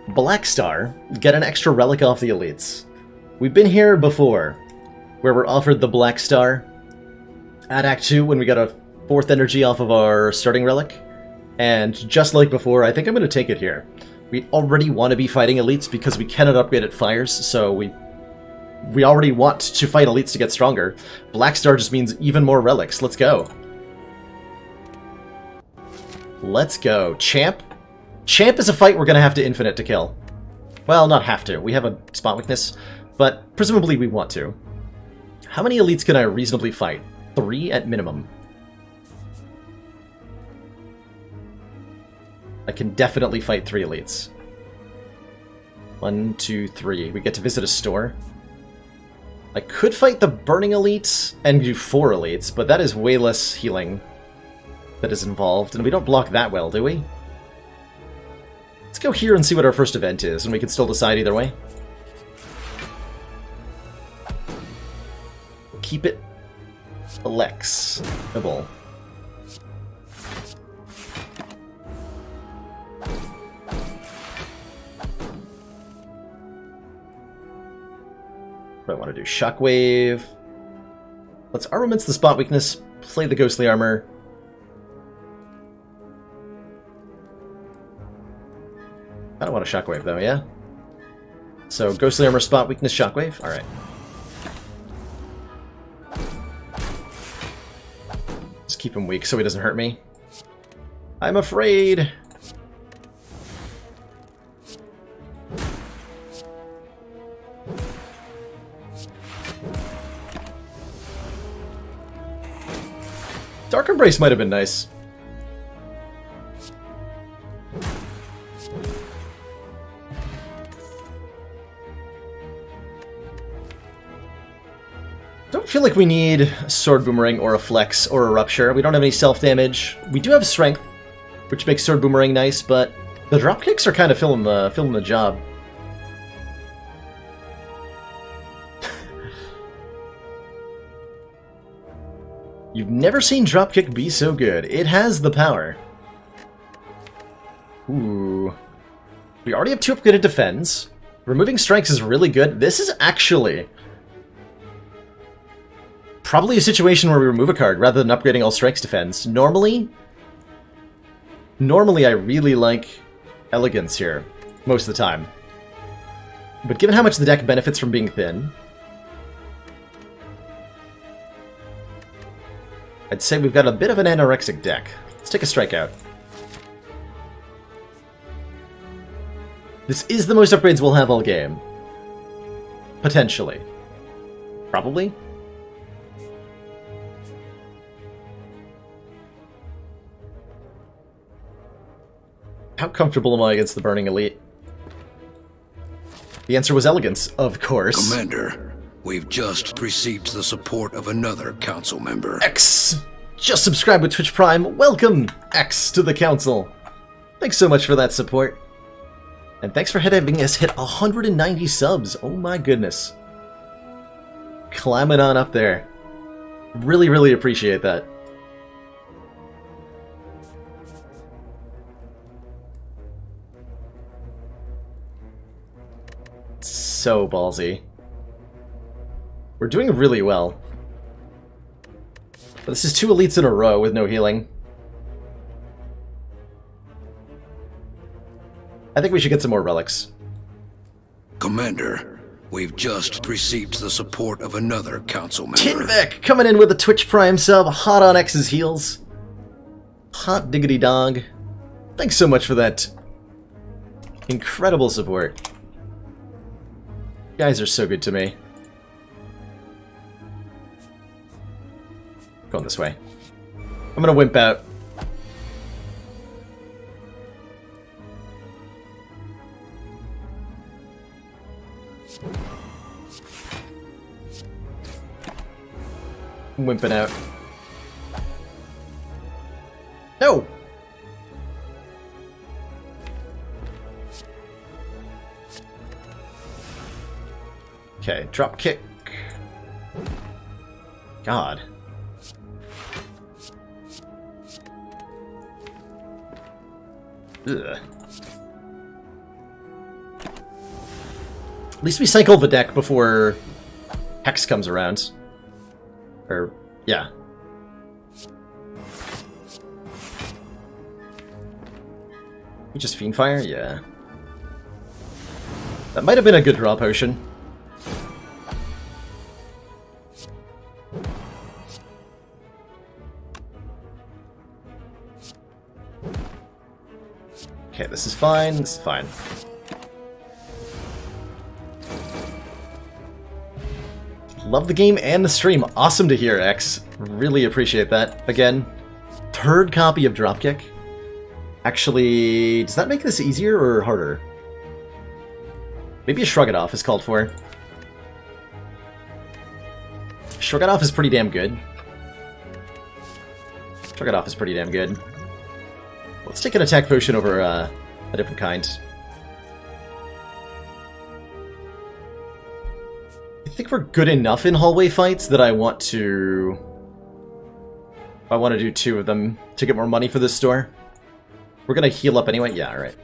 Black Star. Get an extra relic off the elites. We've been here before, where we're offered the Black Star at Act 2 when we got a 4th energy off of our starting relic. And just like before, I think I'm going to take it here. We already want to be fighting elites because we cannot upgrade at fires, so we already want to fight elites to get stronger. Black Star just means even more relics. Let's go. Let's go. Champ? Champ is a fight we're going to have to infinite to kill. Well, not have to. We have a spot weakness, but presumably we want to. How many elites can I reasonably fight? 3 at minimum. I can definitely fight 3 elites. 1, 2, 3. We get to visit a store. I could fight the burning elites and do 4 elites, but that is way less healing that is involved, and we don't block that well, do we? Let's go here and see what our first event is, and we can still decide either way. We'll keep it flexible. I want to do Shockwave. Let's Armaments the spot weakness, play the Ghostly Armor. I don't want a Shockwave though, yeah? So Ghostly Armor, spot weakness, Shockwave? Alright. Just keep him weak so he doesn't hurt me. I'm afraid! Dark Embrace might have been nice. Don't feel like we need a Sword Boomerang or a Flex or a Rupture. We don't have any self-damage. We do have Strength, which makes Sword Boomerang nice, but the drop kicks are kind of filling the job. You've never seen Dropkick be so good. It has the power. Ooh. We already have 2 upgraded defense. Removing strikes is really good. This is actually probably a situation where we remove a card rather than upgrading all strikes defense. Normally I really like Elegance here, most of the time. But given how much the deck benefits from being thin, I'd say we've got a bit of an anorexic deck. Let's take a strikeout. This is the most upgrades we'll have all game. Potentially. Probably? How comfortable am I against the Burning Elite? The answer was Elegance, of course. Commander, we've just received the support of another council member. X! Just subscribe with Twitch Prime. Welcome, X, to the council. Thanks so much for that support. And thanks for having us hit 190 subs. Oh my goodness. Climbing on up there. Really, really appreciate that. So ballsy. We're doing really well. But this is 2 elites in a row with no healing. I think we should get some more relics. Commander, we've just received the support of another council member. Tinvek coming in with a Twitch Prime sub, hot on X's heels. Hot diggity dog. Thanks so much for that incredible support. You guys are so good to me. Going this way. I'm gonna wimp out. I'm wimping out. No! Okay, drop kick. God. Ugh. At least we cycle the deck before Hex comes around. Or, yeah. You just Fiendfire? Yeah. That might have been a good draw potion. This is fine, this is fine. Love the game and the stream. Awesome to hear, X. Really appreciate that. Again, third copy of Dropkick. Actually, does that make this easier or harder? Maybe a Shrug It Off is called for. Shrug It Off is pretty damn good. Shrug It Off is pretty damn good. Let's take an attack potion over a different kind. I think we're good enough in hallway fights that I want to do 2 of them to get more money for this store. We're gonna heal up anyway. Yeah, alright.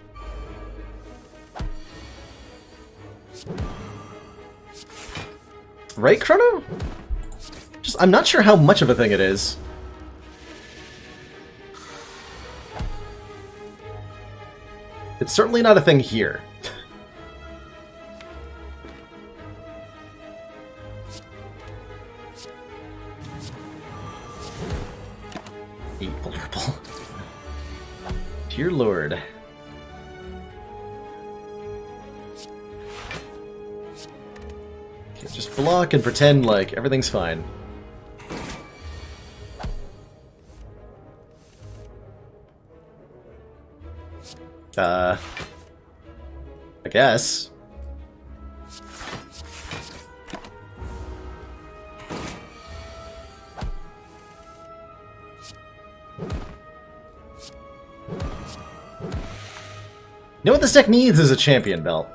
Right, Chrono? I'm not sure how much of a thing it is. It's certainly not a thing here. Vulnerable. Dear Lord. Okay, just block and pretend like everything's fine. I guess. You know what this deck needs is a champion belt.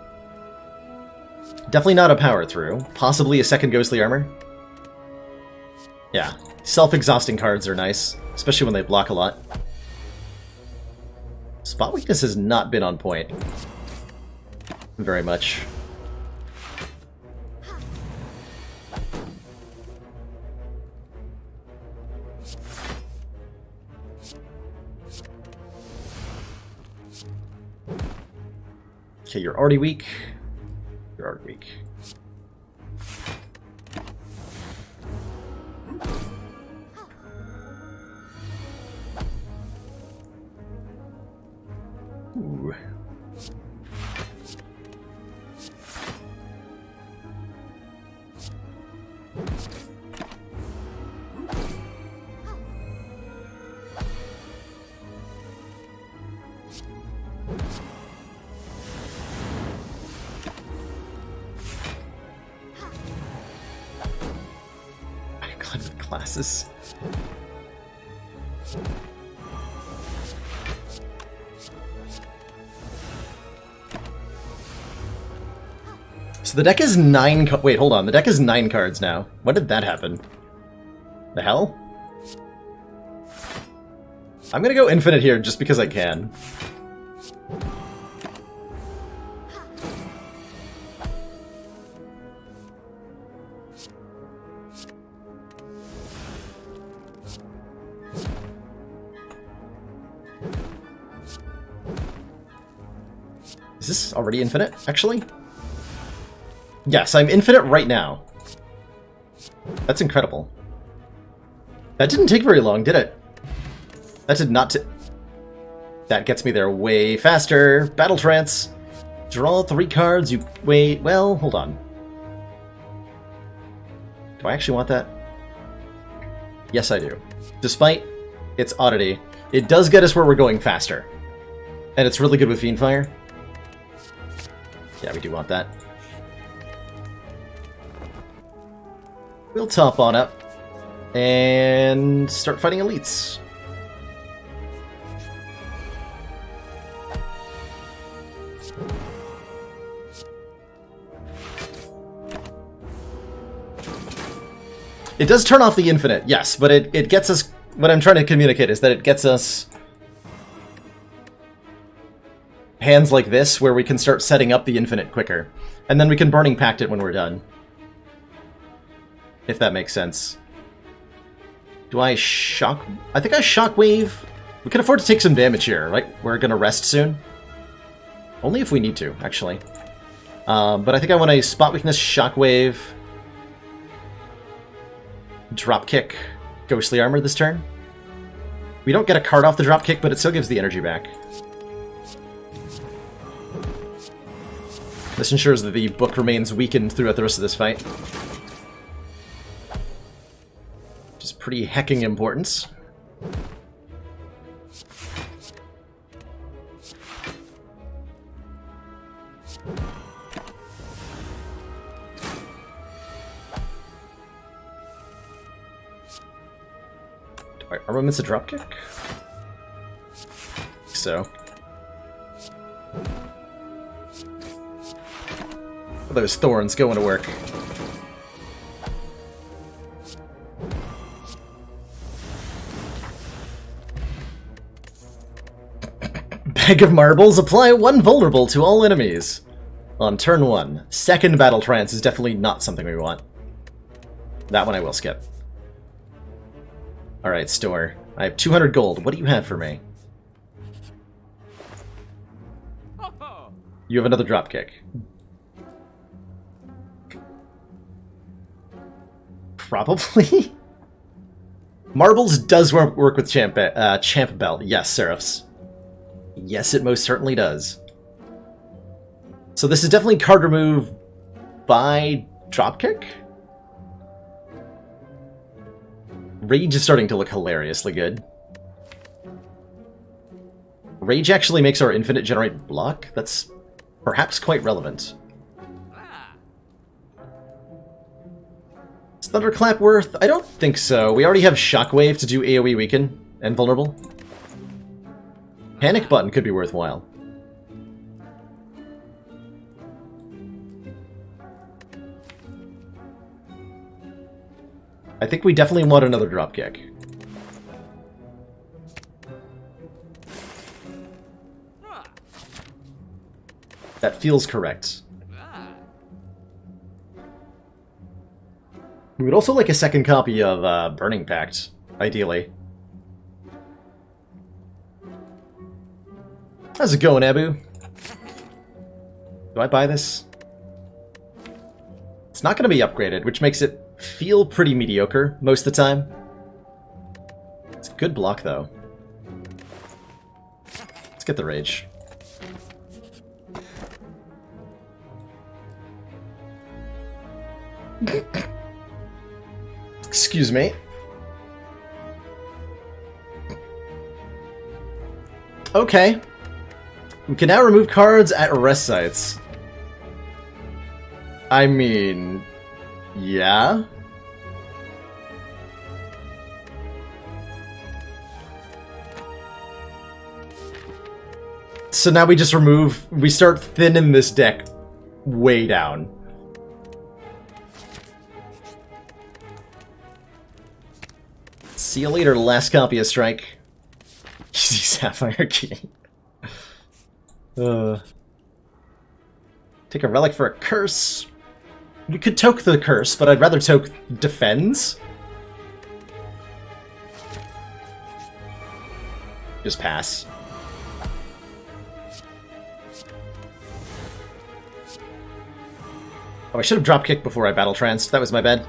Definitely not a power through. Possibly a second ghostly armor. Yeah, self-exhausting cards are nice, especially when they block a lot. Spot weakness has not been on point. Very much. Okay, you're already weak. You're already weak. Ooh. Classes. So the deck is 9 wait, hold on. The deck is 9 cards now. When did that happen? The hell? I'm gonna go infinite here just because I can. Is this already infinite, actually? Yes, I'm infinite right now. That's incredible. That didn't take very long, did it? That did not That gets me there way faster. Battle Trance. Draw 3 cards, you wait. Well, hold on. Do I actually want that? Yes, I do. Despite its oddity, it does get us where we're going faster. And it's really good with Fiendfire. Yeah, we do want that. We'll top on up and start fighting elites. It does turn off the infinite, yes, but it gets us... What I'm trying to communicate is that it gets us hands like this, where we can start setting up the infinite quicker. And then we can Burning Pact it when we're done. If that makes sense. Do I shock... I think I Shockwave. We can afford to take some damage here, right? We're gonna rest soon. Only if we need to, actually. But I think I want a Spot Weakness, Shockwave, Dropkick, Ghostly Armor this turn. We don't get a card off the Dropkick, but it still gives the energy back. This ensures that the book remains weakened throughout the rest of this fight. Which is pretty hecking important. Do armaments a dropkick? So. Those thorns going to work. Bag of marbles, apply 1 vulnerable to all enemies. On turn 1. Second battle trance is definitely not something we want. That one I will skip. Alright, store. I have 200 gold. What do you have for me? You have another dropkick. Probably? Marbles does work with Champ Belt. Yes, Seraphs. Yes, it most certainly does. So this is definitely card remove by dropkick? Rage is starting to look hilariously good. Rage actually makes our infinite generate block? That's perhaps quite relevant. Is Thunderclap worth? I don't think so. We already have Shockwave to do AoE weaken and vulnerable. Panic button could be worthwhile. I think we definitely want another dropkick. That feels correct. We would also like a second copy of Burning Pact, ideally. How's it going, Abu? Do I buy this? It's not going to be upgraded, which makes it feel pretty mediocre most of the time. It's a good block, though. Let's get the Rage. Excuse me. Okay. We can now remove cards at rest sites. I mean... yeah? So now we just remove... we start thinning this deck way down. See you later, last copy of Strike. Easy Sapphire Key. Take a Relic for a Curse. We could toke the Curse, but I'd rather toke Defends. Just pass. Oh, I should have drop kicked before I battle tranced. That was my bad.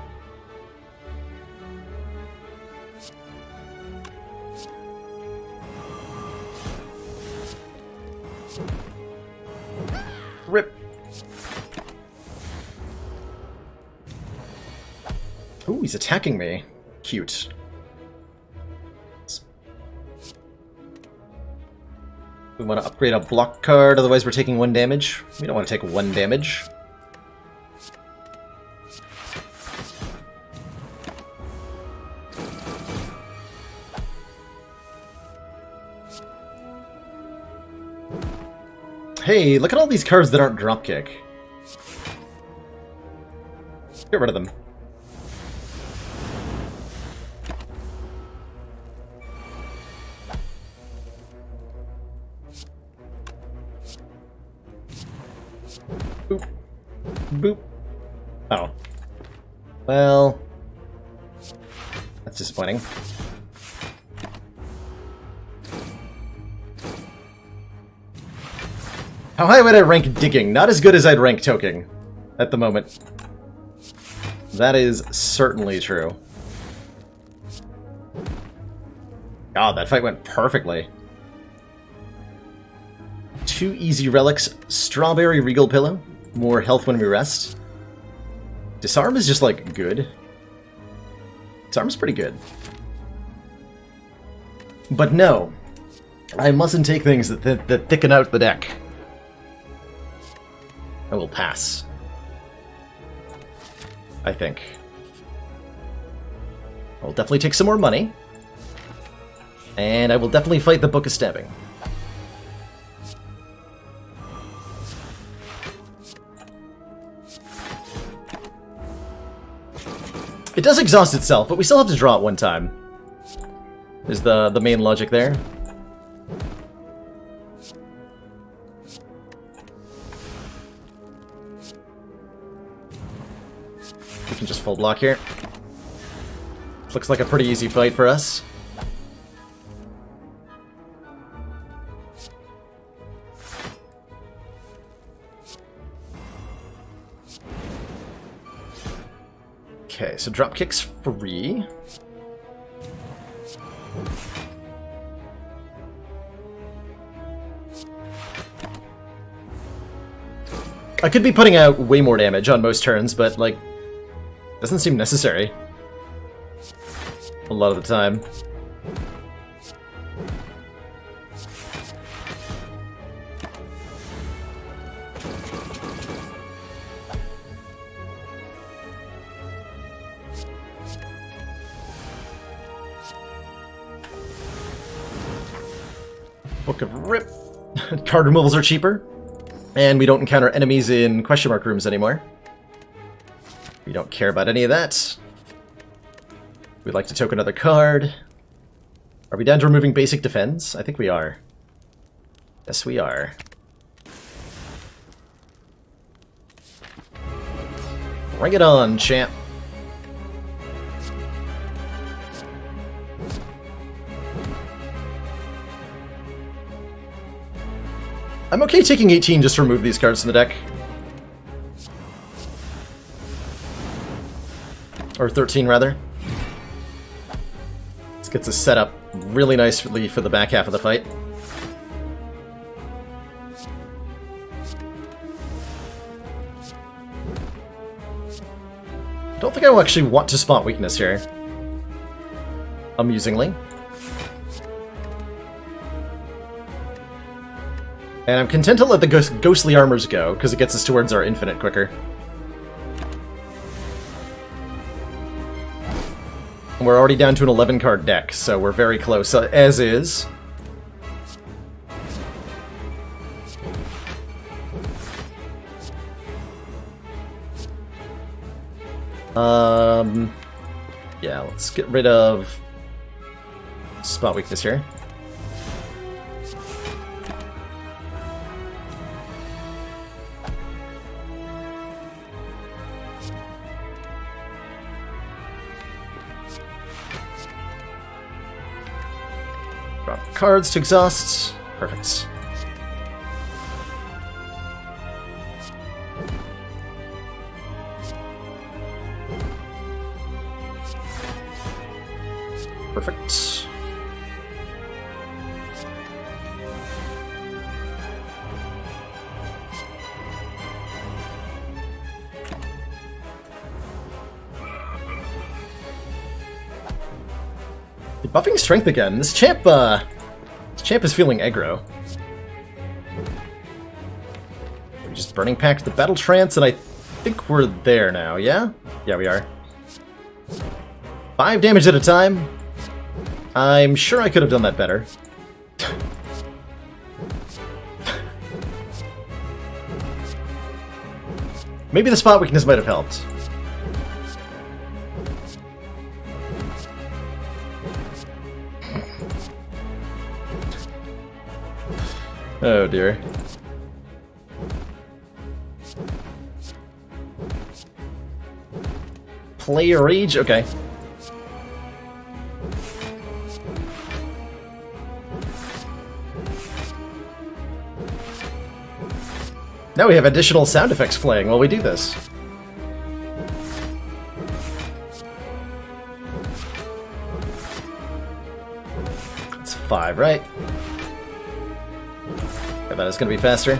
Rip. Ooh, he's attacking me. Cute. We want to upgrade a block card, otherwise we're taking 1 damage. We don't want to take 1 damage. Hey, look at all these cards that aren't dropkick. Get rid of them. Boop. Boop. Oh. Well... that's disappointing. How high would I rank digging? Not as good as I'd rank toking at the moment. That is certainly true. God, that fight went perfectly. 2 easy relics, Strawberry Regal Pillow, more health when we rest. Disarm is just, like, good. Disarm's pretty good. But no, I mustn't take things that thicken out the deck. I will pass. I think. I'll definitely take some more money. And I will definitely fight the Book of Stabbing. It does exhaust itself, but we still have to draw it one time. Is the main logic there. We can just full block here. Looks like a pretty easy fight for us. Okay, so drop kick's free. I could be putting out way more damage on most turns, but, like, doesn't seem necessary a lot of the time. Book of Rip. Card removals are cheaper. And we don't encounter enemies in question mark rooms anymore. We don't care about any of that. We'd like to token another card. Are we down to removing basic defense? I think we are. Yes, we are. Bring it on, champ. I'm okay taking 18 just to remove these cards from the deck. Or 13, rather. This gets us set up really nicely for the back half of the fight. I don't think I will actually want to spot weakness here. Amusingly. And I'm content to let the ghostly armors go, because it gets us towards our infinite quicker. And we're already down to an 11-card deck, so we're very close, as is. Yeah, let's get rid of spot weakness here. Drop cards to exhaust. Perfect. Perfect. Buffing strength again. This champ is feeling aggro. We're just burning pack the battle trance, and I think we're there now. Yeah, yeah, we are. 5 damage at a time. I'm sure I could have done that better. Maybe the spot weakness might have helped. Oh dear. Play Rage? Okay. Now we have additional sound effects playing while we do this. It's 5, right? I bet it's gonna be faster.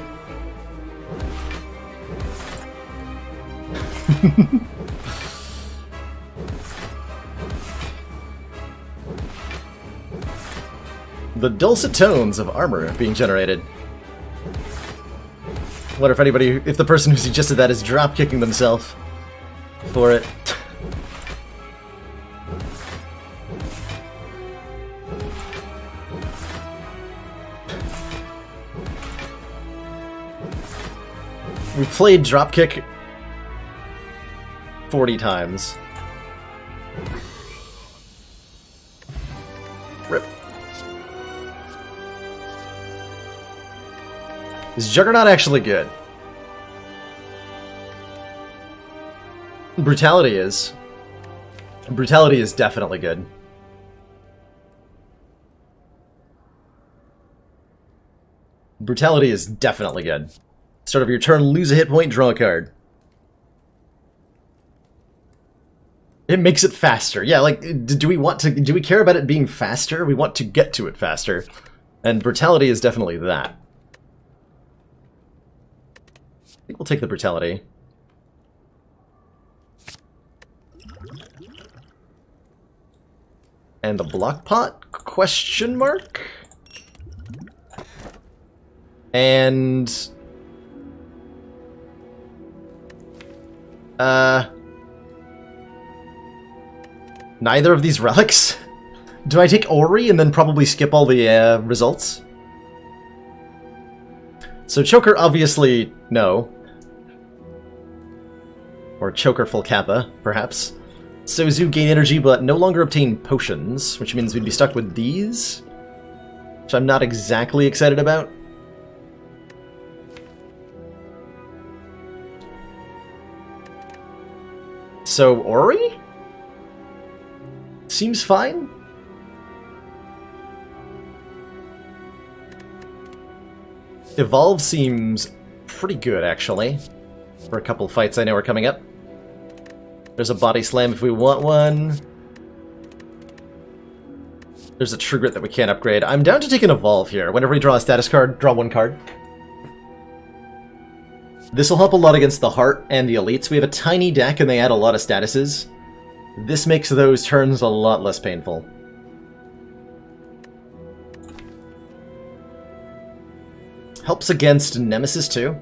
The dulcet tones of armor being generated. Wonder if the person who suggested that is drop-kicking themselves for it. We played dropkick 40 times. Rip. Is Juggernaut actually good? Brutality is. Brutality is definitely good. Brutality is definitely good. Start of your turn, lose a hit point, draw a card. It makes it faster. Yeah, like, do we care about it being faster? We want to get to it faster. And Brutality is definitely that. I think we'll take the Brutality. And the Block Pot? Question mark? And... neither of these relics? Do I take Ori and then probably skip all the results? So Choker, obviously, no. Or Choker full Kappa, perhaps. Sozu gain energy but no longer obtain potions, which means we'd be stuck with these, which I'm not exactly excited about. So, Ori? Seems fine. Evolve seems pretty good, actually, for a couple fights I know are coming up. There's a Body Slam if we want one. There's a True Grit that we can't upgrade. I'm down to take an Evolve here. Whenever we draw a status card, draw one card. This will help a lot against the Heart and the Elites. We have a tiny deck and they add a lot of statuses. This makes those turns a lot less painful. Helps against Nemesis too.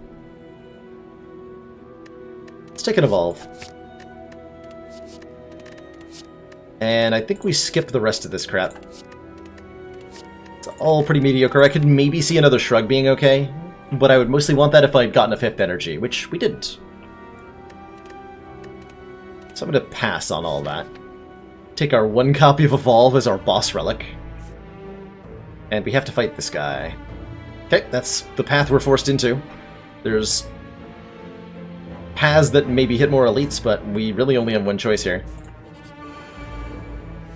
Let's take an Evolve. And I think we skip the rest of this crap. It's all pretty mediocre. I could maybe see another Shrug being okay, but I would mostly want that if I'd gotten a 5th energy, which we didn't. So I'm going to pass on all that. Take our 1 copy of Evolve as our boss relic. And we have to fight this guy. Okay, that's the path we're forced into. There's paths that maybe hit more elites, but we really only have one choice here.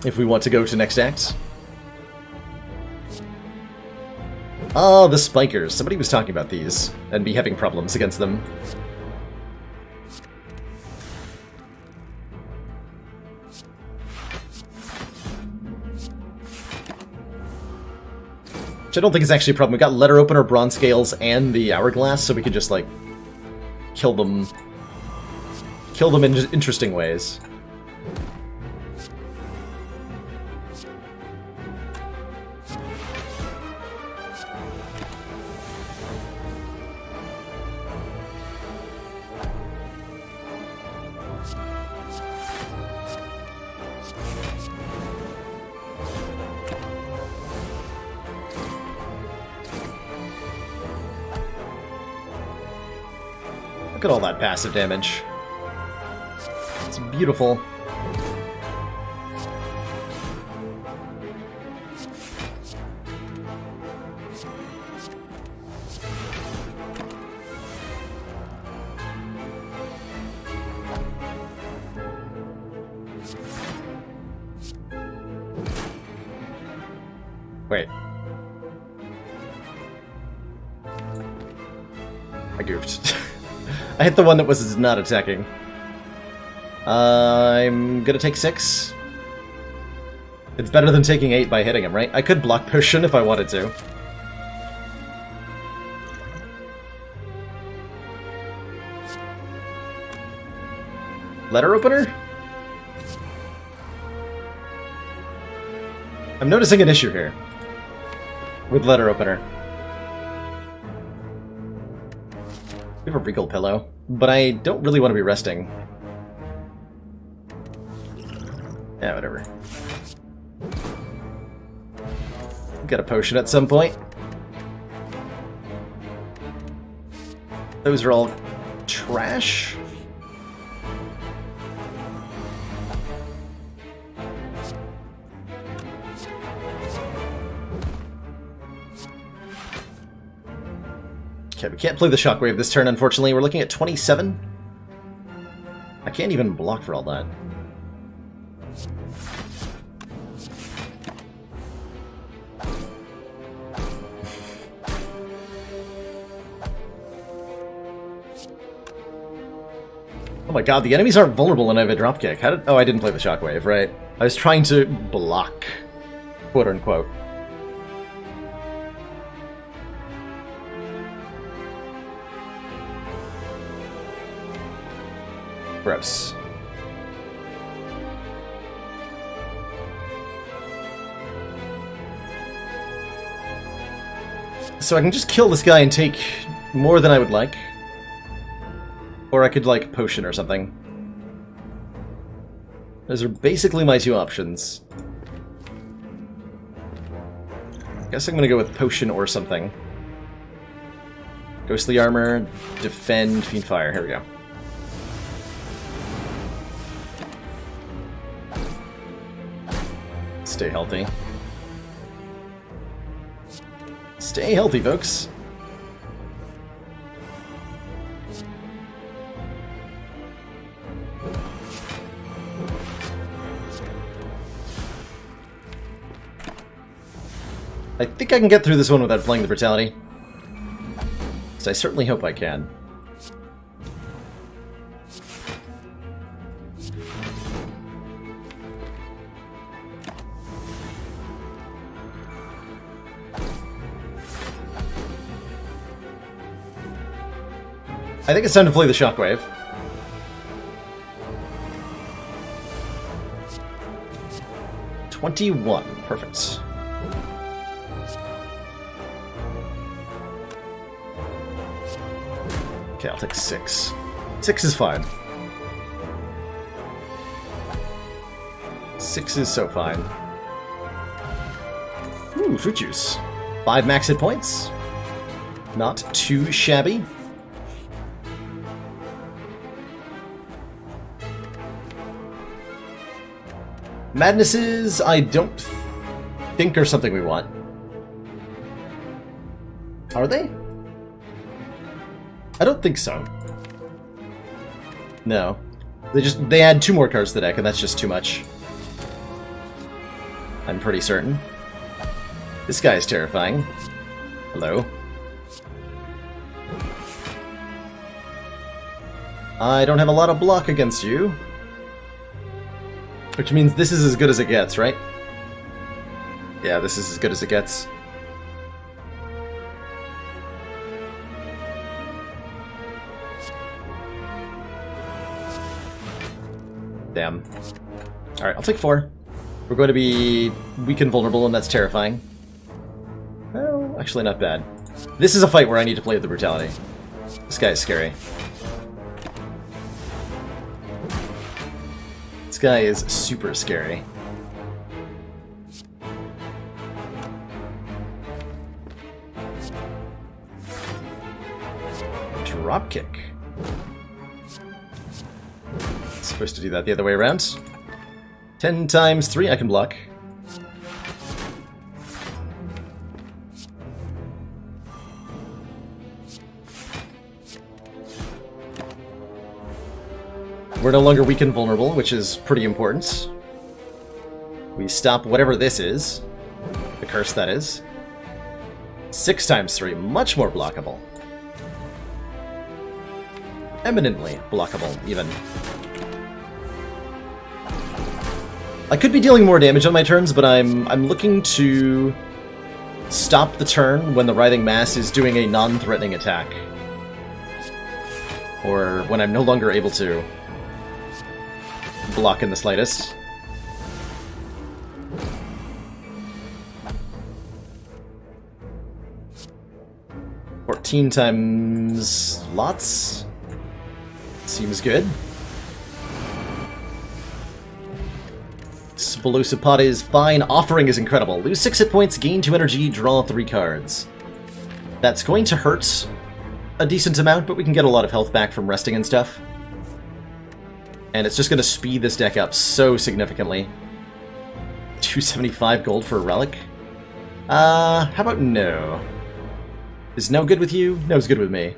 If we want to go to next act. Oh, the Spikers. Somebody was talking about these, and be having problems against them. Which I don't think is actually a problem. We got Letter Opener, Bronze Scales, and the Hourglass, so we could just, like, kill them in interesting ways. Look at all that passive damage. It's beautiful. Wait. I goofed. I hit the one that was not attacking. I'm gonna take 6. It's better than taking 8 by hitting him, right? I could block potion if I wanted to. Letter opener? I'm noticing an issue here with letter opener. We have a regal pillow, but I don't really want to be resting. Yeah, whatever. Get a potion at some point. Those are all trash. Okay, we can't play the shockwave this turn, unfortunately. We're looking at 27. I can't even block for all that. Oh my god, the enemies aren't vulnerable when I have a dropkick. How did... Oh, I didn't play the shockwave, right. I was trying to block, quote-unquote. Gross. So I can just kill this guy and take more than I would like. Or I could, like, potion or something. Those are basically my two options. Guess I'm gonna go with potion or something. Ghostly armor, defend, fiend fire. Here we go. Stay healthy. Stay healthy, folks. I think I can get through this one without playing the brutality. So I certainly hope I can. I think it's time to play the shockwave. $21. Perfect. Okay, I'll take 6. 6 is fine. 6 is so fine. Ooh, fruit juice. 5 max hit points. Not too shabby. Madnesses, I don't think are something we want. Are they? I don't think so. No. They add 2 more cards to the deck, and that's just too much. I'm pretty certain. This guy is terrifying. Hello. I don't have a lot of block against you. Which means this is as good as it gets, right? Yeah, this is as good as it gets. Damn. Alright, I'll take 4. We're going to be weak and vulnerable, and that's terrifying. Well, actually not bad. This is a fight where I need to play with the brutality. This guy is scary. This guy is super scary. Dropkick. Supposed to do that the other way around. 10 times 3 I can block. We're no longer weak and vulnerable, which is pretty important. We stop whatever this is. The curse, that is. 6 times 3, much more blockable. Eminently blockable, even. I could be dealing more damage on my turns, but I'm looking to stop the turn when the Writhing Mass is doing a non-threatening attack. Or when I'm no longer able to. block in the slightest. "14 times lots. Seems good. Explosive Pot is fine. Offering is incredible. Lose 6 hit points, gain 2 energy, draw 3 cards. That's going to hurt a decent amount, but we can get a lot of health back from resting and stuff. And it's just going to speed this deck up so significantly. 275 gold for a Relic? How about no? Is no good with you? No's good with me.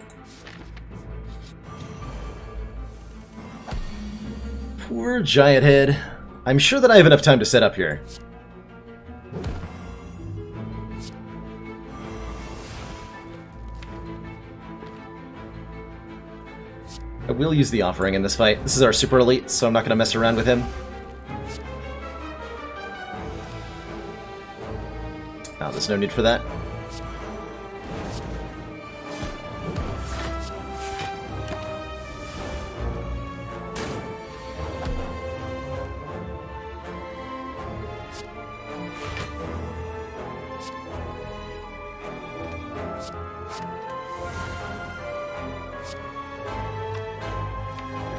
Poor Giant Head. I'm sure that I have enough time to set up here. I will use the Offering in this fight. This is our Super Elite, so I'm not going to mess around with him. Oh, there's no need for that.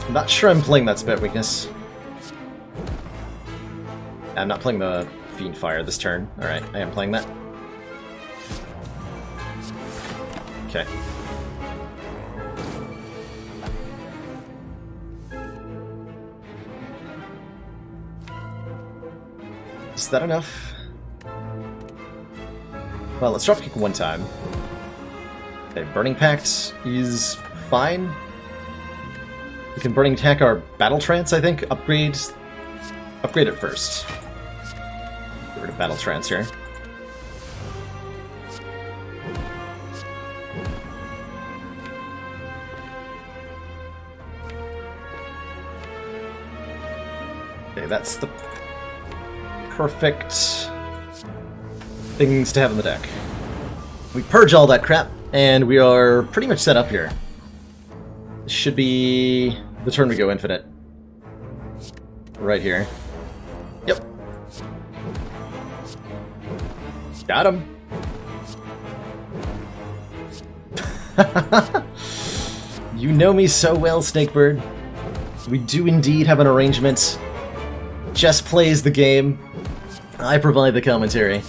I'm not sure I'm playing that Spit Weakness. I'm not playing the Fiend Fire this turn. Alright, I am playing that. Okay. Is that enough? Well, let's dropkick one time. Okay, Burning Pact is fine. We can Burning Attack our Battle Trance, I think. Upgrade it first. Get rid of Battle Trance here. Okay, that's the perfect things to have in the deck. We purge all that crap, and we are pretty much set up here. This should be the turn we go infinite. Right here. Yep. Got him. You know me so well, Snakebird. We do indeed have an arrangement. Jess plays the game. I provide the commentary.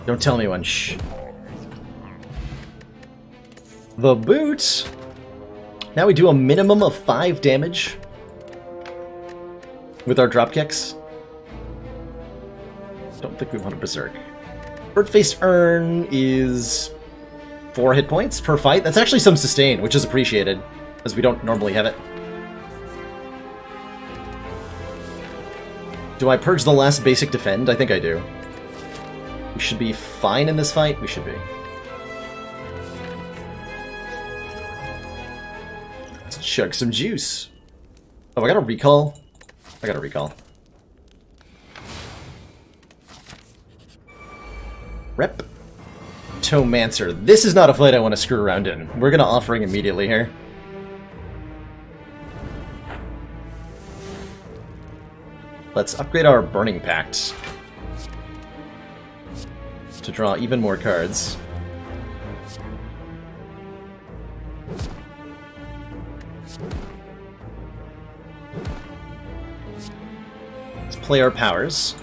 Don't tell anyone, shh. The boot! Now we do a minimum of 5 damage with our dropkicks. Don't think we want to Berserk. Bird-Faced Urn is 4 hit points per fight. That's actually some sustain, which is appreciated, as we don't normally have it. Do I purge the last basic defend? I think I do. We should be fine in this fight. We should be. Let's chug some juice. Oh, I got a recall. I got a recall. Rep. Tomancer. This is not a fight I want to screw around in. We're going to Offering immediately here. Let's upgrade our Burning Pact to draw even more cards. Let's play our powers.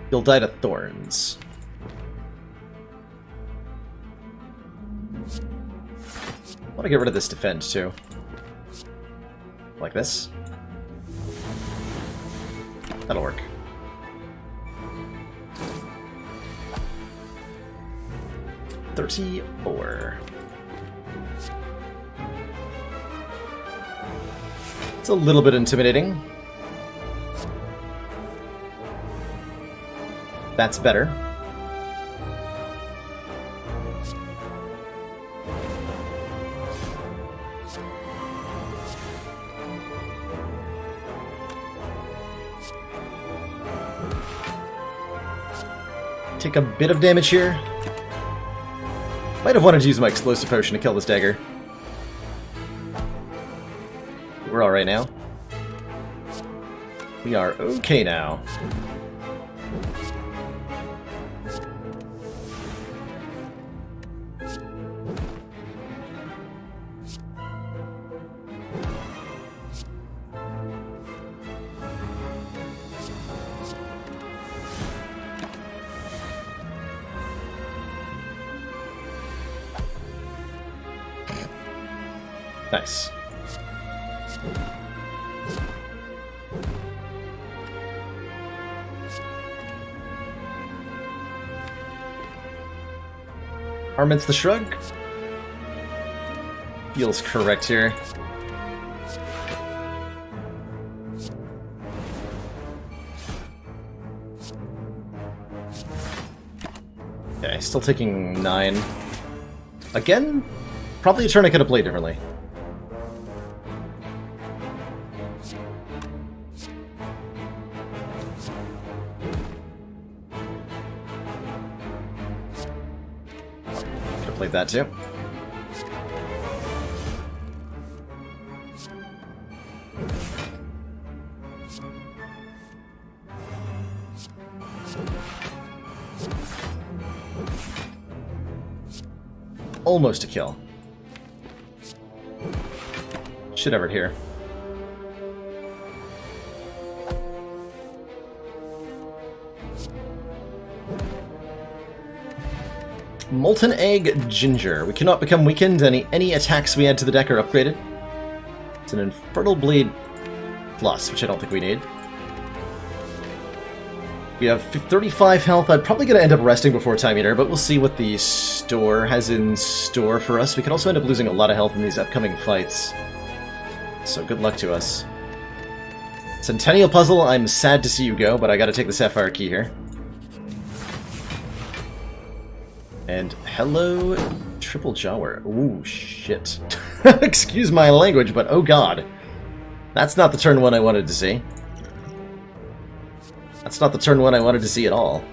You'll die to Thorns. I want to get rid of this defend too. Like this. That'll work. $34. It's a little bit intimidating. That's better. take a bit of damage here. Might have wanted to use my explosive potion to kill this dagger. We're alright now. We are okay now. Nice. Armaments the Shrug? Feels correct here. Okay, still taking 9. Again? Probably a turn I could have played differently. Played that too. Almost a kill. Should have it here. Molten Egg Ginger. We cannot become weakened. Any attacks we add to the deck are upgraded. It's an Infernal Blade Plus, which I don't think we need. We have 35 health. I'm probably going to end up resting before Time Eater, but we'll see what the store has in store for us. We could also end up losing a lot of health in these upcoming fights. So good luck to us. Centennial Puzzle, I'm sad to see you go, but I gotta take the Sapphire Key here. And hello, Triple Jawer. Ooh, shit. Excuse my language, but oh god. That's not the turn one I wanted to see. That's not the turn one I wanted to see at all.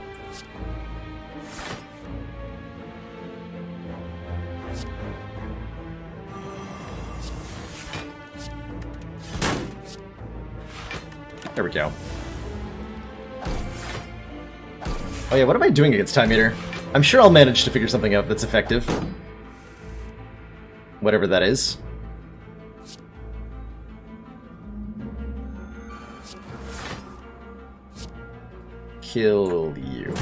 There we go. Oh yeah, what am I doing against Time Eater? I'm sure I'll manage to figure something out that's effective. Whatever that is. Kill you.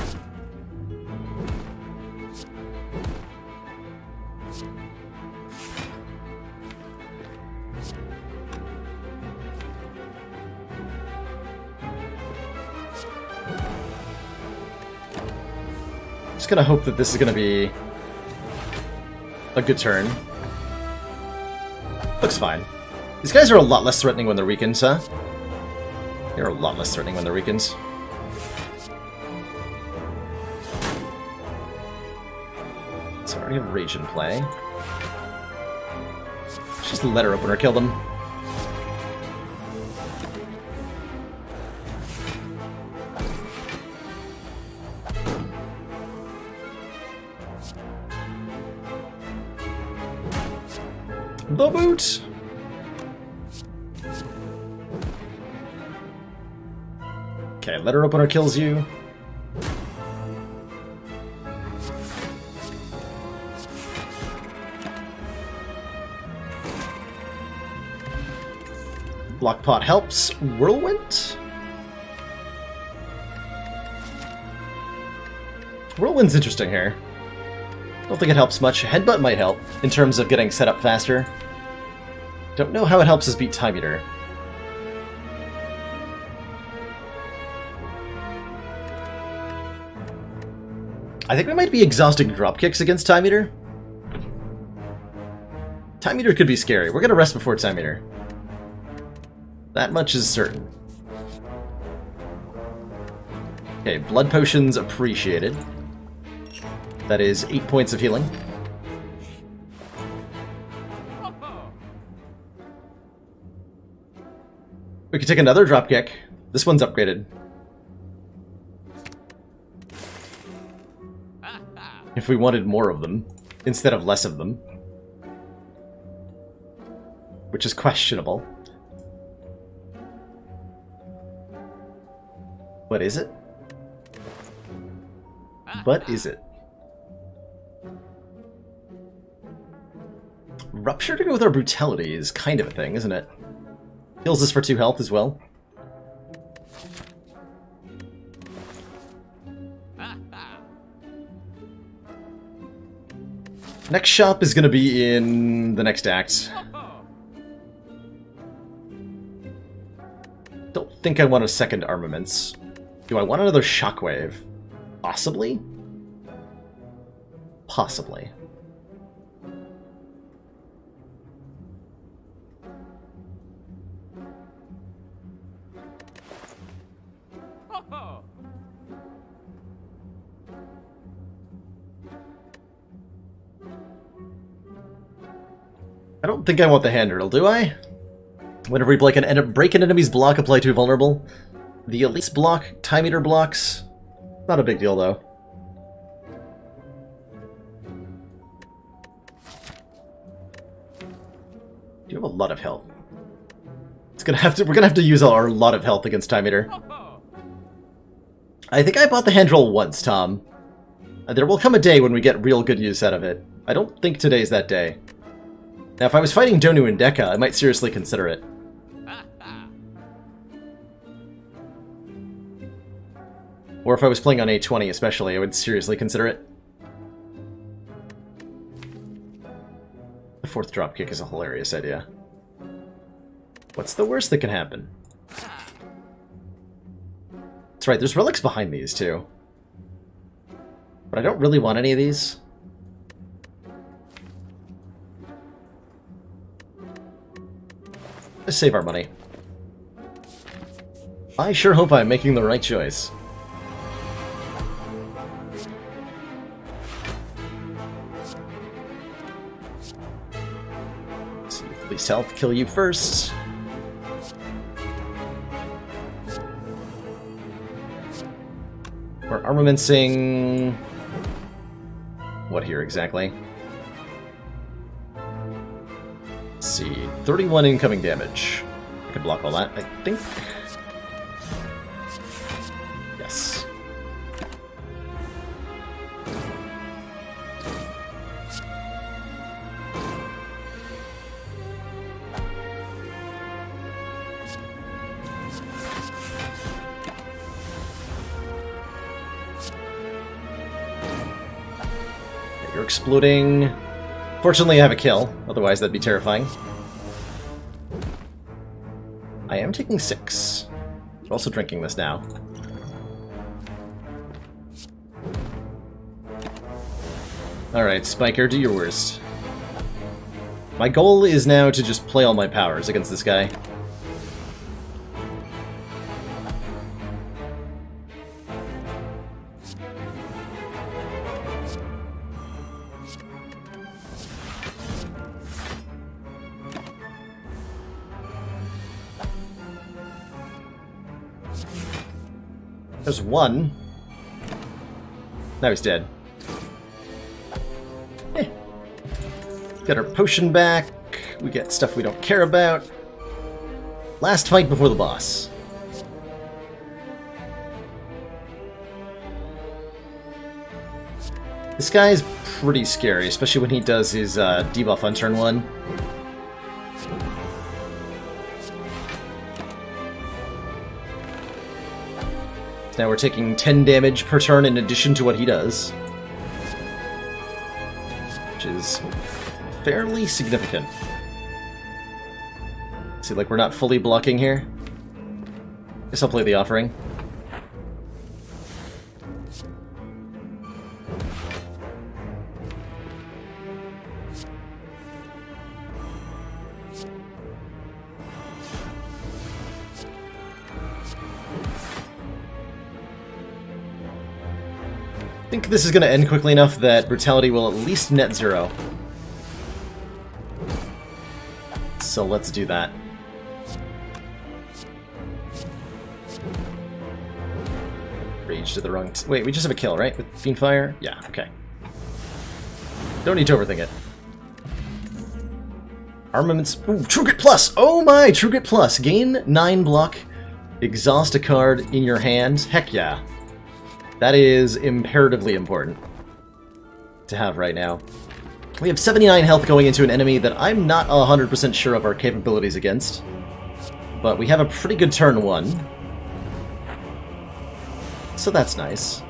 Just gonna hope that this is gonna be a good turn. Looks fine. These guys are a lot less threatening when they're weakened, huh? They're a lot less threatening when they're weakened. So I already have Rage in play. Just letter opener kill them. The boot! Okay, letter opener kills you. Block pot helps. Whirlwind? Whirlwind's interesting here. Don't think it helps much. Headbutt might help, in terms of getting set up faster. Don't know how it helps us beat Time Eater. I think we might be exhausting drop kicks against Time Eater. Time Eater could be scary. We're gonna rest before Time Eater. That much is certain. Okay, blood potions appreciated. That is 8 points of healing. We could take another dropkick. This one's upgraded. if we wanted more of them, instead of less of them. Which is questionable. What is it? What is it? Rupture to go with our brutality is kind of a thing, isn't it? Heals us for 2 health as well. Next shop is going to be in the next act. Don't think I want a second armaments. Do I want another shockwave? Possibly? Possibly. I don't think I want the hand hurdle, do I? Whenever we break an enemy's block, apply to vulnerable. The Elite's block, Time Eater blocks. Not a big deal, though. You have a lot of health. We're gonna have to use our lot of health against Time Eater. I think I bought the hand roll once, Tom. There will come a day when we get real good use out of it. I don't think today's that day. Now, if I was fighting Donu and Deka, I might seriously consider it. Or if I was playing on A20 especially, I would seriously consider it. The 4th dropkick is a hilarious idea. What's the worst that can happen? That's right, there's relics behind these too. But I don't really want any of these. Let's save our money. I sure hope I'm making the right choice. Let's see if least health kill you first. We're armamentsing... what here exactly? Let's see, 31 incoming damage. I can block all that, I think. Yes. Yeah, you're exploding. Fortunately, I have a kill, otherwise that'd be terrifying. I am taking 6. I'm also drinking this now. Alright, Spiker, do your worst. My goal is now to just play all my powers against this guy. There's one. Now he's dead. Got our potion back. We get stuff we don't care about. Last fight before the boss. This guy is pretty scary, especially when he does his debuff on turn 1. Now we're taking 10 damage per turn in addition to what he does. Which is fairly significant. See, like, we're not fully blocking here. Guess I'll play the offering. I think this is going to end quickly enough that brutality will at least net 0. So let's do that. Rage to the wrong... Wait, we just have a kill, right? With Fiendfire? Yeah, okay. Don't need to overthink it. Armaments... Ooh, True Grit Plus! Oh my! True Grit Plus! Gain 9 block, exhaust a card in your hand. Heck yeah. That is imperatively important to have right now. We have 79 health going into an enemy that I'm not 100% sure of our capabilities against. But we have a pretty good turn 1. So that's nice.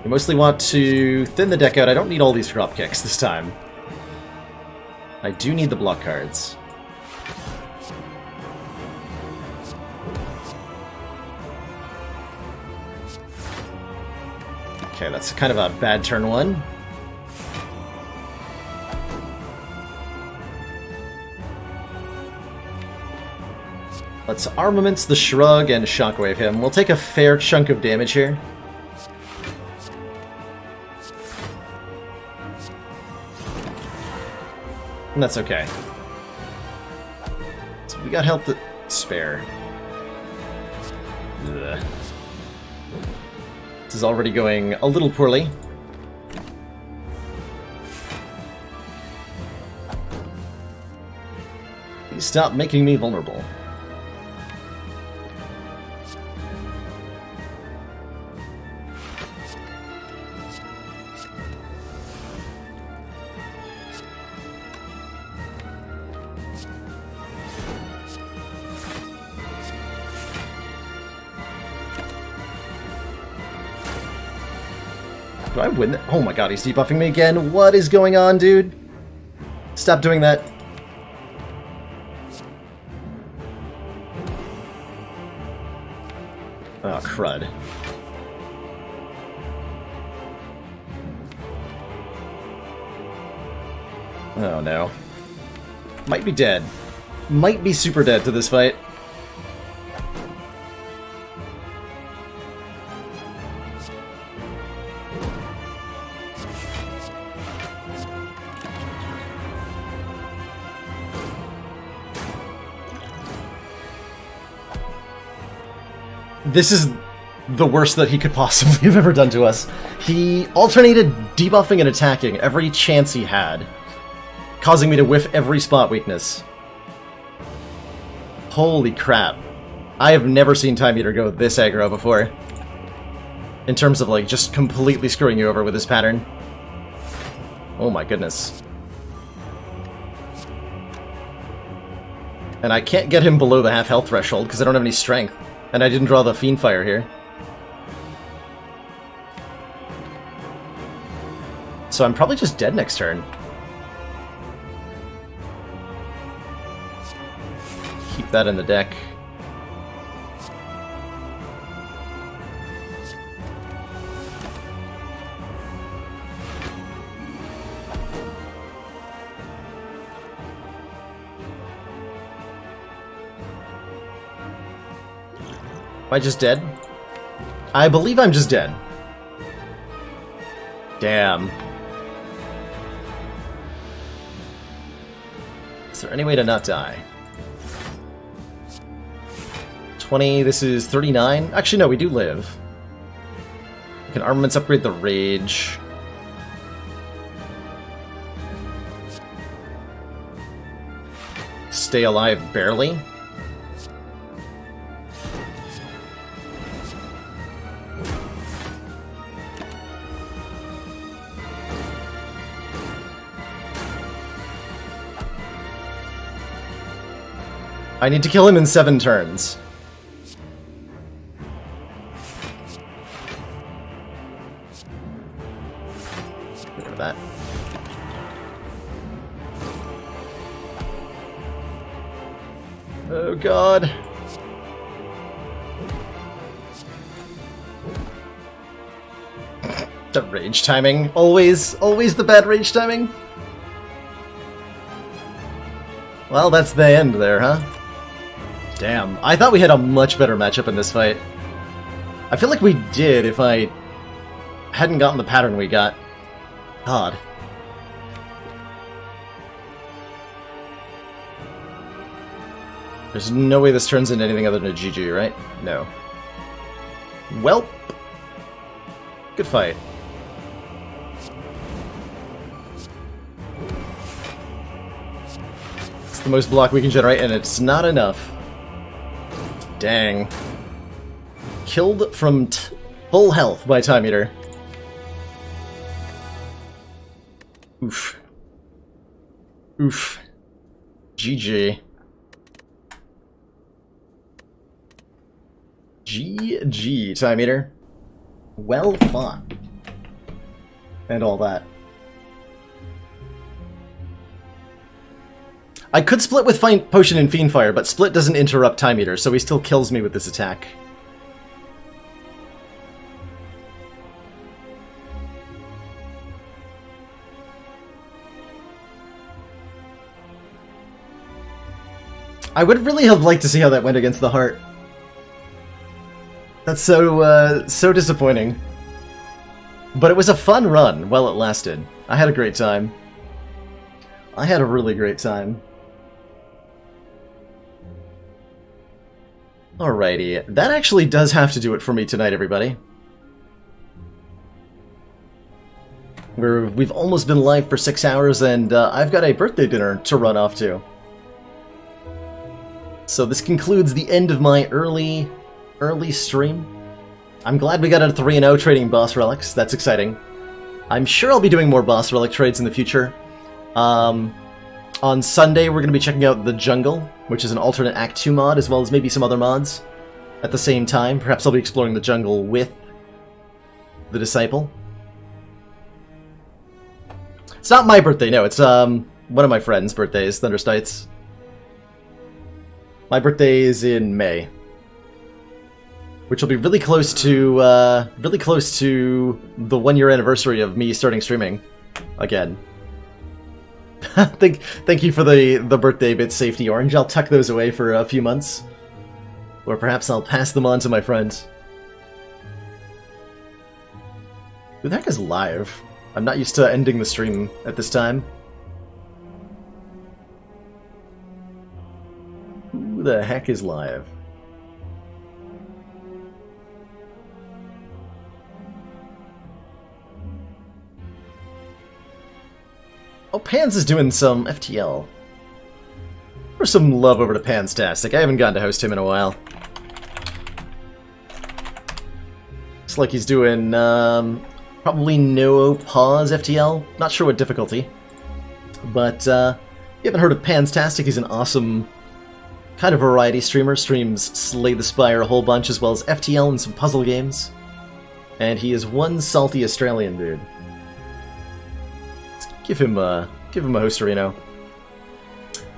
We mostly want to thin the deck out. I don't need all these drop kicks this time. I do need the block cards. Okay, that's kind of a bad turn 1. Let's Armaments the Shrug and Shockwave him. We'll take a fair chunk of damage here. And that's okay. So we got health to spare. Ugh. This is already going a little poorly. Please stop making me vulnerable. Do I win that? Oh my god, he's debuffing me again. What is going on, dude? Stop doing that. Oh, crud. Oh no. Might be dead. Might be super dead to this fight. This is the worst that he could possibly have ever done to us. He alternated debuffing and attacking every chance he had, causing me to whiff every spot weakness. Holy crap. I have never seen Time Eater go this aggro before. In terms of, like, just completely screwing you over with his pattern. Oh my goodness. And I can't get him below the half health threshold because I don't have any strength. And I didn't draw the Fiend Fire here. So I'm probably just dead next turn. Keep that in the deck. Am I just dead? I believe I'm just dead. Damn. Is there any way to not die? 20, this is 39? Actually, no, we do live. We can Armaments upgrade the Rage. Stay alive barely. I need to kill him in 7 turns. Get rid of that. Oh god. The rage timing. Always the bad rage timing. Well, that's the end there, huh? Damn, I thought we had a much better matchup in this fight. I feel like we did if I hadn't gotten the pattern we got. God. There's no way this turns into anything other than a GG, right? No. Welp. Good fight. It's the most block we can generate, and it's not enough. Dang. Killed from full health by Time Eater. Oof. Oof. GG. GG, Time Eater. Well fun. And all that. I could split with Potion and Fiendfire, but split doesn't interrupt Time Eater, so he still kills me with this attack. I would really have liked to see how that went against the Heart. That's so disappointing. But it was a fun run while it lasted. I had a great time. I had a really great time. Alrighty, that actually does have to do it for me tonight, everybody. We've almost been live for 6 hours, and I've got a birthday dinner to run off to. So this concludes the end of my early stream. I'm glad we got a 3-0 trading boss relics. That's exciting. I'm sure I'll be doing more boss relic trades in the future. On Sunday, we're going to be checking out The Jungle, which is an alternate Act 2 mod, as well as maybe some other mods at the same time. Perhaps I'll be exploring The Jungle with the Disciple. It's not my birthday, no. It's one of my friends' birthdays, Thunderstites. My birthday is in May, which will be really close to the 1-year anniversary of me starting streaming again. Thank you for the birthday bit, Safety Orange. I'll tuck those away for a few months, or perhaps I'll pass them on to my friends. Who the heck is live? I'm not used to ending the stream at this time. Who the heck is live? Oh, Pans is doing some FTL. Or some love over to Panstastic. I haven't gotten to host him in a while. Looks like he's doing probably no pause FTL. Not sure what difficulty. But you haven't heard of Panstastic. He's an awesome kind of variety streamer. Streams Slay the Spire a whole bunch, as well as FTL and some puzzle games. And he is one salty Australian dude. Give him a hosterino.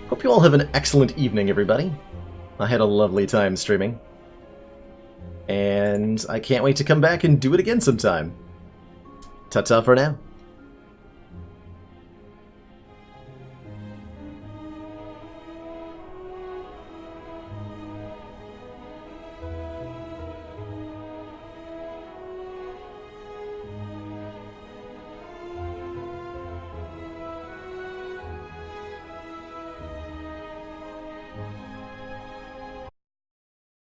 Hope you all have an excellent evening, everybody. I had a lovely time streaming. And I can't wait to come back and do it again sometime. Ta-ta for now.